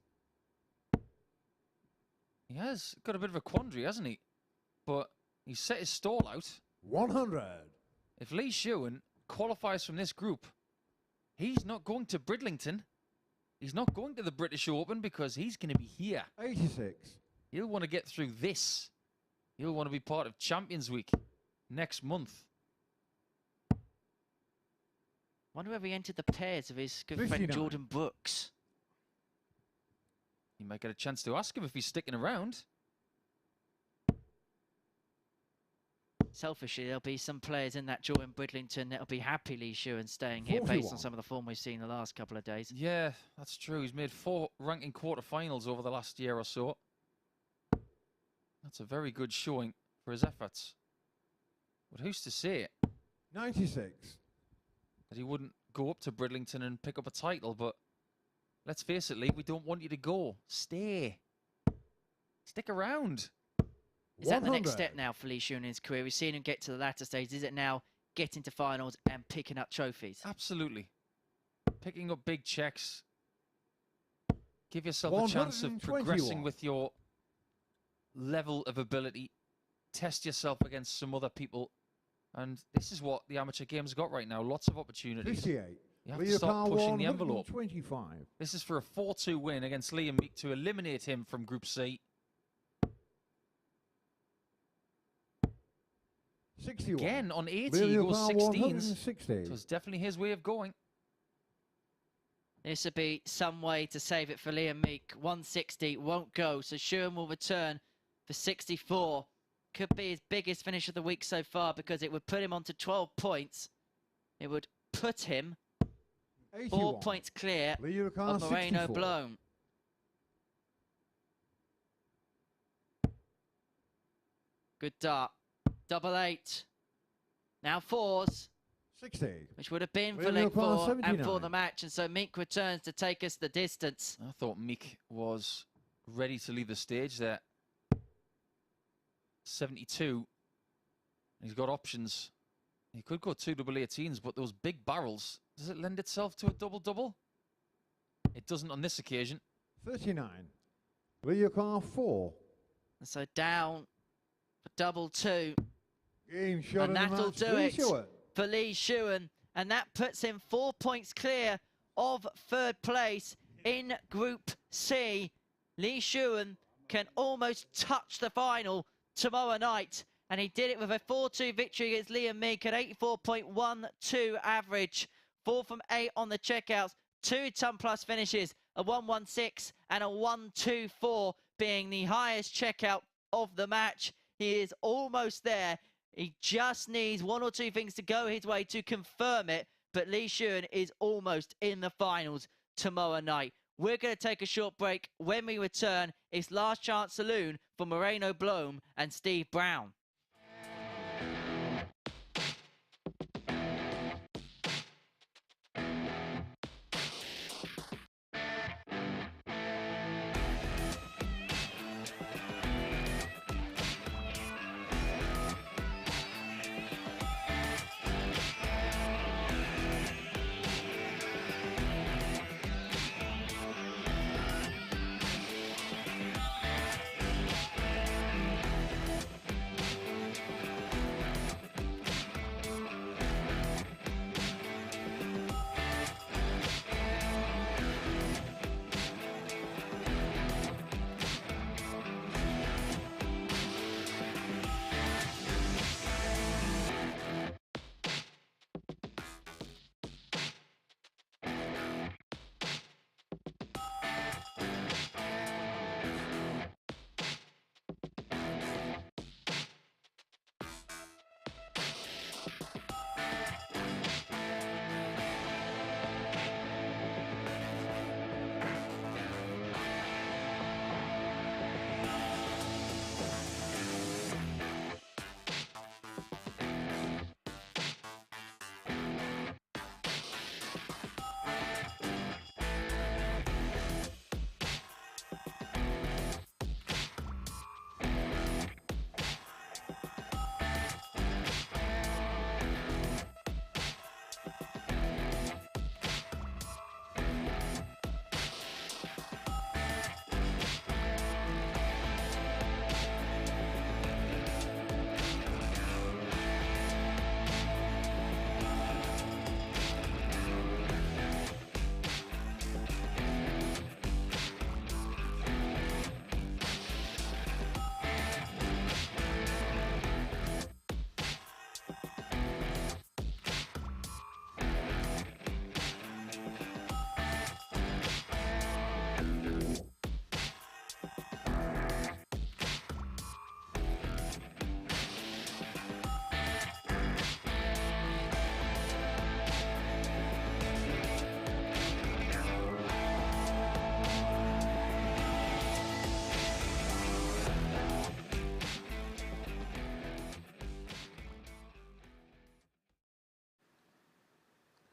He has got a bit of a quandary, hasn't he? But he's set his stall out. 100. If Lee Shewan qualifies from this group, he's not going to Bridlington. He's not going to the British Open because he's going to be here. 86. He'll want to get through this. He'll want to be part of Champions Week next month. Wonder whether he entered the pairs of his good friend 59. Jordan Brooks. You might get a chance to ask him if he's sticking around. Selfishly, there'll be some players in that draw in Bridlington that'll be happy Lee Shewan staying here based 41. on some of the form we've seen the last couple of days. Yeah, that's true. He's made 4 ranking quarterfinals over the last year or so. That's a very good showing for his efforts. But who's to say 96. that he wouldn't go up to Bridlington and pick up a title? But let's face it, Lee, we don't want you to go. Stay. Stick around. Is that the 100. next step now for Lee Shewan in his career? We've seen him get to the latter stage. Is it now getting to finals and picking up trophies? Absolutely. Picking up big checks. Give yourself a chance of progressing 121. with your level of ability. Test yourself against some other people. And this is what the amateur game's got right now. Lots of opportunities. 58. You have to start pushing the envelope. 125. This is for a 4-2 win against Liam Meek to eliminate him from Group C. 61. Again, on 80, he William goes Carr, 16s. 160. So it's definitely his way of going. This would be some way to save it for Liam Meek. 160 won't go, so Shewan will return for 64. Could be his biggest finish of the week so far because it would put him onto 12 points. It would put him 4 81. points clear Leo Carr, of Moreno 64. Blom. Good dart. Double 8. Now 4s, 60. which would have been for William leg Carr, 4 and for 79. the match. And so Meek returns to take us the distance. I thought Meek was ready to leave the stage there. 72. He's got options. He could go 2 double 18s, but those big barrels, does it lend itself to a double-double? It doesn't on this occasion. 39. Leo Carr, 4. And so down for double 2. Game shot And of the that'll match. do Lee it Shewan. for Lee Shewan. And that puts him 4 points clear of third place in Group C. Lee Shewan can almost touch the final tomorrow night. And he did it with a 4-2 victory against Liam Meek at 84.12 average. 4 from 8 on the checkouts. 2 ton plus finishes, a 116 and a 124 being the highest checkout of the match. He is almost there. He just needs 1 or 2 things to go his way to confirm it. But Lee Shewan is almost in the finals tomorrow night. We're going to take a short break. When we return, it's Last Chance Saloon for Moreno Blom and Steve Brown.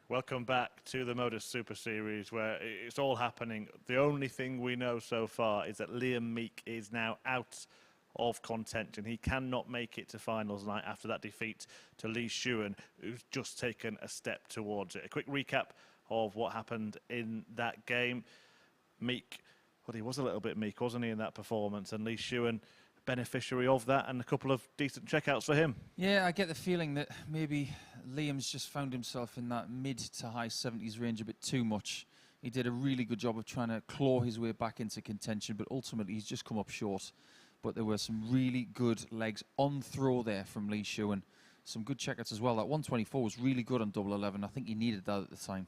Welcome back to the MODUS Super Series, where it's all happening. The only thing we know so far is that Liam Meek is now out of contention. He cannot make it to finals night after that defeat to Lee Shewan, who's just taken a step towards it. A quick recap of what happened in that game. Meek, well, he was a little bit meek, wasn't he, in that performance? And Lee Shewan, beneficiary of that, and a couple of decent checkouts for him. Yeah, I get the feeling that maybe Liam's just found himself in that mid to high 70s range a bit too much. He did a really good job of trying to claw his way back into contention, but ultimately he's just come up short. But there were some really good legs on throw there from Lee Shewan. Some good checkouts as well. That 124 was really good on double 11. I think he needed that at the time.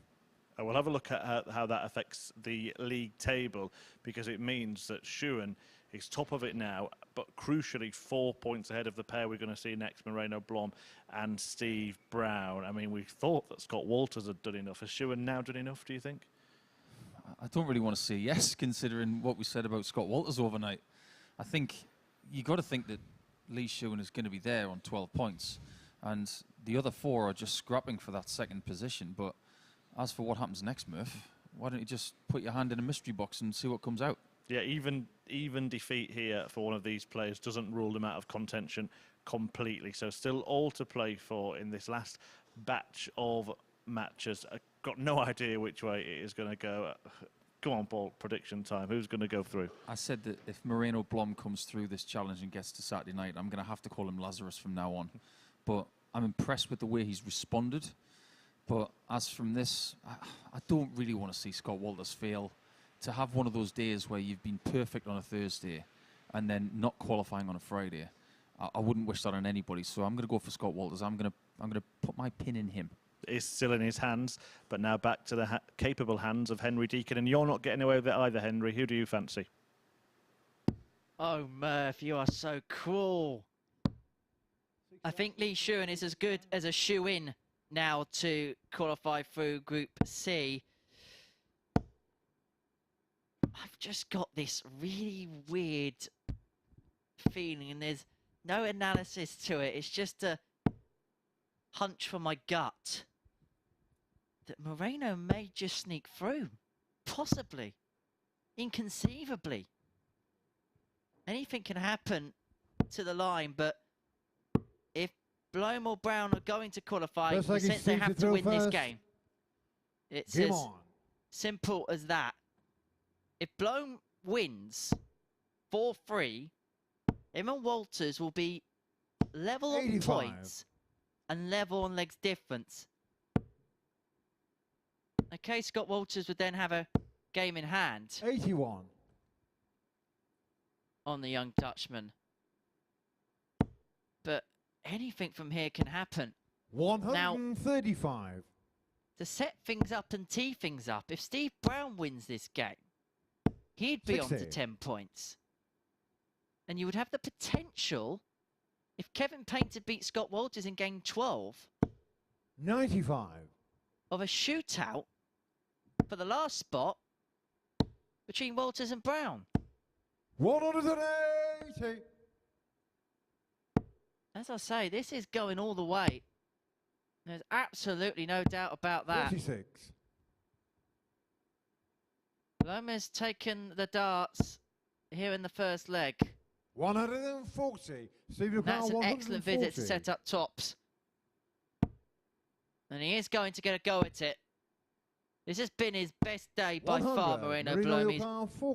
We'll have a look at how that affects the league table, because it means that Shewan is top of it now, but crucially 4 points ahead of the pair we're going to see next, Moreno Blom and Steve Brown. I mean, we thought that Scott Walters had done enough. Has Shewan now done enough, do you think? I don't really want to say yes, considering what we said about Scott Walters overnight. I think you got to think that Lee Shewan is going to be there on 12 points, and the other 4 are just scrapping for that second position. But as for what happens next, Murph, why don't you just put your hand in a mystery box and see what comes out? Yeah, even defeat here for one of these players doesn't rule them out of contention completely. So still all to play for in this last batch of matches. I've got no idea which way it is going to go. Come on, Paul, prediction time. Who's going to go through? I said that if Moreno Blom comes through this challenge and gets to Saturday night, I'm going to have to call him Lazarus from now on. But I'm impressed with the way he's responded. But as from this, I don't really want to see Scott Walters fail to have one of those days where you've been perfect on a Thursday and then not qualifying on a Friday. I wouldn't wish that on anybody. So I'm going to go for Scott Walters. I'm going to put my pin in him. Is still in his hands, but now back to the capable hands of Henry Deacon, and you're not getting away with it either, Henry. Who do you fancy? Oh, Murph, you are so cruel. I think Lee Shewan is as good as a shoe-in now to qualify through Group C. I've just got this really weird feeling, and there's no analysis to it. It's just a hunch from my gut that Moreno may just sneak through. Possibly. Inconceivably. Anything can happen to the line, but if Blom or Brown are going to qualify, since they have to win this game, it's as simple as that. If Blom wins 4-3, him and Walters will be level on points and level on legs difference. Okay, Scott Walters would then have a game in hand. 81. On the young Dutchman. But anything from here can happen. 135. Now, to set things up and tee things up, if Steve Brown wins this game, he'd be 60. On to 10 points. And you would have the potential, if Kevin Painter beat Scott Walters in game 12, 95. Of a shootout for the last spot between Walters and Brown. 180. As I say, this is going all the way. There's absolutely no doubt about that. 46. Blom has taken the darts here in the first leg. 140. That's an excellent visit to set up tops. And he is going to get a go at it. This has been his best day by far, Moreno Blom. He's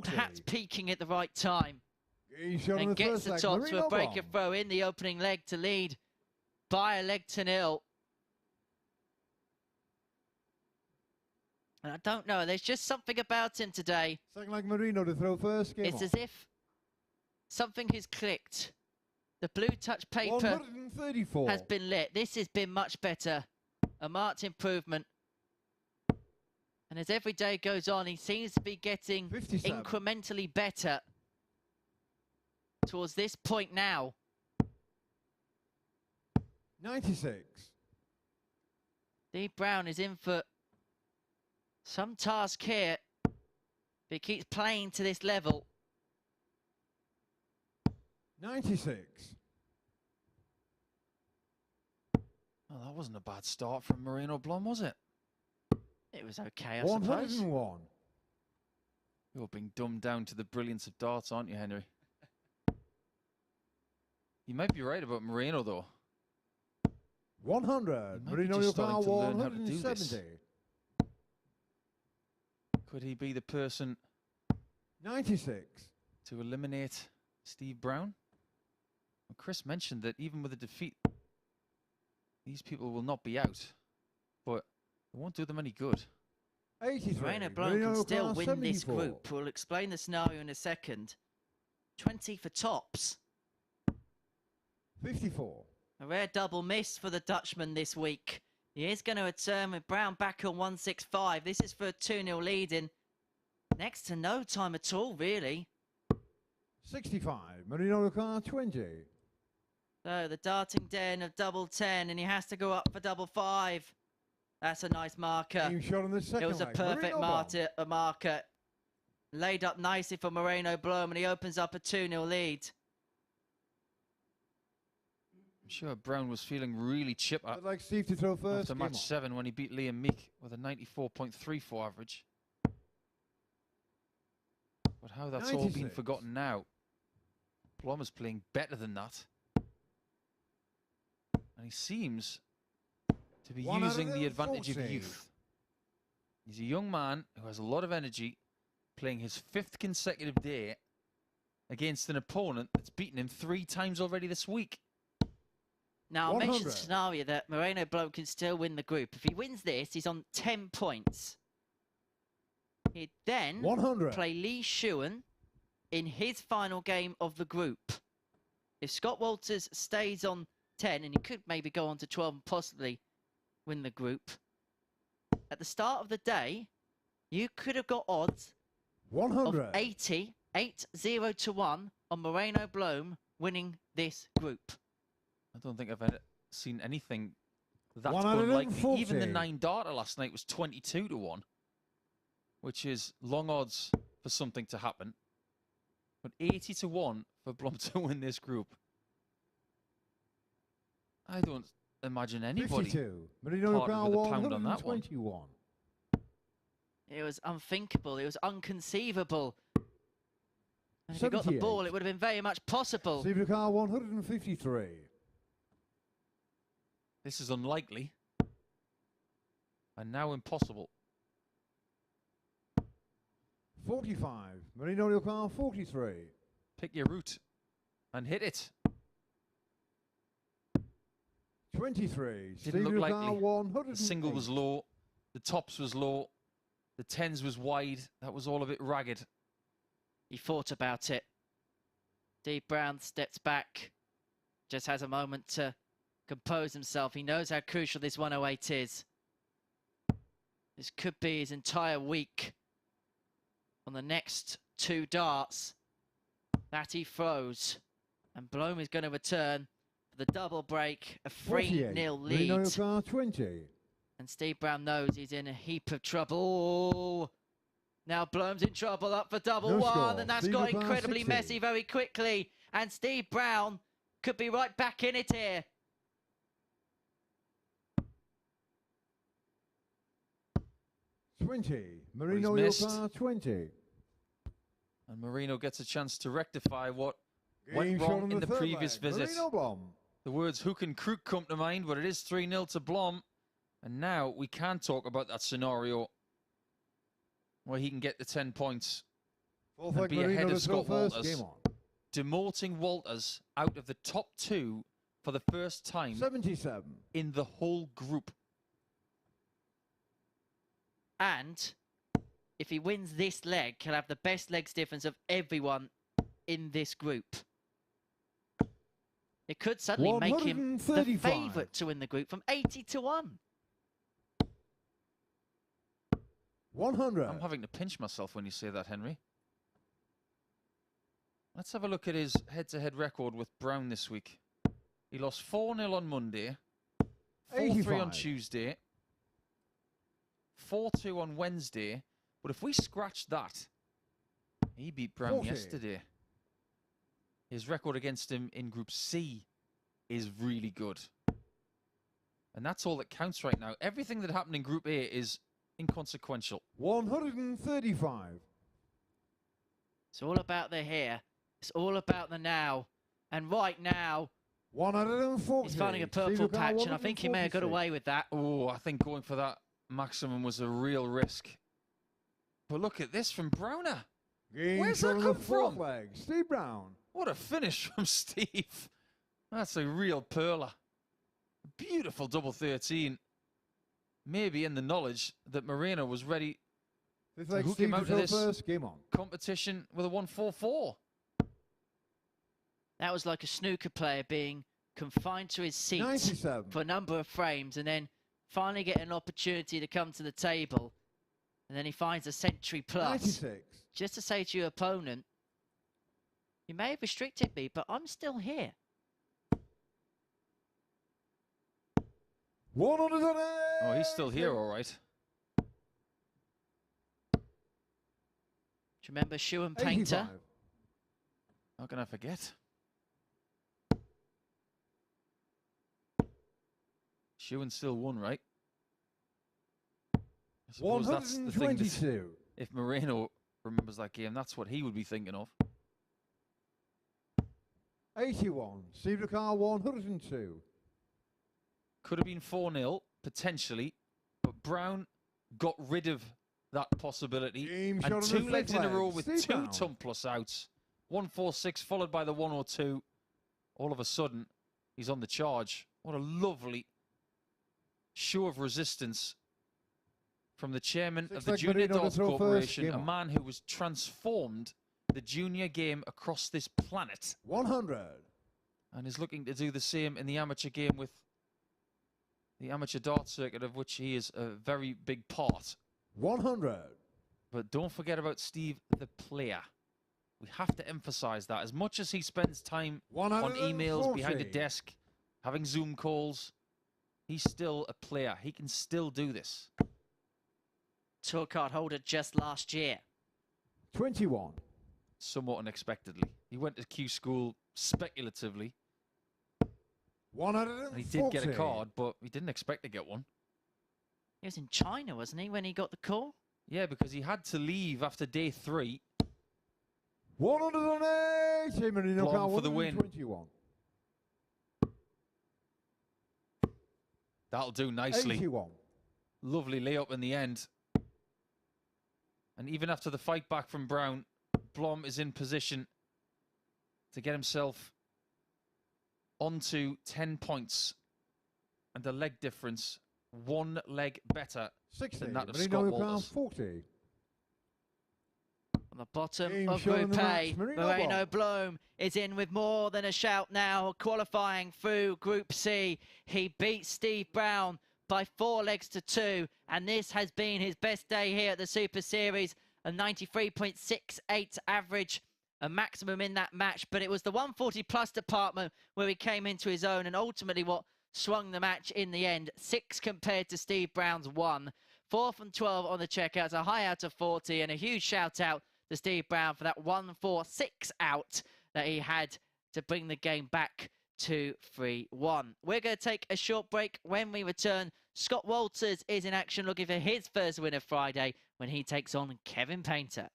perhaps peaking at the right time. And gets the tops for a breaker throw in the opening leg to lead by a leg to nil. And I don't know, there's just something about him today. Something like Moreno to throw first. It's as if something has clicked. The blue touch paper has been lit. This has been much better. A marked improvement. And as every day goes on, he seems to be getting 57. Incrementally better towards this point now. 96. Steve Brown is in for some task here. But he keeps playing to this level. 96. Well, that wasn't a bad start from Moreno Blom, was it? It was okay, I suppose. 101. You're being dumbed down to the brilliance of darts, aren't you, Henry? You might be right about Moreno, though. 100. Moreno, you're starting to learn how to do this. Could he be the person 96 to eliminate Steve Brown? Well, Chris mentioned that even with a defeat, these people will not be out, but it won't do them any good. 83. Moreno Blom can still win 74. This group. We'll explain the scenario in a second. 20 for tops. 54. A rare double miss for the Dutchman this week. He is going to return with Brown back on 165. This is for a 2-0 lead in next to no time at all, really. 65. Moreno car 20. So the darting den of double 10, and he has to go up for double 5. That's a nice marker. Shot on the second it was a perfect marker. Laid up nicely for Moreno Blom, and he opens up a 2-0 lead. I'm sure Brown was feeling really chip up. I'd like Steve to throw first. After match 7 when he beat Liam Meek with a 94.34 average. But how that's 96. All been forgotten now. Blom is playing better than that. And he seems to be using the advantage of youth. He's a young man who has a lot of energy, playing his 5th consecutive day against an opponent that's beaten him 3 times already this week. Now, I mentioned the scenario that Moreno Blom can still win the group. If he wins this, he's on 10 points. He'd then 100. play Lee Shewan in his final game of the group. If Scott Walters stays on 10, and he could maybe go on to 12 and possibly win the group, at the start of the day, you could have got odds 100. of 80 to 1 on Moreno Blom winning this group. I don't think I've ever seen anything that unlikely. Even the 9-darter last night was 22 to 1, which is long odds for something to happen. But 80 to 1 for Blom to win this group. I don't imagine anybody 52. Marino parting with a pound on that one. 121. It was unthinkable. It was unconceivable. And if he got the 78. ball, it would have been very much possible. Steve Car 153. This is unlikely. And now impossible. 45. Marino Car 43. Pick your route and hit it. 23. Didn't look Steve Car likely. 108. The single was low. The tops was low. The 10s was wide. That was all a bit ragged. He thought about it. Steve Brown steps back. Just has a moment to compose himself. He knows how crucial this 108 is. This could be his entire week on the next 2 darts that he throws. And Blom is going to return for the double break, a 3-0 lead. Marino Car 20. And Steve Brown knows he's in a heap of trouble. Now Blom's in trouble, up for double No one, score. and that's Steve got Brown incredibly 60. messy very quickly. And Steve Brown could be right back in it here. Marino missed. Car 20. And Moreno gets a chance to rectify what went Game shot wrong on in the third previous leg. visit. Moreno Blom. The words hook and crook come to mind, but it is 3-0 to Blom. And now we can talk about that scenario where he can get the 10 points Fourth and leg, be Marino ahead to of throw Scott first. Walters, Game on. demoting Walters out of the top 2 for the first time 77. in the whole group. And if he wins this leg, he'll have the best legs difference of everyone in this group. It could suddenly make him the 135. favourite to win the group from 80 to 1. 100. I'm having to pinch myself when you say that, Henry. Let's have a look at his head-to-head record with Brown this week. He lost 4-0 on Monday, 4-3 on 85. Tuesday, 4-2 on Wednesday. But if we scratch that, he beat Brown 40. yesterday. His record against him in Group C is really good. And that's all that counts right now. Everything that happened in Group A is inconsequential. 135. It's all about the here. It's all about the now. And right now, 140. he's finding a purple patch, and I think he may have got away with that. Oh, I think going for that maximum was a real risk. But look at this from Browner. Where's that come from? Leg. Steve Brown. What a finish from Steve. That's a real perler. Beautiful double 13. Maybe in the knowledge that Moreno was ready This to leg, hook Steve him out to of throw this first. Game on. competition with a 1-4-4. That was like a snooker player being confined to his seat 97. for a number of frames and then finally get an opportunity to come to the table. And then he finds a century plus. 96. Just to say to your opponent, you may have restricted me, but I'm still here. 108. Oh, he's still here, all right. Do you remember Shewan Painter? 85. How can I forget? Shewan still won, right? I suppose that's the thing. 122. If Moreno remembers that game, that's what he would be thinking of. 81. Steve Car 102. Could have been 4-0, potentially, but Brown got rid of that possibility. Game shot And on the 2 fifth legs in a leg. row with Steve 2 Brown. tump plus outs. 1-4-6 followed by the 102. All of a sudden, he's on the charge. What a lovely show of resistance from the chairman of Six the leg Junior Moreno to Darts throw first, Corporation, game a on. man who has transformed the junior game across this planet 100. and is looking to do the same in the amateur game with the amateur dart circuit, of which he is a very big part. 100. But don't forget about Steve, the player. We have to emphasize that. As much as he spends time on emails, behind a 140. desk, having Zoom calls, he's still a player. He can still do this. Tour card holder just last year. 21. Somewhat unexpectedly. He went to Q school speculatively. 140. And he did get a card, but he didn't expect to get one. He was in China, wasn't he, when he got the call? Yeah, because he had to leave after day 3. 180. Moreno Blom car for the win. 121. That'll do nicely. 81. Lovely layup in the end. And even after the fight back from Brown, Blom is in position to get himself onto 10 points. And the leg difference, 1 leg better 60. than that of Scott Moreno car Walters. 40. On the bottom Game of showing Group the A, match, Moreno Moreno Blom is in with more than a shout now, qualifying through Group C. He beat Steve Brown by 4 legs to 2, and this has been his best day here at the Super Series, a 93.68 average, a maximum in that match, but it was the 140 plus department where he came into his own, and ultimately what swung the match in the end. 6 compared to Steve Brown's 1. 4 from 12 on the checkouts, a high out of 40, and a huge shout out to Steve Brown for that 1-4-6 out that he had to bring the game back to 3-1. We're going to take a short break. When we return, Scott Walters is in action looking for his first win of Friday when he takes on Kevin Painter.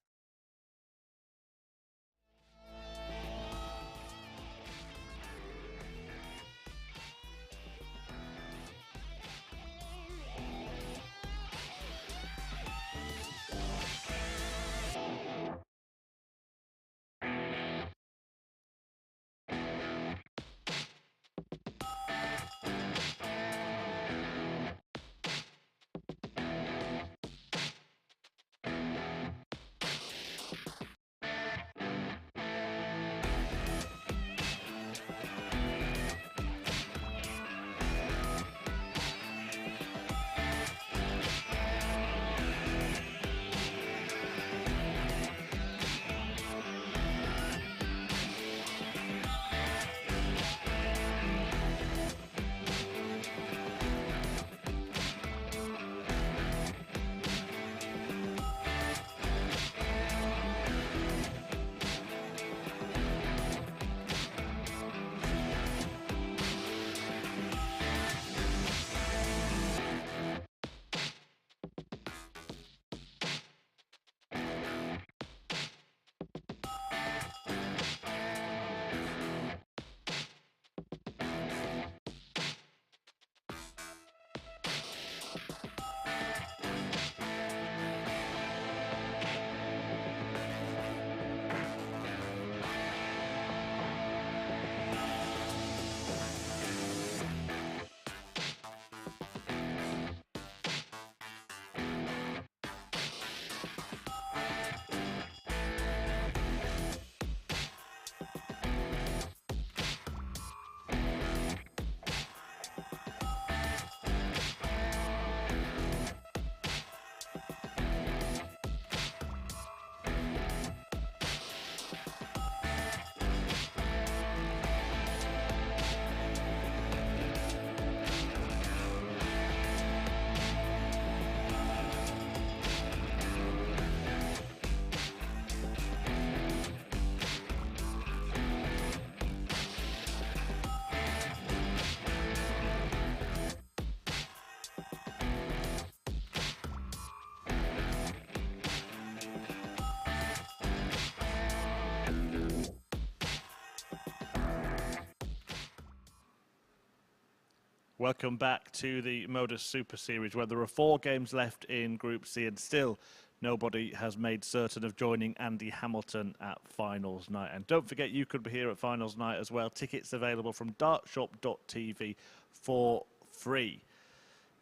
Welcome back to the MODUS Super Series, where there are 4 games left in Group C, and still nobody has made certain of joining Andy Hamilton at finals night. And don't forget, you could be here at finals night as well. Tickets available from dartshop.tv for free.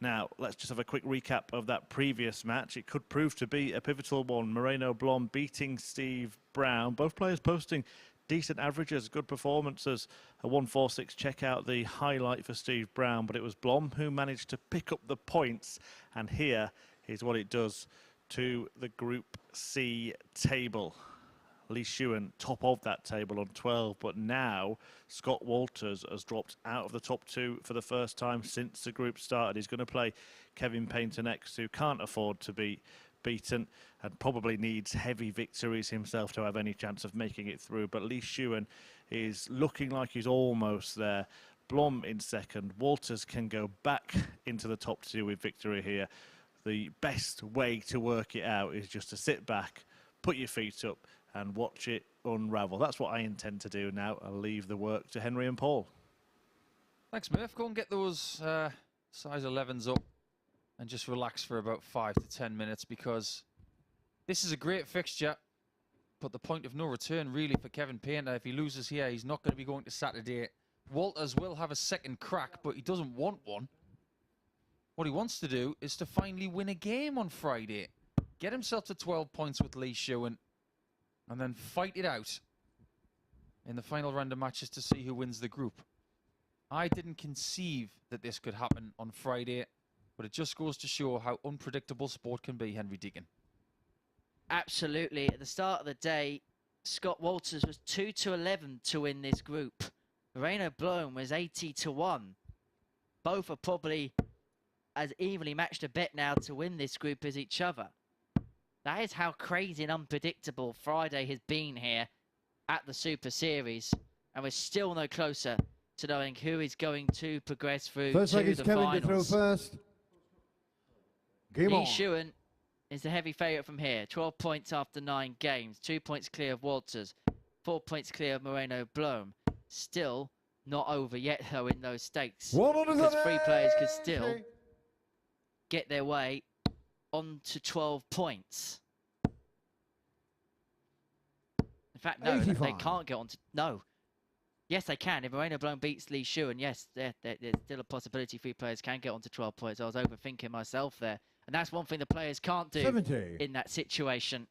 Now, let's just have a quick recap of that previous match. It could prove to be a pivotal one. Moreno Blom beating Steve Brown. Both players posting decent averages, good performances. A 146. Check out the highlight for Steve Brown, but it was Blom who managed to pick up the points. And here is what it does to the Group C table. Lee Shewan top of that table on 12, but now Scott Walters has dropped out of the top 2 for the first time since the group started. He's going to play Kevin Painter next, who can't afford to be beaten and probably needs heavy victories himself to have any chance of making it through. But Lee Shewan is looking like he's almost there. Blom in second. Walters can go back into the top 2 with victory here. The best way to work it out is just to sit back, put your feet up, and watch it unravel. That's what I intend to do now. I'll leave the work to Henry and Paul. Thanks, Murph. Go and get those size 11s up and just relax for about 5 to 10 minutes, because this is a great fixture, but the point of no return really for Kevin Painter. If he loses here, he's not going to be going to Saturday. Walters will have a second crack, but he doesn't want one. What he wants to do is to finally win a game on Friday. Get himself to 12 points with Lee Shewan, and then fight it out in the final round of matches to see who wins the group. I didn't conceive that this could happen on Friday, but it just goes to show how unpredictable sport can be, Henry Deacon. Absolutely. At the start of the day, Scott Walters was 2-11 to win this group. Moreno Blom was 80-1. Both are probably as evenly matched a bet now to win this group as each other. That is how crazy and unpredictable Friday has been here at the Super Series. And we're still no closer to knowing who is going to progress through First to leg is the Kevin finals. to throw first. Game Lee on. Shewan is the heavy favourite from here. 12 points after 9 games. 2 points clear of Walters. 4 points clear of Moreno Blom. Still not over yet, though, in those stakes. Because 3 players could still get their way on to 12 points. In fact, no, 85. they can't get on to... No. Yes, they can. If Moreno Blom beats Lee Shewan, yes, there's still a possibility 3 players can get on to 12 points. I was overthinking myself there. And that's one thing the players can't do 70. in that situation.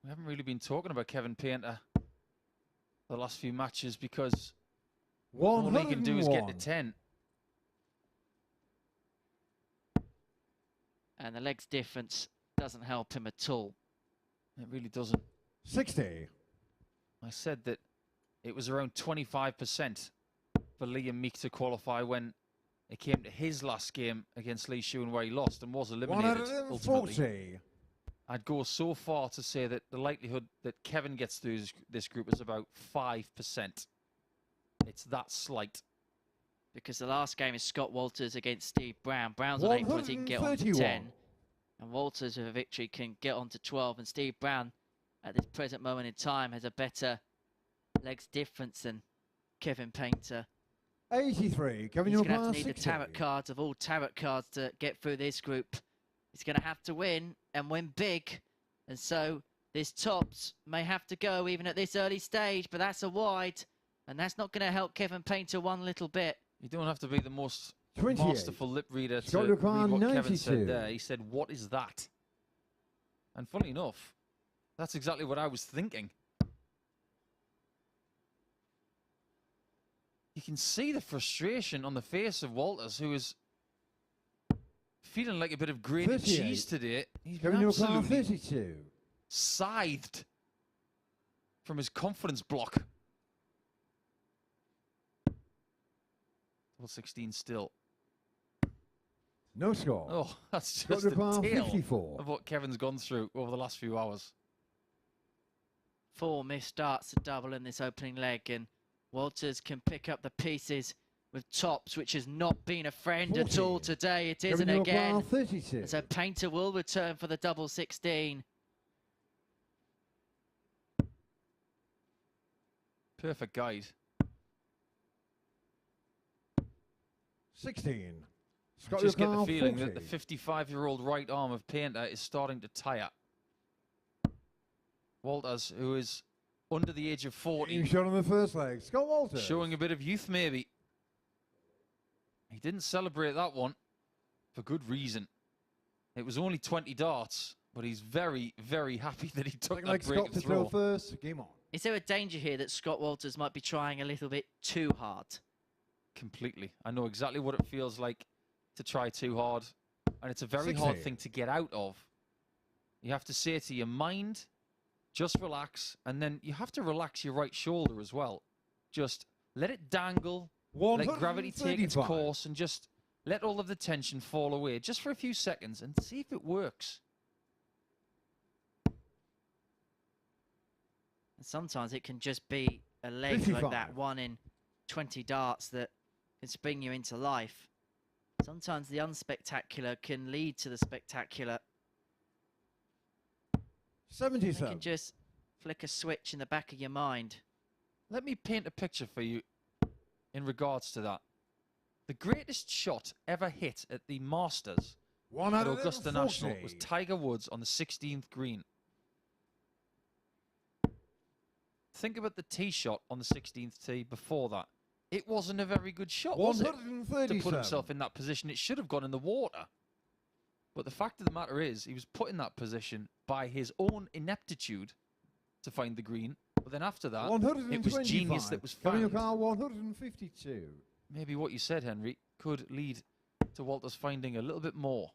We haven't really been talking about Kevin Painter the last few matches, because all he can do is get to 10. And the legs difference doesn't help him at all. It really doesn't. 60. I said that it was around 25% for Lee and Meek to qualify when it came to his last game against Lee Shewan, where he lost and was eliminated ultimately. 140. I'd go so far to say that the likelihood that Kevin gets through this group is about 5%. It's that slight. Because the last game is Scott Walters against Steve Brown. Brown's on 8 points, he can get on to 10. And Walters with a victory can get on to 12. And Steve Brown, at this present moment in time, has a better legs difference than Kevin Painter. 83. Kevin, He's you're going to have to need 60. the tarot cards of all tarot cards to get through this group. He's going to have to win, and win big. And so this tops may have to go even at this early stage, but that's a wide. And that's not going to help Kevin Painter one little bit. You don't have to be the most 28. masterful lip reader to Scott read Lucan, what 92. Kevin said there. He said, "What is that?" And funny enough, that's exactly what I was thinking. You can see the frustration on the face of Walters, who is feeling like a bit of grated 38. cheese today. He's Kevin, been you're absolutely 32. scythed from his confidence block. 16 still. No score. Oh, that's Scott just the Lucan, tail 54. of what Kevin's gone through over the last few hours. 4 missed starts to double in this opening leg, and Walters can pick up the pieces with tops, which has not been a friend 40. at all today. It isn't Kevin again. Lucan, 32. So Painter will return for the double 16. Perfect guide. 16. I Scott just get the Lucan, feeling 40. that the 55-year-old right arm of Painter is starting to tire. Walters, who is under the age of 40, You shot on the first leg. Scott Walters. showing a bit of youth maybe. He didn't celebrate that one for good reason. It was only 20 darts, but he's very, very happy that he took that break Scott to throw first. Game on. Is there a danger here that Scott Walters might be trying a little bit too hard? Completely. I know exactly what it feels like to try too hard, and it's a very hard thing to get out of. You have to say to your mind, just relax, and then you have to relax your right shoulder as well. Just let it dangle, let gravity take its course, and just let all of the tension fall away just for a few seconds and see if it works. And sometimes it can just be a leg 55. like that, 1 in 20 darts that can spring you into life. Sometimes the unspectacular can lead to the spectacular. You 77. can just flick a switch in the back of your mind. Let me paint a picture for you in regards to that. The greatest shot ever hit at the Masters One at out of Augusta 40. National was Tiger Woods on the 16th green. Think about the tee shot on the 16th tee before that. It wasn't a very good shot, was it? 137. To put himself in that position, it should have gone in the water. But the fact of the matter is, he was put in that position by his own ineptitude to find the green. But then after that, it was genius that was Coming found. your car 152. Maybe what you said, Henry, could lead to Walters finding a little bit more.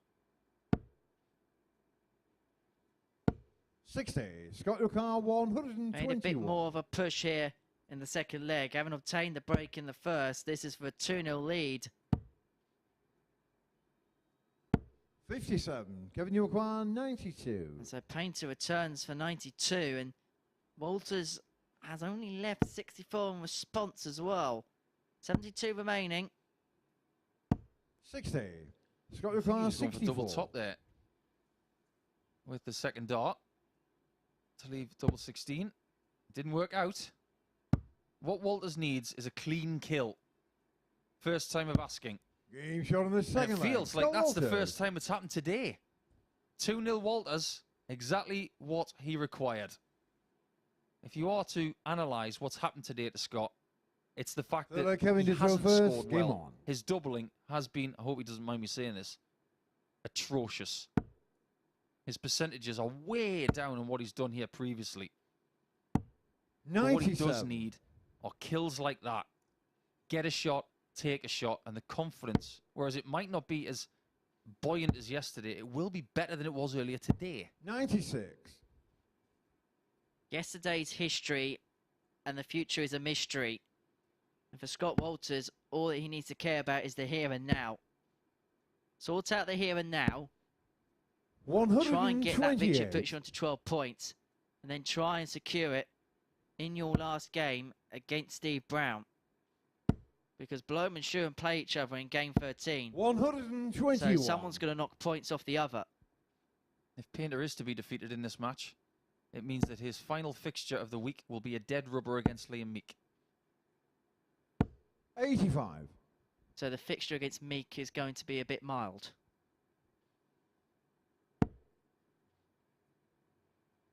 60. Scott your car 121. Made a bit more of a push here in the second leg. Having obtained the break in the first, this is for a 2-0 lead. 57. Kevin Yorkwan 92. And so Painter returns for 92, and Walters has only left 64 in response as well. 72 remaining. 60. Scott your I think he car was going for 64. double top there with the second dart to leave double 16. Didn't work out. What Walters needs is a clean kill. First time of asking. Game shot on the And second it leg. feels like Scott that's the Walters. first time it's happened today. 2-0 Walters, exactly what he required. If you are to analyse what's happened today to Scott, it's the fact that Kevin he to throw hasn't first. scored Game well. on. His doubling has been, I hope he doesn't mind me saying this, atrocious. His percentages are way down on what he's done here previously. But what he does 97. need are kills like that. Get a shot, take a shot, and the confidence. Whereas it might not be as buoyant as yesterday, it will be better than it was earlier today. 96. Yesterday's history and the future is a mystery. And for Scott Walters, all that he needs to care about is the here and now. Sort out the here and now. Try and get that victory, 128. puts you onto 12 points. And then try and secure it in your last game against Steve Brown. Because Blom and Shewan play each other in game 13. 121. So someone's going to knock points off the other. If Painter is to be defeated in this match, it means that his final fixture of the week will be a dead rubber against Meek. 85. So the fixture against Meek is going to be a bit mild.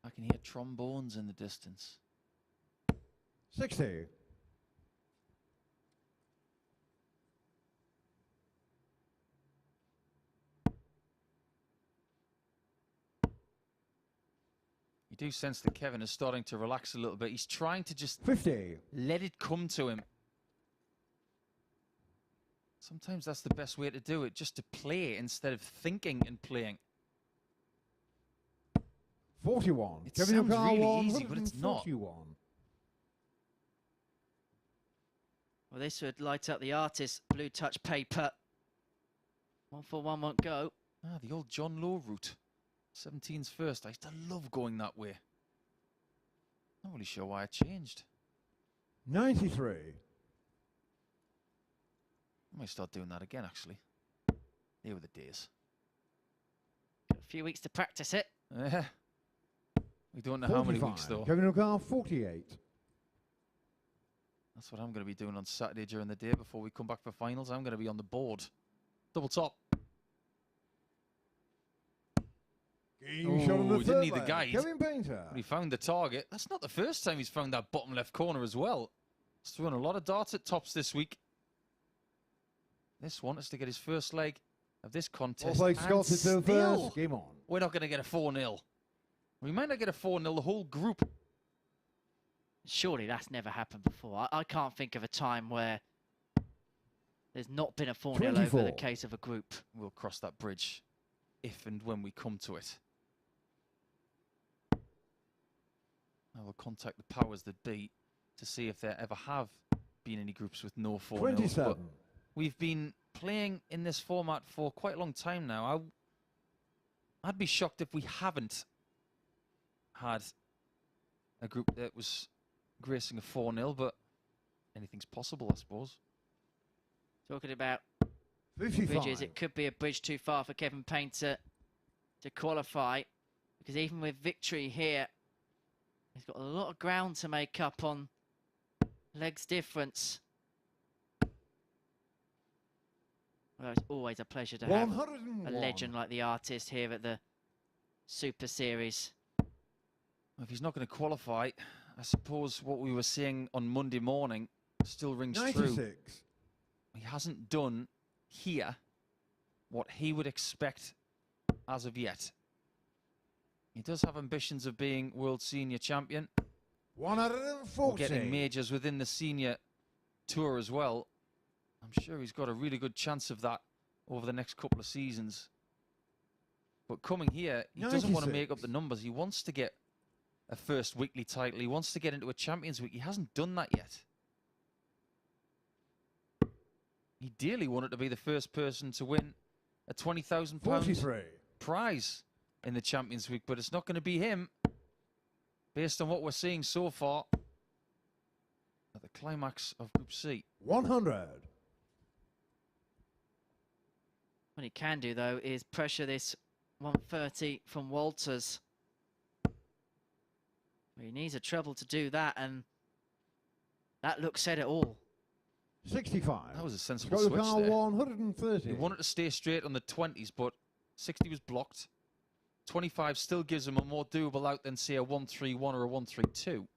I can hear trombones in the distance. 60. You do sense that Kevin is starting to relax a little bit. He's trying to just 50. let it come to him. Sometimes that's the best way to do it, just to play instead of thinking and playing. 41. It Kevin sounds Yorkar, really easy, but it's not. 141. Well, this would light up the artist blue touch paper. 141 won't go. Ah, the old John Lowe route. 17's first. I used to love going that way. Not really sure why I changed. 93. I might start doing that again, actually. They were the days. Got a few weeks to practice it. We don't know how many weeks, 45. though. Kevin Yorkar, 48. That's what I'm going to be doing on Saturday during the day before we come back for finals. I'm going to be on the board. Double top. Game shot on the Ooh, didn't third need the leg. guide. Kevin Painter. But he found the target. That's not the first time he's found that bottom left corner as well. He's thrown a lot of darts at tops this week. this one is to get his first leg of this contest. All flags and Scott to still, first. Game on. we're not going to get a 4-0. We might not get a 4-0, the whole group. Surely that's never happened before. I can't think of a time where there's not been a 4-0 over 24. the case of a group. We'll cross that bridge if and when we come to it. I will contact the powers that be to see if there ever have been any groups with no 4-0s. 27. We've been playing in this format for quite a long time now. I'd be shocked if we haven't had a group that was gracing a 4-0, but anything's possible, I suppose. Talking about 55. bridges, it could be a bridge too far for Kevin Payne to qualify, because even with victory here, he's got a lot of ground to make up on legs difference. Well, it's always a pleasure to have 101. a legend like the artist here at the Super Series. If he's not going to qualify, I suppose what we were seeing on Monday morning still rings 96. true. He hasn't done here what he would expect as of yet. He does have ambitions of being world senior champion. 140. Getting majors within the senior tour as well. I'm sure he's got a really good chance of that over the next couple of seasons. But coming here, he doesn't want to make up the numbers. He wants to get a first weekly title. He wants to get into a Champions Week. He hasn't done that yet. He dearly wanted to be the first person to win a £20,000 prize in the Champions Week, but it's not going to be him, based on what we're seeing so far at the climax of Group C. 100. What he can do, though, is pressure this 130 from Walters. He needs a treble to do that, and that look said it all. 65. That was a sensible Scott switch Car there. 130. He wanted to stay straight on the 20s, but 60 was blocked. 25 still gives him a more doable out than, say, a 131 or a 132.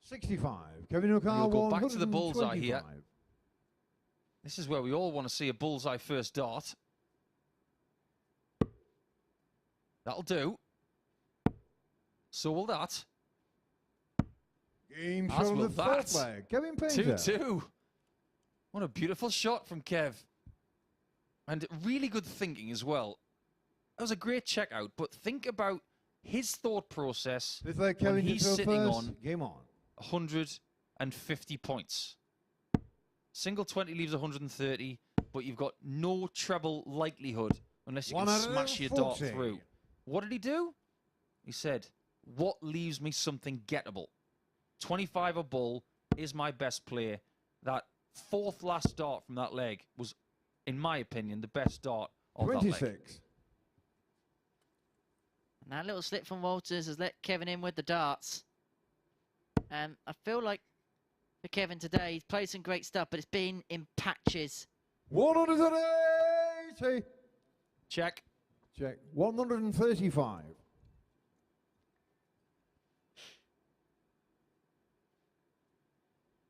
65. Kevin O'Carr, He'll go back to the bullseye here. 125. This is where we all want to see a bullseye first dart. That'll do. So will that. Game As shot on will the fourth that. leg. Kevin Painter. 2-2. What a beautiful shot from Kev. And really good thinking as well. That was a great check out, but think about his thought process Fifth leg, when Kevin he's to sitting first. on Game on. 150 points. Single 20 leaves 130, but you've got no treble likelihood unless you can smash your dart 140. through. What did he do? He said, what leaves me something gettable? 25 a bull is my best play. That fourth last dart from that leg was, in my opinion, the best dart of that leg. 26. And that little slip from Walters has let Kevin in with the darts. And I feel like for Kevin today, he's played some great stuff, but it's been in patches. 180. Check. Check. 135.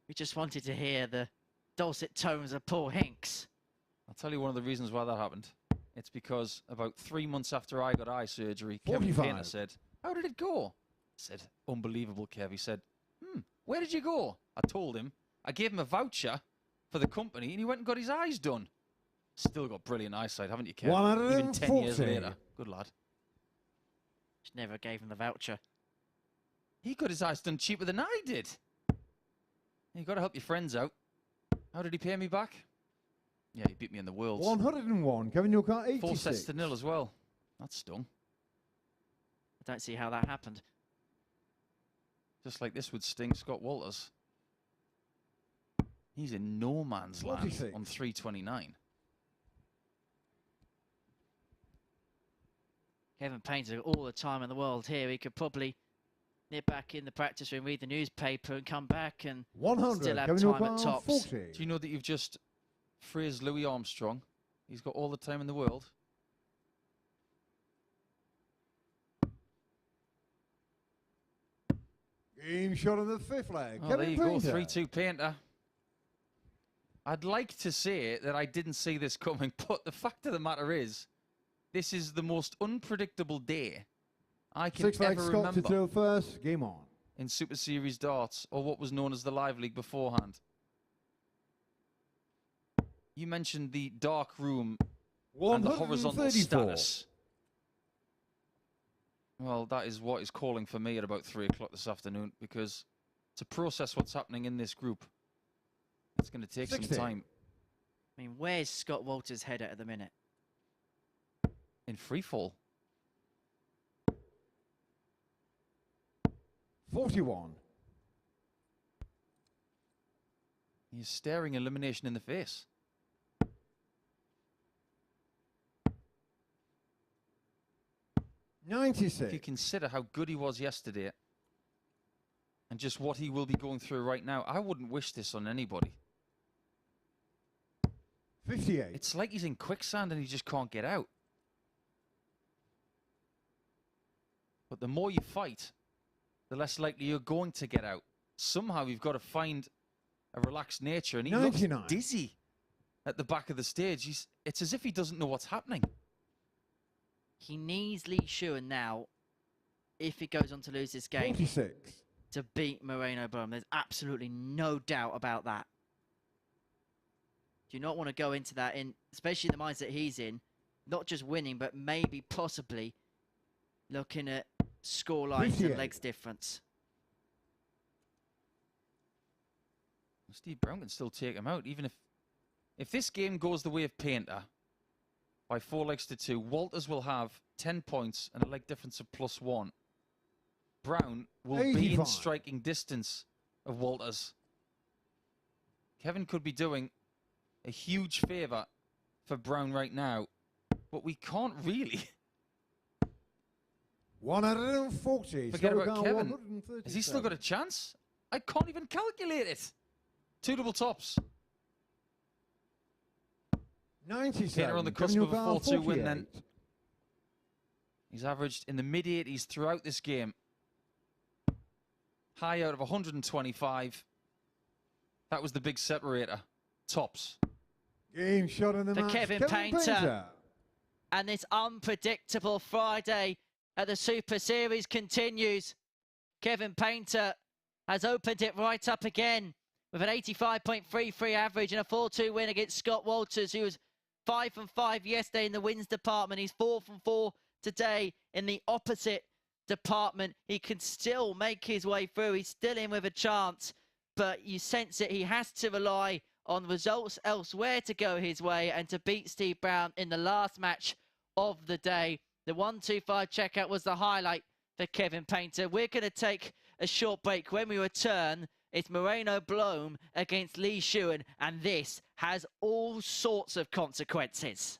We just wanted to hear the dulcet tones of Paul Hinks. I'll tell you one of the reasons why that happened. It's because about 3 months after I got eye surgery, Kevin 45. Painter said, how did it go? I said, unbelievable, Kev. He said, where did you go? I told him. I gave him a voucher for the company, and he went and got his eyes done. Still got brilliant eyesight, haven't you, Kev? Even 10 years 140. later. Good lad. Just never gave him the voucher. He got his eyes done cheaper than I did. You got to help your friends out. How did he pay me back? Yeah, he beat me in the Worlds. 101. Kevin O'Carr, 86. 4 sets to 0 as well. That stung. I don't see how that happened. Just like this would sting Scott Walters. He's in no man's land 46. on 329. Kevin Payne's got all the time in the world here. He could probably nip back in the practice room, read the newspaper, and come back and 100. still have Kevin time O'Carr, at tops. 40. Do you know that you've just phrased Louis Armstrong? He's got all the time in the world. Game shot on the fifth leg. Oh, Kevin there you go, Painter. 3-2 Painter. I'd like to say that I didn't see this coming, but the fact of the matter is, this is the most unpredictable day I can 6 flags ever Scott to remember throw first. Game on. in Super Series darts, or what was known as the Live League beforehand. You mentioned the dark room and the horizontal 134. status. Well, that is what is calling for me at about 3 o'clock this afternoon, because to process what's happening in this group, it's going to take 60. some time. I mean, where's Scott Walters' head at the minute? In free fall. 41. He's staring elimination in the face. If you 96. consider how good he was yesterday and just what he will be going through right now, I wouldn't wish this on anybody. 58. It's like he's in quicksand and he just can't get out. But the more you fight, the less likely you're going to get out. Somehow you've got to find a relaxed nature, and he 99. looks dizzy at the back of the stage. It's as if he doesn't know what's happening. He needs Lee Shewan now, if he goes on to lose this game, 46. to beat Moreno Blom. There's absolutely no doubt about that. Do you not want to go into that, especially in the mindset he's in, not just winning, but maybe possibly looking at score lines 58. and legs difference. Steve Brown can still take him out, even if this game goes the way of Painter by 4 legs to 2, Walters will have 10 points and a leg difference of +1. Brown will be in 85. striking distance of Walters. Kevin could be doing a huge favour for Brown right now, but we can't really 140. forget Scott about O'Connor, Kevin. 137. Has he still got a chance? I can't even calculate it. 2 double tops. 97. Painter on the cusp Kevin of a O'Connor, 4-2 win then. 48. He's averaged in the mid-80s throughout this game. High out of 125. That was the big separator. Tops. Game shot in the For match. Kevin Painter. And this unpredictable Friday at the Super Series continues. Kevin Painter has opened it right up again with an 85.33 average and a 4-2 win against Scott Walters, who was 5 from 5 yesterday in the wins department. He's 4 from 4 today in the opposite department. He can still make his way through. He's still in with a chance, but you sense it. He has to rely on results elsewhere to go his way and to beat Steve Brown in the last match of the day. The 1-2-5 checkout was the highlight for Kevin Painter. We're going to take a short break. When we return, it's Moreno Blom against Lee Shewan, and this has all sorts of consequences.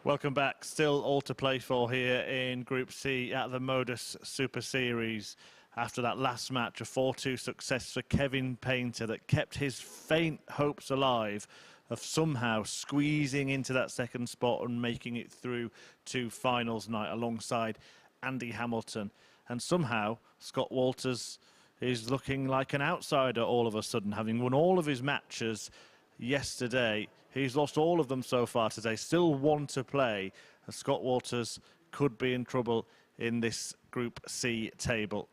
Welcome back. Still all to play for here in Group C at the MODUS Super Series. After that last match, a 4-2 success for Kevin Painter that kept his faint hopes alive of somehow squeezing into that second spot and making it through to finals night alongside Andy Hamilton. And somehow Scott Walters is looking like an outsider all of a sudden, having won all of his matches yesterday. He's lost all of them so far today, still one to play. And Scott Walters could be in trouble in this Group C table.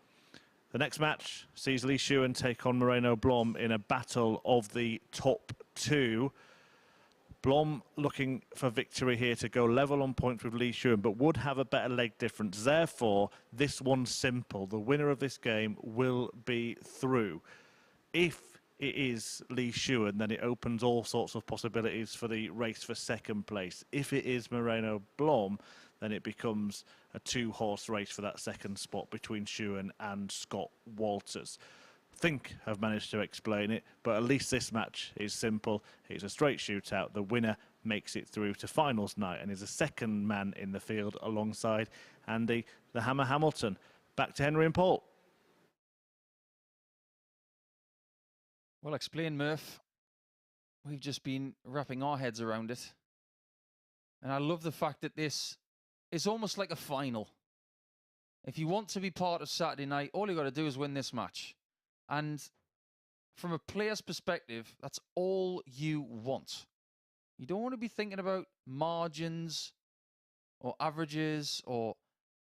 The next match sees Lee Shewan take on Moreno Blom in a battle of the top two. Blom looking for victory here to go level on points with Lee Shewan, but would have a better leg difference. Therefore, this one's simple. The winner of this game will be through. If it is Lee Shewan, then it opens all sorts of possibilities for the race for second place. If it is Moreno Blom, then it becomes a two-horse race for that second spot between Shewan and Scott Walters. Think I've managed to explain it, but at least this match is simple. It's a straight shootout. The winner makes it through to finals night and is the second man in the field alongside Andy the Hammer Hamilton. Back to Henry and Paul. Well explained, Murph. We've just been wrapping our heads around it. And I love the fact that this is almost like a final. If you want to be part of Saturday night, all you've got to do is win this match. And from a player's perspective, that's all you want. You don't want to be thinking about margins or averages or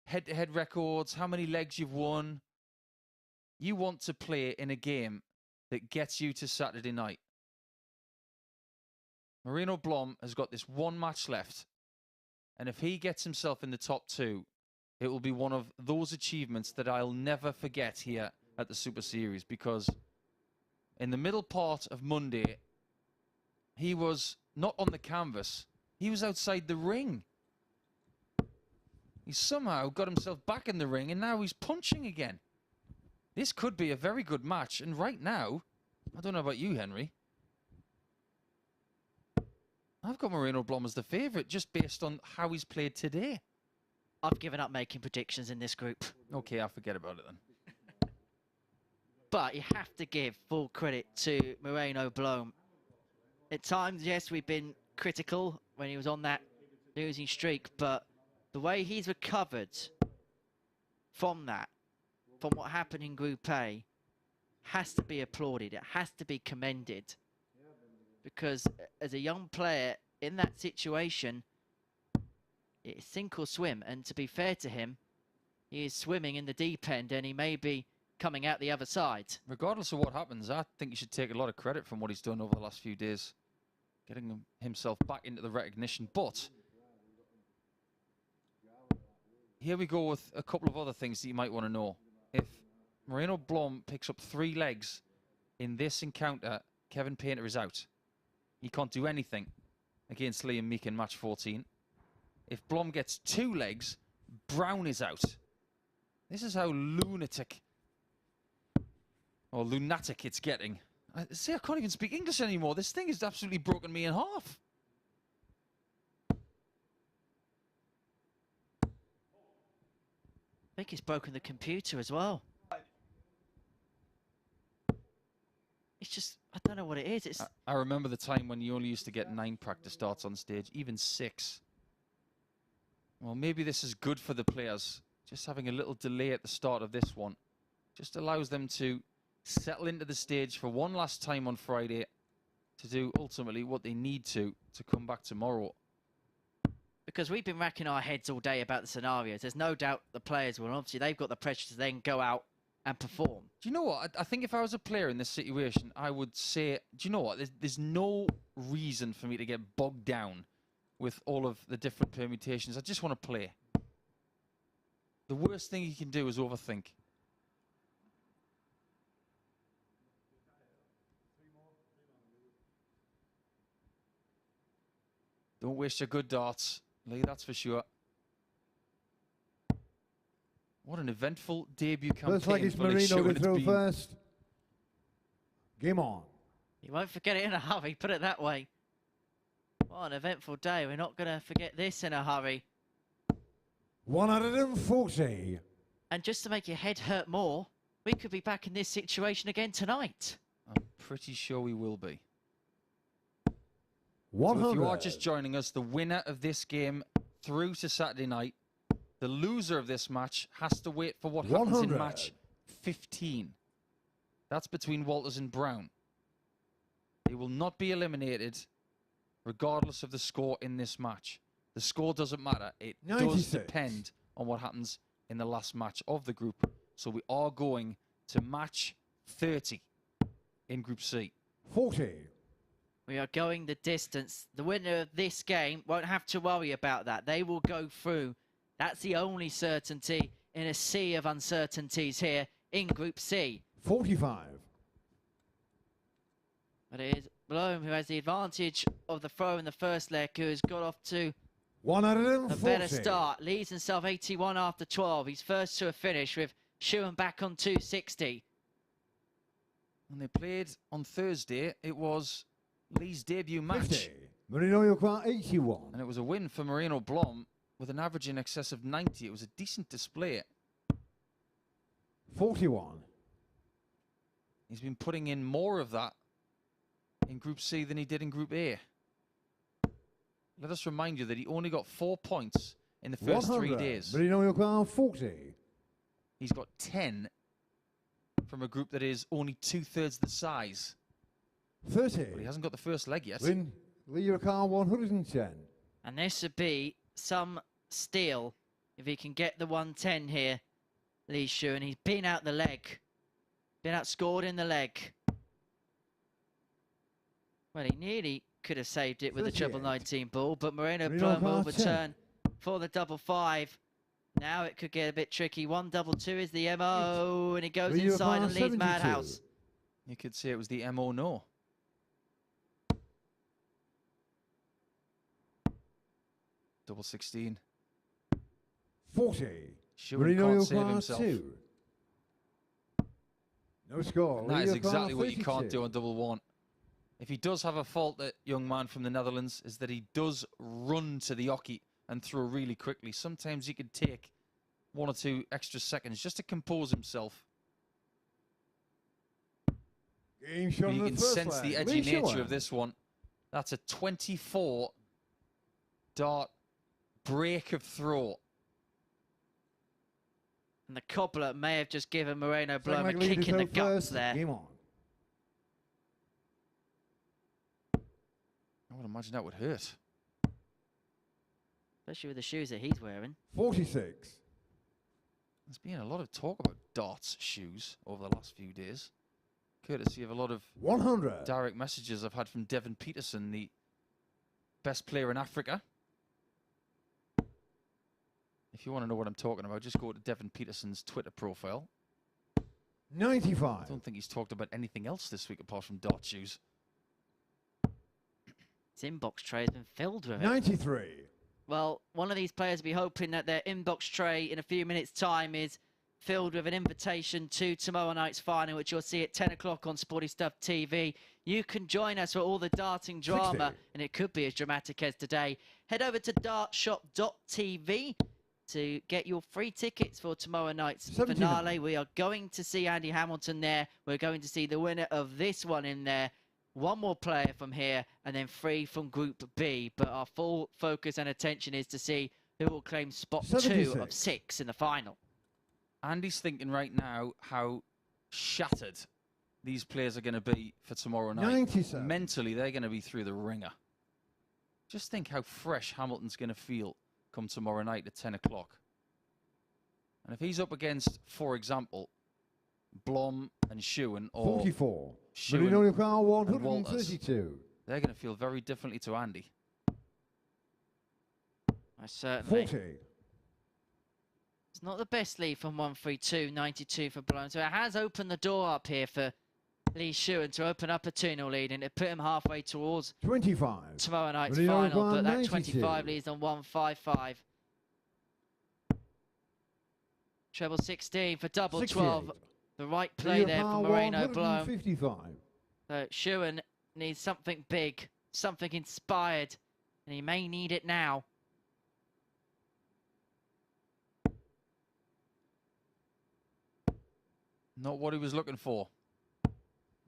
head-to-head records, how many legs you've won. You want to play in a game that gets you to Saturday night. Moreno Blom has got this one match left. And if he gets himself in the top two, it will be one of those achievements that I'll never forget here at the Super Series, because in the middle part of Monday, he was not on the canvas, he was outside the ring. He somehow got himself back in the ring and now he's punching again. This could be a very good match, and right now, I don't know about you, Henry, I've got Moreno Blom as the favourite just based on how he's played today. I've given up making predictions in this group. Okay, I'll forget about it then. But you have to give full credit to Moreno Blom. At times, yes, we've been critical when he was on that losing streak, but the way he's recovered from that, from what happened in Group A, has to be applauded. It has to be commended. Because as a young player in that situation, it's sink or swim. And to be fair to him, he is swimming in the deep end and he may be coming out the other side. Regardless of what happens, I think you should take a lot of credit from what he's done over the last few days, getting himself back into the recognition. But here we go with a couple of other things that you might want to know. If Moreno Blom picks up 3 legs in this encounter, Kevin Painter is out. He can't do anything against Liam Meek in match 14. If Blom gets 2 legs, Brown is out. This is how lunatic it's getting. See, I can't even speak English anymore. This thing has absolutely broken me in half. I think it's broken the computer as well. It's just, I don't know what it is. It's I remember the time when you only used to get 9 practice starts on stage, even 6. Well, maybe this is good for the players. Just having a little delay at the start of this one just allows them to settle into the stage for one last time on Friday to do ultimately what they need to come back tomorrow. because we've been racking our heads all day about the scenarios. There's no doubt the players will, and obviously they've got the pressure to then go out and perform. Do you know what? I think if I was a player in this situation, I would say, do you know what? There's no reason for me to get bogged down with all of the different permutations. I just want to play. The worst thing you can do is overthink. Don't waste your good darts, Lee, that's for sure. What an eventful debut campaign. Looks like it's for Lee Marino Shewan. to throw It's been first. Game on. You won't forget it in a hurry, put it that way. What an eventful day. We're not going to forget this in a hurry. 140. And just to make your head hurt more, we could be back in this situation again tonight. I'm pretty sure we will be. 100. So if you are just joining us, the winner of this game through to Saturday night, the loser of this match has to wait for what happens in 100. match 15. That's between Walters and Brown. They will not be eliminated regardless of the score in this match. The score doesn't matter. It 96. does depend on what happens in the last match of the group. So we are going to match 30 in Group C. 40. We are going the distance. The winner of this game won't have to worry about that. They will go through. That's the only certainty in a sea of uncertainties here in Group C. 45. But it is Blom who has the advantage of the throw in the first leg, who has got off to 140. a better start. Leads himself 81 after 12. He's first to a finish with Shewan back on 260. When they played on Thursday, it was Lee's debut match. 50. Moreno Blom 81. And it was a win for Moreno Blom with an average in excess of 90. It was a decent display. 41. He's been putting in more of that in Group C than he did in Group A. Let us remind you that he only got 4 points in the first 3 days. Moreno Blom 40. He's got 10 from a group that is only 2/3 the size. 30. But he hasn't got the first leg yet. Win Lee 110. And this would be some steal if he can get the 110 here, Lee Shewan. He's been out the leg. Been outscored in the leg. Well, he nearly could have saved it with a 38. treble 19 ball, but Moreno Moreno Blom will Blom 10. return for the double 5. Now it could get a bit tricky. 1-2-2 is the MO, and he goes Lee inside and leads 72. Madhouse. You could say it was the MO no. Double 16. 40. Shewan Moreno can't save Blom himself. 2. No score. And that is Lee exactly Blom what you can't 32. do on double 1. If he does have a fault, that young man from the Netherlands, is that he does run to the oche and throw really quickly. Sometimes he could take 1 or 2 extra seconds just to compose himself. Game shot You in the can first sense leg. the edgy Lee nature Shewan. of this one. That's a 24 dart break of throw. And the cobbler may have just given Moreno Blom a Frank Lee kick in the to guts first. there. Game on. I would imagine that would hurt. Especially with the shoes that he's wearing. 46. There's been a lot of talk about darts shoes over the last few days, courtesy of a lot of 100. direct messages I've had from Devin Peterson, the best player in Africa. If you want to know what I'm talking about, just go to Devin Peterson's Twitter profile. 95. I don't think he's talked about anything else this week apart from dart shoes. His inbox tray has been filled with it. 93. Well, one of these players will be hoping that their inbox tray in a few minutes' time is filled with an invitation to tomorrow night's final, which you'll see at 10 o'clock on Sporty Stuff TV. You can join us for all the darting drama, 60. and it could be as dramatic as today. Head over to dartshop.tv to get your free tickets for tomorrow night's 79. finale. We are going to see Andy Hamilton there. We're going to see the winner of this one in there. One more player from here, and then 3 from Group B. But our full focus and attention is to see who will claim spot 2 of 76. 6 in the final. Andy's thinking right now how shattered these players are going to be for tomorrow night. 97. Mentally, they're going to be through the ringer. Just think how fresh Hamilton's going to feel come tomorrow night at 10 o'clock. And if he's up against, for example, Blom and Shewan, or 44. Shewan Moreno Blom and Walters, 132. they're going to feel very differently to Andy. I certainly. 40. It's not the best lead from 132, 92 for Blom. So it has opened the door up here for Lee Shewan to open up a 2-0 lead, and it put him halfway towards 25. tomorrow night's Moreno final. Blom, But that 92. 25 leads on 155. Treble 16 for double 12. 68. The right play there from Moreno Blom. 155. So Shewan needs something big, something inspired and he may need it now. Not what he was looking for.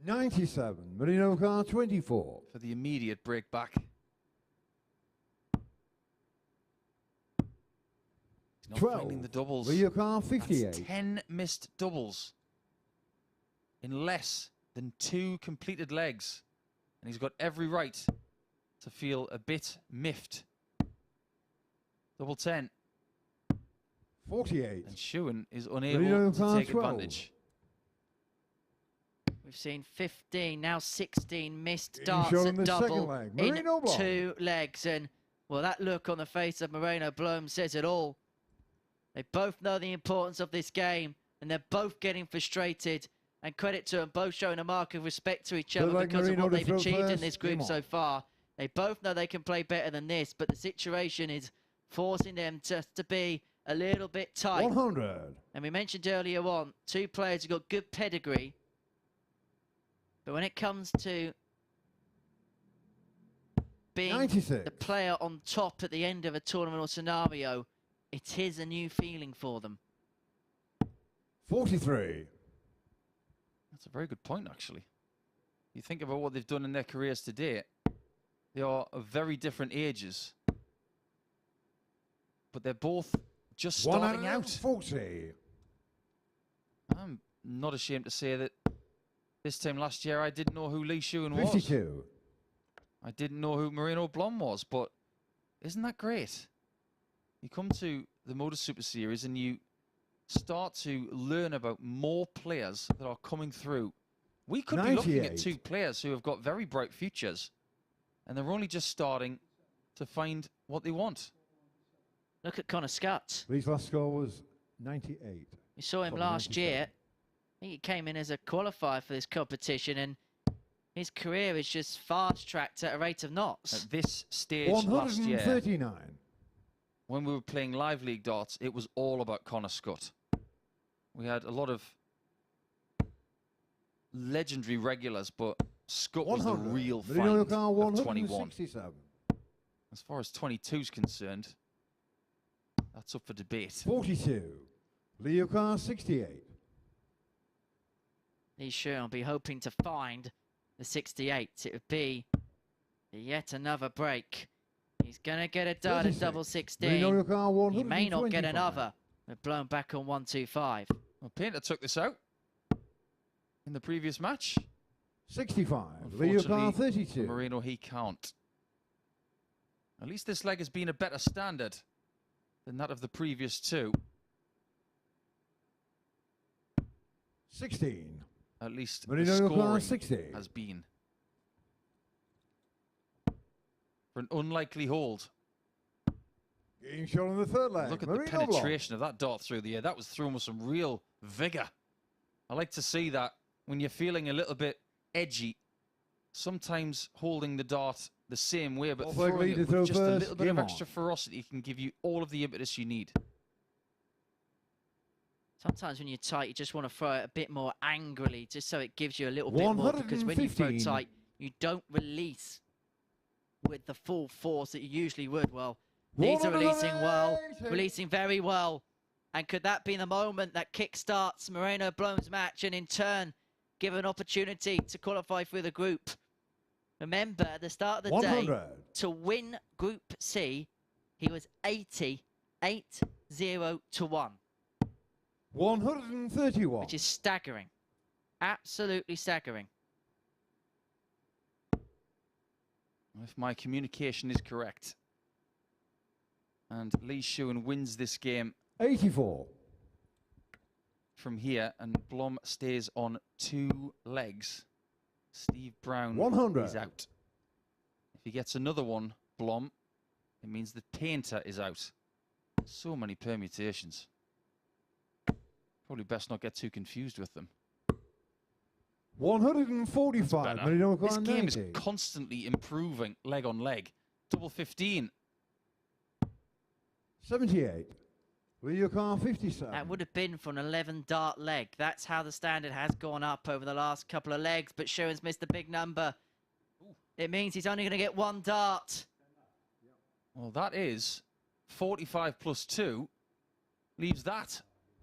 97, Moreno car 24. For the immediate break back. He's not 12, finding the doubles. Rio car 58. That's 10 missed doubles in less than 2 completed legs. And he's got every right to feel a bit miffed. Double 10. 48. And Shewan is unable to take 12. advantage. We've seen 15, now 16 missed Being darts shown at in the double second leg, in Moreno Blom. 2 legs. And, well, that look on the face of Moreno Blom says it all. They both know the importance of this game, and they're both getting frustrated. And credit to them, both showing a mark of respect to each other because of what they've achieved in this group so far. They both know they can play better than this, but the situation is forcing them just to be a little bit tight. 100. And we mentioned earlier on, 2 players who've got good pedigree. But when it comes to being 96. the player on top at the end of a tournament or scenario, it is a new feeling for them. 43. That's a very good point, actually. You think about what they've done in their careers to date. They are of very different ages. But they're both just starting out. 40. I'm not ashamed to say that this time last year I didn't know who Lee Shewan was. 52. I didn't know who Moreno Blom was, but isn't that great? You come to the MODUS Super Series and you start to learn about more players that are coming through. We could be looking at 2 players who have got very bright futures, and they're only just starting to find what they want. Look at Connor Scott. Lee's last score was 98. We saw him Probably last 97. year. I think he came in as a qualifier for this competition, and his career is just fast-tracked at a rate of knots. At this stage last year, 139. when we were playing live league darts, it was all about Connor Scott. We had a lot of legendary regulars, but Scott was the real find of 21. As far as 22 is concerned, that's up for debate. 42. Leo car 68. Lee Shewan will be hoping to find the 68. It would be yet another break. He's going to get a dart at double 16. He may not get another. We're blown back on 125. Well, Painter took this out in the previous match. 65. Leo car 32. Moreno, he can't. At least this leg has been a better standard than that of the previous 2. 16. At least Moreno the scoring 60. has been. For an unlikely hold. Game shot on the third leg. Look at Moreno the penetration of that dart through the air. That was thrown with some real vigour. I like to see that when you're feeling a little bit edgy, sometimes holding the dart the same way, but throwing it with just a little bit of extra ferocity can give you all of the impetus you need. Sometimes when you're tight, you just want to throw it a bit more angrily, just so it gives you a little bit more, because when you throw tight, you don't release with the full force that you usually would. Well, these are releasing well, releasing very well. And could that be the moment that kickstarts Moreno Blom's match and in turn give an opportunity to qualify through the group? Remember, at the start of the day, to win Group C, he was 80-0 to 1. 131. Which is staggering. Absolutely staggering. If my communication is correct, and Lee Shewan wins this game 84. from here, and Blom stays on 2 legs, Steve Brown 100. is out. If he gets another one, Blom, it means the Painter is out. So many permutations. Probably best not get too confused with them. 145. This game is constantly improving leg on leg. Double 15. 78. Leo car 57. That would have been for an 11 dart leg. That's how the standard has gone up over the last couple of legs, but Shewan's missed a big number. It means he's only going to get 1 dart. Well, that is 45 plus 2. Leaves that.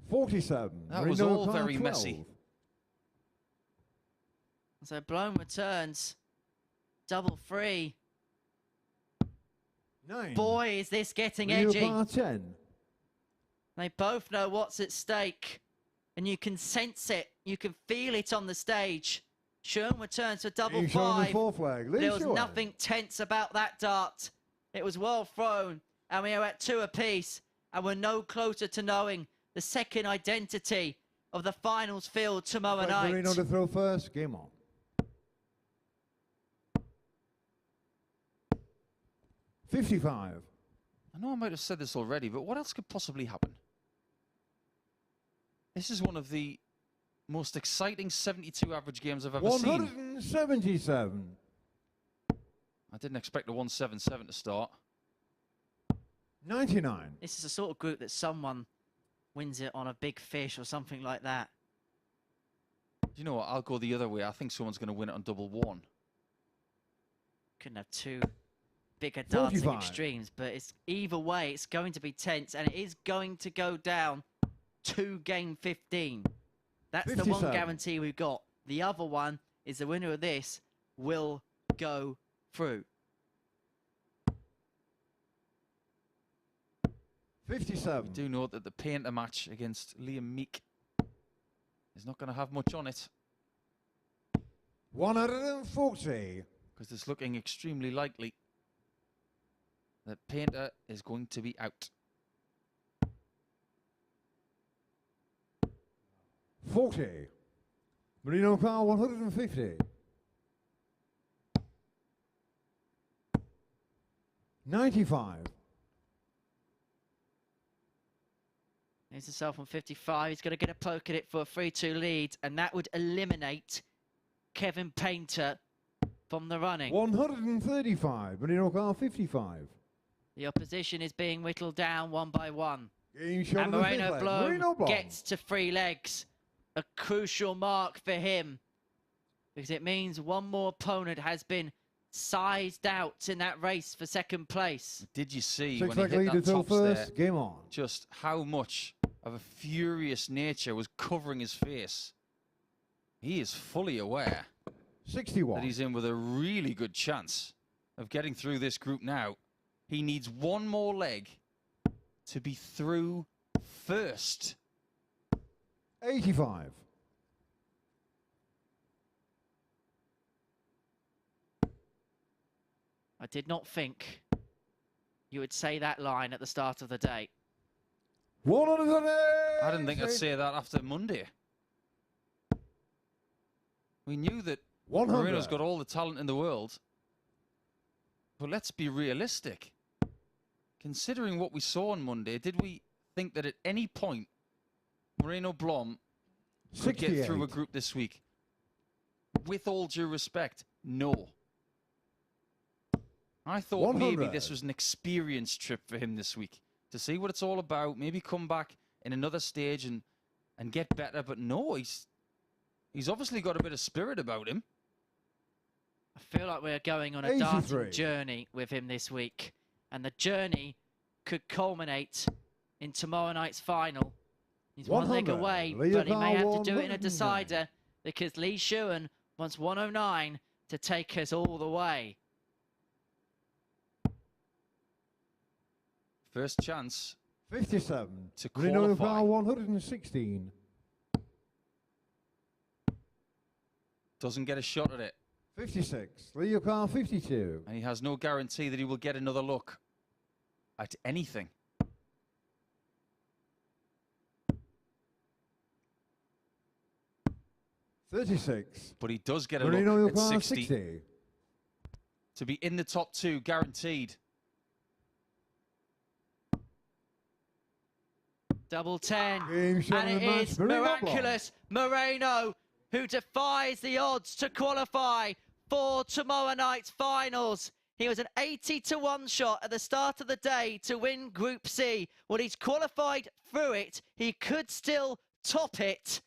47. That was Moreno all Blom, very 12. messy. So Blom returns. Double free. 9. Boy, is this getting Moreno edgy. Blom, 10. They both know what's at stake. And you can sense it. You can feel it on the stage. Shewan returns for double He's showing the 5. four flag. There was Shewan. nothing tense about that dart. It was well thrown. And we are at 2 apiece. And we're no closer to knowing the second identity of the finals field tomorrow But night. Moreno to throw first. Game on. $55. I know I might have said this already, but what else could possibly happen? This is one of the most exciting 72 average games I've ever seen. 177. I didn't expect a 177 to start. 99. This is the sort of group that someone wins it on a big fish or something like that. Do you know what? I'll go the other way. I think someone's going to win it on double 1. Couldn't have two bigger dancing 45. extremes, but it's either way, it's going to be tense and it is going to go down to game 15. That's the one 57. guarantee we've got. The other one is the winner of this will go through. 57. We do know that the painter match against Meek is not going to have much on it, 140. because it's looking extremely likely that painter is going to be out. 40. Moreno Blom, 150. 95. Here's himself on 55. He's going to get a poke at it for a 3-2 lead, and that would eliminate Kevin Painter from the running. 135. Moreno Blom, 55. The opposition is being whittled down one by one. Game shot And on the fifth Moreno leg. Blom Moreno Blom. gets to 3 legs. A crucial mark for him, because it means one more opponent has been sized out in that race for second place. Did you see Six when he leg hit lead that to tops first. there, Game on. just how much of a furious nature was covering his face? He is fully aware 61. that he's in with a really good chance of getting through this group now. He needs one more leg to be through first. 85. I did not think you would say that line at the start of the day. 180. I didn't think I'd say that after Monday. We knew that 100. Moreno's got all the talent in the world. But let's be realistic. Considering what we saw on Monday, did we think that at any point Moreno Blom could get through a 68. group this week? With all due respect, no. I thought maybe 100. this was an experience trip for him this week, to see what it's all about, maybe come back in another stage and get better. But no, he's obviously got a bit of spirit about him. I feel like we're going on a 83. darting journey with him this week. And the journey could culminate in tomorrow night's final. He's one leg 100. away, Lee but he may have to Powell, do it in a 109. decider, because Lee Shewan wants 109 to take us all the way. First chance 57. to Moreno qualify. Blom, 116. Doesn't get a shot at it. 56. Leo Carr, 52. And he has no guarantee that he will get another look at anything. $36. But he does get a Moreno look at Carr, 60. 60. To be in the top 2, guaranteed. Double 10. Game shot And of the it match, is Moreno Blom. miraculous Moreno, who defies the odds to qualify for tomorrow night's finals. He was an 80-1 shot at the start of the day to win Group C. Well, he's qualified through it. He could still top it.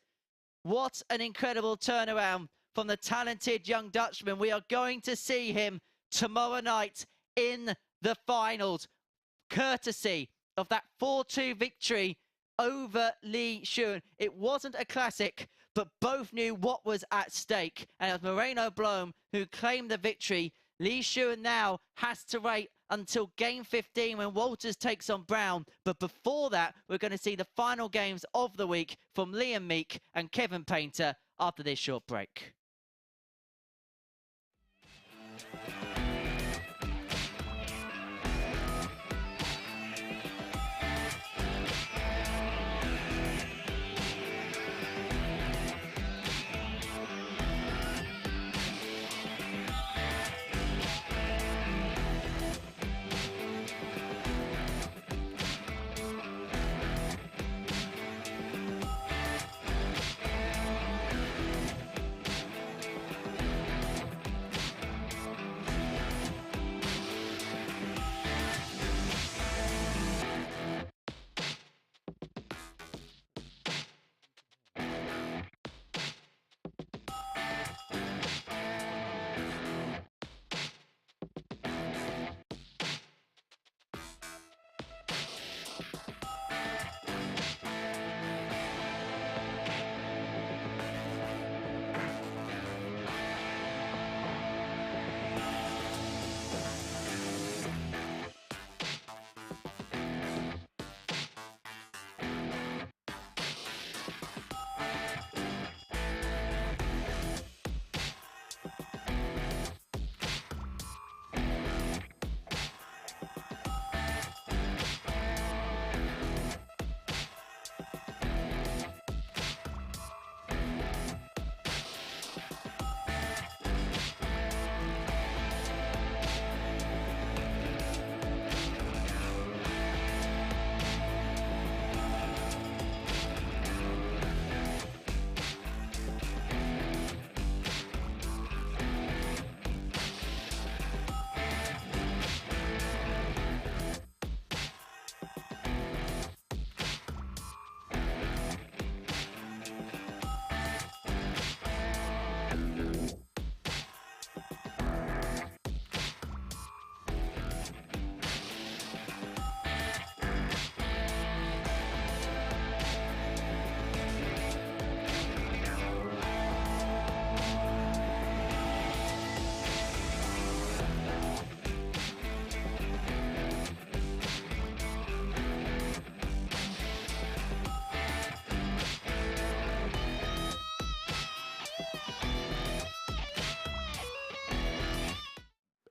What an incredible turnaround from the talented young Dutchman. We are going to see him tomorrow night in the finals. courtesy of that 4-2 victory over Lee Shewan. It wasn't a classic, but both knew what was at stake. And it was Moreno Blom who claimed the victory. Lee Shewan now has to wait until game 15 when Walters takes on Brown. But before that, we're going to see the final games of the week from Liam Meek and Kevin Painter after this short break.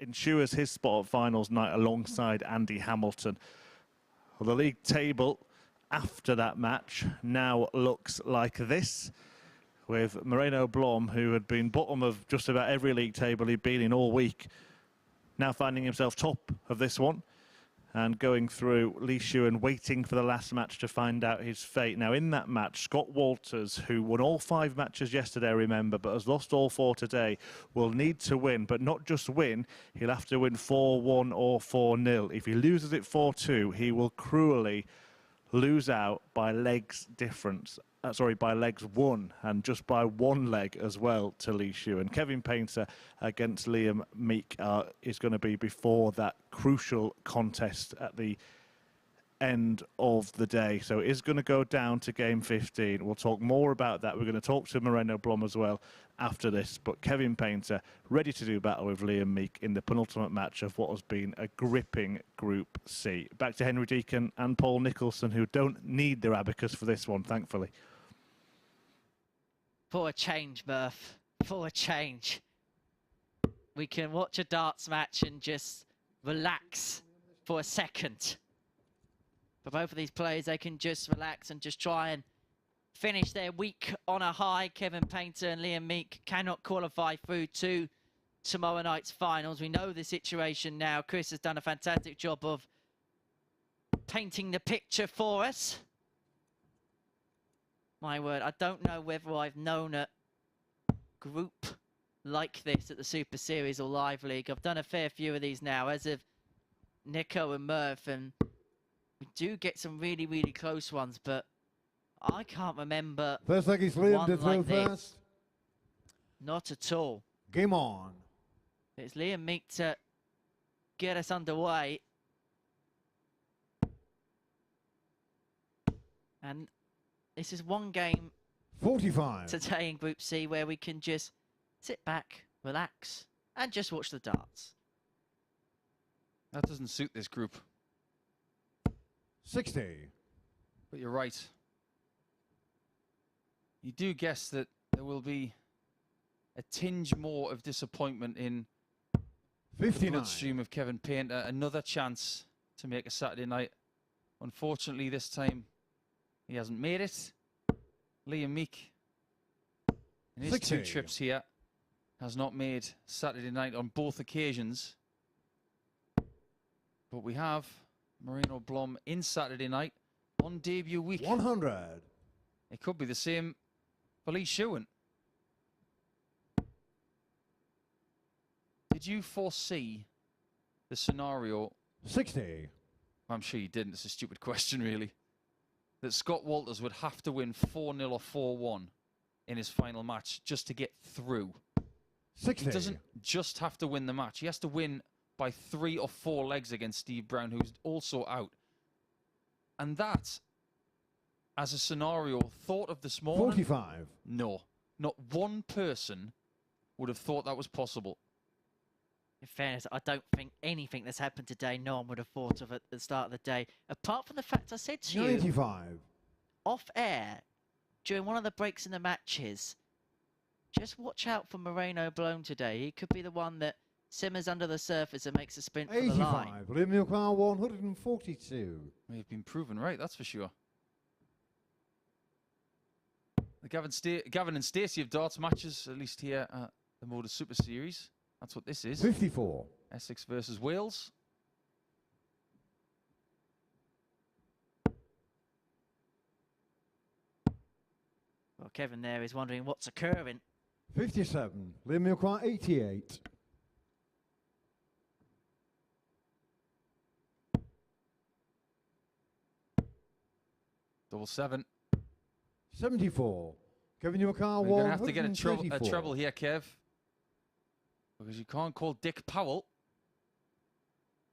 Ensures his spot at finals night alongside Andy Hamilton. Well, the league table after that match now looks like this, with Moreno Blom, who had been bottom of just about every league table he'd been in all week, now finding himself top of this one and going through Lee Shewan, waiting for the last match to find out his fate. Now, in that match, Scott Walters, who won all 5 matches yesterday, remember, but has lost all 4 today, will need to win, but not just win, he'll have to win 4-1 or 4-0. If he loses it 4-2, he will cruelly lose out by legs difference. By legs 1, and just by 1 leg as well to Lee Shewan. Kevin Painter against Liam Meek is going to be before that crucial contest at the end of the day. So it is going to go down to game 15. We'll talk more about that. We're going to talk to Moreno Blom as well after this. But Kevin Painter ready to do battle with Liam Meek in the penultimate match of what has been a gripping Group C. Back to Henry Deacon and Paul Nicholson, who don't need their abacus for this one, thankfully. For a change, Murph. For a change. We can watch a darts match and just relax for a second. For both of these players, they can just relax and just try and finish their week on a high. Kevin Painter and Liam Meek cannot qualify through to tomorrow night's finals. We know the situation now. Chris has done a fantastic job of painting the picture for us. My word, I don't know whether I've known a group like this at the Super Series or Live League. I've done a fair few of these now, as of Nico and Murph, and we do get some really, really close ones, but I can't remember First leg is Liam to throw like this. first. Not at all. Game on. It's Liam Meek to get us underway. And this is one game 45. today in Group C where we can just sit back, relax, and just watch the darts. That doesn't suit this group. 60. But you're right. You do guess that there will be a tinge more of disappointment in the 59. bloodstream of Kevin Painter. Another chance to make a Saturday night. Unfortunately, this time he hasn't made it. Liam Meek, in his 2 60. trips here, has not made Saturday night on both occasions. But we have Moreno Blom in Saturday night on debut week. 100. It could be the same for Lee Shewan. Did you foresee the scenario? 60. I'm sure you didn't. It's a stupid question, really. That Scott Walters would have to win 4-0 or 4-1 in his final match just to get through. 60. He doesn't just have to win the match. He has to win by 3 or 4 legs against Steve Brown, who's also out. And that, as a scenario thought of this morning, 45. no, not one person would have thought that was possible. In fairness, I don't think anything that's happened today no one would have thought of at the start of the day. Apart from the fact I said to you 95. off air during one of the breaks in the matches, just watch out for Moreno Blom today. He could be the one that simmers under the surface and makes a sprint for the line. 85. Liam Your Car 142. We've been proven right, that's for sure. The Gavin and Stacey of darts matches, at least here at the MODUS Super Series. That's what this is. 54. Essex versus Wales. Well, Kevin there is wondering what's occurring. 57. Liam Your Car 88. Double 7. 74. Kevin Your Car We're going to have to get a 134. treble here, Kev. Because you can't call Dick Powell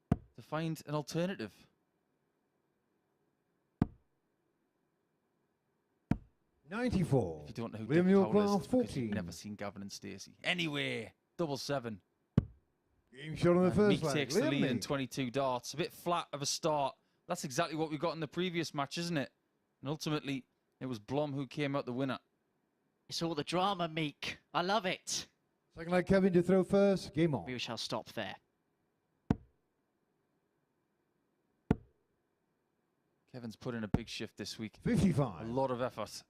to find an alternative. 94. If you don't know who Liam Dick Your Powell Car is, it's because 14. you've never seen Gavin and Stacey. Anyway, double 7. Game shot on the And first Meek leg. takes the Liam lead in Meek. 22 darts. A bit flat of a start. That's exactly what we got in the previous match, isn't it? And ultimately, it was Blom who came out the winner. It's all the drama, Meek. I love it. Second leg Kevin to throw first. Game on. We shall stop there. Kevin's put in a big shift this week. 55. A lot of effort.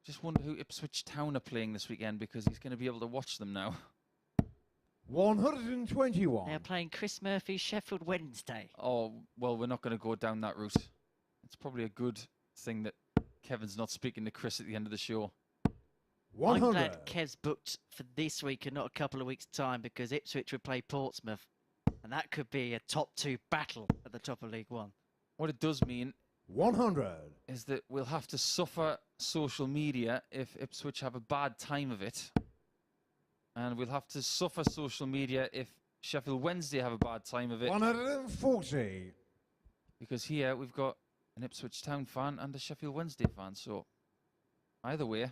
Just wonder who Ipswich Town are playing this weekend, because he's going to be able to watch them now. 121. They're playing Chris Murphy's Sheffield Wednesday. Oh, well, we're not going to go down that route. It's probably a good thing that Kevin's not speaking to Chris at the end of the show. 100. I'm glad Kev's booked for this week and not a couple of weeks' time, because Ipswich would play Portsmouth. And that could be a top 2 battle at the top of League One. What it does mean 100. is that we'll have to suffer social media if Ipswich have a bad time of it. And we'll have to suffer social media if Sheffield Wednesday have a bad time of it. 140. Because here we've got an Ipswich Town fan and a Sheffield Wednesday fan. So either way,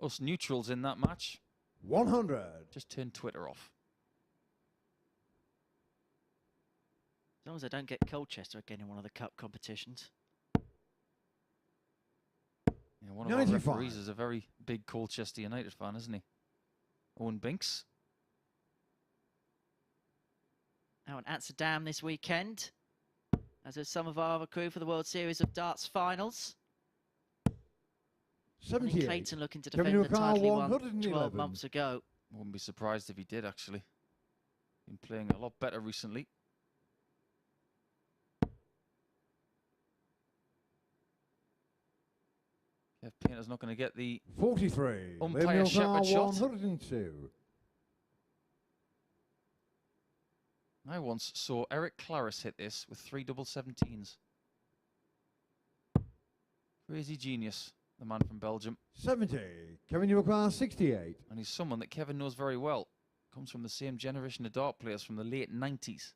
us neutrals in that match, 100. just turn Twitter off. As long as I don't get Colchester again in one of the cup competitions. Yeah, one of our 95. referees is a very big Colchester United fan, isn't he? Owen Binks. Out in Amsterdam this weekend, as is some of our other crew for the World Series of Darts finals. I think 78. Clayton looking to Kevin defend the O'Connell, title he won 111. 12 months ago. Wouldn't be surprised if he did, actually. Been playing a lot better recently. Kev Painter's not going to get the 43. Umpire Liam Shepherd O'Connell, shot. 102. I once saw Eric Claris hit this with 3 double 17s. Crazy genius, the man from Belgium. 70. Kevin O'Connell, 68. And he's someone that Kevin knows very well. Comes from the same generation of dart players from the late 90s.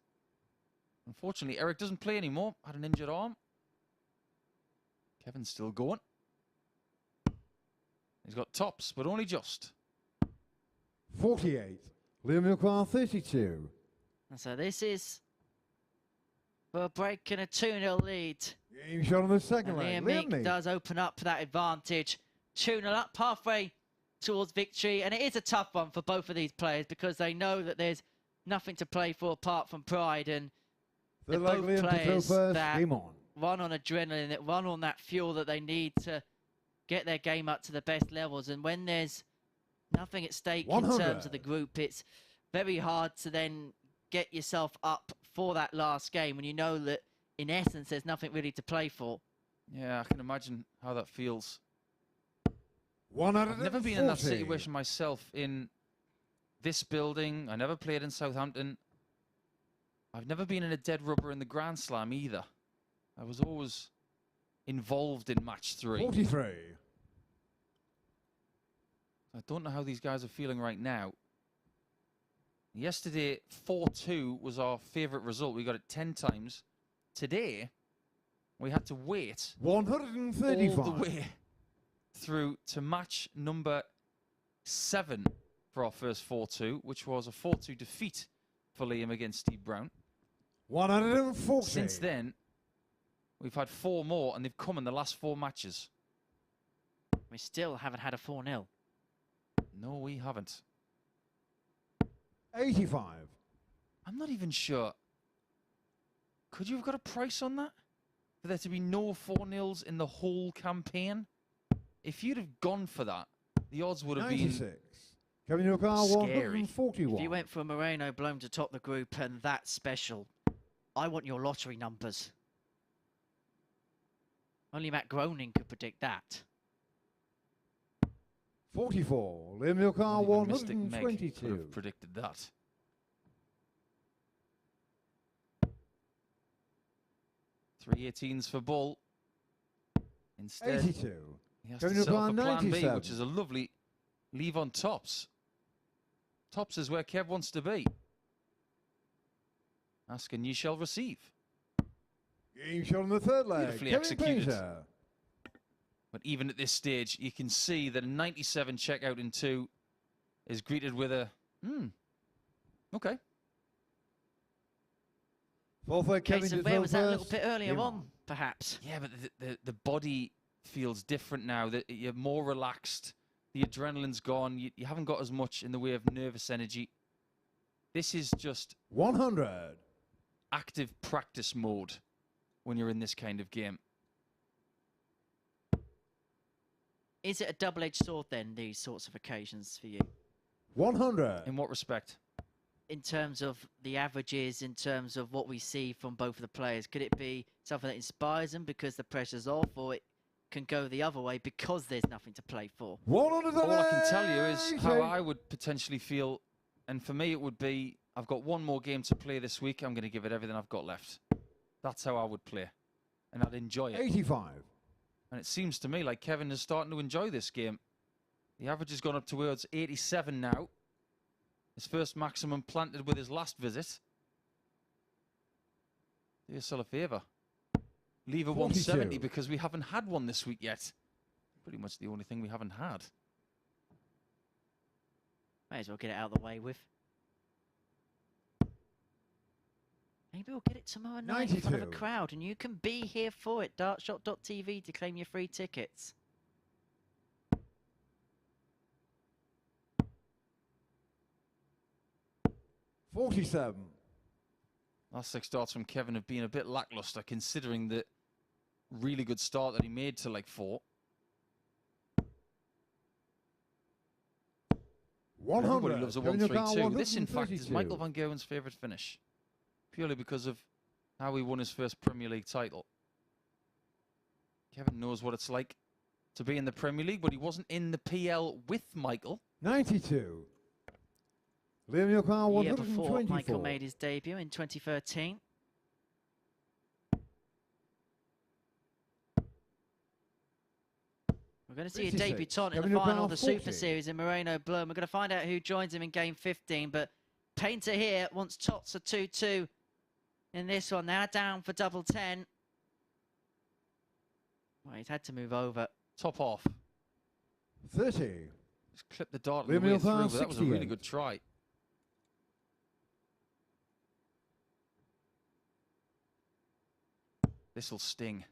Unfortunately, Eric doesn't play anymore. Had an injured arm. Kevin's still going. He's got tops, but only just. 48. Liam Milcar, 32. And so this is for a break and a 2-0 lead. Game shot on the second And leg. Liam Meek does open up that advantage. 2-0 up, halfway towards victory. And it is a tough one for both of these players because they know that there's nothing to play for apart from pride. And they're both players that run on adrenaline, that run on that fuel that they need to get their game up to the best levels. And when there's nothing at stake 100. in terms of the group, it's very hard to then get yourself up for that last game when you know that, in essence, there's nothing really to play for. Yeah, I can imagine how that feels. I've never been in that situation myself in this building. I never played in Southampton. I've never been in a dead rubber in the Grand Slam either. I was always involved in match 3. 43. I don't know how these guys are feeling right now. Yesterday, 4-2 was our favourite result. We got it 10 times. Today, we had to wait 135. all the way through to match number 7 for our first 4-2, which was a 4-2 defeat for Liam against Steve Brown. 140. Since then, we've had 4 more, and they've come in the last 4 matches. We still haven't had a 4-0. No, we haven't. 85. I'm not even sure. Could you have got a price on that? For there to be no 4-0s in the whole campaign? If you'd have gone for that, the odds would have 96. been Kevin Yokar, scary. 141. If you went for Moreno Blom to top the group and that's special, I want your lottery numbers. Only Matt Groening could predict that. 44. Liam Yokar, Even Mystic Meg could 122. have predicted that. Three 18s for Bull. Instead, 82. he has Kevin to settle Yokar, for plan B, 97. which is a lovely leave on tops. Tops is where Kev wants to be. Ask and ye shall receive. Game shot on the third leg. Beautifully Kevin executed. Painter. But even at this stage, you can see that a 97 checkout in 2 is greeted with a, okay. Fourth leg, Okay, Kevin so did where well was that a little first. bit earlier Game on, perhaps? Yeah, but the body feels different now. That you're more relaxed. The adrenaline's gone. You haven't got as much in the way of nervous energy. This is just 100. active practice mode when you're in this kind of game. Is it a double-edged sword then, these sorts of occasions for you? 100. In what respect? In terms of the averages, in terms of what we see from both of the players, could it be something that inspires them because the pressure's off, or it can go the other way because there's nothing to play for? 100. All I can tell you is how I would potentially feel, and for me it would be, I've got one more game to play this week, I'm going to give it everything I've got left. That's how I would play, and I'd enjoy it. 85. And it seems to me like Kevin is starting to enjoy this game. The average has gone up towards 87 now. His first maximum planted with his last visit. Do yourself a favour. Leave a 170 because we haven't had one this week yet. Pretty much the only thing we haven't had. May as well get it out of the way with. Maybe we'll get it tomorrow night in front of a 92. crowd, and you can be here for it. Dartshot.tv to claim your free tickets. $47. Last 6 starts from Kevin have been a bit lackluster considering the really good start that he made to like 4. 100. Everybody loves a Kevin Yokar, 1-3-2. This, in fact, is 132. Michael van Gerwen's favourite finish. Purely because of how he won his first Premier League title. Kevin knows what it's like to be in the Premier League, but he wasn't in the PL with Michael. 92. Liam Yokar, The year before 124. Michael made his debut in 2013. We're going to see a 56. debutant in Kevin the Yokar, final of the 40. Super Series in Moreno Blom. We're going to find out who joins him in game 15, but Painter here wants Tots a 2-2 in this one. Now down for double 10. Well, he's had to move over. Top off. 30. Just clip the dart on the way through, but that was a really 68. good try. This'll sting.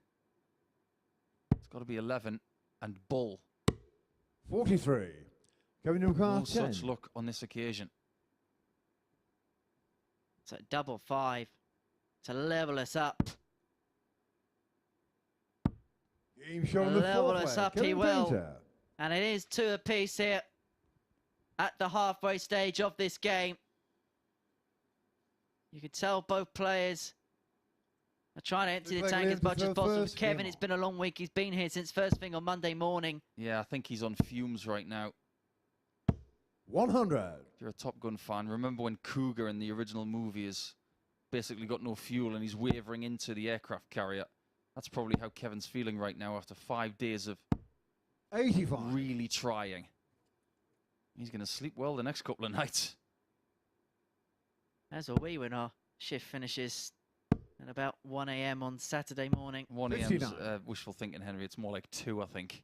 It's got to be 11 and bull. 43. Kevin No Newcastle 10. such luck on this occasion. So double 5 to level us up. Game show on the Level fourth us way. up, he Kevin will. Painter. And it is 2 apiece here at the halfway stage of this game. You can tell both players are trying to empty the Looks like tank we as have much to as throw possible. first. Kevin, Game it's on. been a long week. He's been here since first thing on Monday morning. Yeah, I think he's on fumes right now. 100. If you're a Top Gun fan, remember when Cougar in the original movie has basically got no fuel and he's wavering into the aircraft carrier? That's probably how Kevin's feeling right now after 5 days of 85. really trying. He's going to sleep well the next couple of nights. As are we when our shift finishes at about 1 a.m. on Saturday morning. 1 a.m.'s 59. wishful thinking, Henry. It's more like 2, I think.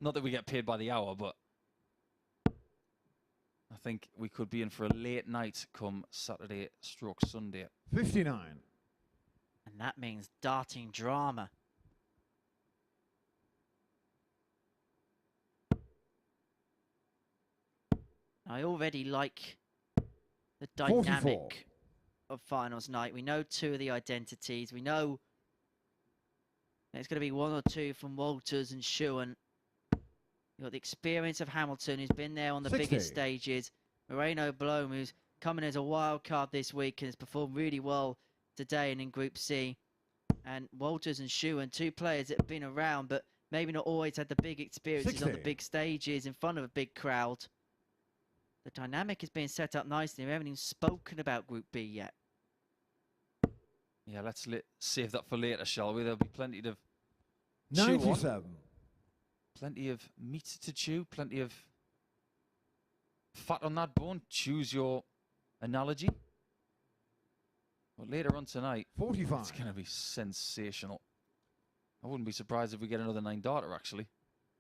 Not that we get paid by the hour, but I think we could be in for a late night come Saturday stroke Sunday. 59. And that means darting drama. I already like the 44. dynamic of finals night. We know 2 of the identities. We know there's going to be 1 or 2 from Walters and Shewan. You've got the experience of Hamilton, who's been there on the 60. biggest stages. Moreno Blom, who's coming as a wild card this week and has performed really well today and in Group C. And Walters and Shewan, 2 players that have been around, but maybe not always had the big experiences on the 60. big stages in front of a big crowd. The dynamic is being set up nicely. We haven't even spoken about Group B yet. Yeah, let's save that for later, shall we? There'll be plenty to chew on. 97. Plenty of meat to chew, plenty of fat on that bone. Choose your analogy. But later on tonight, 45. it's going to be sensational. I wouldn't be surprised if we get another 9-darter, actually.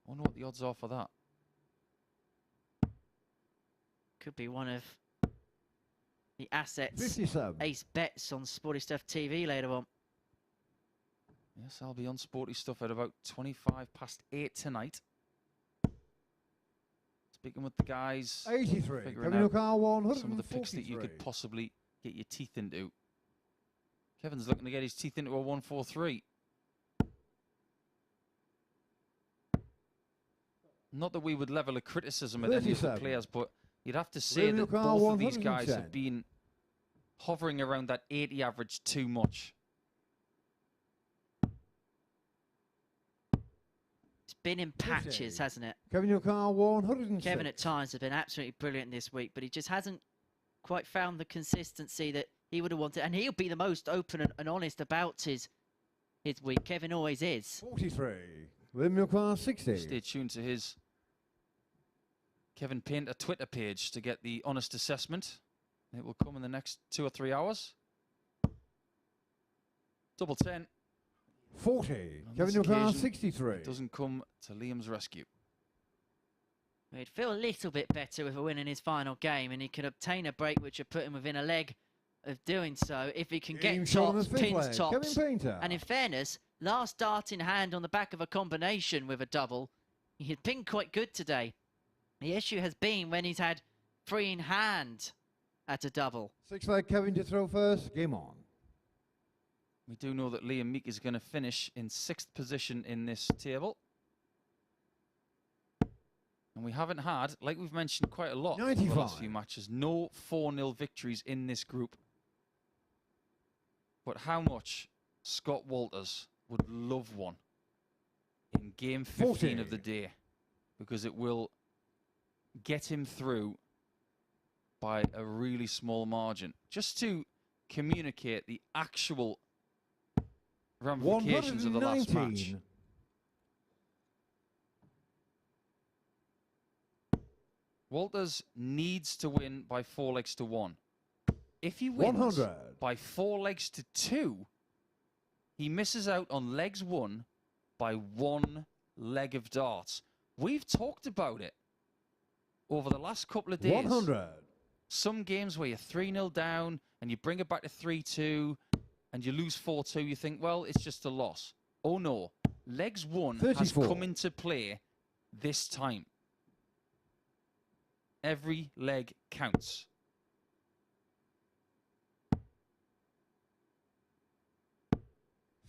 I wonder what the odds are for that. Could be one of the assets 57. ace bets on Sporty Stuff TV later on. Yes, I'll be on Sporty Stuff at about 8:25 tonight. Speaking with the guys, 83. figuring Kevin out Newcastle some of the picks that you 143. could possibly get your teeth into. Kevin's looking to get his teeth into a 143. Not that we would level a criticism at any of the 37. players, but you'd have to say that Newcastle both of these guys 110. have been hovering around that 80 average too much. It's been in patches, 50. hasn't it? Kevin Newcastle 106. Kevin at times has been absolutely brilliant this week, but he just hasn't quite found the consistency that he would have wanted. And he'll be the most open and honest about his week. Kevin always is. 43. William Newcastle 60. Stay tuned to his Kevin Painter Twitter page to get the honest assessment. It will come in the next 2 or 3 hours. Double 10. 40. On Kevin this Newcastle occasion, 63. It doesn't come to Liam's rescue. He'd feel a little bit better with a win in his final game, and he could obtain a break which would put him within a leg of doing so if he can Game get show on tops, the fifth pins leg. tops. Kevin Painter. And in fairness, last dart in hand on the back of a combination with a double, he had been quite good today. The issue has been when he's had 3 in hand at a double. 6 leg Kevin to throw first. Game on. We do know that Liam Meek is going to finish in 6th position in this table. And we haven't had, like we've mentioned quite a lot over the last 95. few matches, no 4-0 victories in this group. But how much Scott Walters would love one in game 15 of the 40. day, because it will get him through by a really small margin. Just to communicate the actual ramifications of the last match. 119. Walters needs to win by 4 legs to 1. If he wins 100. by 4 legs to 2, he misses out on legs 1 by 1 leg of darts. We've talked about it over the last couple of days. 100. Some games where you're 3-0 down and you bring it back to 3-2 and you lose 4-2, you think, well, it's just a loss. Oh no, legs 1 has 34. come into play this time. Every leg counts.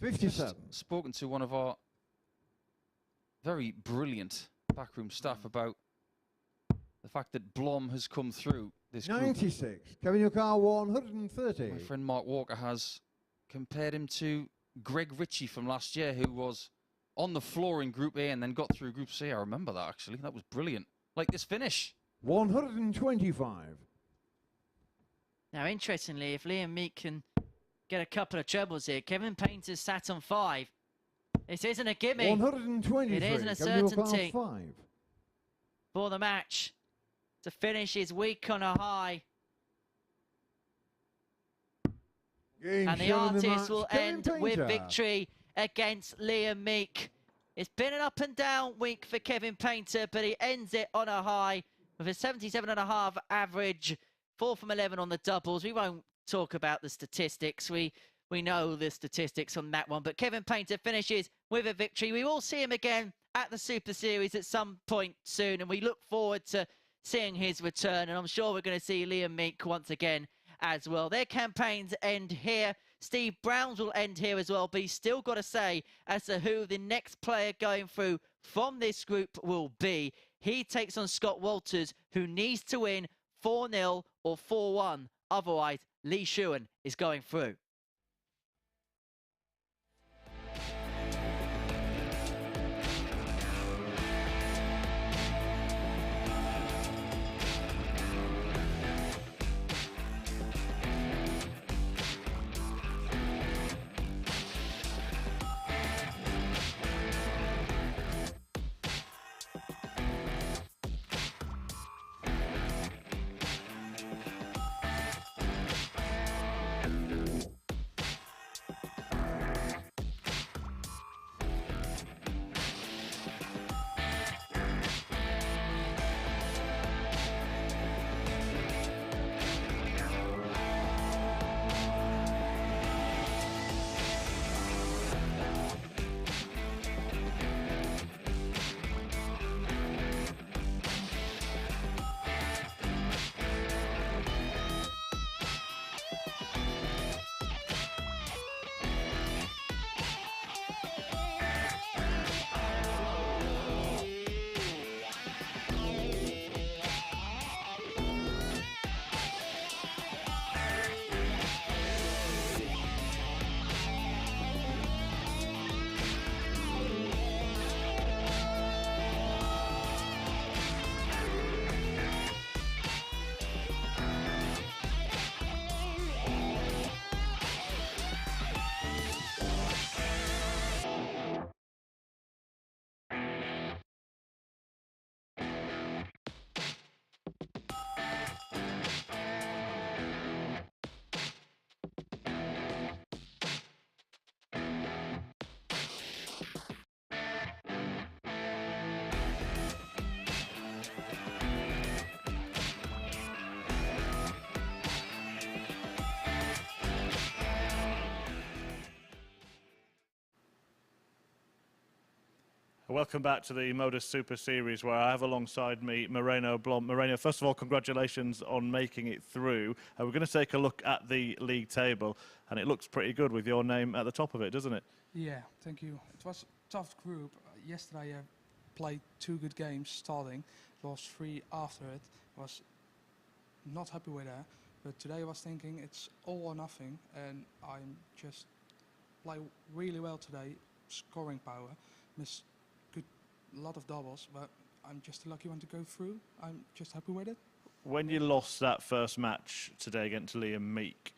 Just 57. spoken to one of our very brilliant backroom staff about the fact that Blom has come through this group. 96. Kevin your car 130. My friend Mark Walker has compared him to Greg Ritchie from last year, who was on the floor in Group A and then got through Group C. I remember that, actually. That was brilliant. Like this finish. 125. Now, interestingly, if Liam Meek can get a couple of trebles here, Kevin Painter's sat on 5. This isn't a gimme 123. It isn't a Kevin your car certainty. 5. for the match to finish his week on a high. Game And the show in artist match, will Kevin end with Painter. victory against Liam Meek. It's been an up and down week for Kevin Painter, but he ends it on a high with a 77.5 average, 4 from 11 on the doubles. We won't talk about the statistics. We know the statistics on that one, but Kevin Painter finishes with a victory. We will see him again at the Super Series at some point soon, and we look forward to seeing his return, and I'm sure we're going to see Liam Meek once again as well. Their campaigns end here. Steve Brown's will end here as well, but he's still got to say as to who the next player going through from this group will be. He takes on Scott Walters, who needs to win 4-0 or 4-1. Otherwise, Lee Shewan is going through. Welcome back to the MODUS Super Series, where I have alongside me Moreno Blom. Moreno, first of all, congratulations on making it through. We're going to take a look at the league table, and it looks pretty good with your name at the top of it, doesn't it? Yeah, thank you. It was a tough group. Yesterday I played 2 good games starting, lost 3 after it. Was not happy with that, but today I was thinking it's all or nothing, and I'm just play really well today, scoring power, missed a lot of doubles, but I'm just a lucky one to go through. I'm just happy with it. When you lost that first match today against Liam Meek,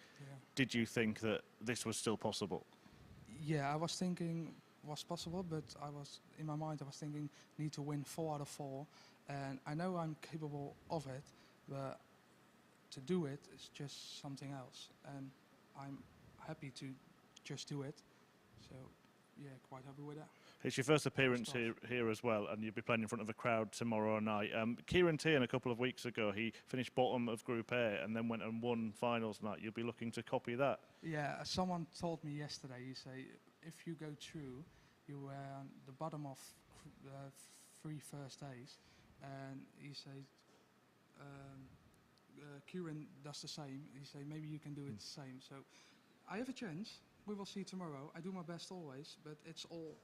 did you think that this was still possible? Yeah, I was thinking it was possible, but in my mind I was thinking need to win 4 out of 4, and I know I'm capable of it, but to do it is just something else, and I'm happy to just do it. So yeah, quite happy with that. It's your first appearance here as well, and you'll be playing in front of a crowd tomorrow night. Kieran Tierney, a couple of weeks ago, he finished bottom of Group A and then went and won finals night. You'll be looking to copy that. Yeah, someone told me yesterday, he say, if you go through, you were on the bottom of the 3 first days, and he said, Kieran does the same. He say, maybe you can do it the same. So I have a chance. We will see tomorrow. I do my best always, but it's all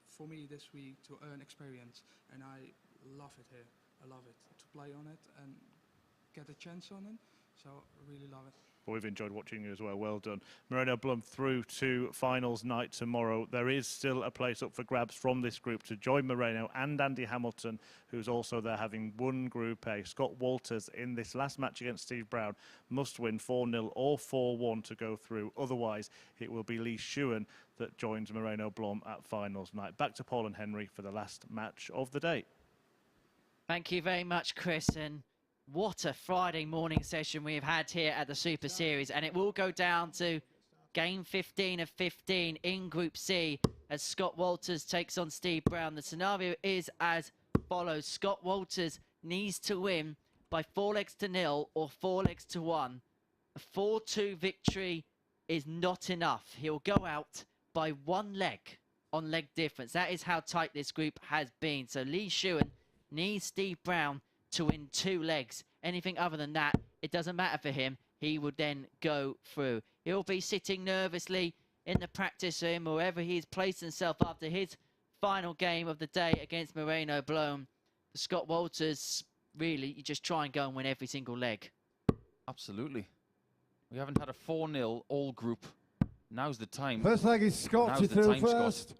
for me this week to earn experience, and I love it here. I love it to play on it and get a chance on it. So I really love it. Well, we've enjoyed watching you as well. Well done. Moreno Blom through to finals night tomorrow. There is still a place up for grabs from this group to join Moreno and Andy Hamilton, who's also there having won Group A. Scott Walters in this last match against Steve Brown must win 4-0 or 4-1 to go through. Otherwise, it will be Lee Shewan that joins Moreno Blom at finals night. Back to Paul and Henry for the last match of the day. Thank you very much, Chris. And what a Friday morning session we've had here at the Super Series. And it will go down to game 15 of 15 in Group C as Scott Walters takes on Steve Brown. The scenario is as follows. Scott Walters needs to win by 4-0 or 4-1. A 4-2 victory is not enough. He'll go out by 1 leg on leg difference. That is how tight this group has been. So Lee Shewan needs Steve Brown to win 2 legs. Anything other than that, it doesn't matter for him. He would then go through. He'll be sitting nervously in the practice room, wherever he's placed himself after his final game of the day against Moreno Blom. For Scott Walters, really, you just try and go and win every single leg. Absolutely. We haven't had a 4-0 all group. Now's the time. First leg is Scott Now's to the throw time, Scott. first.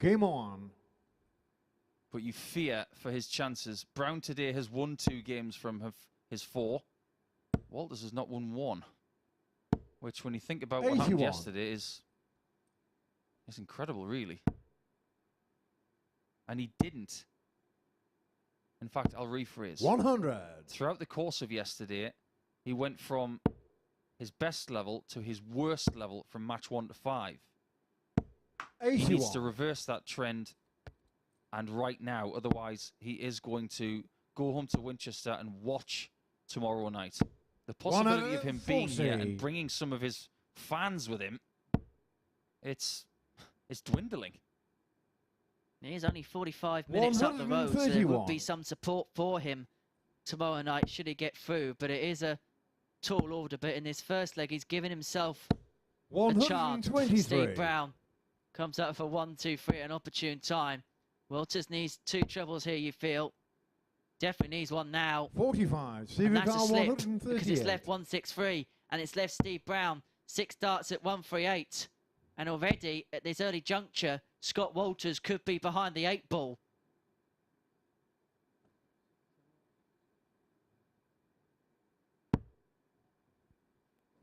Game on. But you fear for his chances. Brown today has won 2 games from his 4. Walters has not won 1. Which, when you think about what happened 81. yesterday, is incredible, really. And he didn't. In fact, I'll rephrase. 100. Throughout the course of yesterday, he went from his best level to his worst level from match 1 to 5. 81. He needs to reverse that trend, and right now, otherwise he is going to go home to Winchester and watch tomorrow night. The possibility of him being here and bringing some of his fans with him, it's dwindling. He is only 45 minutes up the road, so there will be some support for him tomorrow night should he get through. But it is a tall order. But in this first leg, he's given himself a chance. Steve Brown comes up for 1-2-3, an opportune time. Walters needs 2 trebles here, you feel. Definitely needs 1 now. 45. And that's a slip because it's left 1-6-3, and it's left Steve Brown 6 darts at 1-3-8. And already at this early juncture, Scott Walters could be behind the 8 ball.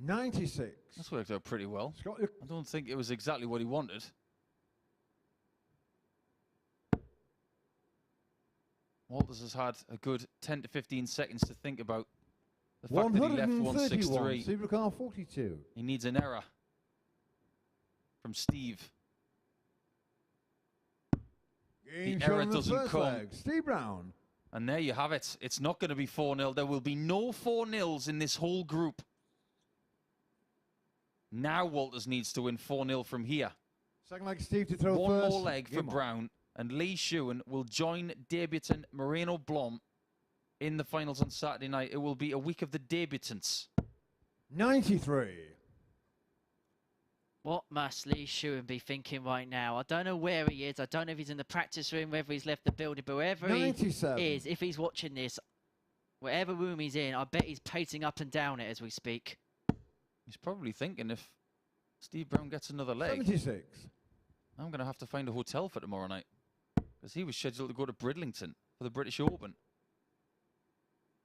$96. That's worked out pretty well. Scott, I don't think it was exactly what he wanted. Walters has had a good 10 to 15 seconds to think about the fact that he left 1-6-3. Super car 42. He needs an error from Steve. Game The error shown doesn't first come. leg. Steve Brown. And there you have it. It's not going to be 4-0. There will be no 4-0s in this whole group. Now Walters needs to win 4-0 from here. Second leg, Steve to throw One first. more leg for Brown, and Lee Shewan will join debutant Moreno Blom in the finals on Saturday night. It will be a week of the debutants. 93. What must Lee Shewan be thinking right now? I don't know where he is. I don't know if he's in the practice room, whether he's left the building, but wherever 97. he is, if he's watching this, whatever room he's in, I bet he's pacing up and down it as we speak. He's probably thinking, if Steve Brown gets another leg, 76. I'm going to have to find a hotel for tomorrow night. Because he was scheduled to go to Bridlington for the British Open.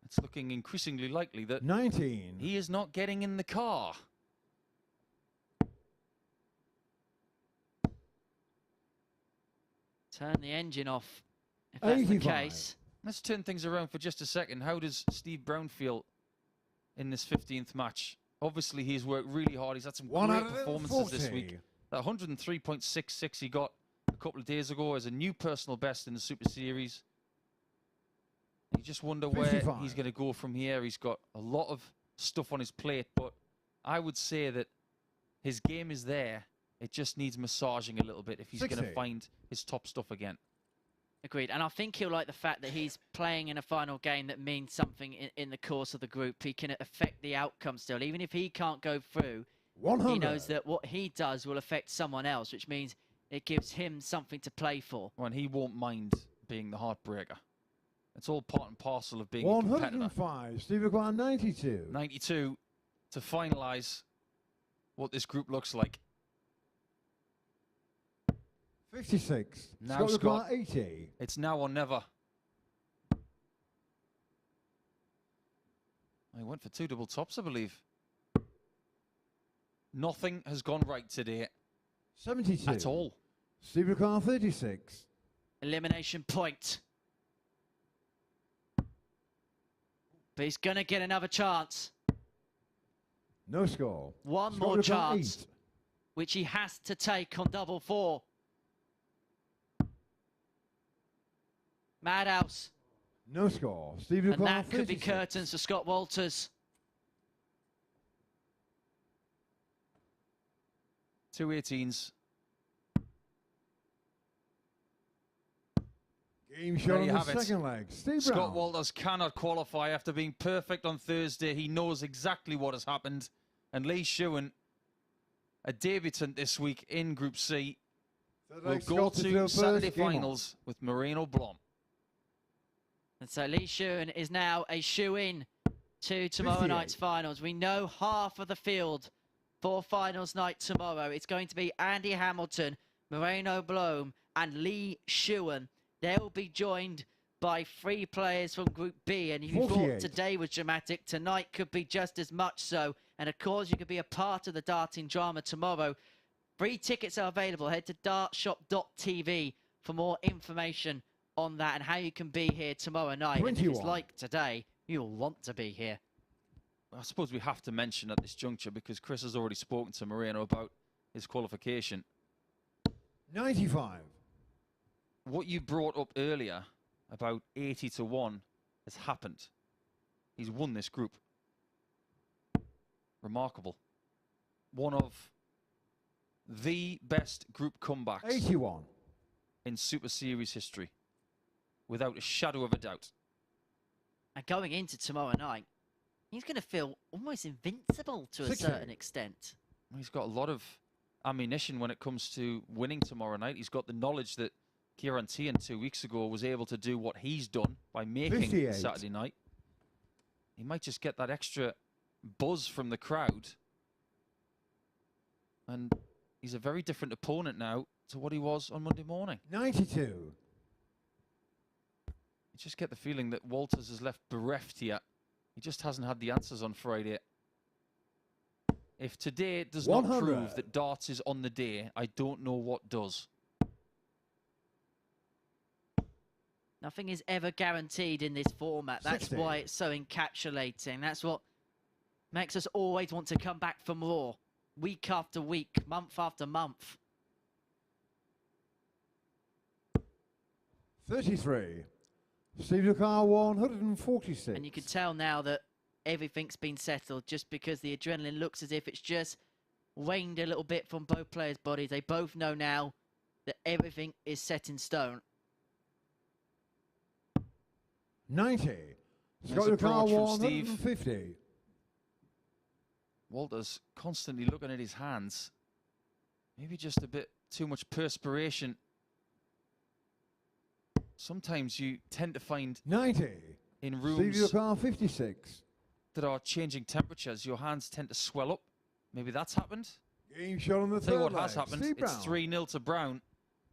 It's looking increasingly likely that 19. he is not getting in the car. Turn the engine off, if that's 85. the case. Let's turn things around for just a second. How does Steve Brown feel in this 15th match. Obviously, he's worked really hard. He's had some great performances this week. That 103.66 he got a couple of days ago as a new personal best in the Super Series. You just wonder where he's going to go from here. He's got a lot of stuff on his plate, but I would say that his game is there. It just needs massaging a little bit if he's going to find his top stuff again. Agreed. And I think he'll like the fact that he's playing in a final game that means something in the course of the group. He can affect the outcome still. Even if he can't go through, 100. he knows that what he does will affect someone else, which means it gives him something to play for. Well, and he won't mind being the heartbreaker. It's all part and parcel of being a competitor. 105. Steve require 92. 92 to finalise what this group looks like. 56. Now, Scott, 80. It's now or never. I went for 2 double tops, I believe. Nothing has gone right today. 72. At all. Steve require 36. Elimination point. But he's going to get another chance. No score. One Scott more require chance, 8. which he has to take on double 4. Madhouse. No score. Steve And require that could be 36. curtains for Scott Walters. 2 18s. Game shot There on you the have it. second leg. Steve Scott Brown. Walters cannot qualify after being perfect on Thursday. He knows exactly what has happened. And Lee Shewan, a debutant this week in Group C, Third will leg, go Scott to first. Saturday Game on. finals with Moreno Blom. And so Lee Shewan is now a shoe-in to tomorrow 58. night's finals. We know half of the field for finals night tomorrow. It's going to be Andy Hamilton, Moreno Blom, and Lee Shewan. They'll be joined by 3 players from Group B. And if you thought 48. today was dramatic, tonight could be just as much so. And of course, you could be a part of the darting drama tomorrow. Free tickets are available. Head to dartshop.tv for more information on that and how you can be here tomorrow night. And if it's 21. like today, you'll want to be here. I suppose we have to mention at this juncture, because Chris has already spoken to Moreno about his qualification. 95. What you brought up earlier about 80 to 1 has happened. He's won this group. Remarkable. One of the best group comebacks 81. in Super Series history, without a shadow of a doubt. And going into tomorrow night, he's going to feel almost invincible to a 60. certain extent. He's got a lot of ammunition when it comes to winning tomorrow night. He's got the knowledge that Kieran Tian 2 weeks ago was able to do what he's done by making 58. Saturday night. He might just get that extra buzz from the crowd. And he's a very different opponent now to what he was on Monday morning. 92. You just get the feeling that Walters is left bereft here. He just hasn't had the answers on Friday. If today does not 100. prove that darts is on the day, I don't know what does. Nothing is ever guaranteed in this format. That's 60. why it's so encapsulating. That's what makes us always want to come back for more. Week after week, month after month. 33. Steve Lucar 146. And you can tell now that everything's been settled just because the adrenaline looks as if it's just waned a little bit from both players' bodies. They both know now that everything is set in stone. 90. There's Scott a Lucar approach from Steve. 150. Walters constantly looking at his hands. Maybe just a bit too much perspiration. Sometimes you tend to find 90. in Steve rooms Lucar 56. that are changing temperatures, your hands tend to swell up. Maybe that's happened. Game shot on the Tell you third what has leg. happened. Steve It's Brown. 3-0 to Brown,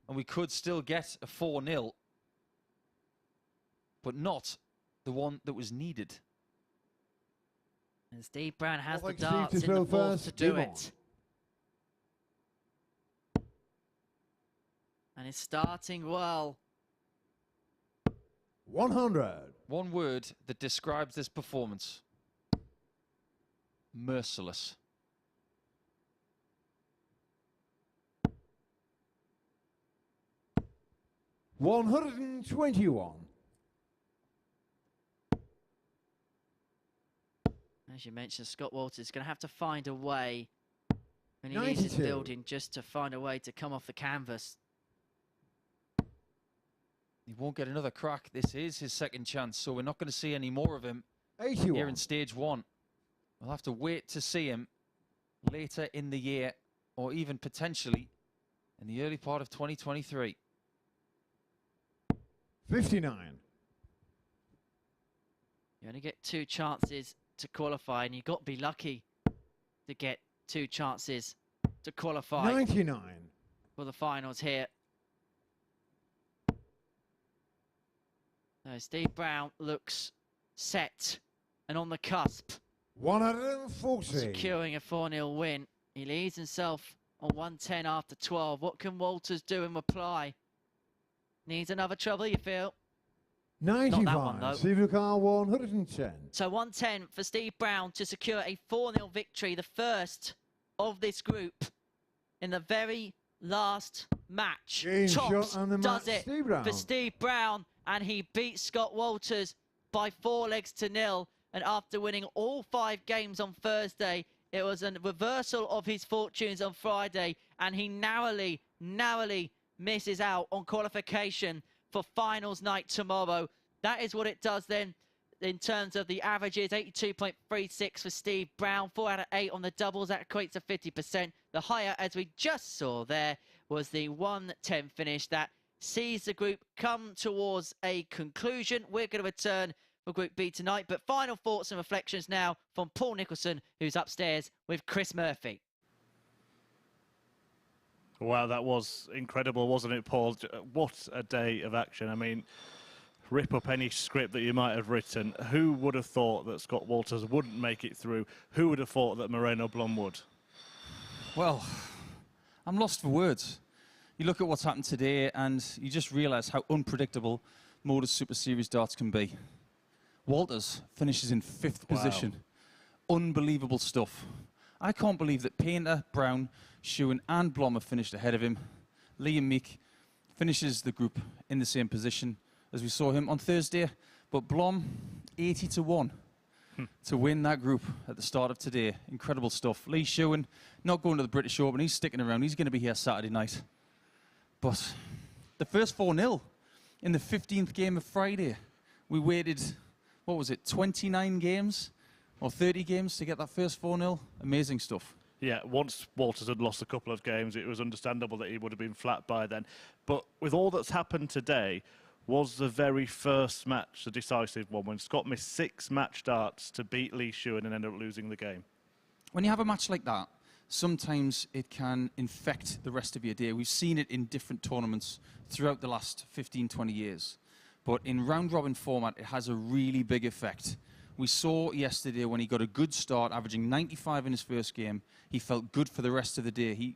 and we could still get a 4-0, but not the one that was needed. And Steve Brown has Well, the thanks, Steve, darts to in the throw fourth first. to do Game on. it. And it's starting well. 100. One word that describes this performance. merciless. $121. As you mentioned, Scott Walters is going to have to find a way when he leaves his 92. building just to find a way to come off the canvas. He won't get another crack. This is his second chance, so we're not going to see any more of him 81. here in stage 1. We'll have to wait to see him later in the year, or even potentially in the early part of 2023. 59. You only get 2 chances to qualify, and you've got to be lucky to get 2 chances to qualify 99. for the finals here. So Steve Brown looks set and on the cusp, 140. securing a 4-0 win. He leaves himself on 110 after 12. What can Walters do in reply? Needs another trouble, you feel? 95. Steve Car 110. So 110 for Steve Brown to secure a 4-0 victory, the first of this group in the very last match. Game Tops shot on the does match, it Steve Brown. for Steve Brown, and he beats Scott Walters by 4-0. And after winning all 5 games on Thursday, it was a reversal of his fortunes on Friday, and he narrowly misses out on qualification for finals night tomorrow. That is what it does then in terms of the averages. 82.36 for Steve Brown, 4 out of 8 on the doubles. That equates to 50%. The higher, as we just saw there, was the 110 finish that sees the group come towards a conclusion. We're going to return for Group B tonight, but final thoughts and reflections now from Paul Nicholson, who's upstairs with Chris Murphy. Wow, that was incredible, wasn't it, Paul? What a day of action. I mean, rip up any script that you might have written. Who would have thought that Scott Walters wouldn't make it through? Who would have thought that Moreno Blom would? Well, I'm lost for words. You look at what's happened today and you just realise how unpredictable MODUS Super Series darts can be. Walters finishes in 5th position. Unbelievable stuff. I can't believe that Painter, Brown, Shewan and Blom have finished ahead of him. Lee and Meek finishes the group in the same position as we saw him on Thursday. But Blom, 80-1 to win that group at the start of today. Incredible stuff. Lee Shewan not going to the British Open. He's sticking around. He's going to be here Saturday night. But the first 4-0 in the 15th game of Friday. We waited, what was it, 29 games or 30 games to get that first 4-0. Amazing stuff. Yeah, once Walters had lost a couple of games, it was understandable that he would have been flat by then. But with all that's happened today, was the very first match the decisive one when Scott missed 6 match darts to beat Lee Shewan and end up losing the game? When you have a match like that, sometimes it can infect the rest of your day. We've seen it in different tournaments throughout the last 15, 20 years. But in round-robin format, it has a really big effect. We saw yesterday when he got a good start, averaging 95 in his first game. He felt good for the rest of the day. He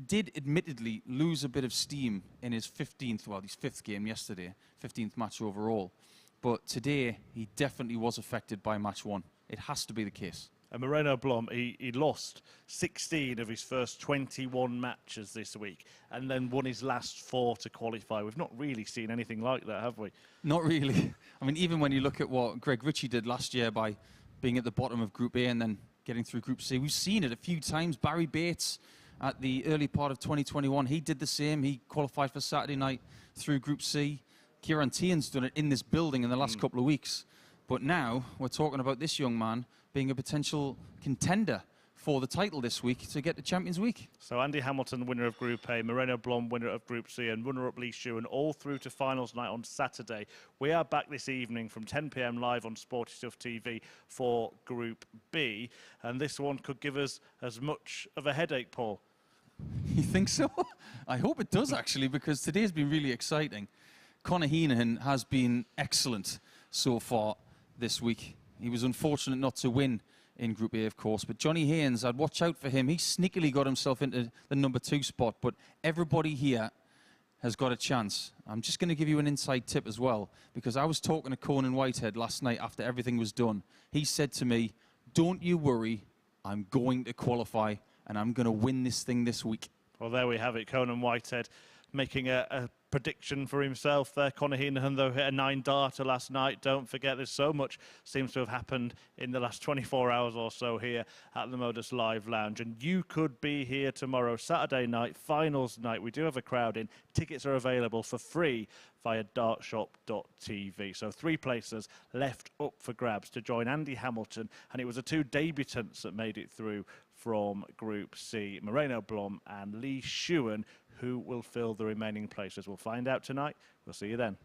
did admittedly lose a bit of steam in his 15th, well, his 5th game yesterday, 15th match overall. But today, he definitely was affected by match 1. It has to be the case. And Moreno Blom, he lost 16 of his first 21 matches this week and then won his last 4 to qualify. We've not really seen anything like that, have we? Not really. I mean, even when you look at what Greg Ritchie did last year by being at the bottom of Group A and then getting through Group C, we've seen it a few times. Barry Bates at the early part of 2021, he did the same. He qualified for Saturday night through Group C. Kieran Tian's done it in this building in the last couple of weeks. But now we're talking about this young man being a potential contender for the title this week to get the Champions Week. So Andy Hamilton, winner of Group A, Moreno Blom, winner of Group C, and runner-up Lee Shewan, all through to finals night on Saturday. We are back this evening from 10 p.m. live on Sporty Stuff TV for Group B, and this one could give us as much of a headache, Paul. You think so? I hope it does, actually, because today's been really exciting. Conor Heenan has been excellent so far this week. He was unfortunate not to win in Group A, of course, but Johnny Haynes, I'd watch out for him. He sneakily got himself into the number 2 spot, but everybody here has got a chance. I'm just going to give you an inside tip as well, because I was talking to Conan Whitehead last night after everything was done. He said to me, don't you worry, I'm going to qualify, and I'm going to win this thing this week. Well, there we have it. Conan Whitehead making a prediction for himself there. Conor Heenan, though, hit a 9-darter last night. Don't forget, there's so much seems to have happened in the last 24 hours or so here at the Modus Live Lounge. And you could be here tomorrow, Saturday night, finals night. We do have a crowd in. Tickets are available for free via dartshop.tv. So 3 places left up for grabs to join Andy Hamilton. And it was the 2 debutants that made it through from Group C, Moreno Blom and Lee Shewan, who will fill the remaining places. We'll find out tonight. We'll see you then.